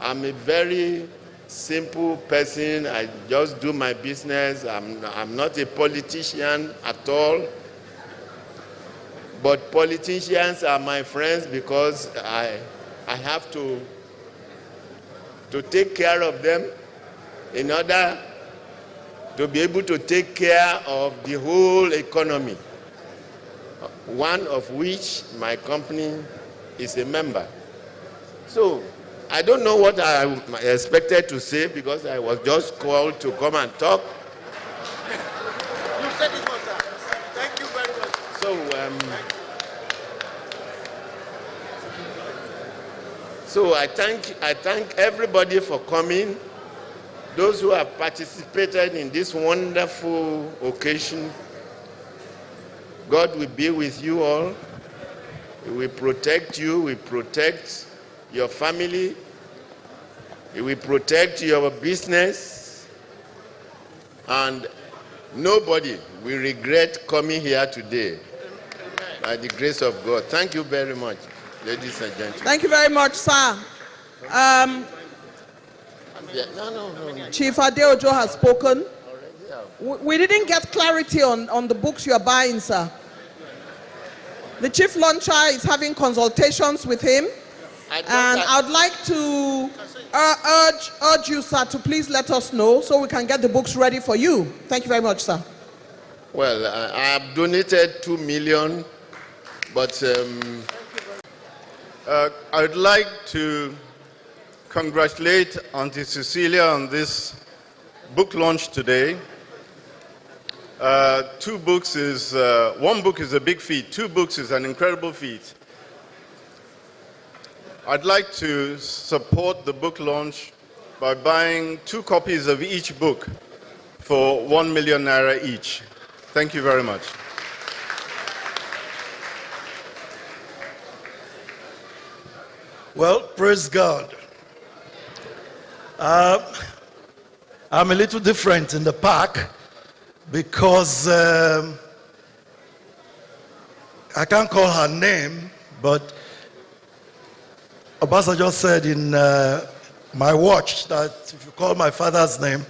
I'm a very simple person. I just do my business. I'm not a politician at all. But politicians are my friends because I have to take care of them in order to be able to take care of the whole economy, one of which my company is a member. So I don't know what I expected to say because I was just called to come and talk. You said it was that. Thank you very much. So I thank everybody for coming. Those who have participated in this wonderful occasion. God will be with you all. He will protect you. He will protect your family. He will protect your business. And nobody will regret coming here today. By the grace of God. Thank you very much, ladies and gentlemen. Thank you very much, sir. Chief Adeojo has spoken. We didn't get clarity on the books you are buying, sir. The chief launcher is having consultations with him. And I would like to urge you, sir, to please let us know so we can get the books ready for you. Thank you very much, sir. Well, I have donated 2 million, but I would like to congratulate Auntie Cecilia on this book launch today. 2 books is, 1 book is a big feat, 2 books is an incredible feat. I'd like to support the book launch by buying 2 copies of each book for 1 million naira each. Thank you very much. Well, praise God. I'm a little different in the park because I can't call her name, but Obasanjo said in my watch that if you call my father's name,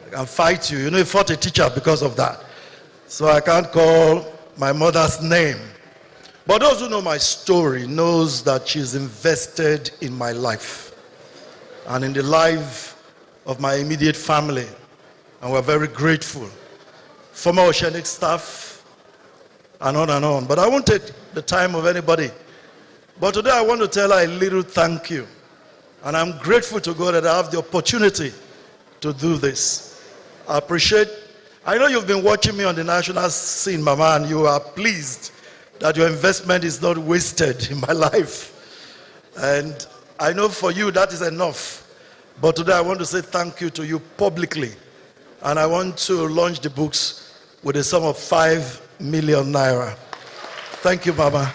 I can fight you. You know, he fought a teacher because of that. So I can't call my mother's name. But those who know my story knows that she's invested in my life and in the life of my immediate family. And we're very grateful. Former Oceanic staff, and on and on. But I won't take the time of anybody. But today I want to tell her a little thank you. And I'm grateful to God that I have the opportunity to do this. I appreciate, I know you've been watching me on the national scene, Mama, and you are pleased that your investment is not wasted in my life. And I know for you that is enough. But today I want to say thank you to you publicly. And I want to launch the books with a sum of 5 million naira. Thank you, Mama.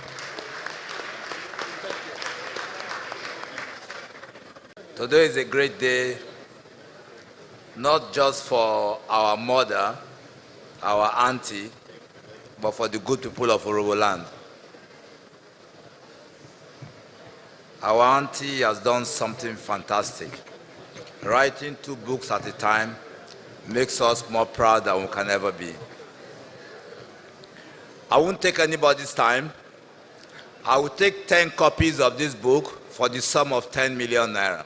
Today is a great day, not just for our mother, our auntie, but for the good people of Oroboland. Our auntie has done something fantastic. Writing 2 books at a time makes us more proud than we can ever be. I won't take anybody's time. I will take 10 copies of this book for the sum of 10 million naira.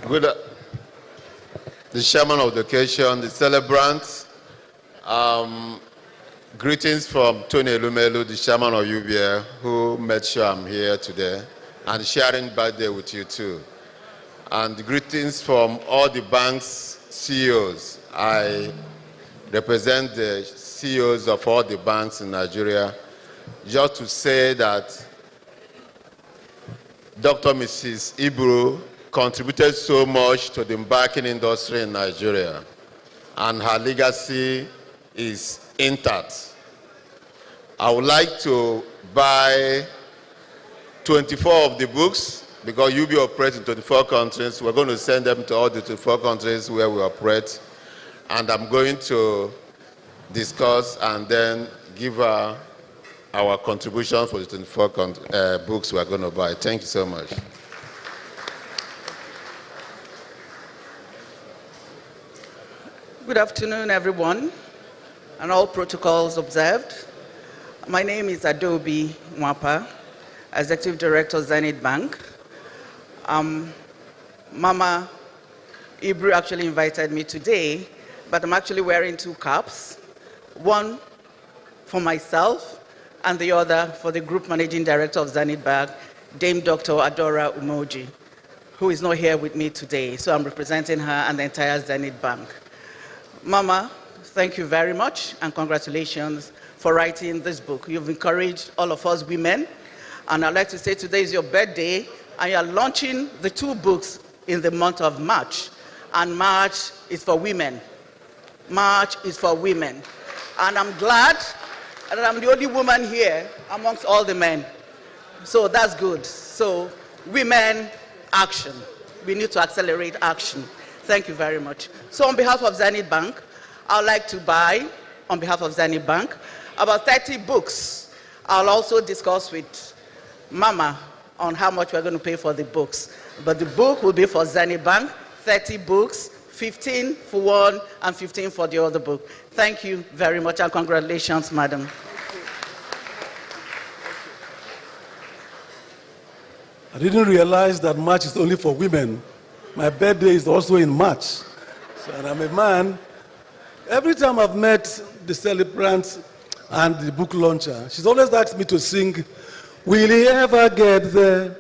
Good. The chairman of the occasion, the celebrants, greetings from Tony Elumelu, the chairman of UBA, who made sure I'm here today, and sharing birthday with you too. And greetings from all the bank's CEOs. I represent the CEOs of all the banks in Nigeria, just to say that Dr. Mrs. Ibru contributed so much to the banking industry in Nigeria, and her legacy is intact. I would like to buy 24 of the books, because you'll be operating in 24 countries. We're going to send them to all the 24 countries where we operate, and I'm going to discuss and then give her our contribution for the 24 books we're going to buy. Thank you so much. Good afternoon, everyone, and all protocols observed. My name is Adobe Mwapa, Executive Director, Zenith Bank. Mama Ibru actually invited me today, but I'm actually wearing two caps, one for myself and the other for the Group Managing Director of Zenith Bank, Dame Dr. Adora Umoji, who is not here with me today, so I'm representing her and the entire Zenith Bank. Mama, thank you very much, and congratulations for writing this book. You've encouraged all of us women, and I'd like to say today is your birthday, and you're launching the two books in the month of March, and March is for women. March is for women. And I'm glad that I'm the only woman here amongst all the men. So that's good. So women, action. We need to accelerate action. Thank you very much. So on behalf of Zenith Bank, I'd like to buy, on behalf of Zenith Bank, about 30 books. I'll also discuss with Mama on how much we're going to pay for the books. But the book will be for Zenith Bank, 30 books, 15 for one and 15 for the other book. Thank you very much, and congratulations, madam. I didn't realize that March is only for women. My birthday is also in March. So, and I'm a man. Every time I've met the celebrant and the book launcher, she's always asked me to sing, "Will he ever get there?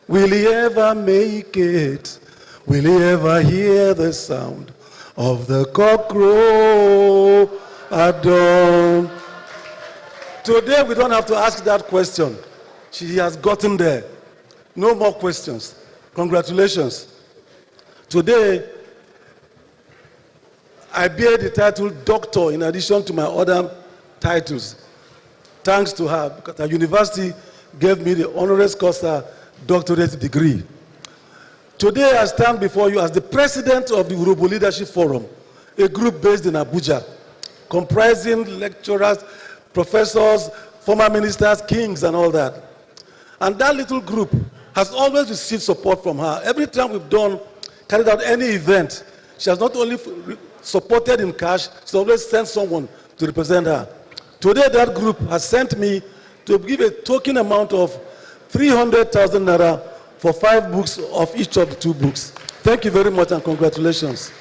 Will he ever make it? Will he ever hear the sound of the cock crow at dawn?" Today we don't have to ask that question. She has gotten there. No more questions. Congratulations. Today, I bear the title doctor in addition to my other titles. Thanks to her, because her university gave me the honoris causa doctorate degree. Today, I stand before you as the president of the Urobo Leadership Forum, a group based in Abuja, comprising lecturers, professors, former ministers, kings, and all that. And that little group has always received support from her. Every time we've carried out any event, she has not only supported in cash, she's always sent someone to represent her. Today, that group has sent me to give a token amount of 300,000 naira for 5 books of each of the 2 books. Thank you very much, and congratulations.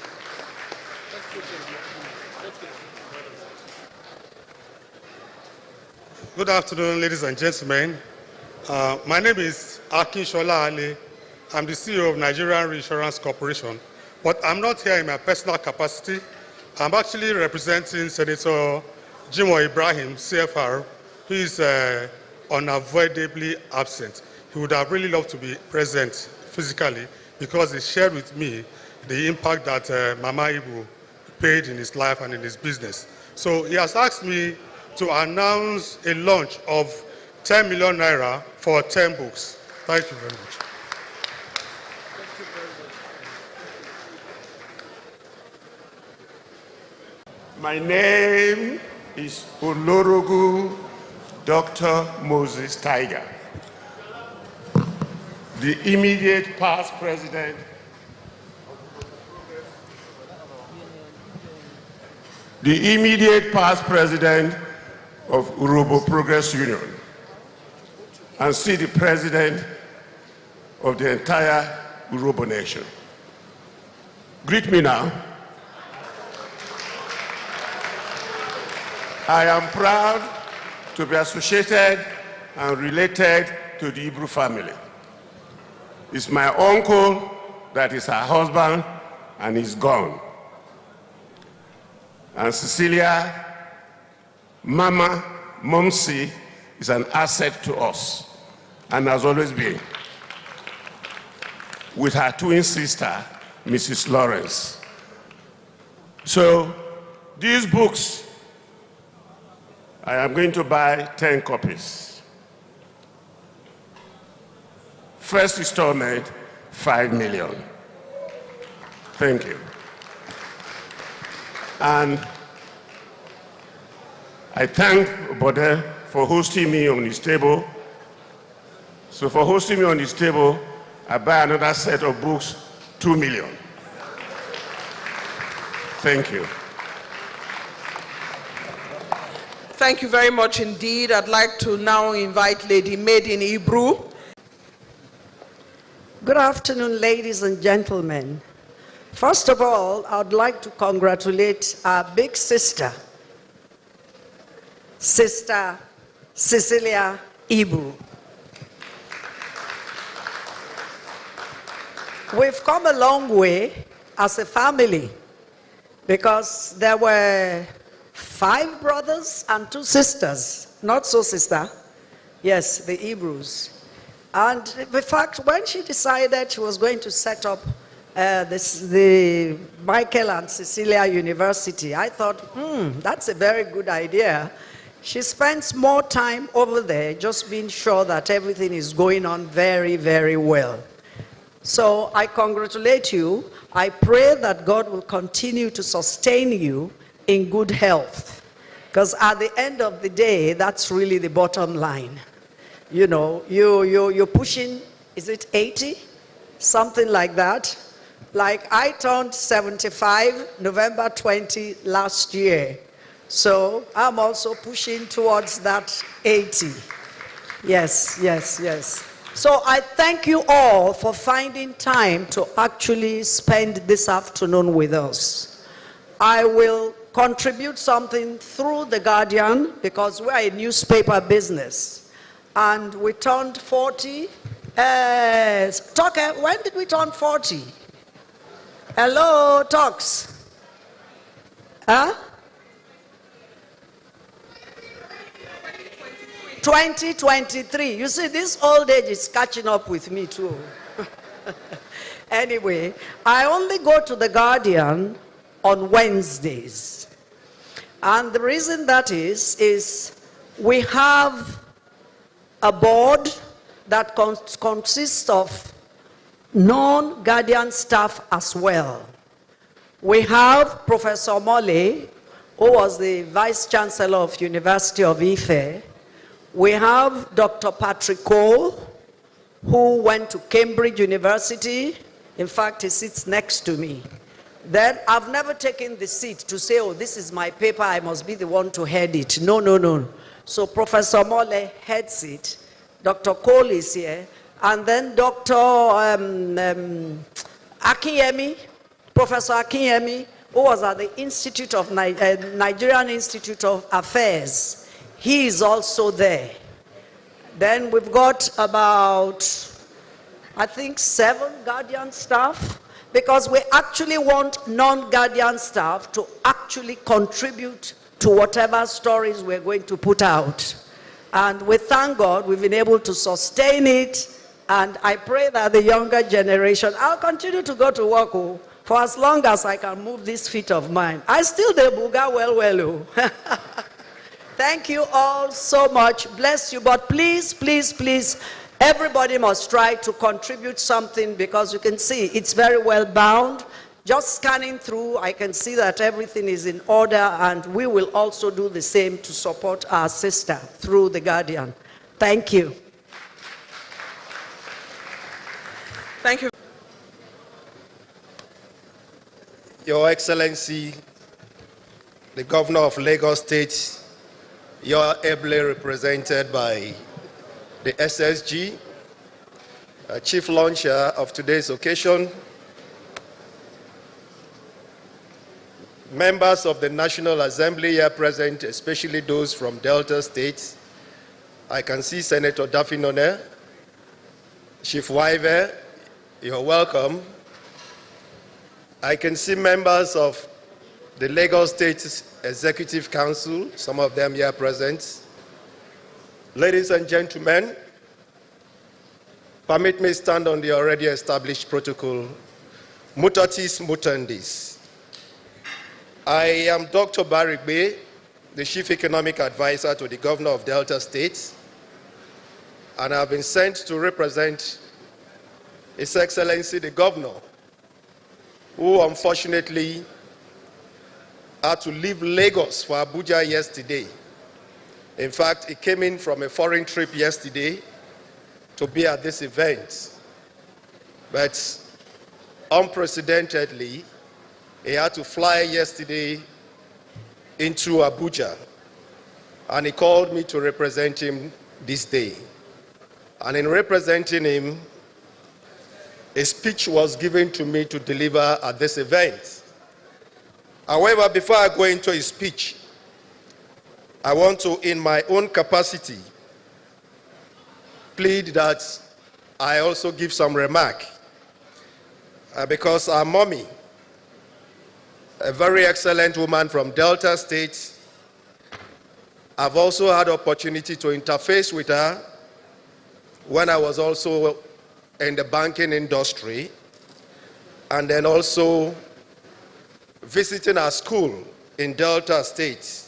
Good afternoon, ladies and gentlemen. My name is Akin Shola Ali. I'm the CEO of Nigerian Reinsurance Corporation, but I'm not here in my personal capacity. I'm actually representing Senator Jimoh Ibrahim, CFR, who is unavoidably absent. He would have really loved to be present physically because he shared with me the impact that Mama Ibu paid in his life and in his business. So he has asked me to announce a launch of 10 million naira for 10 books. Thank you very much. My name is Olorogu Dr. Moses Tiger, the immediate past president of Urobo Progress Union, and see the president of the entire Urobo nation. Greet me now. I am proud to be associated and related to the Ibru family. It's my uncle that is her husband, and he's gone. And Cecilia Mama Momsi is an asset to us and has always been, with her twin sister, Mrs. Lawrence. So these books, I am going to buy 10 copies. First installment, 5 million. Thank you. And I thank Bode for hosting me on his table. So for hosting me on his table, I buy another set of books, 2 million. Thank you. Thank you very much indeed. I'd like to now invite Lady Maiden Ibru. Good afternoon, ladies and gentlemen. First of all, I'd like to congratulate our big sister, Sister Cecilia Ibru. We've come a long way as a family because there were 5 brothers and 2 sisters. Not so, sister. Yes, the Ibrus. And in fact, when she decided she was going to set up the Michael and Cecilia University, I thought, that's a very good idea. She spends more time over there just being sure that everything is going on very, very well. So I congratulate you. I pray that God will continue to sustain you in good health. Because at the end of the day, that's really the bottom line. You know, you're pushing, is it 80? Something like that. Like I turned 75 November 20 last year. So I'm also pushing towards that 80. Yes, yes, yes. So I thank you all for finding time to actually spend this afternoon with us. I will contribute something through The Guardian because we're a newspaper business. And we turned 40. Tucker, when did we turn 40? Hello, Talks. Huh? 2023. You see, this old age is catching up with me too. Anyway, I only go to The Guardian on Wednesdays. And the reason that is we have a board that consists of non-Guardian staff as well. We have Professor Mole, who was the Vice Chancellor of University of Ife. We have Dr. Patrick Cole, who went to Cambridge University. In fact, he sits next to me. Then I've never taken the seat to say, oh, this is my paper, I must be the one to head it. No, no, no. So Professor Mole heads it. Dr. Cole is here. And then Dr. Akinyemi, Professor Akinyemi, who was at the Institute of Nigerian Institute of Affairs. He is also there. Then we've got about, I think, 7 Guardian staff, because we actually want non-Guardian staff to actually contribute to whatever stories we're going to put out. And we thank God we've been able to sustain it, and I pray that the younger generation, I'll continue to go to work for as long as I can move these feet of mine. I still do buga well. Thank you all so much. Bless you. But please, please, please, everybody must try to contribute something, because you can see it's very well bound. Just scanning through, I can see that everything is in order, and we will also do the same to support our sister through The Guardian. Thank you. Thank you. Your Excellency, the Governor of Lagos State, you are ably represented by the SSG, Chief Launcher of today's occasion, members of the National Assembly here present, especially those from Delta States. I can see Senator Dafinone, Chief Waive, you're welcome. I can see members of the Lagos State Executive Council, some of them here present, ladies and gentlemen, permit me stand on the already established protocol, mutatis mutandis. I am Dr. Barigbe, the Chief Economic Advisor to the Governor of Delta State, and I have been sent to represent His Excellency the Governor, who unfortunately had to leave Lagos for Abuja yesterday. In fact, he came in from a foreign trip yesterday to be at this event. But unprecedentedly, he had to fly yesterday into Abuja, and he called me to represent him this day. And in representing him, a speech was given to me to deliver at this event. However, before I go into his speech, I want to, in my own capacity, plead that I also give some remark. Because our mommy, a very excellent woman from Delta State, I've also had opportunity to interface with her when I was also in the banking industry, and then also visiting our school in Delta State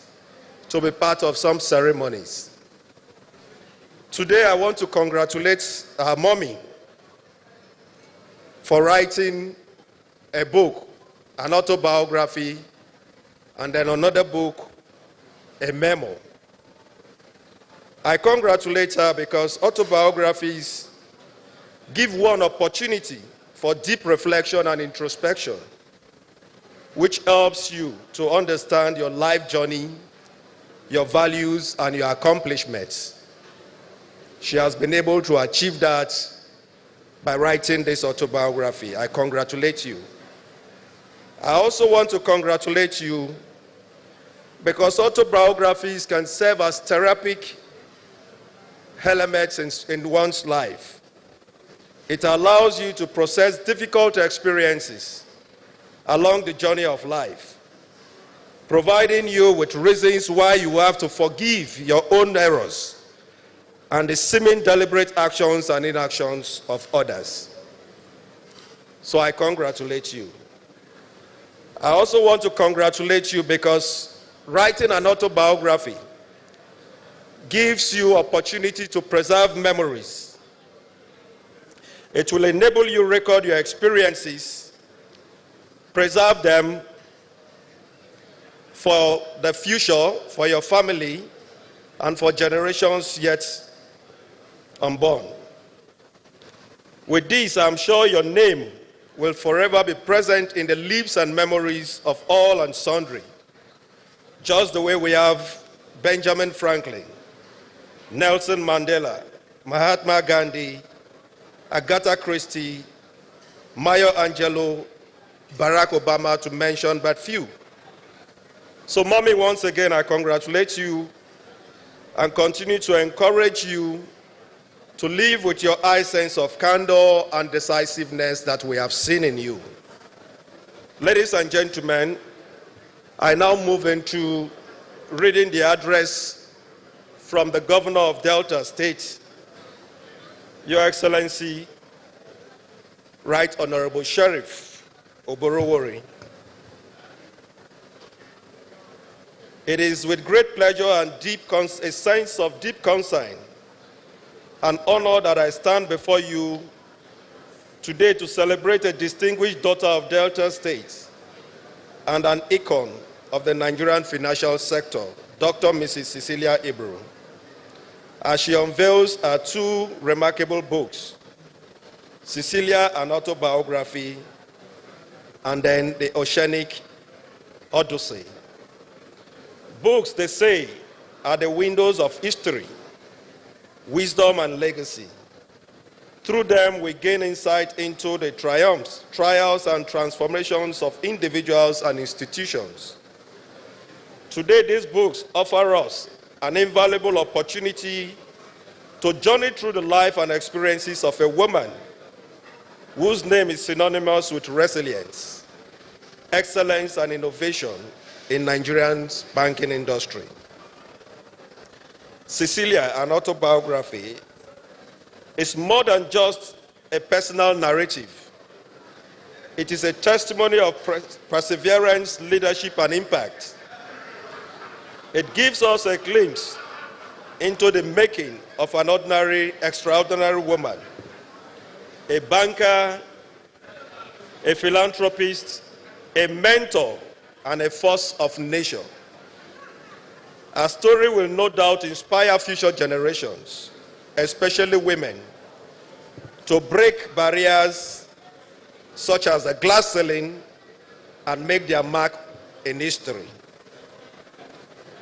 to be part of some ceremonies. Today I want to congratulate our mommy for writing a book, an autobiography, and then another book, a memo. I congratulate her because autobiographies give one opportunity for deep reflection and introspection, which helps you to understand your life journey, your values, and your accomplishments. She has been able to achieve that by writing this autobiography. I congratulate you. I also want to congratulate you because autobiographies can serve as therapeutic elements in one's life. It allows you to process difficult experiences along the journey of life, providing you with reasons why you have to forgive your own errors and the seeming deliberate actions and inactions of others. So I congratulate you. I also want to congratulate you because writing an autobiography gives you opportunity to preserve memories. It will enable you to record your experiences, preserve them for the future, for your family, and for generations yet unborn. With this, I'm sure your name will forever be present in the lips and memories of all and sundry, just the way we have Benjamin Franklin, Nelson Mandela, Mahatma Gandhi, Agatha Christie, Maya Angelou, Barack Obama, to mention but few. So, Mommy, once again, I congratulate you and continue to encourage you to live with your high sense of candor and decisiveness that we have seen in you. Ladies and gentlemen, I now move into reading the address from the Governor of Delta State, Your Excellency, Right Honorable Sheriff Oborowori. It is with great pleasure and a sense of deep concern and honor that I stand before you today to celebrate a distinguished daughter of Delta State and an icon of the Nigerian financial sector, Dr. Mrs. Cecilia Ibru, as she unveils her two remarkable books, Cecilia, an autobiography, and then The Oceanic Odyssey. Books, they say, are the windows of history, wisdom, and legacy. Through them, we gain insight into the triumphs, trials, and transformations of individuals and institutions. Today, these books offer us an invaluable opportunity to journey through the life and experiences of a woman whose name is synonymous with resilience, excellence and innovation in Nigerian's banking industry. Cecilia, an autobiography, is more than just a personal narrative. It is a testimony of perseverance, leadership, and impact. It gives us a glimpse into the making of an ordinary, extraordinary woman, a banker, a philanthropist, a mentor, and a force of nature. Our story will no doubt inspire future generations, especially women, to break barriers such as the glass ceiling and make their mark in history.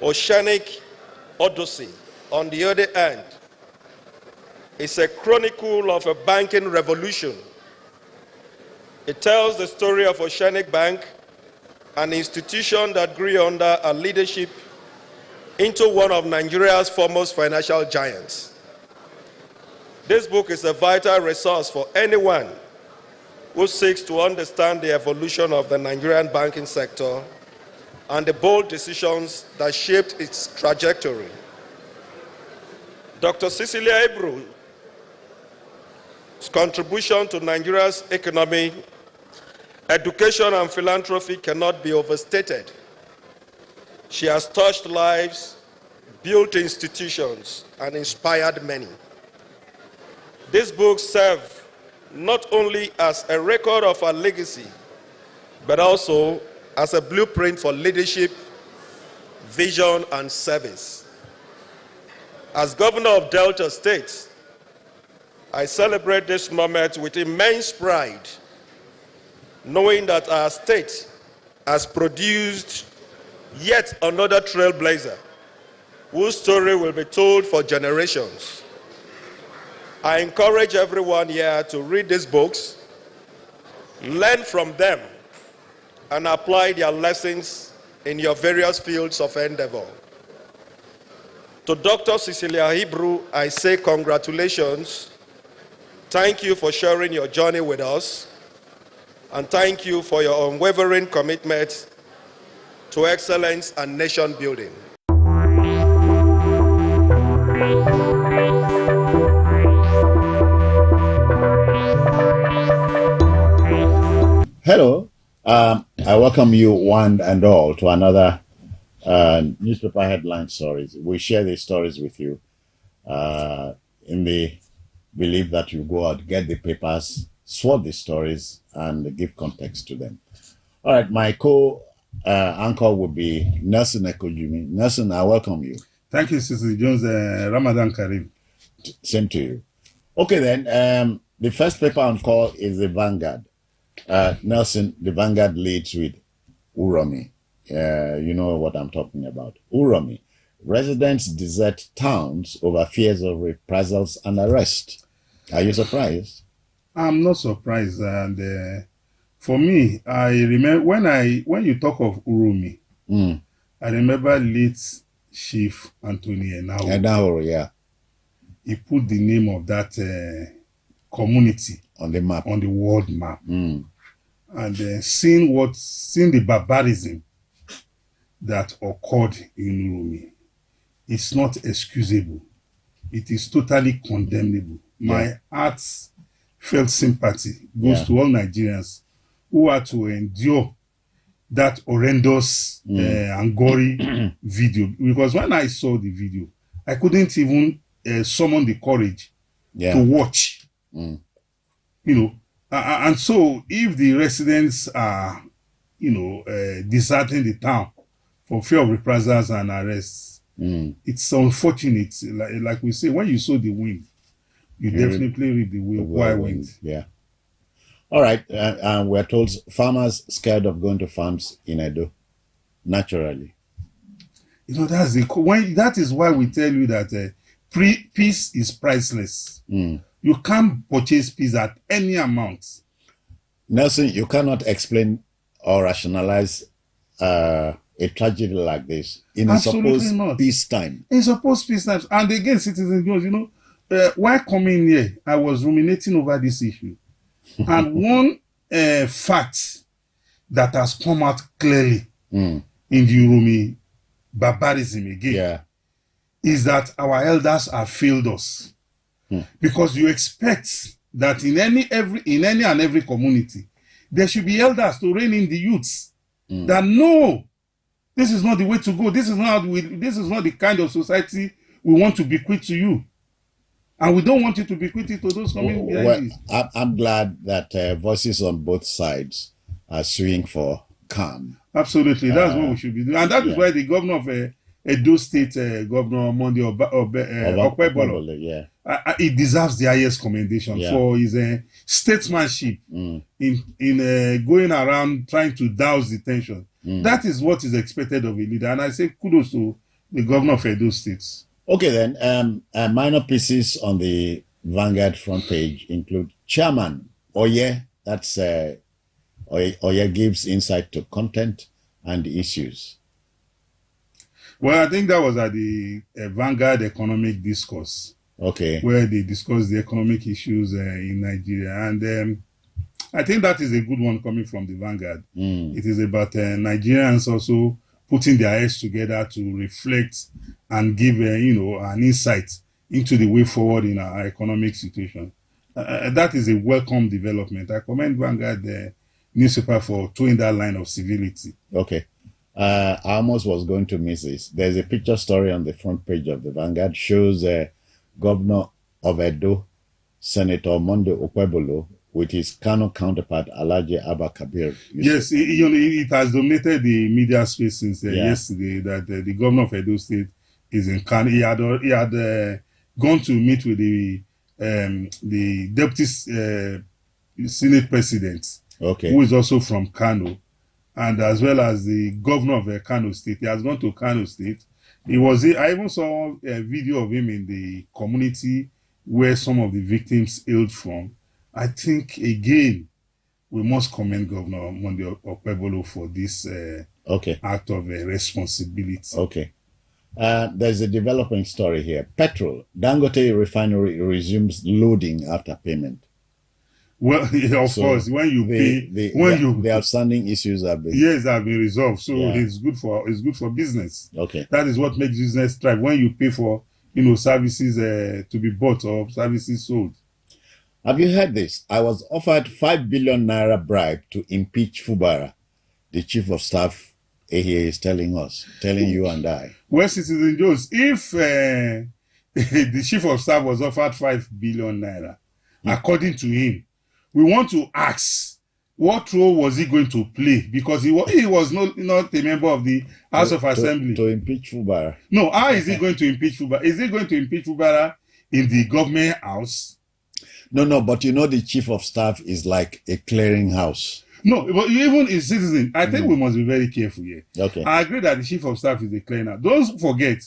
Oceanic Odyssey, on the other hand, is a chronicle of a banking revolution. It tells the story of Oceanic Bank, an institution that grew under a leadership into one of Nigeria's foremost financial giants. This book is a vital resource for anyone who seeks to understand the evolution of the Nigerian banking sector and the bold decisions that shaped its trajectory. Dr. Cecilia Ibru's contribution to Nigeria's economy, education, and philanthropy cannot be overstated. She has touched lives, built institutions, and inspired many. This book serves not only as a record of her legacy, but also as a blueprint for leadership, vision, and service. As governor of Delta State, I celebrate this moment with immense pride, knowing that our state has produced yet another trailblazer whose story will be told for generations. I encourage everyone here to read these books, learn from them, and apply their lessons in your various fields of endeavor. To Dr. Cecilia Ibru, I say congratulations. Thank you for sharing your journey with us, and thank you for your unwavering commitment to excellence and nation building. Hello, I welcome you one and all to another newspaper headline stories. We share these stories with you in the belief that you go out, get the papers, sort the stories, and give context to them. All right, my co-anchor will be Nelson Ekojumi. Nelson, I welcome you. Thank you, Sister Jones. Ramadan Karim. Same to you. Okay, then, the first paper on call is the Vanguard. Nelson, the Vanguard leads with Uromi. You know what I'm talking about. Uromi. Residents desert towns over fears of reprisals and arrest. Are you surprised? I'm not surprised. And for me, I remember when you talk of Uromi, I remember late Chief Anthony Enahoro, yeah. He put the name of that community on the map, on the world map, and seeing the barbarism that occurred in Uromi, it's not excusable. It is totally condemnable. Yeah. My heart felt sympathy goes to all Nigerians who are to endure that horrendous and gory video. Because when I saw the video, I couldn't even summon the courage to watch. You know, and so if the residents are, deserting the town for fear of reprisals and arrests, it's unfortunate. Like we say, when you saw the wind, you definitely read the wind. Yeah. All right. And we're told farmers scared of going to farms in Edo, naturally. You know, that is why we tell you that peace is priceless. You can't purchase peace at any amount. Nelson, you cannot explain or rationalize a tragedy like this in a supposed peacetime. In supposed peacetime. And again, citizens, while coming here, I was ruminating over this issue. And one fact that has come out clearly in the Urumi barbarism again is that our elders have failed us. Because you expect that in any and every community, there should be elders to rein in the youths. That no, this is not the way to go. This is not the kind of society we want to bequeath to you. And we don't want you to bequeath it to those coming behind you. I'm glad that voices on both sides are suing for calm. Absolutely, that's what we should be doing. And that is why the governor of Edo State, Governor Monday Okpebolo, he deserves the highest commendation for his statesmanship in going around trying to douse the tension. That is what is expected of a leader. And I say kudos to the governor of Edo State. Okay then, minor pieces on the Vanguard front page include Chairman Oye, that's Oye gives insight to content and issues. Well, I think that was at the Vanguard Economic Discourse. Okay. Where they discussed the economic issues in Nigeria. And I think that is a good one coming from the Vanguard. It is about Nigerians also putting their heads together to reflect and give, an insight into the way forward in our economic situation. That is a welcome development. I commend Vanguard, the newspaper, for towing that line of civility. Okay. I almost was going to miss this. There's a picture story on the front page of the Vanguard, shows Governor of Edo, Senator Monday Okpebolo, with his Kano counterpart, Alhaji Abba Kabir. Yes, it has dominated the media space since yesterday that the governor of Edo State is in Kano. He had gone to meet with the deputy Senate president, who is also from Kano, and as well as the governor of Kano State. He has gone to Kano State. I even saw a video of him in the community where some of the victims hailed from. I think, again, we must commend Governor Monday Okpebolo for this act of responsibility. Okay. There's a developing story here. Petrol, Dangote refinery resumes loading after payment. Well, of course, when you pay, the outstanding issues have been resolved. So it's good for business. Okay, that is what makes business thrive. When you pay for services to be bought or services sold. Have you heard this? I was offered 5 billion naira bribe to impeach Fubara. The chief of staff here is telling you and I. Well, Citizen Jones, if the chief of staff was offered 5 billion naira, according to him, we want to ask, what role was he going to play? Because he was not a member of the House of Assembly. To impeach Fubara. No, how is he going to impeach Fubara? Is he going to impeach Fubara in the government house? No, but the chief of staff is like a clearinghouse. No, but even in Citizen, I think we must be very careful here. Okay. I agree that the chief of staff is a clearinghouse. Don't forget,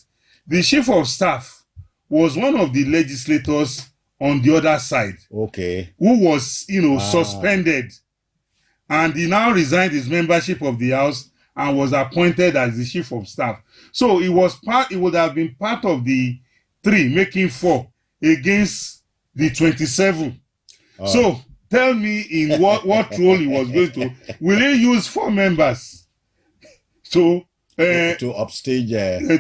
the chief of staff was one of the legislators on the other side. Okay. Who was, suspended. And he now resigned his membership of the House and was appointed as the chief of staff. So it would have been part of the 3 making 4 against the 27. So tell me in what role he was going to. Will he use 4 members to upstage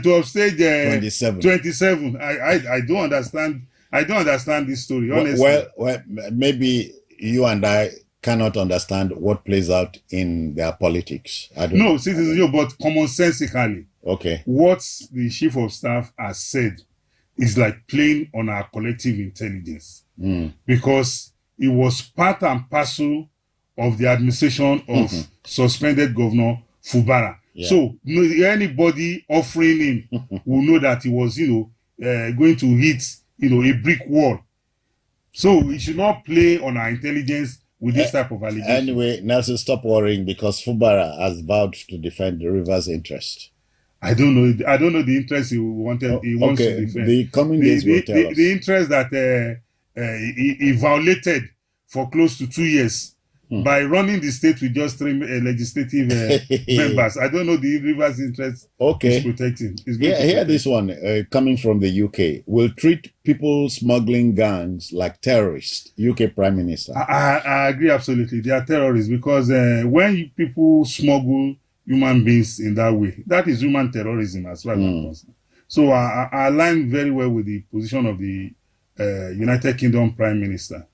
27? I don't understand. I don't understand this story, honestly. Well, maybe you and I cannot understand what plays out in their politics. But commonsensically, what the chief of staff has said is like playing on our collective intelligence. Because it was part and parcel of the administration of suspended Governor Fubara. Yeah. So anybody offering him will know that he was, going to hit, a brick wall. So we should not play on our intelligence with this type of allegation. Anyway, Nelson, stop worrying because Fubara has vowed to defend the river's interest. I don't know the interest he wants to defend. The coming days will tell us. The interest that he violated for close to 2 years by running the state with just 3 legislative members. I don't know the Rivers interest is protecting. Hear this one coming from the UK. Will treat people smuggling gangs like terrorists. UK Prime Minister. I agree absolutely. They are terrorists because when people smuggle human beings in that way, that is human terrorism as far as I'm concerned. So I align very well with the position of the United Kingdom Prime Minister.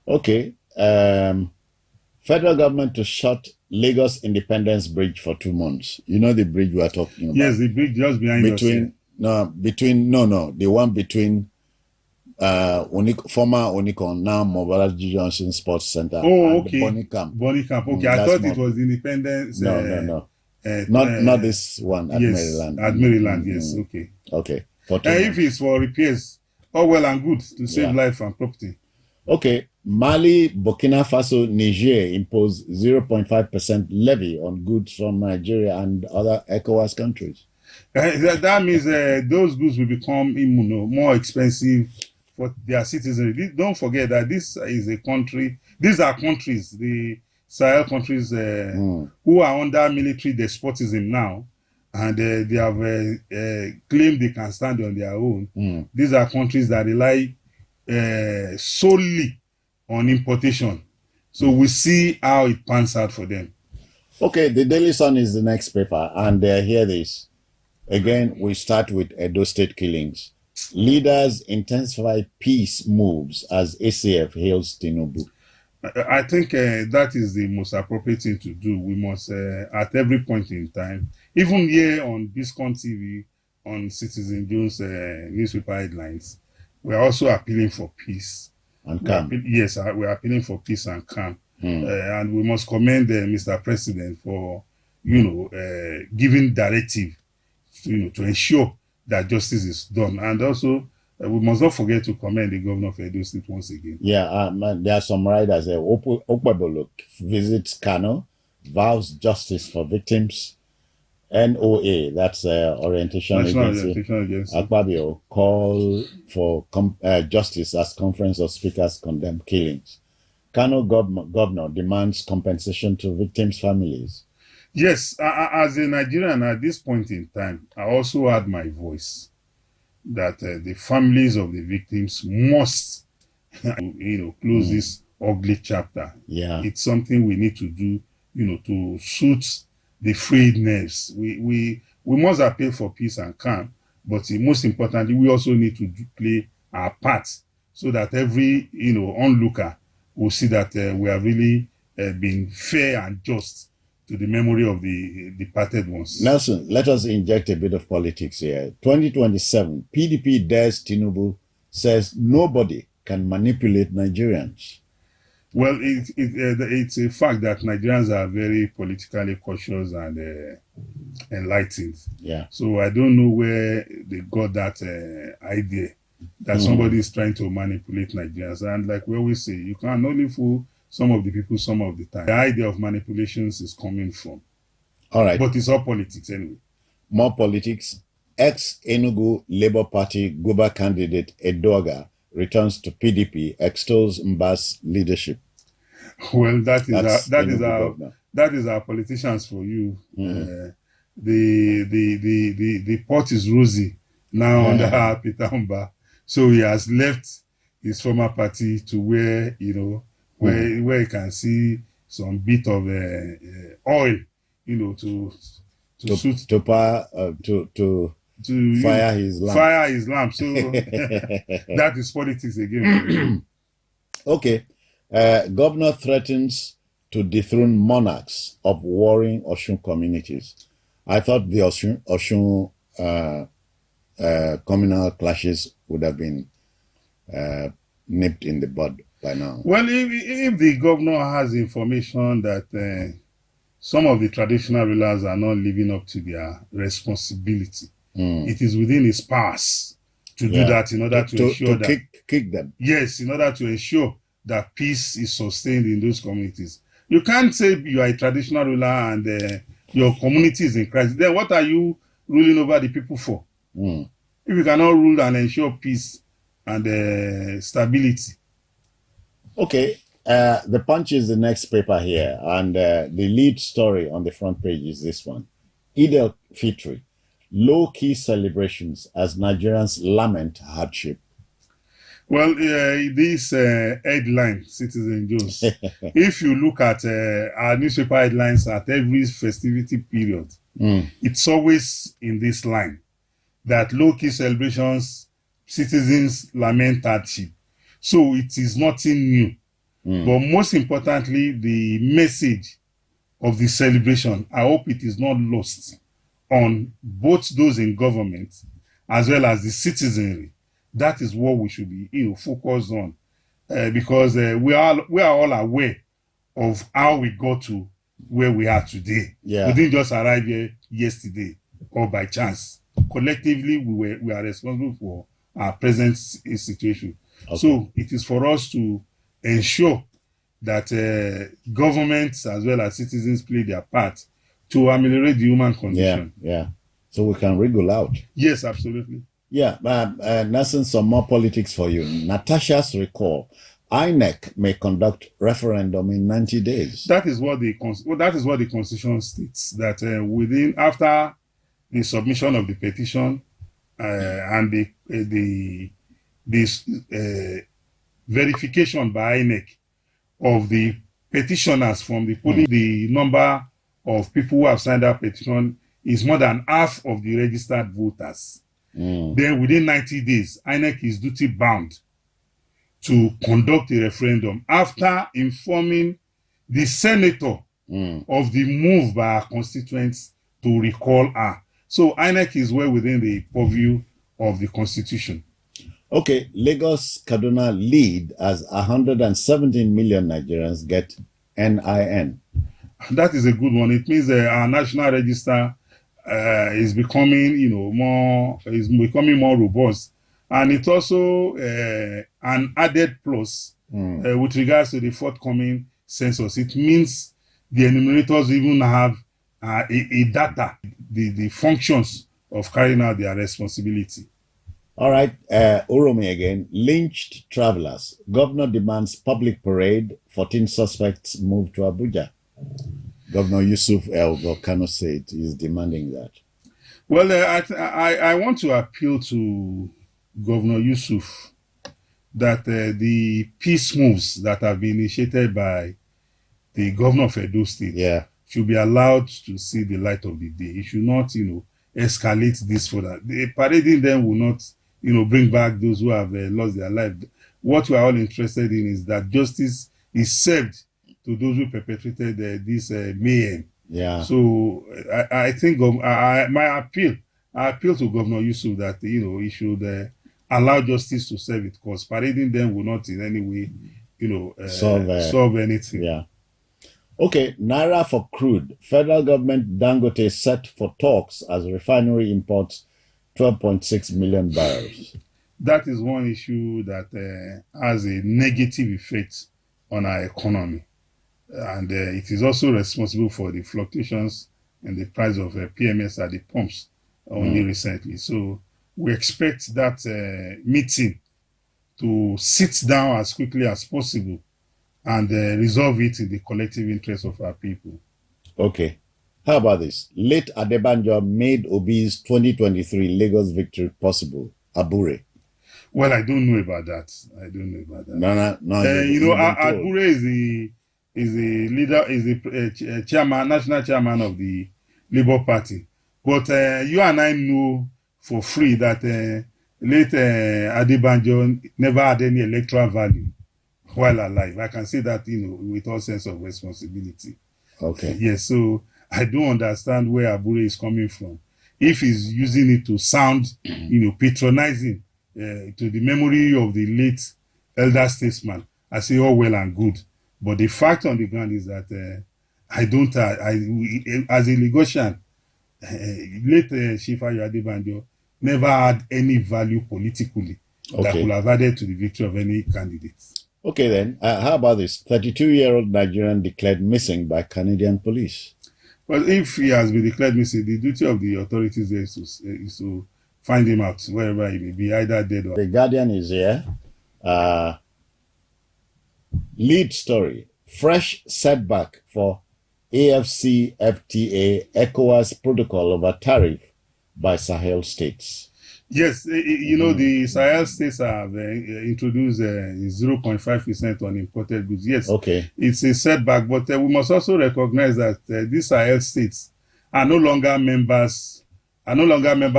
Okay. Federal government to shut Lagos Independence Bridge for 2 months. You know the bridge we are talking about? Yes, the bridge just behind us. The one between former Onikon, now Mobalaji Johnson Sports Center. Oh, okay. Bonicamp. Okay, I thought it was Independence. No. Not this one at Maryland. At Maryland, yes. Okay. Okay. If it's for repairs, all well and good to save life and property. Okay. Mali, Burkina Faso, Niger impose 0.5% levy on goods from Nigeria and other ECOWAS countries. That means those goods will become more expensive for their citizens. Don't forget that this is a country, these are countries, the Sahel countries who are under military despotism now, and they have claimed they can stand on their own. These are countries that rely solely on importation. So we see how it pans out for them. Okay, the Daily Sun is the next paper, and hear this. Again, we start with Edo State killings. Leaders intensify peace moves as ACF hails Tinubu. I think that is the most appropriate thing to do. We must, at every point in time, even here on Biscon TV, on Citizen Jones newspaper headlines, we are also appealing for peace. And calm. Yes, we are appealing for peace and calm. And we must commend Mr. President for, giving directive, to ensure that justice is done. And also, we must not forget to commend the governor of Edo State once again. Yeah, there are some riders there. Okpebolo visits Kano, vows justice for victims. NOA, that's Orientation Agency. Akpabio call for justice as Conference of Speakers condemn killings. Kano governor demands compensation to victims' families. Yes, as a Nigerian at this point in time, I also add my voice that the families of the victims must, close this ugly chapter. Yeah, it's something we need to do, to suit the frayed nerves. We must appeal for peace and calm, but most importantly, we also need to play our part so that every onlooker will see that we are really being fair and just to the memory of the departed ones. Nelson, let us inject a bit of politics here. 2027, PDP dares Tinubu, says nobody can manipulate Nigerians. Well, it's a fact that Nigerians are very politically cautious and enlightened. Yeah. So I don't know where they got that idea that somebody is trying to manipulate Nigerians. And like we always say, you can only fool some of the people some of the time. The idea of manipulations is coming from. All right. But it's all politics anyway. More politics. Ex-Enugu Labour Party Guba candidate Edoga returns to PDP, extols Mba's leadership. Well, that is our politicians for you. The pot is rosy now under Peter Mba. So he has left his former party to where where you can see some bit of oil, to fire his lamp. Fire his lamp. So that is politics again. Okay. Governor threatens to dethrone monarchs of warring Osun communities. I thought the Osun communal clashes would have been nipped in the bud by now. Well, if the governor has information that some of the traditional rulers are not living up to their responsibility, it is within his powers to do that in order to ensure that kick them. Yes, in order to ensure that peace is sustained in those communities. You can't say you are a traditional ruler and your community is in crisis. Then what are you ruling over the people for? If you cannot rule and ensure peace and stability. Okay. The Punch is the next paper here, and the lead story on the front page is this one. Eid al-Fitr, low-key celebrations as Nigerians lament hardship. Well, this headline, Citizen Jones, if you look at our newspaper headlines at every festivity period, it's always in this line, that low-key celebrations, citizens lament hardship. So it is nothing new. But most importantly, the message of the celebration, I hope it is not lost on both those in government as well as the citizenry. That is what we should be focused on, because we are all aware of how we got to where we are today. Yeah. We didn't just arrive here yesterday or by chance. Collectively, we are responsible for our present situation. Okay. So it is for us to ensure that governments as well as citizens play their part to ameliorate the human condition. Yeah. So we can wriggle out. Yes, absolutely. Yeah, Nelson, some more politics for you. Natasha's recall. INEC may conduct referendum in 90 days. That is what the Constitution states, that after the submission of the petition and the verification by INEC of the petitioners from the number of people who have signed that petition is more than half of the registered voters. Then within 90 days, INEC is duty bound to conduct a referendum after informing the senator of the move by our constituents to recall her. So INEC is well within the purview of the Constitution. Okay, Lagos Kaduna lead as 117 million Nigerians get NIN. That is a good one. It means our national register is becoming, more robust, and it's also an added plus with regards to the forthcoming census. It means the enumerators even have a data, the functions of carrying out their responsibility. All right, Uromi again. Lynched travelers. Governor demands public parade. 14 suspects moved to Abuja. Governor Yusuf El Volcano said is demanding that. Well, I want to appeal to Governor Yusuf that the peace moves that have been initiated by the governor of Edo State should be allowed to see the light of the day. It should not, escalate this further. The parading them will not, bring back those who have lost their life. What we are all interested in is that justice is served to those who perpetrated this mayhem. Yeah. So I think I appeal to Governor Yusuf that he should allow justice to serve its cause. Parading them will not in any way, solve anything. Yeah. Okay, Naira for crude. Federal government Dangote set for talks as refinery imports 12.6 million barrels. That is one issue that has a negative effect on our economy. And it is also responsible for the fluctuations in the price of PMS at the pumps only recently. So we expect that meeting to sit down as quickly as possible and resolve it in the collective interest of our people. Okay. How about this? Late Adebanjo made Obi's 2023 Lagos victory possible. Abure. Well, I don't know about that. No. Abure is the leader, is the chairman, national chairman of the Labour Party. But you and I know for free that late Adebanjo never had any electoral value while alive. I can say that, with all sense of responsibility. Okay. Yes, so I don't understand where Abure is coming from. If he's using it to sound, patronizing to the memory of the late elder statesman, I say all well and good. But the fact on the ground is that as a Lagosian, late Shifayo Adebanjo never had any value politically that could have added to the victory of any candidate. Okay then, how about this? 32-year-old Nigerian declared missing by Canadian police. Well, if he has been declared missing, the duty of the authorities there is to find him out wherever he may be, either dead or... The Guardian is here. Lead story: fresh setback for AFCFTA ECOWAS protocol over tariff by Sahel states. Yes, you know, the Sahel states have introduced 0.5% on imported goods. Yes, okay, it's a setback, but we must also recognize that these Sahel states are no longer member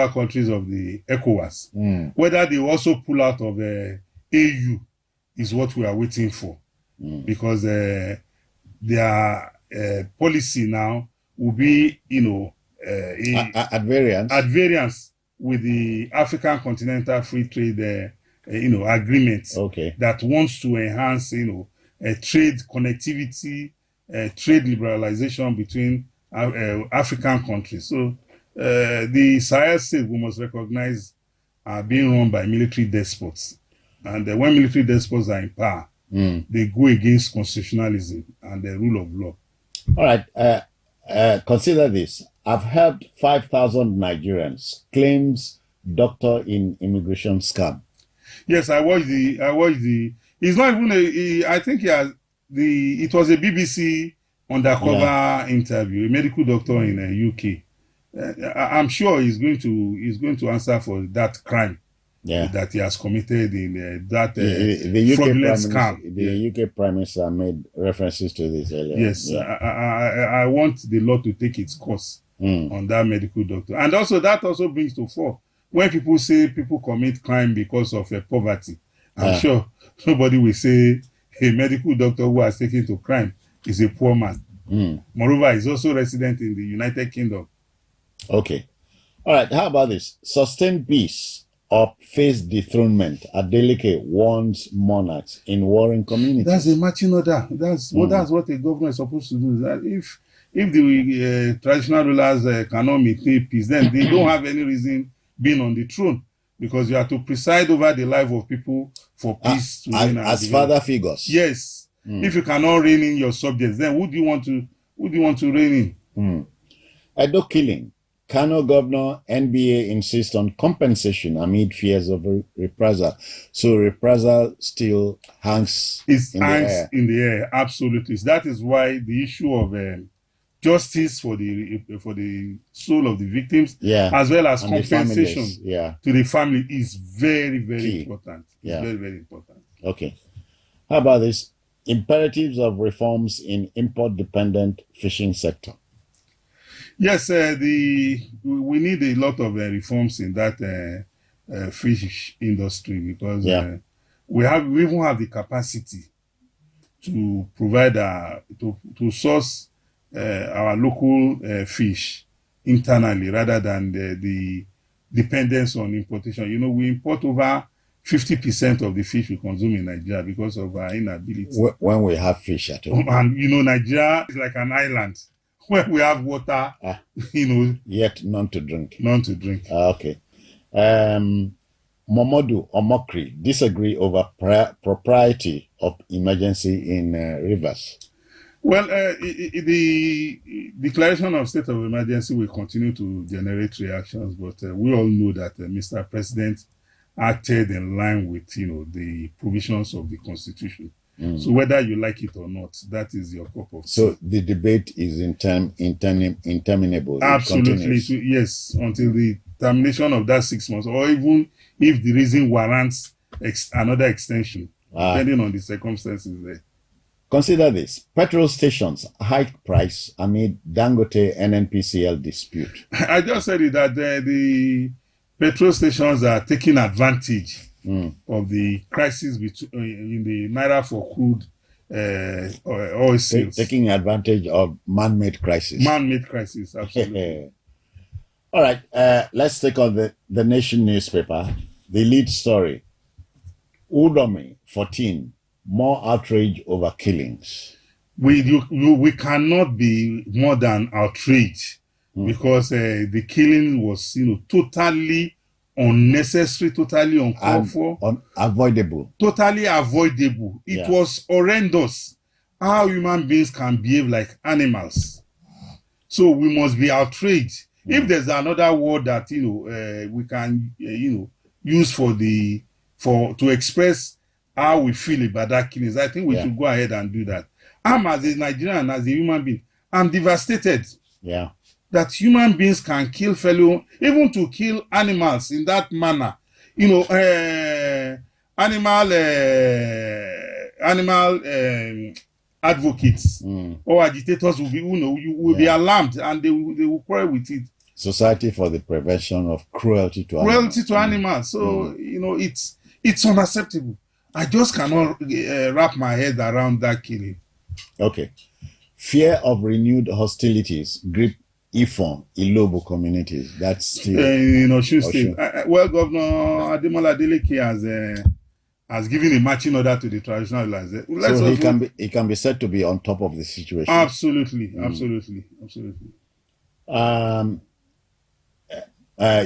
countries of the ECOWAS. Whether they also pull out of AU is what we are waiting for, because their policy now will be, you know, at variance with the African Continental Free Trade, agreement. Okay. That wants to enhance, trade connectivity, trade liberalization between African countries. So the Sahel states, we must recognize, are being run by military despots, and when military despots are in power, they go against constitutionalism and the rule of law. All right. Consider this. I've helped 5,000 Nigerians, claims doctor in immigration scam. Yes, I watched the. It's not even I think it was a BBC undercover interview. A medical doctor in UK. I'm sure he's going to answer for that crime. That he has committed in that the fraudulent scam. The UK Prime Minister made references to this earlier. Yes, I want the law to take its course on that medical doctor. And also that also brings to fore when people say people commit crime because of poverty. I'm sure nobody will say a medical doctor who has taken to crime is a poor man. Moreover, he's also resident in the United Kingdom. Okay. All right. How about this? Sustained peace or face dethronement. Adeleke warns monarchs in warring communities. That's a marching order. That's what a government is supposed to do. That if the traditional rulers cannot maintain peace, then they don't have any reason being on the throne, because you have to preside over the life of people for peace to reign. As father figures. Yes. If you cannot reign in your subjects, then who do you want to reign in? Edo killing. Kano Governor NBA insists on compensation amid fears of reprisal. So reprisal still hangs in the air. Absolutely. That is why the issue of justice for the soul of the victims, as well as compensation to the family, is very, very important. It's very, very important. Okay. How about this? Imperatives of reforms in import-dependent fishing sector. Yes, we need a lot of reforms in that fish industry, because we even have the capacity to provide to source our local fish internally, rather than the dependence on importation. You know, we import over 50% of the fish we consume in Nigeria because of our inability. When we have fish at home. And you know, Nigeria is like an island where we have water, yet none to drink. None to drink. Okay. Momodu Omokri disagree over propriety of emergency in rivers. Well, the declaration of state of emergency will continue to generate reactions, but we all know that Mr. President acted in line with, the provisions of the Constitution. So whether you like it or not, that is your cup of tea. So the debate is interminable. Absolutely, yes, until the termination of that 6 months, or even if the reason warrants another extension, depending on the circumstances there. Consider this: petrol stations hike price amid Dangote NNPCL dispute. I just said it, that the petrol stations are taking advantage of the crisis in the naira for crude oil sales. Taking advantage of man-made crisis. Man-made crisis, absolutely. All right, let's take on the Nation newspaper. The lead story: Udome 14, more outrage over killings. We cannot be more than outraged, because the killing was, totally unnecessary, totally uncalled for, unavoidable, totally avoidable. It was horrendous how human beings can behave like animals. So we must be outraged. If there's another word that we can use to express how we feel about that killing. I think we should go ahead and do that. I'm, as a Nigerian, as a human being, I'm devastated. Yeah. That human beings can kill fellow, even to kill animals in that manner. You know, animal advocates or agitators will be, be alarmed, and they will quarrel with it. Society for the Prevention of Cruelty to Animals. Cruelty to animals. So it's unacceptable. I just cannot wrap my head around that killing. Okay. Fear of renewed hostilities grip Ifon, Ilobo communities. That's still in Osun State. Well, Governor Ademola Adeleke has given a marching order to the traditional rulers. So he can be said to be on top of the situation. Absolutely.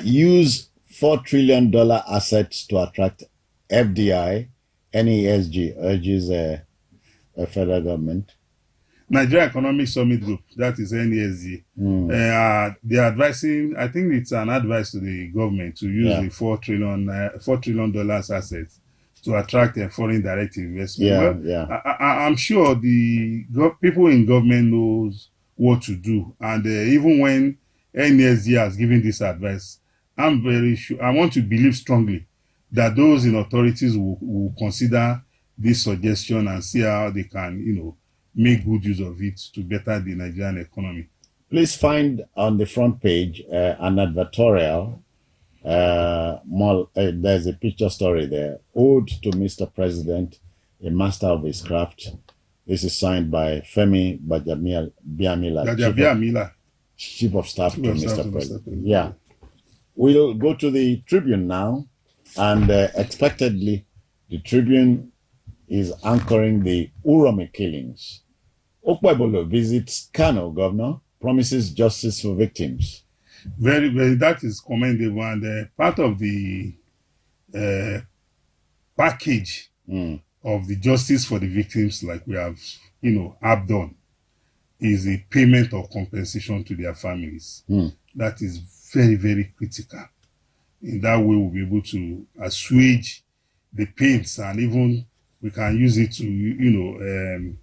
Use $4 trillion assets to attract FDI. NESG urges a federal government. Nigeria Economic Summit Group, that is NESG. They are advising, I think it's an advice to the government to use the $4 trillion assets to attract a foreign direct investment. I'm sure the people in government knows what to do. And even when NESG has given this advice, I'm very sure, I want to believe strongly that those in authorities will consider this suggestion and see how they can, make good use of it to better the Nigerian economy. Please find on the front page an advertorial. There's a picture story there. Ode to Mr. President, a master of his craft. This is signed by Femi Biamila, Chief of Staff to Mr. President. Yeah. We'll go to the Tribune now. And expectedly, the Tribune is anchoring the Uromi killings. Okpebolo visits Kano governor, promises justice for victims. Very, very, that is commendable. And part of the package of the justice for the victims, like we have, have done, is a payment of compensation to their families. That is very, very critical. In that way, we'll be able to assuage the pains, and even we can use it to, we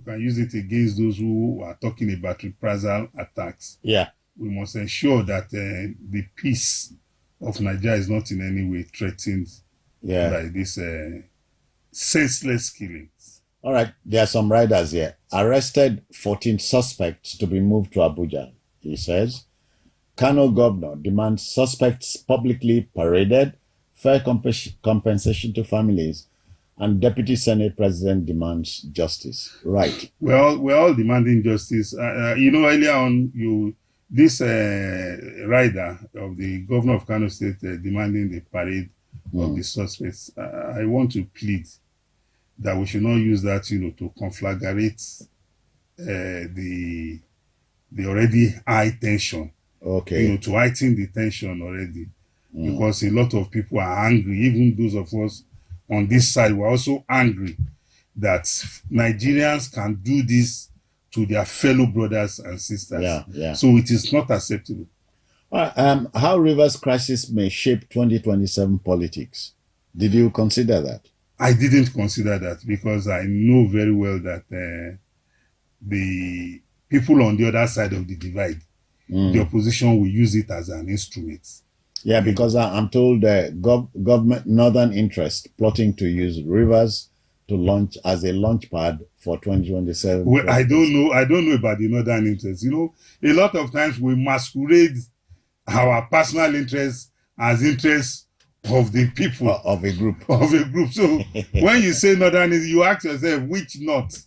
can use it against those who are talking about reprisal attacks. Yeah. We must ensure that the peace of Nigeria is not in any way threatened by this senseless killings. All right. There are some riders here. Arrested 14 suspects to be moved to Abuja, he says. Kano governor demands suspects publicly paraded, fair compensation to families, and Deputy Senate President demands justice. Right. We're all demanding justice. Earlier on, this rider of the governor of Kano State demanding the parade of the suspects. I want to plead that we should not use that, to conflagrate the already high tension. Okay. To heighten the tension already, because a lot of people are angry. Even those of us on this side were also angry that Nigerians can do this to their fellow brothers and sisters. So it is not acceptable. How Rivers crisis may shape 2027 politics. Did you consider that? I didn't consider that, because I know very well that the people on the other side of the divide, the opposition will use it as an instrument. Yeah, because I'm told government northern interest plotting to use Rivers to launch as a launch pad for 2027. Well, I don't know about the northern interest. A lot of times we masquerade our personal interests as interests of the people of a group. So when you say northern, you ask yourself which north,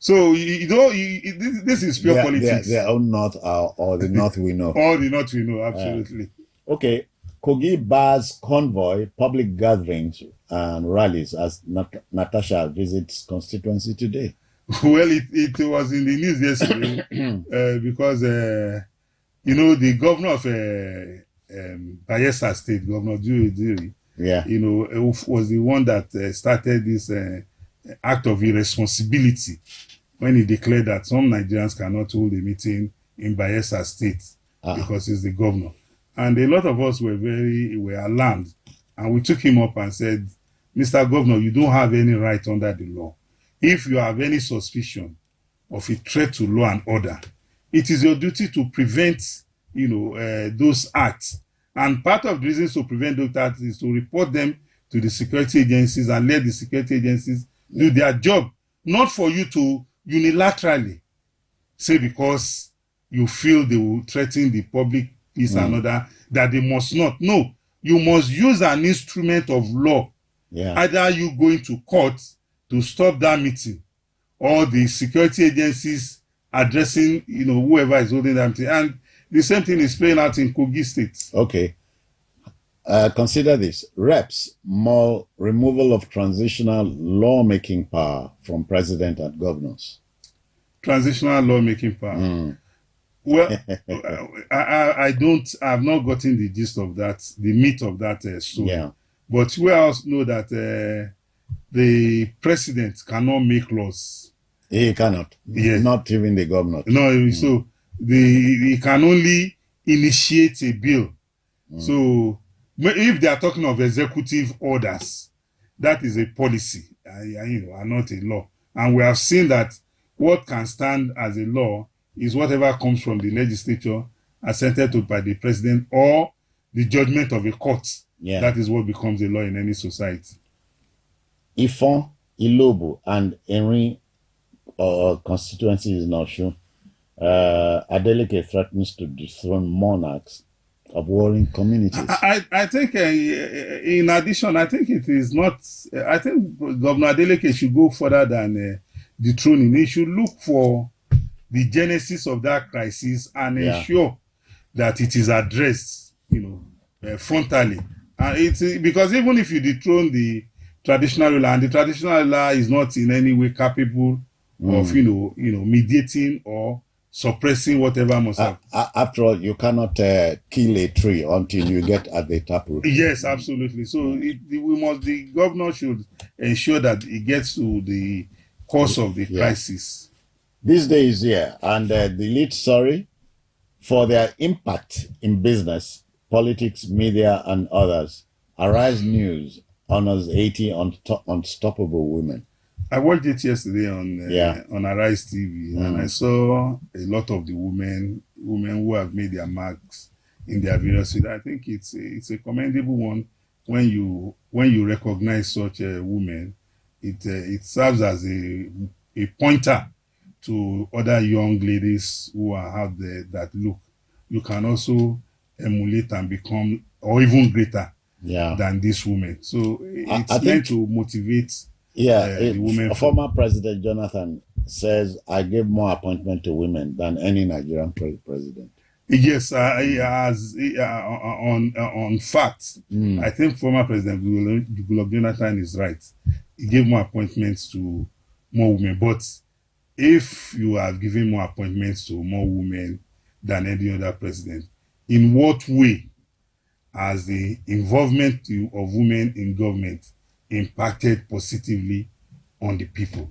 So this is pure politics. Their own north or the north we know. All the north we know, absolutely. Okay. Kogi bars convoy, public gatherings and rallies as Natasha visits constituency today. Well, it was in the news yesterday because, the governor of Bayelsa State, Governor Duri, was the one that started this act of irresponsibility when he declared that some Nigerians cannot hold a meeting in Bayelsa State because he's the governor. And a lot of us were alarmed, and we took him up and said Mr. Governor, you don't have any right under the law. If you have any suspicion of a threat to law and order, it is your duty to prevent, those acts. And part of the reasons to prevent those acts is to report them to the security agencies and let the security agencies do their job. Not for you to unilaterally say because you feel they will threaten the public peace and order that they must not. No, you must use an instrument of law. Either you going to court to stop that meeting, or the security agencies addressing, whoever is holding that meeting. And the same thing is playing out in Kogi State. Okay. Consider this. Reps, more removal of transitional lawmaking power from president and governors. Transitional lawmaking power. Well, I've not gotten the gist of that, the meat of that story. But we also know that the president cannot make laws. He cannot. Yes. Not even the governor. No, so he can only initiate a bill. So if they are talking of executive orders, that is a policy, and not a law. And we have seen that what can stand as a law is whatever comes from the legislature, assented to by the president, or the judgment of a court. That is what becomes a law in any society. Ifon, Ilobo, and Erin constituency is not sure. Adeleke threatens to dethrone monarchs of warring communities. I think, in addition, I think it is not. I think Governor Adeleke should go further than dethroning. He should look for the genesis of that crisis and ensure that it is addressed, frontally. And it's because even if you dethrone the traditional ruler, and the traditional ruler is not in any way capable of, mediating or suppressing whatever must happen. After all, you cannot kill a tree until you get at the taproot. Yes, absolutely. So the governor should ensure that it gets to the cause of the crisis. This day is here, and the lead story for their impact in business, politics, media, and others. Arise News honors 80 unstoppable women. I watched it yesterday on Arise TV, and I saw a lot of the women who have made their marks in their various fields. I think it's a commendable one when you recognize such a woman. It serves as a pointer to other young ladies who are out there that look, you can also emulate and become or even greater than this woman. So it's meant to motivate the women. Former President Jonathan says, I gave more appointment to women than any Nigerian president. Yes, on facts, I think former President Goodluck Jonathan is right. He gave more appointments to more women. But if you have given more appointments to more women than any other president, in what way has the involvement of women in government impacted positively on the people?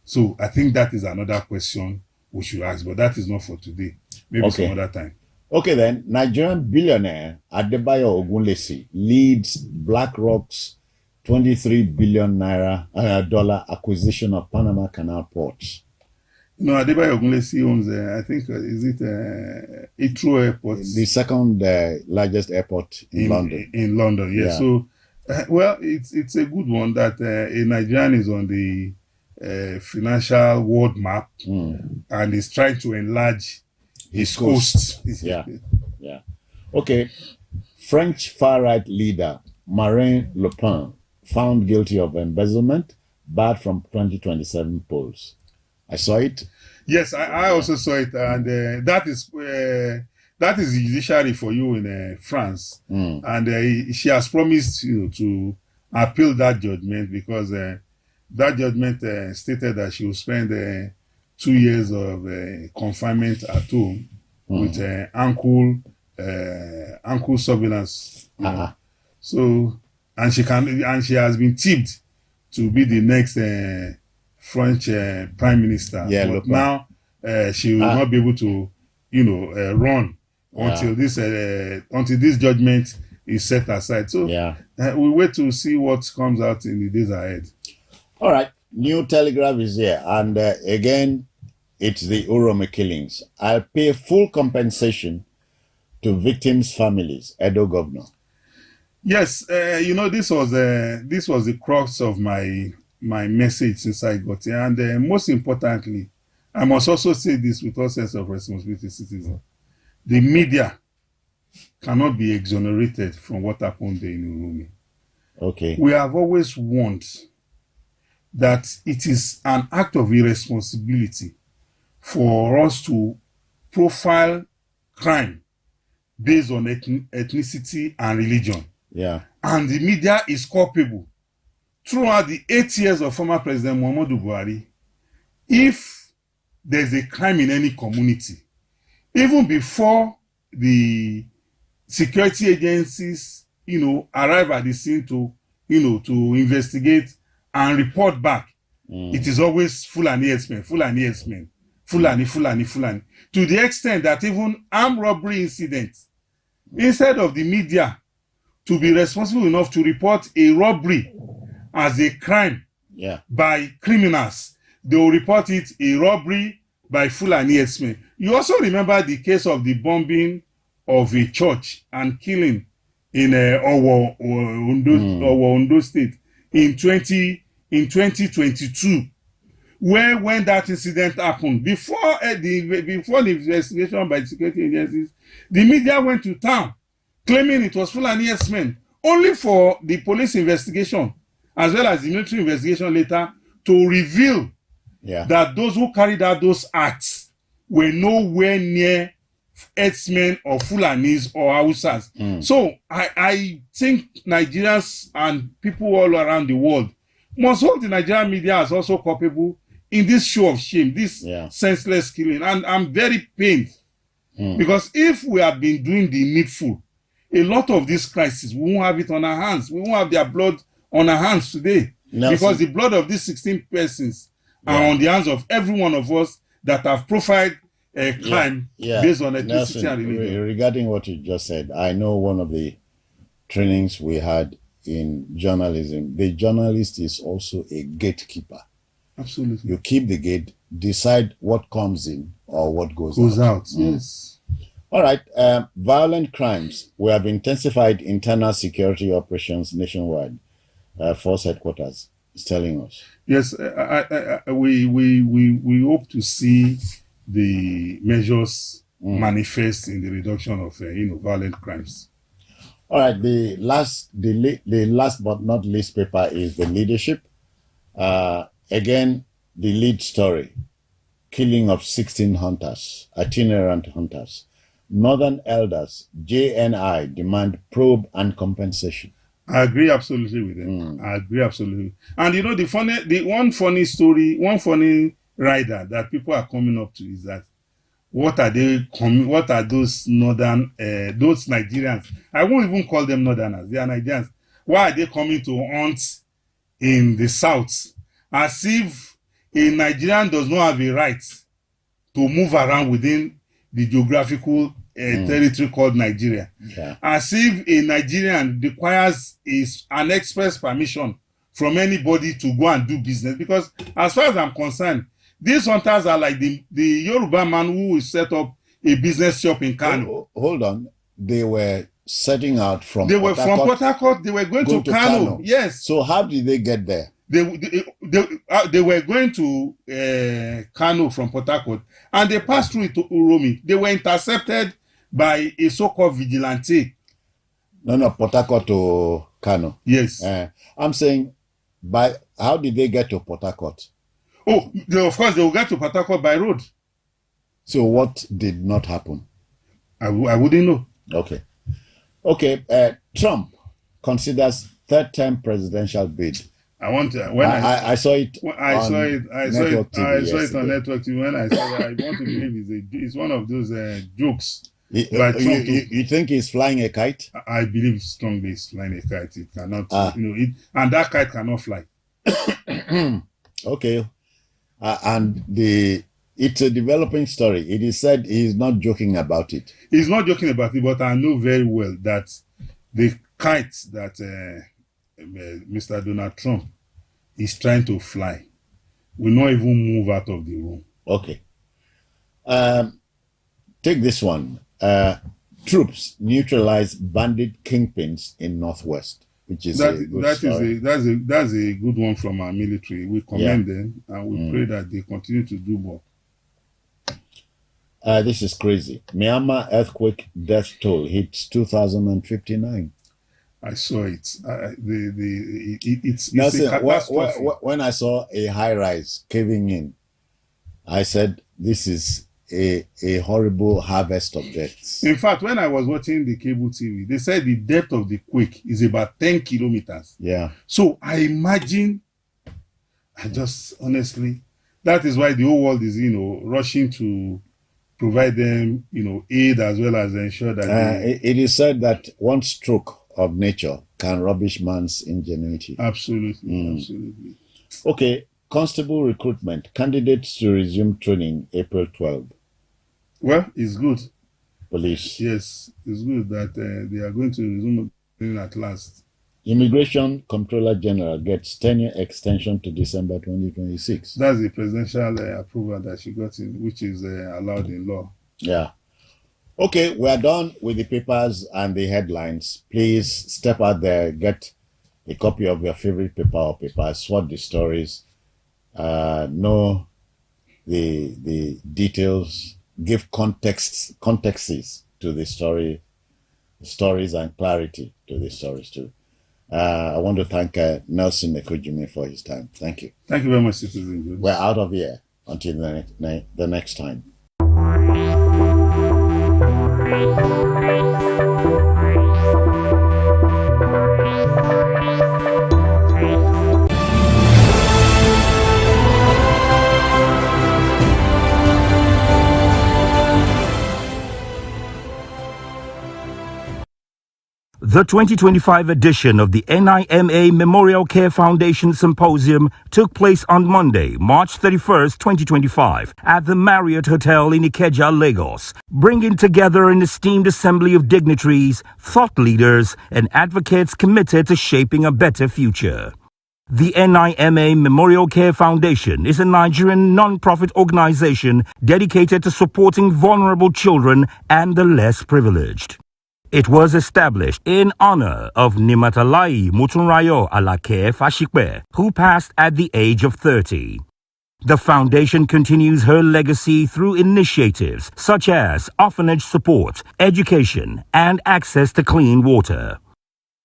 So I think that is another question we should ask, but that is not for today. Maybe some other time. Okay then, Nigerian billionaire Adebayo Ogunlesi leads BlackRock's $23 billion dollar acquisition of Panama Canal ports. No, Adebayo Ogunlesi owns, I think, is it Heathrow Airport? The second largest airport in London. In London, yes. Yeah. So, well, it's a good one that a Nigerian is on the financial world map and is trying to enlarge his coast. Yeah. Okay. French far-right leader Marine Le Pen found guilty of embezzlement, barred from 2027 polls. I saw it. Yes, I also saw it, and that is the judiciary for you in France, and she has promised to appeal that judgment because that judgment stated that she will spend 2 years of confinement at home with ankle surveillance. So, and she has been tipped to be the next French prime minister. Yeah, but now she will not be able to, run until this judgment is set aside. So yeah, we wait to see what comes out in the days ahead. All right, new telegraph is here, and again, it's the Uromi killings. I'll pay full compensation to victims' families. Edo Governor. Yes, you know, this was the crux of my message since I got here, and most importantly, I must also say this with all sense of responsibility, citizen. The media cannot be exonerated from what happened there in Uromi. Okay. We have always warned that it is an act of irresponsibility for us to profile crime based on ethnicity and religion. Yeah. And the media is culpable. Throughout the 8 years of former President Muhammadu Buhari, if there's a crime in any community, even before the security agencies, arrive at the scene to investigate and report back, it is always Fulani herdsmen, Fulani. To the extent that even armed robbery incidents, instead of the media to be responsible enough to report a robbery as a crime by criminals, they will report it a robbery by Fulani herdsmen. You also remember the case of the bombing of a church and killing in Owo, Ondo State in 2022, where when that incident happened, before the investigation by the security agencies, the media went to town claiming it was Fulani herdsmen, only for the police investigation as well as the military investigation later to reveal that those who carried out those acts were nowhere near herdsmen or Fulanis or Hausas. So I think Nigerians and people all around the world must hold the Nigerian media as also culpable in this show of shame, this senseless killing. And I'm very pained because if we have been doing the needful, a lot of these crises, we won't have it on our hands. We won't have their blood on our hands today. Because the blood of these 16 persons are on the hands of every one of us that have profiled a crime based on ethnicity and religion. Regarding what you just said, I know one of the trainings we had in journalism, the journalist is also a gatekeeper. Absolutely. You keep the gate, decide what comes in or what goes out. Yes. All right. Violent crimes. We have intensified internal security operations nationwide. Force headquarters is telling us. Yes, we hope to see the measures manifest in the reduction of violent crimes. All right. The last but not least paper is the leadership. Again, the lead story: killing of 16 hunters, itinerant hunters. Northern elders, JNI, demand probe and compensation. I agree absolutely with them. I agree absolutely. And the one funny story, one funny rider that people are coming up to is that what are those northern, those Nigerians? I won't even call them northerners. They are Nigerians. Why are they coming to hunt in the south? As if a Nigerian does not have a right to move around within the geographical territory called Nigeria. As if a Nigerian requires an express permission from anybody to go and do business. Because as far as I'm concerned, these hunters are like the Yoruba man who set up a business shop in Kano. Hold on. They were setting out from They were from Port Harcourt. They were going to Kano. Yes. So how did they get there? They were going to Kano from Port Harcourt, and they passed through to Uromi. They were intercepted by a so-called vigilante. No, Port Harcourt to Kano. Yes. I'm saying, how did they get to Port Harcourt? Oh, of course, they will get to Port Harcourt by road. So what did not happen? I wouldn't know. Okay. Trump considers third-term presidential bid. I saw it. I saw it on Network TV. When I saw it, I want to believe it's one of those jokes. You think he's flying a kite? I believe strongly he's flying a kite. It cannot, and that kite cannot fly. Okay. And it's a developing story. It is said he's not joking about it. He's not joking about it, but I know very well that the kite that Mr. Donald Trump is trying to fly will not even move out of the room. Okay. Take this one. Troops neutralize bandit kingpins in Northwest, which is a good story. That's a good one from our military. We commend them and we pray that they continue to do more. This is crazy. Myanmar earthquake death toll hits 2,059. I saw it. It's Nelson, a catastrophe. when I saw a high rise caving in, I said, this is a horrible harvest of deaths. In fact, when I was watching the cable TV, they said the depth of the quake is about 10 kilometers. Yeah. So I imagine, honestly, that is why the whole world is, rushing to provide them, aid as well as ensure that it is said that one stroke of nature can rubbish man's ingenuity. Absolutely, absolutely. Okay, constable recruitment. Candidates to resume training April 12. Well, it's good. Police. Yes, it's good that they are going to resume training at last. Immigration Comptroller General gets 10-year extension to December 2026. That's the presidential approval that she got in, which is allowed in law. Yeah. Okay, we are done with the papers and the headlines. Please step out there, get a copy of your favorite paper or papers, swat the stories, know the details, give contexts to the stories and clarity to the stories too. I want to thank Nelson Ekojimi for his time. Thank you. Thank you very much, Citizen Jones. We're out of here until the next time. The 2025 edition of the NIMA Memorial Care Foundation Symposium took place on Monday, March 31st, 2025, at the Marriott Hotel in Ikeja, Lagos, bringing together an esteemed assembly of dignitaries, thought leaders, and advocates committed to shaping a better future. The NIMA Memorial Care Foundation is a Nigerian non-profit organization dedicated to supporting vulnerable children and the less privileged. It was established in honor of Nimatalai Mutunrayo Alake Fashikpe, who passed at the age of 30. The foundation continues her legacy through initiatives such as orphanage support, education, and access to clean water.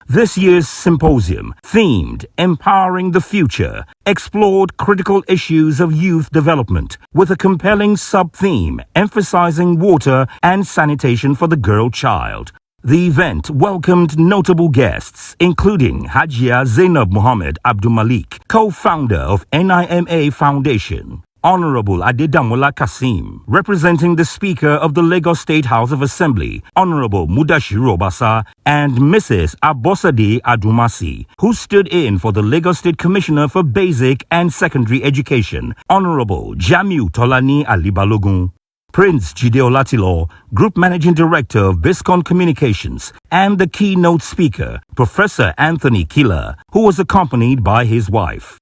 This year's symposium, themed Empowering the Future, explored critical issues of youth development with a compelling sub-theme emphasizing water and sanitation for the girl child. The event welcomed notable guests, including Hajia Zainab Mohammed Abdul Malik, co-founder of NIMA Foundation, Honorable Adedamola Kasim, representing the Speaker of the Lagos State House of Assembly, Honorable Mudashiru Obasa, and Mrs. Abosade Adumasi, who stood in for the Lagos State Commissioner for Basic and Secondary Education, Honorable Jamiu Tolani Alibalogun. Prince Jide Olatilo, Group Managing Director of Biscon Communications, and the keynote speaker, Professor Anthony Killer, who was accompanied by his wife.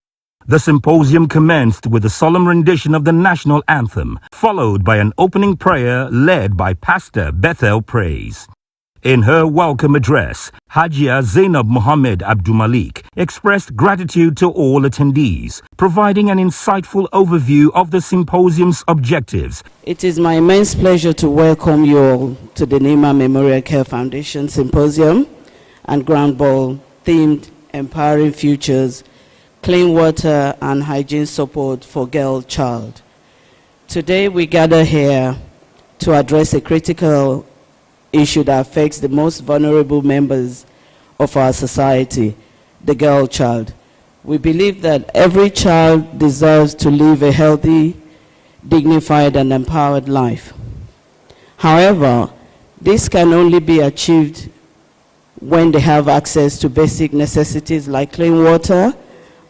The symposium commenced with a solemn rendition of the national anthem, followed by an opening prayer led by Pastor Bethel Praise. In her welcome address, Hajia Zainab Mohammed Abdul Malik expressed gratitude to all attendees, providing an insightful overview of the symposium's objectives. It is my immense pleasure to welcome you all to the NIMA Memorial Care Foundation Symposium and Ground Ball themed Empowering Futures, Clean Water and Hygiene Support for Girl Child. Today we gather here to address a critical issue that affects the most vulnerable members of our society, the girl child. We believe that every child deserves to live a healthy, dignified, and empowered life. However, this can only be achieved when they have access to basic necessities like clean water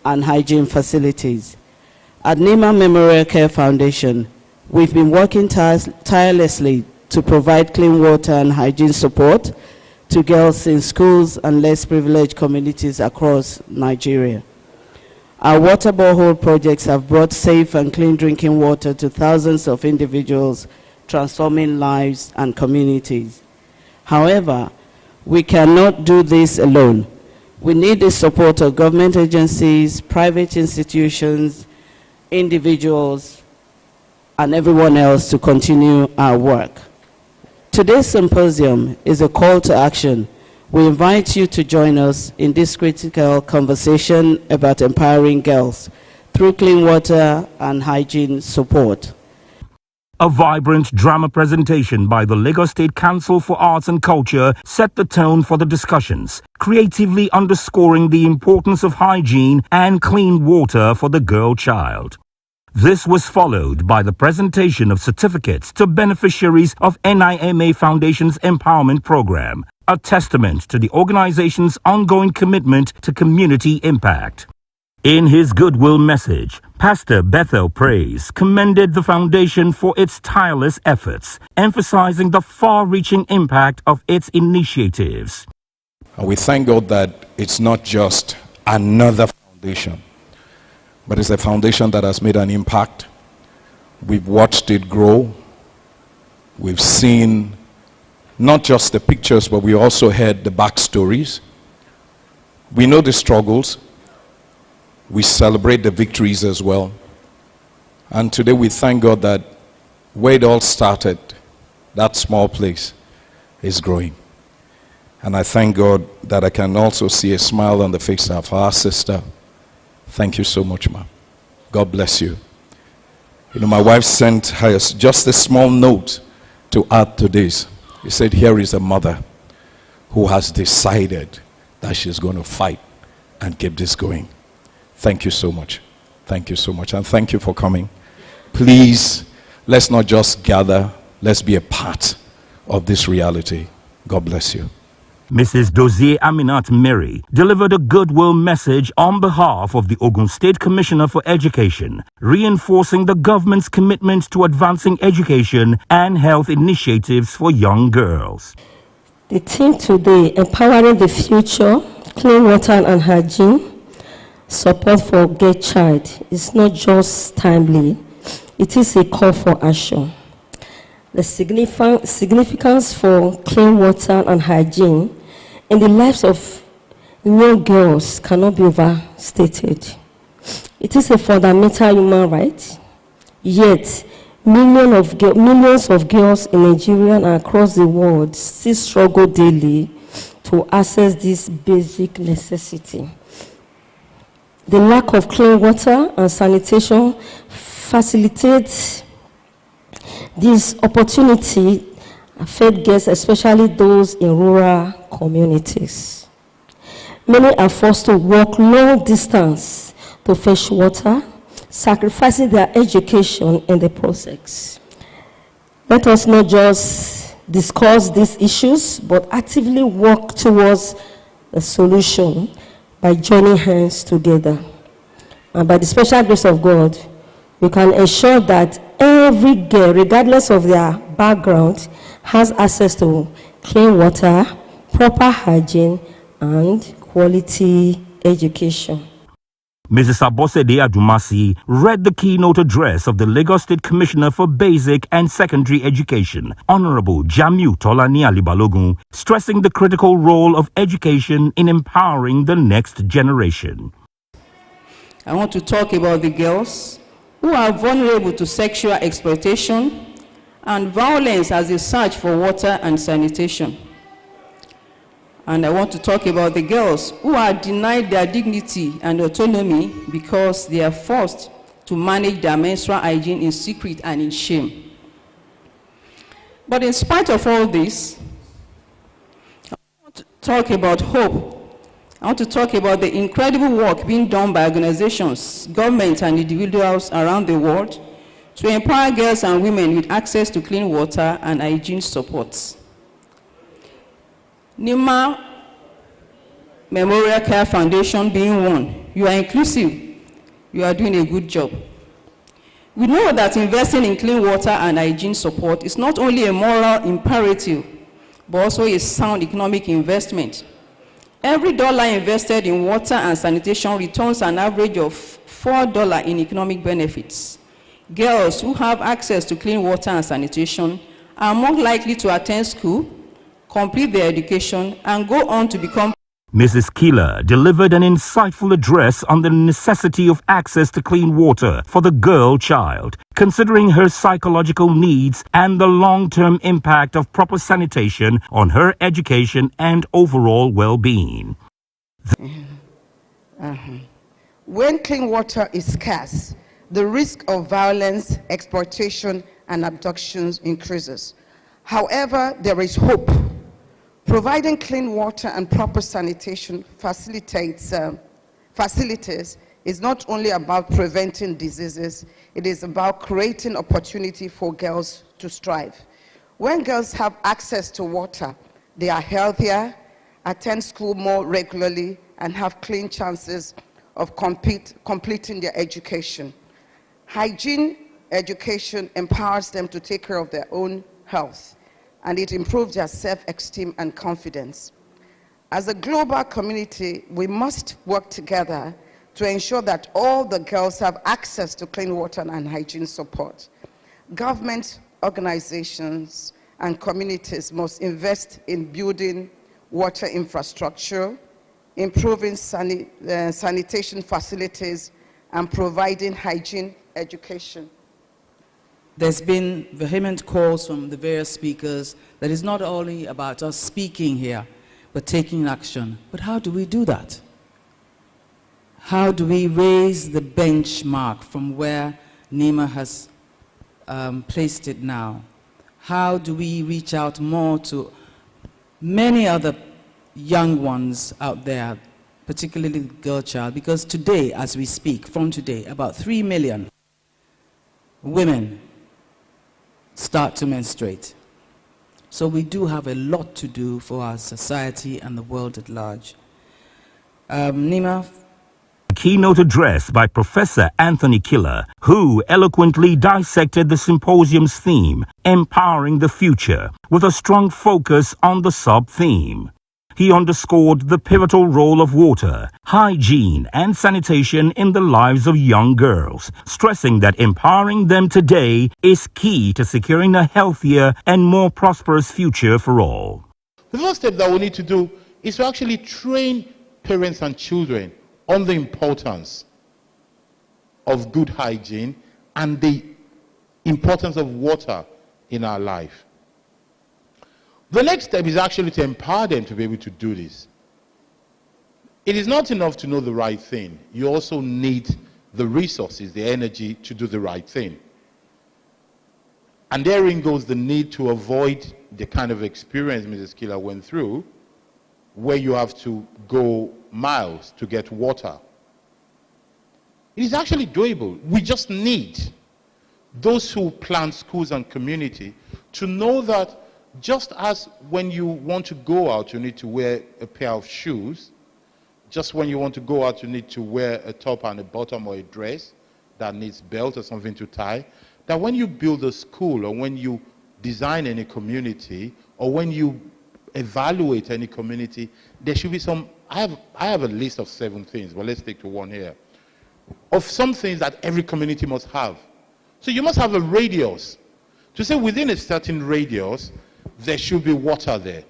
and hygiene facilities. At NIMA Memorial Care Foundation, we've been working tirelessly to provide clean water and hygiene support to girls in schools and less privileged communities across Nigeria. Our water borehole projects have brought safe and clean drinking water to thousands of individuals, transforming lives and communities. However, we cannot do this alone. We need the support of government agencies, private institutions, individuals, and everyone else to continue our work. Today's symposium is a call to action. We invite you to join us in this critical conversation about empowering girls through clean water and hygiene support. A vibrant drama presentation by the Lagos State Council for Arts and Culture set the tone for the discussions, creatively underscoring the importance of hygiene and clean water for the girl child. This was followed by the presentation of certificates to beneficiaries of NIMA Foundation's Empowerment Program, a testament to the organization's ongoing commitment to community impact. In his goodwill message, Pastor Bethel Praise commended the foundation for its tireless efforts, emphasizing the far-reaching impact of its initiatives. And we thank God that it's not just another foundation, but it's a foundation that has made an impact. We've watched it grow. We've seen not just the pictures, but we also heard the backstories. We know the struggles. We celebrate the victories as well. And today we thank God that where it all started, that small place, is growing. And I thank God that I can also see a smile on the face of our sister. Thank you so much, ma'am. God bless you. You know, my wife sent her just a small note to add to this. She said, here is a mother who has decided that she's going to fight and keep this going. Thank you so much. Thank you so much. And thank you for coming. Please, let's not just gather. Let's be a part of this reality. God bless you. Mrs. Dozie Aminat Mary delivered a goodwill message on behalf of the Ogun State Commissioner for Education, reinforcing the government's commitment to advancing education and health initiatives for young girls. The theme today, empowering the future, clean water and hygiene, support for girl child, is not just timely, it is a call for action. The significance for clean water and hygiene in the lives of young girls cannot be overstated. It is a fundamental human right, yet millions of girls in Nigeria and across the world still struggle daily to access this basic necessity. The lack of clean water and sanitation facilitates this opportunity affect girls, especially those in rural communities. Many are forced to walk long distance to fetch water, sacrificing their education in the process. Let us not just discuss these issues, but actively work towards a solution by joining hands together. And by the special grace of God, we can ensure that every girl, regardless of their background, has access to clean water, proper hygiene, and quality education. Mrs. Abosede Adumasi read the keynote address of the Lagos State Commissioner for Basic and Secondary Education, Honorable Jamiu Tolani Alibalogun, stressing the critical role of education in empowering the next generation. I want to talk about the girls who are vulnerable to sexual exploitation and violence as they search for water and sanitation. And I want to talk about the girls who are denied their dignity and autonomy because they are forced to manage their menstrual hygiene in secret and in shame. But in spite of all this, I want to talk about hope. I want to talk about the incredible work being done by organizations, governments, and individuals around the world to empower girls and women with access to clean water and hygiene supports. NIMA Memorial Care Foundation being one, you are inclusive, you are doing a good job. We know that investing in clean water and hygiene support is not only a moral imperative, but also a sound economic investment. Every dollar invested in water and sanitation returns an average of $4 in economic benefits. Girls who have access to clean water and sanitation are more likely to attend school, complete their education, and go on to become. Mrs. Keeler delivered an insightful address on the necessity of access to clean water for the girl child, considering her psychological needs and the long-term impact of proper sanitation on her education and overall well-being. When clean water is scarce, the risk of violence, exploitation, and abductions increases. However, there is hope. Providing clean water and proper sanitation facilities is not only about preventing diseases, it is about creating opportunity for girls to strive. When girls have access to water, they are healthier, attend school more regularly, and have clean chances of completing their education. Hygiene education empowers them to take care of their own health, and it improves their self-esteem and confidence. As a global community, we must work together to ensure that all the girls have access to clean water and hygiene support. Government, organizations, and communities must invest in building water infrastructure, improving sanitation facilities, and providing hygiene education. There's been vehement calls from the various speakers that it's not only about us speaking here, but taking action. But how do we do that? How do we raise the benchmark from where NEMA has placed it now? How do we reach out more to many other young ones out there, particularly the girl child? Because today, as we speak, from today, about 3 million women start to menstruate. So we do have a lot to do for our society and the world at large. Nima? Keynote address by Professor Anthony Keeler, who eloquently dissected the symposium's theme, Empowering the Future, with a strong focus on the sub-theme. He underscored the pivotal role of water, hygiene, and sanitation in the lives of young girls, stressing that empowering them today is key to securing a healthier and more prosperous future for all. The first step that we need to do is to actually train parents and children on the importance of good hygiene and the importance of water in our life. The next step is actually to empower them to be able to do this. It is not enough to know the right thing. You also need the resources, the energy to do the right thing. And therein goes the need to avoid the kind of experience Mrs. Keeler went through, where you have to go miles to get water. It is actually doable. We just need those who plan schools and community to know that just as when you want to go out, you need to wear a pair of shoes, just when you want to go out, you need to wear a top and a bottom or a dress that needs belt or something to tie, that when you build a school or when you design any community or when you evaluate any community, there should be some, I have a list of 7 things, but let's stick to one here, of some things that every community must have. So you must have a radius. To say within a certain radius, there should be water there.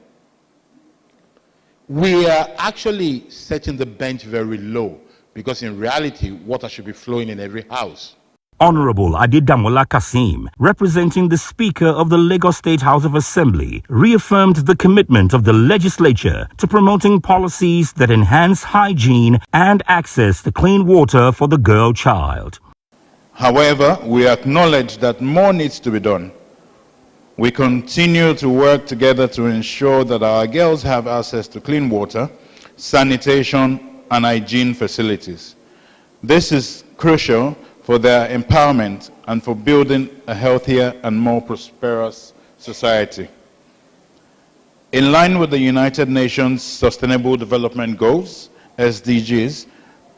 We are actually setting the bench very low because in reality, water should be flowing in every house. Honorable Adedamola Kasim, representing the Speaker of the Lagos State House of Assembly, reaffirmed the commitment of the legislature to promoting policies that enhance hygiene and access to clean water for the girl child. However, we acknowledge that more needs to be done. We continue to work together to ensure that our girls have access to clean water, sanitation, and hygiene facilities. This is crucial for their empowerment and for building a healthier and more prosperous society. In line with the United Nations Sustainable Development Goals, SDGs,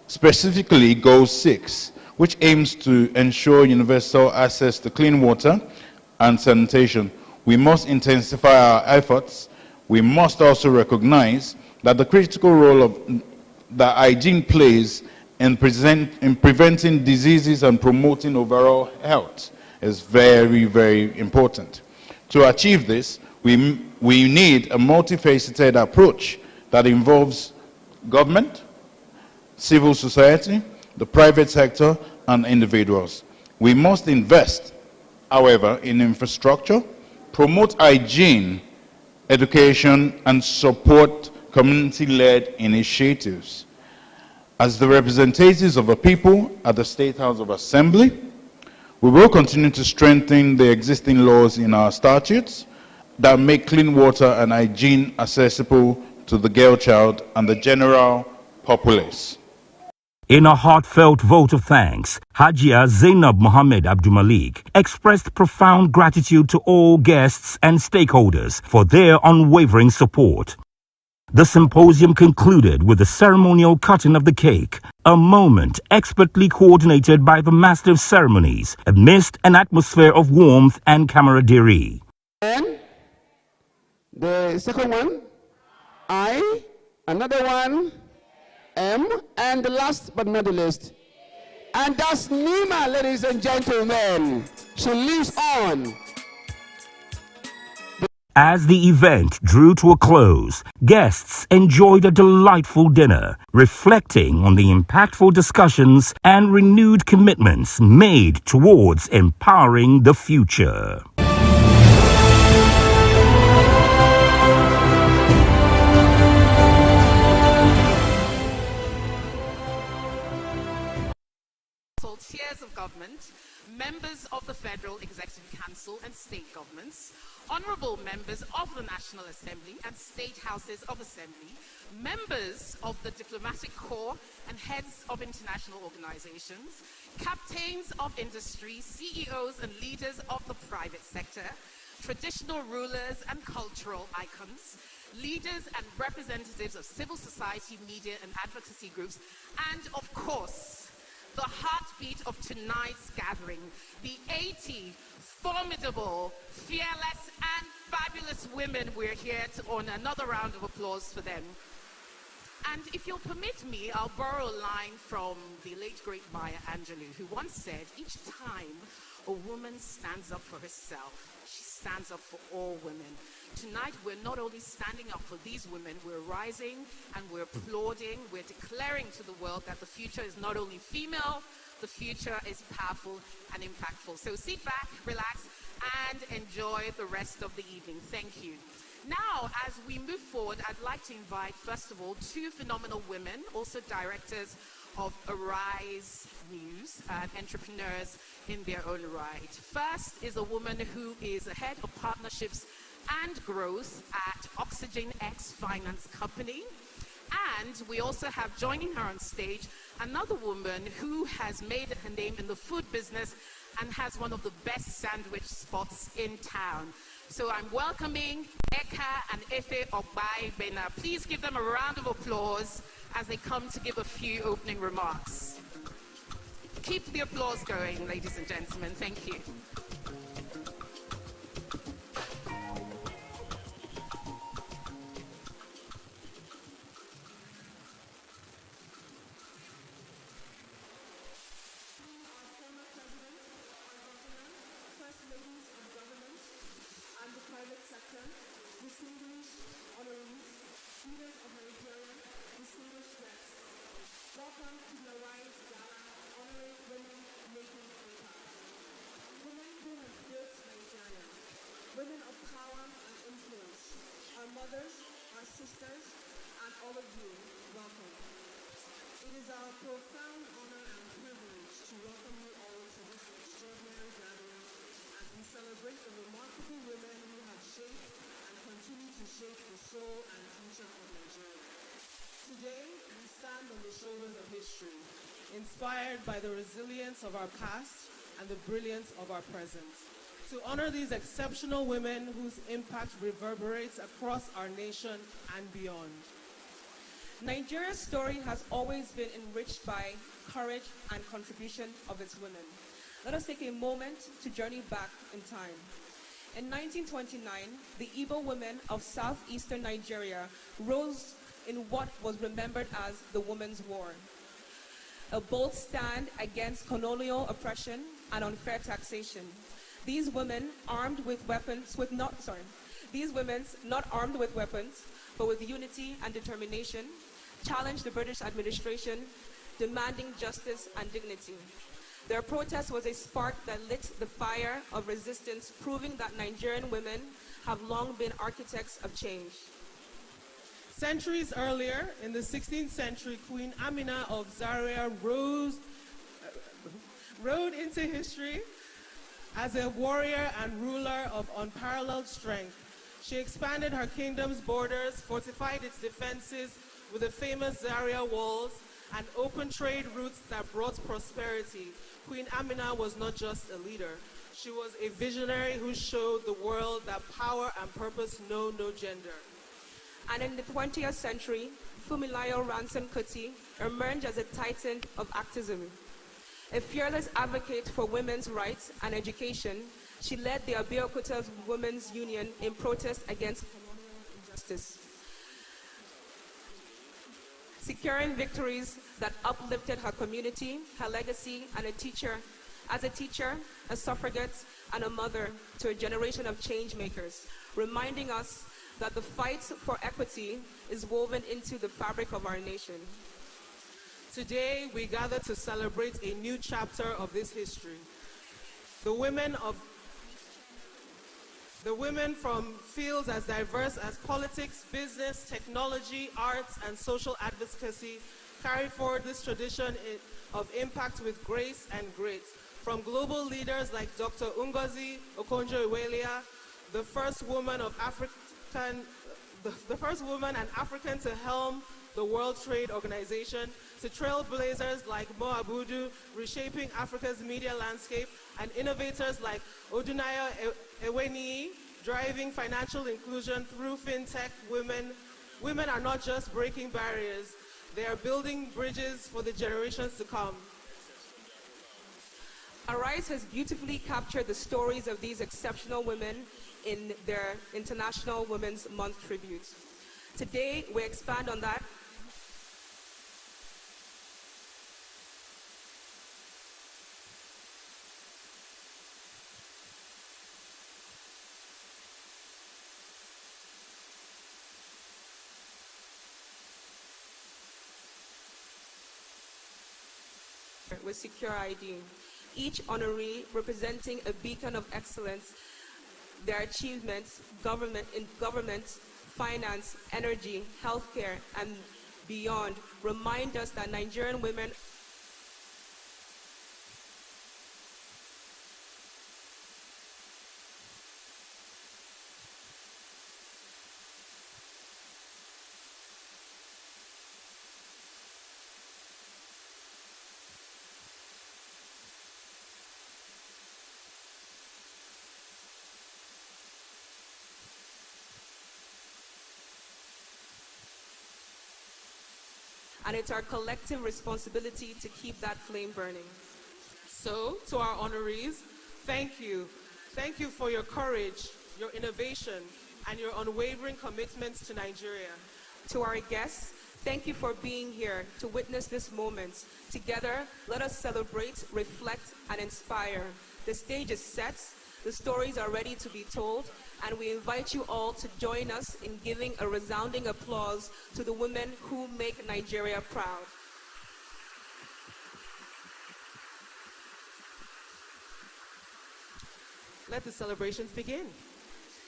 specifically Goal 6, which aims to ensure universal access to clean water and sanitation, we must intensify our efforts we must also recognize that the critical role that hygiene plays in preventing diseases and promoting overall health is very, very important. To achieve this, we need a multifaceted approach that involves government, civil society, the private sector, and individuals. We must invest, however, in infrastructure, promote hygiene, education, and support community-led initiatives. As the representatives of the people at the State House of Assembly, we will continue to strengthen the existing laws in our statutes that make clean water and hygiene accessible to the girl child and the general populace. In a heartfelt vote of thanks, Hajia Zainab Mohammed Abdulmalik expressed profound gratitude to all guests and stakeholders for their unwavering support. The symposium concluded with the ceremonial cutting of the cake, a moment expertly coordinated by the Master of Ceremonies amidst an atmosphere of warmth and camaraderie. And the second one, I, another one, M, and the last but not the least. And that's Nima, ladies and gentlemen. She lives on. As the event drew to a close, guests enjoyed a delightful dinner, reflecting on the impactful discussions and renewed commitments made towards empowering the future. Tiers of government, members of the Federal Executive Council and state governments, honorable members of the National Assembly and state houses of assembly, members of the diplomatic corps and heads of international organizations, captains of industry, CEOs and leaders of the private sector, traditional rulers and cultural icons, leaders and representatives of civil society, media and advocacy groups, and of course, the heartbeat of tonight's gathering, the 80 formidable, fearless, and fabulous women we're here to honor. Another round of applause for them. And if you'll permit me, I'll borrow a line from the late great Maya Angelou, who once said, each time a woman stands up for herself, she stands up for all women. Tonight, we're not only standing up for these women, we're rising and we're applauding, we're declaring to the world that the future is not only female, the future is powerful and impactful. So sit back, relax, and enjoy the rest of the evening. Thank you. Now, as we move forward, I'd like to invite, first of all, two phenomenal women, also directors of Arise News and entrepreneurs in their own right. First is a woman who is the head of partnerships and growth at Oxygen X Finance Company. And we also have joining her on stage another woman who has made her name in the food business and has one of the best sandwich spots in town. So I'm welcoming Eka and Efe Ogbai-Bena. Please give them a round of applause as they come to give a few opening remarks. Keep the applause going, ladies and gentlemen. Thank you. Women of power and influence, our mothers, our sisters, and all of you, welcome. It is our profound honor and privilege to welcome you all to this extraordinary gathering as we celebrate the remarkable women who have shaped and continue to shape the soul and future of Nigeria. Today, we stand on the shoulders of history, inspired by the resilience of our past and the brilliance of our present, to honor these exceptional women whose impact reverberates across our nation and beyond. Nigeria's story has always been enriched by courage and contribution of its women. Let us take a moment to journey back in time. In 1929, the Igbo women of southeastern Nigeria rose in what was remembered as the Women's War, a bold stand against colonial oppression and unfair taxation. These women armed with weapons, these women not armed with weapons, but with unity and determination, challenged the British administration, demanding justice and dignity. Their protest was a spark that lit the fire of resistance, proving that Nigerian women have long been architects of change. Centuries earlier, in the 16th century, Queen Amina of Zaria rode into history as a warrior and ruler of unparalleled strength. She expanded her kingdom's borders, fortified its defenses with the famous Zaria walls, and opened trade routes that brought prosperity. Queen Amina was not just a leader. She was a visionary who showed the world that power and purpose know no gender. And in the 20th century, Fumilayo Ransome Kuti emerged as a titan of activism. A fearless advocate for women's rights and education, she led the Abeokuta Women's Union in protest against colonial injustice, securing victories that uplifted her community, her legacy, and as a teacher, a suffragette, and a mother to a generation of change makers, reminding us that the fight for equity is woven into the fabric of our nation. Today, we gather to celebrate a new chapter of this history. The women from fields as diverse as politics, business, technology, arts, and social advocacy carry forward this tradition of impact with grace and grit. From global leaders like Dr. Ngozi Okonjo-Iweala, the first woman and African to helm the World Trade Organization, to trailblazers like Mo Abudu, reshaping Africa's media landscape, and innovators like Odunayo Eweni, driving financial inclusion through fintech. Women are not just breaking barriers, they are building bridges for the generations to come. Arise has beautifully captured the stories of these exceptional women in their International Women's Month tribute. Today, we expand on that with Secure ID. Each honoree representing a beacon of excellence, their achievements, in government, finance, energy, healthcare, and beyond remind us that Nigerian women and it's our collective responsibility to keep that flame burning. So, to our honorees, thank you. Thank you for your courage, your innovation, and your unwavering commitments to Nigeria. To our guests, thank you for being here to witness this moment. Together, let us celebrate, reflect, and inspire. The stage is set, the stories are ready to be told, and we invite you all to join us in giving a resounding applause to the women who make Nigeria proud. Let the celebrations begin.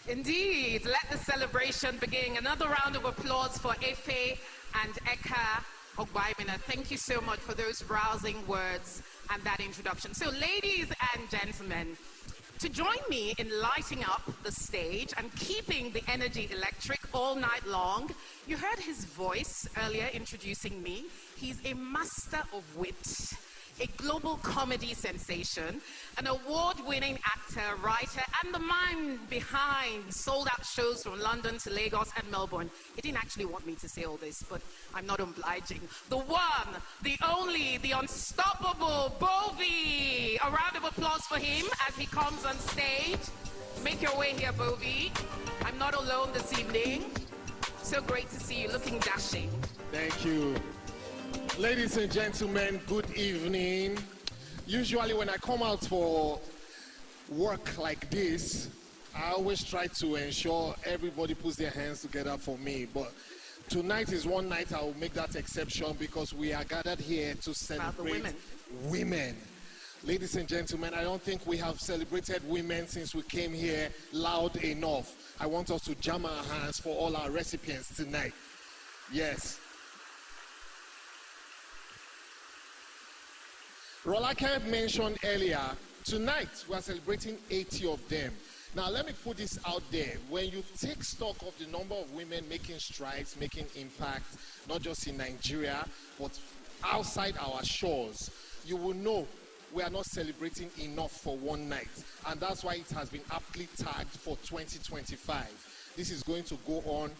Indeed, let the celebration begin. Another round of applause for Efe and Eka Ogbaimina. Thank you so much for those rousing words and that introduction. So, ladies and gentlemen, to join me in lighting up the stage and keeping the energy electric all night long, you heard his voice earlier introducing me. He's a master of wit, a global comedy sensation, an award-winning actor, writer, and the man behind sold-out shows from London to Lagos and Melbourne. He didn't actually want me to say all this, but I'm not obliging. The one, the only, the unstoppable Bovi. A round of applause for him as he comes on stage. Make your way here, Bovie. I'm not alone this evening. So great to see you, looking dashing. Thank you. Ladies and gentlemen, good evening. Usually when I come out for work like this, I always try to ensure everybody puts their hands together for me. But tonight is one night I will make that exception because we are gathered here to celebrate women. Ladies and gentlemen, I don't think we have celebrated women since we came here loud enough. I want us to jam our hands for all our recipients tonight. Yes. Rolake mentioned earlier, tonight we are celebrating 80 of them. Now let me put this out there. When you take stock of the number of women making strides, making impact, not just in Nigeria, but outside our shores, you will know we are not celebrating enough for one night. And that's why it has been aptly tagged for 2025. This is going to go on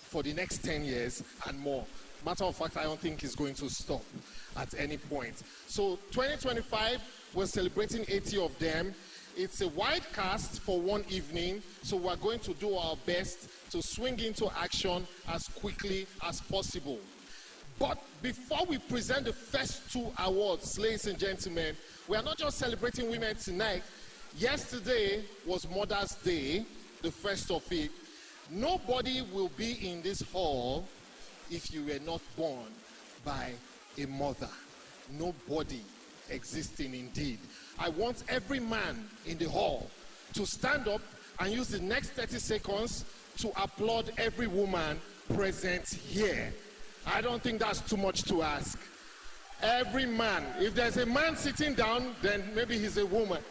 for the next 10 years and more. Matter of fact, I don't think it's going to stop at any point. So 2025, we're celebrating 80 of them. It's a wide cast for one evening, so we're going to do our best to swing into action as quickly as possible. But before we present the first two awards, ladies and gentlemen, we are not just celebrating women tonight. Yesterday was Mother's Day, the first of it. Nobody will be in this hall if you were not born by a mother. Nobody existing indeed. I want every man in the hall to stand up and use the next 30 seconds to applaud every woman present here. I don't think that's too much to ask. Every man. If there's a man sitting down, then maybe he's a woman.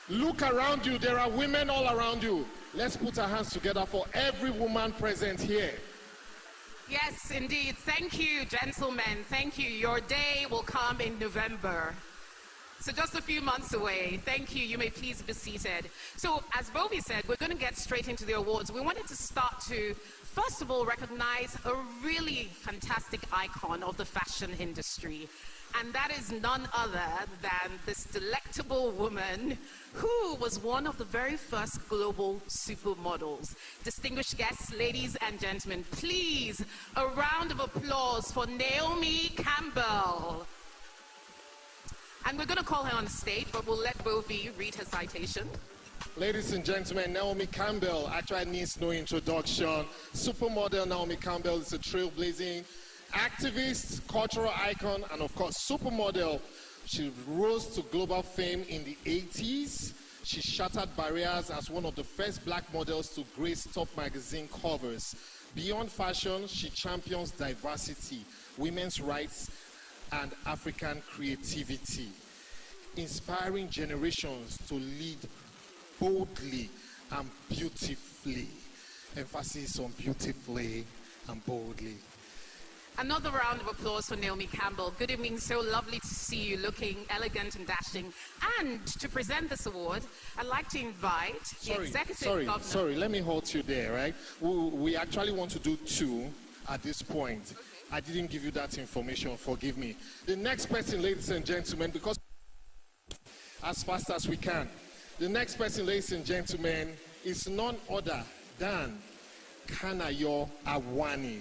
Look around you. There are women all around you. Let's put our hands together for every woman present here. Yes, indeed. Thank you, gentlemen. Thank you. Your day will come in November. So just a few months away. Thank you. You may please be seated. So as Bovie said, we're going to get straight into the awards. We wanted to start to, first of all, recognize a really fantastic icon of the fashion industry. And that is none other than this delectable woman who was one of the very first global supermodels. Distinguished guests, ladies and gentlemen, please, a round of applause for Naomi Campbell. And we're going to call her on the stage, but we'll let Bovie read her citation. Ladies and gentlemen, Naomi Campbell actually needs no introduction. Supermodel Naomi Campbell is a trailblazing activist, cultural icon, and of course, supermodel. She rose to global fame in the 80s. She shattered barriers as one of the first black models to grace top magazine covers. Beyond fashion, she champions diversity, women's rights, and African creativity, inspiring generations to lead boldly and beautifully. Emphasis on beautifully and boldly. Another round of applause for Naomi Campbell. Good evening, so lovely to see you looking elegant and dashing. And to present this award, I'd like to invite the Executive Governor. Sorry, let me halt you there, right? We actually want to do two at this point. Okay. I didn't give you that information, forgive me. The next person, ladies and gentlemen, because as fast as we can. The next person, ladies and gentlemen, is none other than Kanayo Awani,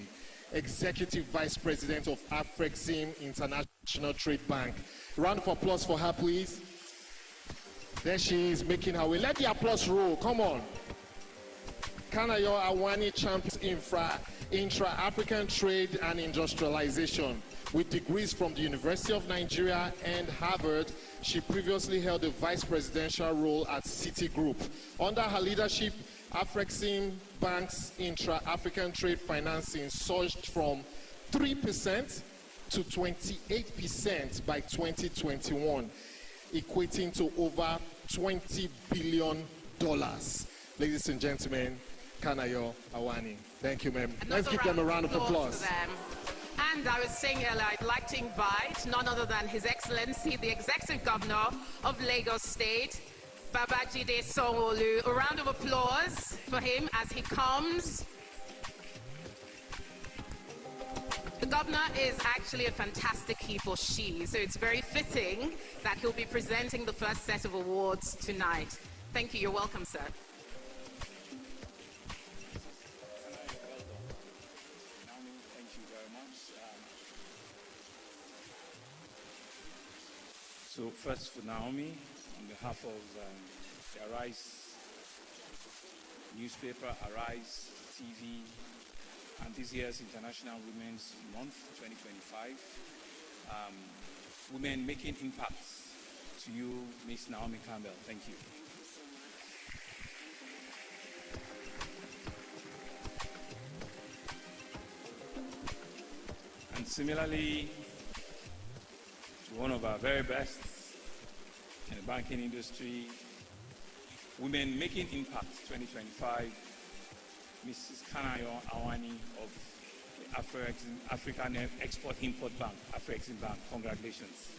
Executive Vice President of Afrexim International Trade Bank. Round of applause for her, please. There she is, making her way. Let the applause roll, come on. Kanayo Awani champions intra-African trade and industrialization. With degrees from the University of Nigeria and Harvard, she previously held a vice presidential role at Citigroup. Under her leadership, Afrexim Bank's intra-African trade financing surged from 3% to 28% by 2021, equating to over $20 billion. Ladies and gentlemen, Kanayo Awani. Thank you, ma'am. Let's give them a round of applause. And I was saying earlier, I'd like to invite none other than His Excellency, the Executive Governor of Lagos State, Babajide Sanwo-Olu. A round of applause for him as he comes. The governor is actually a fantastic he for she, so it's very fitting that he'll be presenting the first set of awards tonight. Thank you. You're welcome, sir. Thank you very much. So first for Naomi, on behalf of the Arise newspaper, Arise TV, and this year's International Women's Month 2025, Women Making Impacts, to you, Miss Naomi Campbell. Thank you. And similarly, to one of our very best in the banking industry, Women Making Impact 2025, Mrs. Kanayo Awani of the African Export-Import Bank, Afrexim Bank. Congratulations.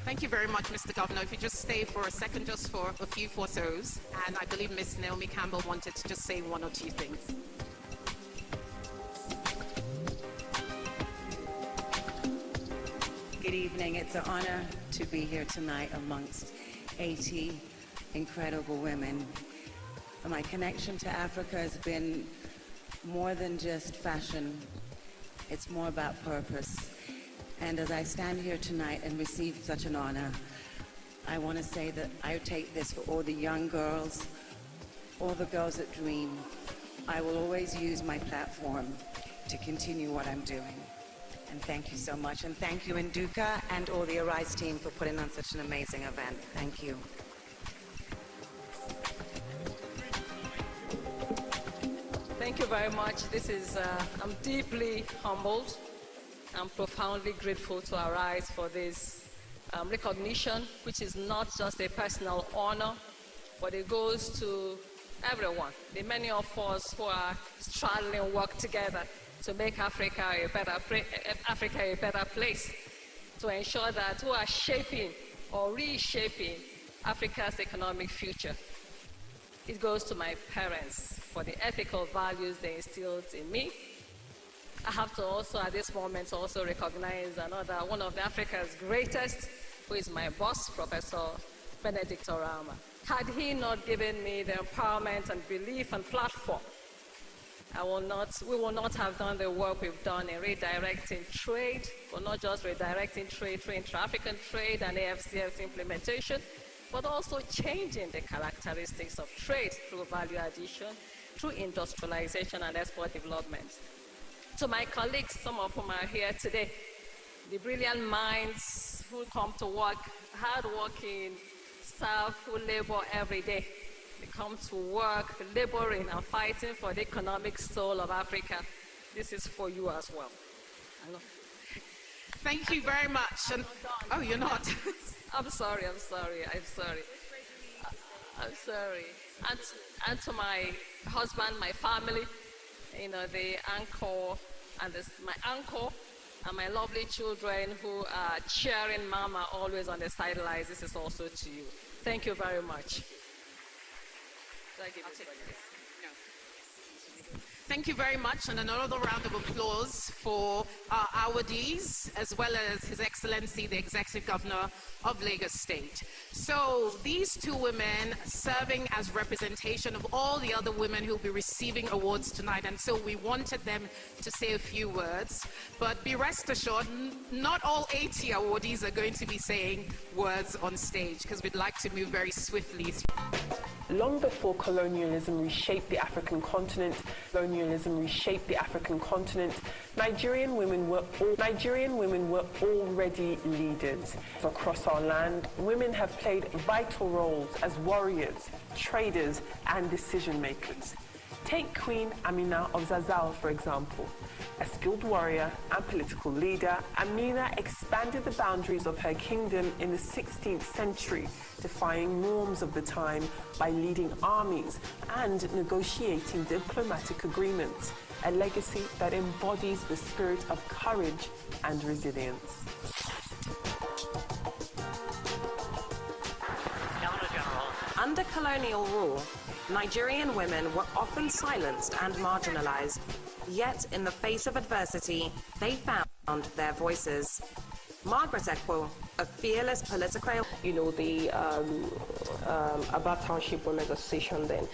Thank you very much, Mr. Governor. If you just stay for a second, just for a few photos, and I believe Miss Naomi Campbell wanted to just say one or two things. Good evening. It's an honor to be here tonight amongst 80 incredible women. My connection to Africa has been more than just fashion. It's more about purpose. And as I stand here tonight and receive such an honor, I want to say that I take this for all the young girls, all the girls that dream. I will always use my platform to continue what I'm doing. And thank you so much. And thank you, Nduka, and all the Arise team for putting on such an amazing event. Thank you. Thank you very much. I'm deeply humbled. I'm profoundly grateful to Arise for this recognition, which is not just a personal honor, but it goes to everyone, the many of us who are straddling work together to make Africa a better place, to ensure that we are shaping or reshaping Africa's economic future. It goes to my parents for the ethical values they instilled in me. I have to also, at this moment, also recognize one of Africa's greatest, who is my boss, Professor Benedict Orama. Had he not given me the empowerment and belief and platform, we will not have done the work we've done in redirecting trade, but not just redirecting trade through intra-African trade and AFCF's implementation, but also changing the characteristics of trade through value addition, through industrialization and export development. To my colleagues, some of whom are here today, the brilliant minds who come to work, hard-working staff who labor every day. They come to work, laboring and fighting for the economic soul of Africa. This is for you as well. Thank you very much. And, oh, you're not. I'm sorry. And to my husband, my family, the uncle and my uncle and my lovely children who are cheering Mama always on the sidelines. This is also to you. Thank you very much. Thank you very much, and another round of applause for our awardees, as well as His Excellency, the Executive Governor of Lagos State. So these two women serving as representation of all the other women who will be receiving awards tonight, and so we wanted them to say a few words. But be rest assured, not all 80 awardees are going to be saying words on stage, because we'd like to move very swiftly. Long before colonialism reshaped the African continent, Nigerian women were already leaders. Across our land, women have played vital roles as warriors, traders, and decision makers. Take Queen Amina of Zazzau, for example. A skilled warrior and political leader, Amina expanded the boundaries of her kingdom in the 16th century, defying norms of the time by leading armies and negotiating diplomatic agreements, a legacy that embodies the spirit of courage and resilience. Under colonial rule, Nigerian women were often silenced and marginalized. Yet, in the face of adversity, they found their voices. Margaret Ekpo, a fearless political... You know, the Aba Township Women's Association then.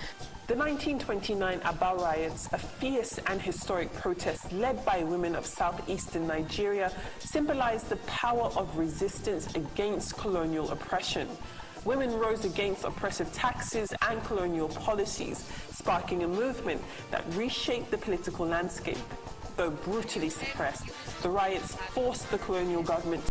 The 1929 Aba riots, a fierce and historic protest led by women of southeastern Nigeria, symbolized the power of resistance against colonial oppression. Women rose against oppressive taxes and colonial policies, sparking a movement that reshaped the political landscape. Though brutally suppressed, the riots forced the colonial government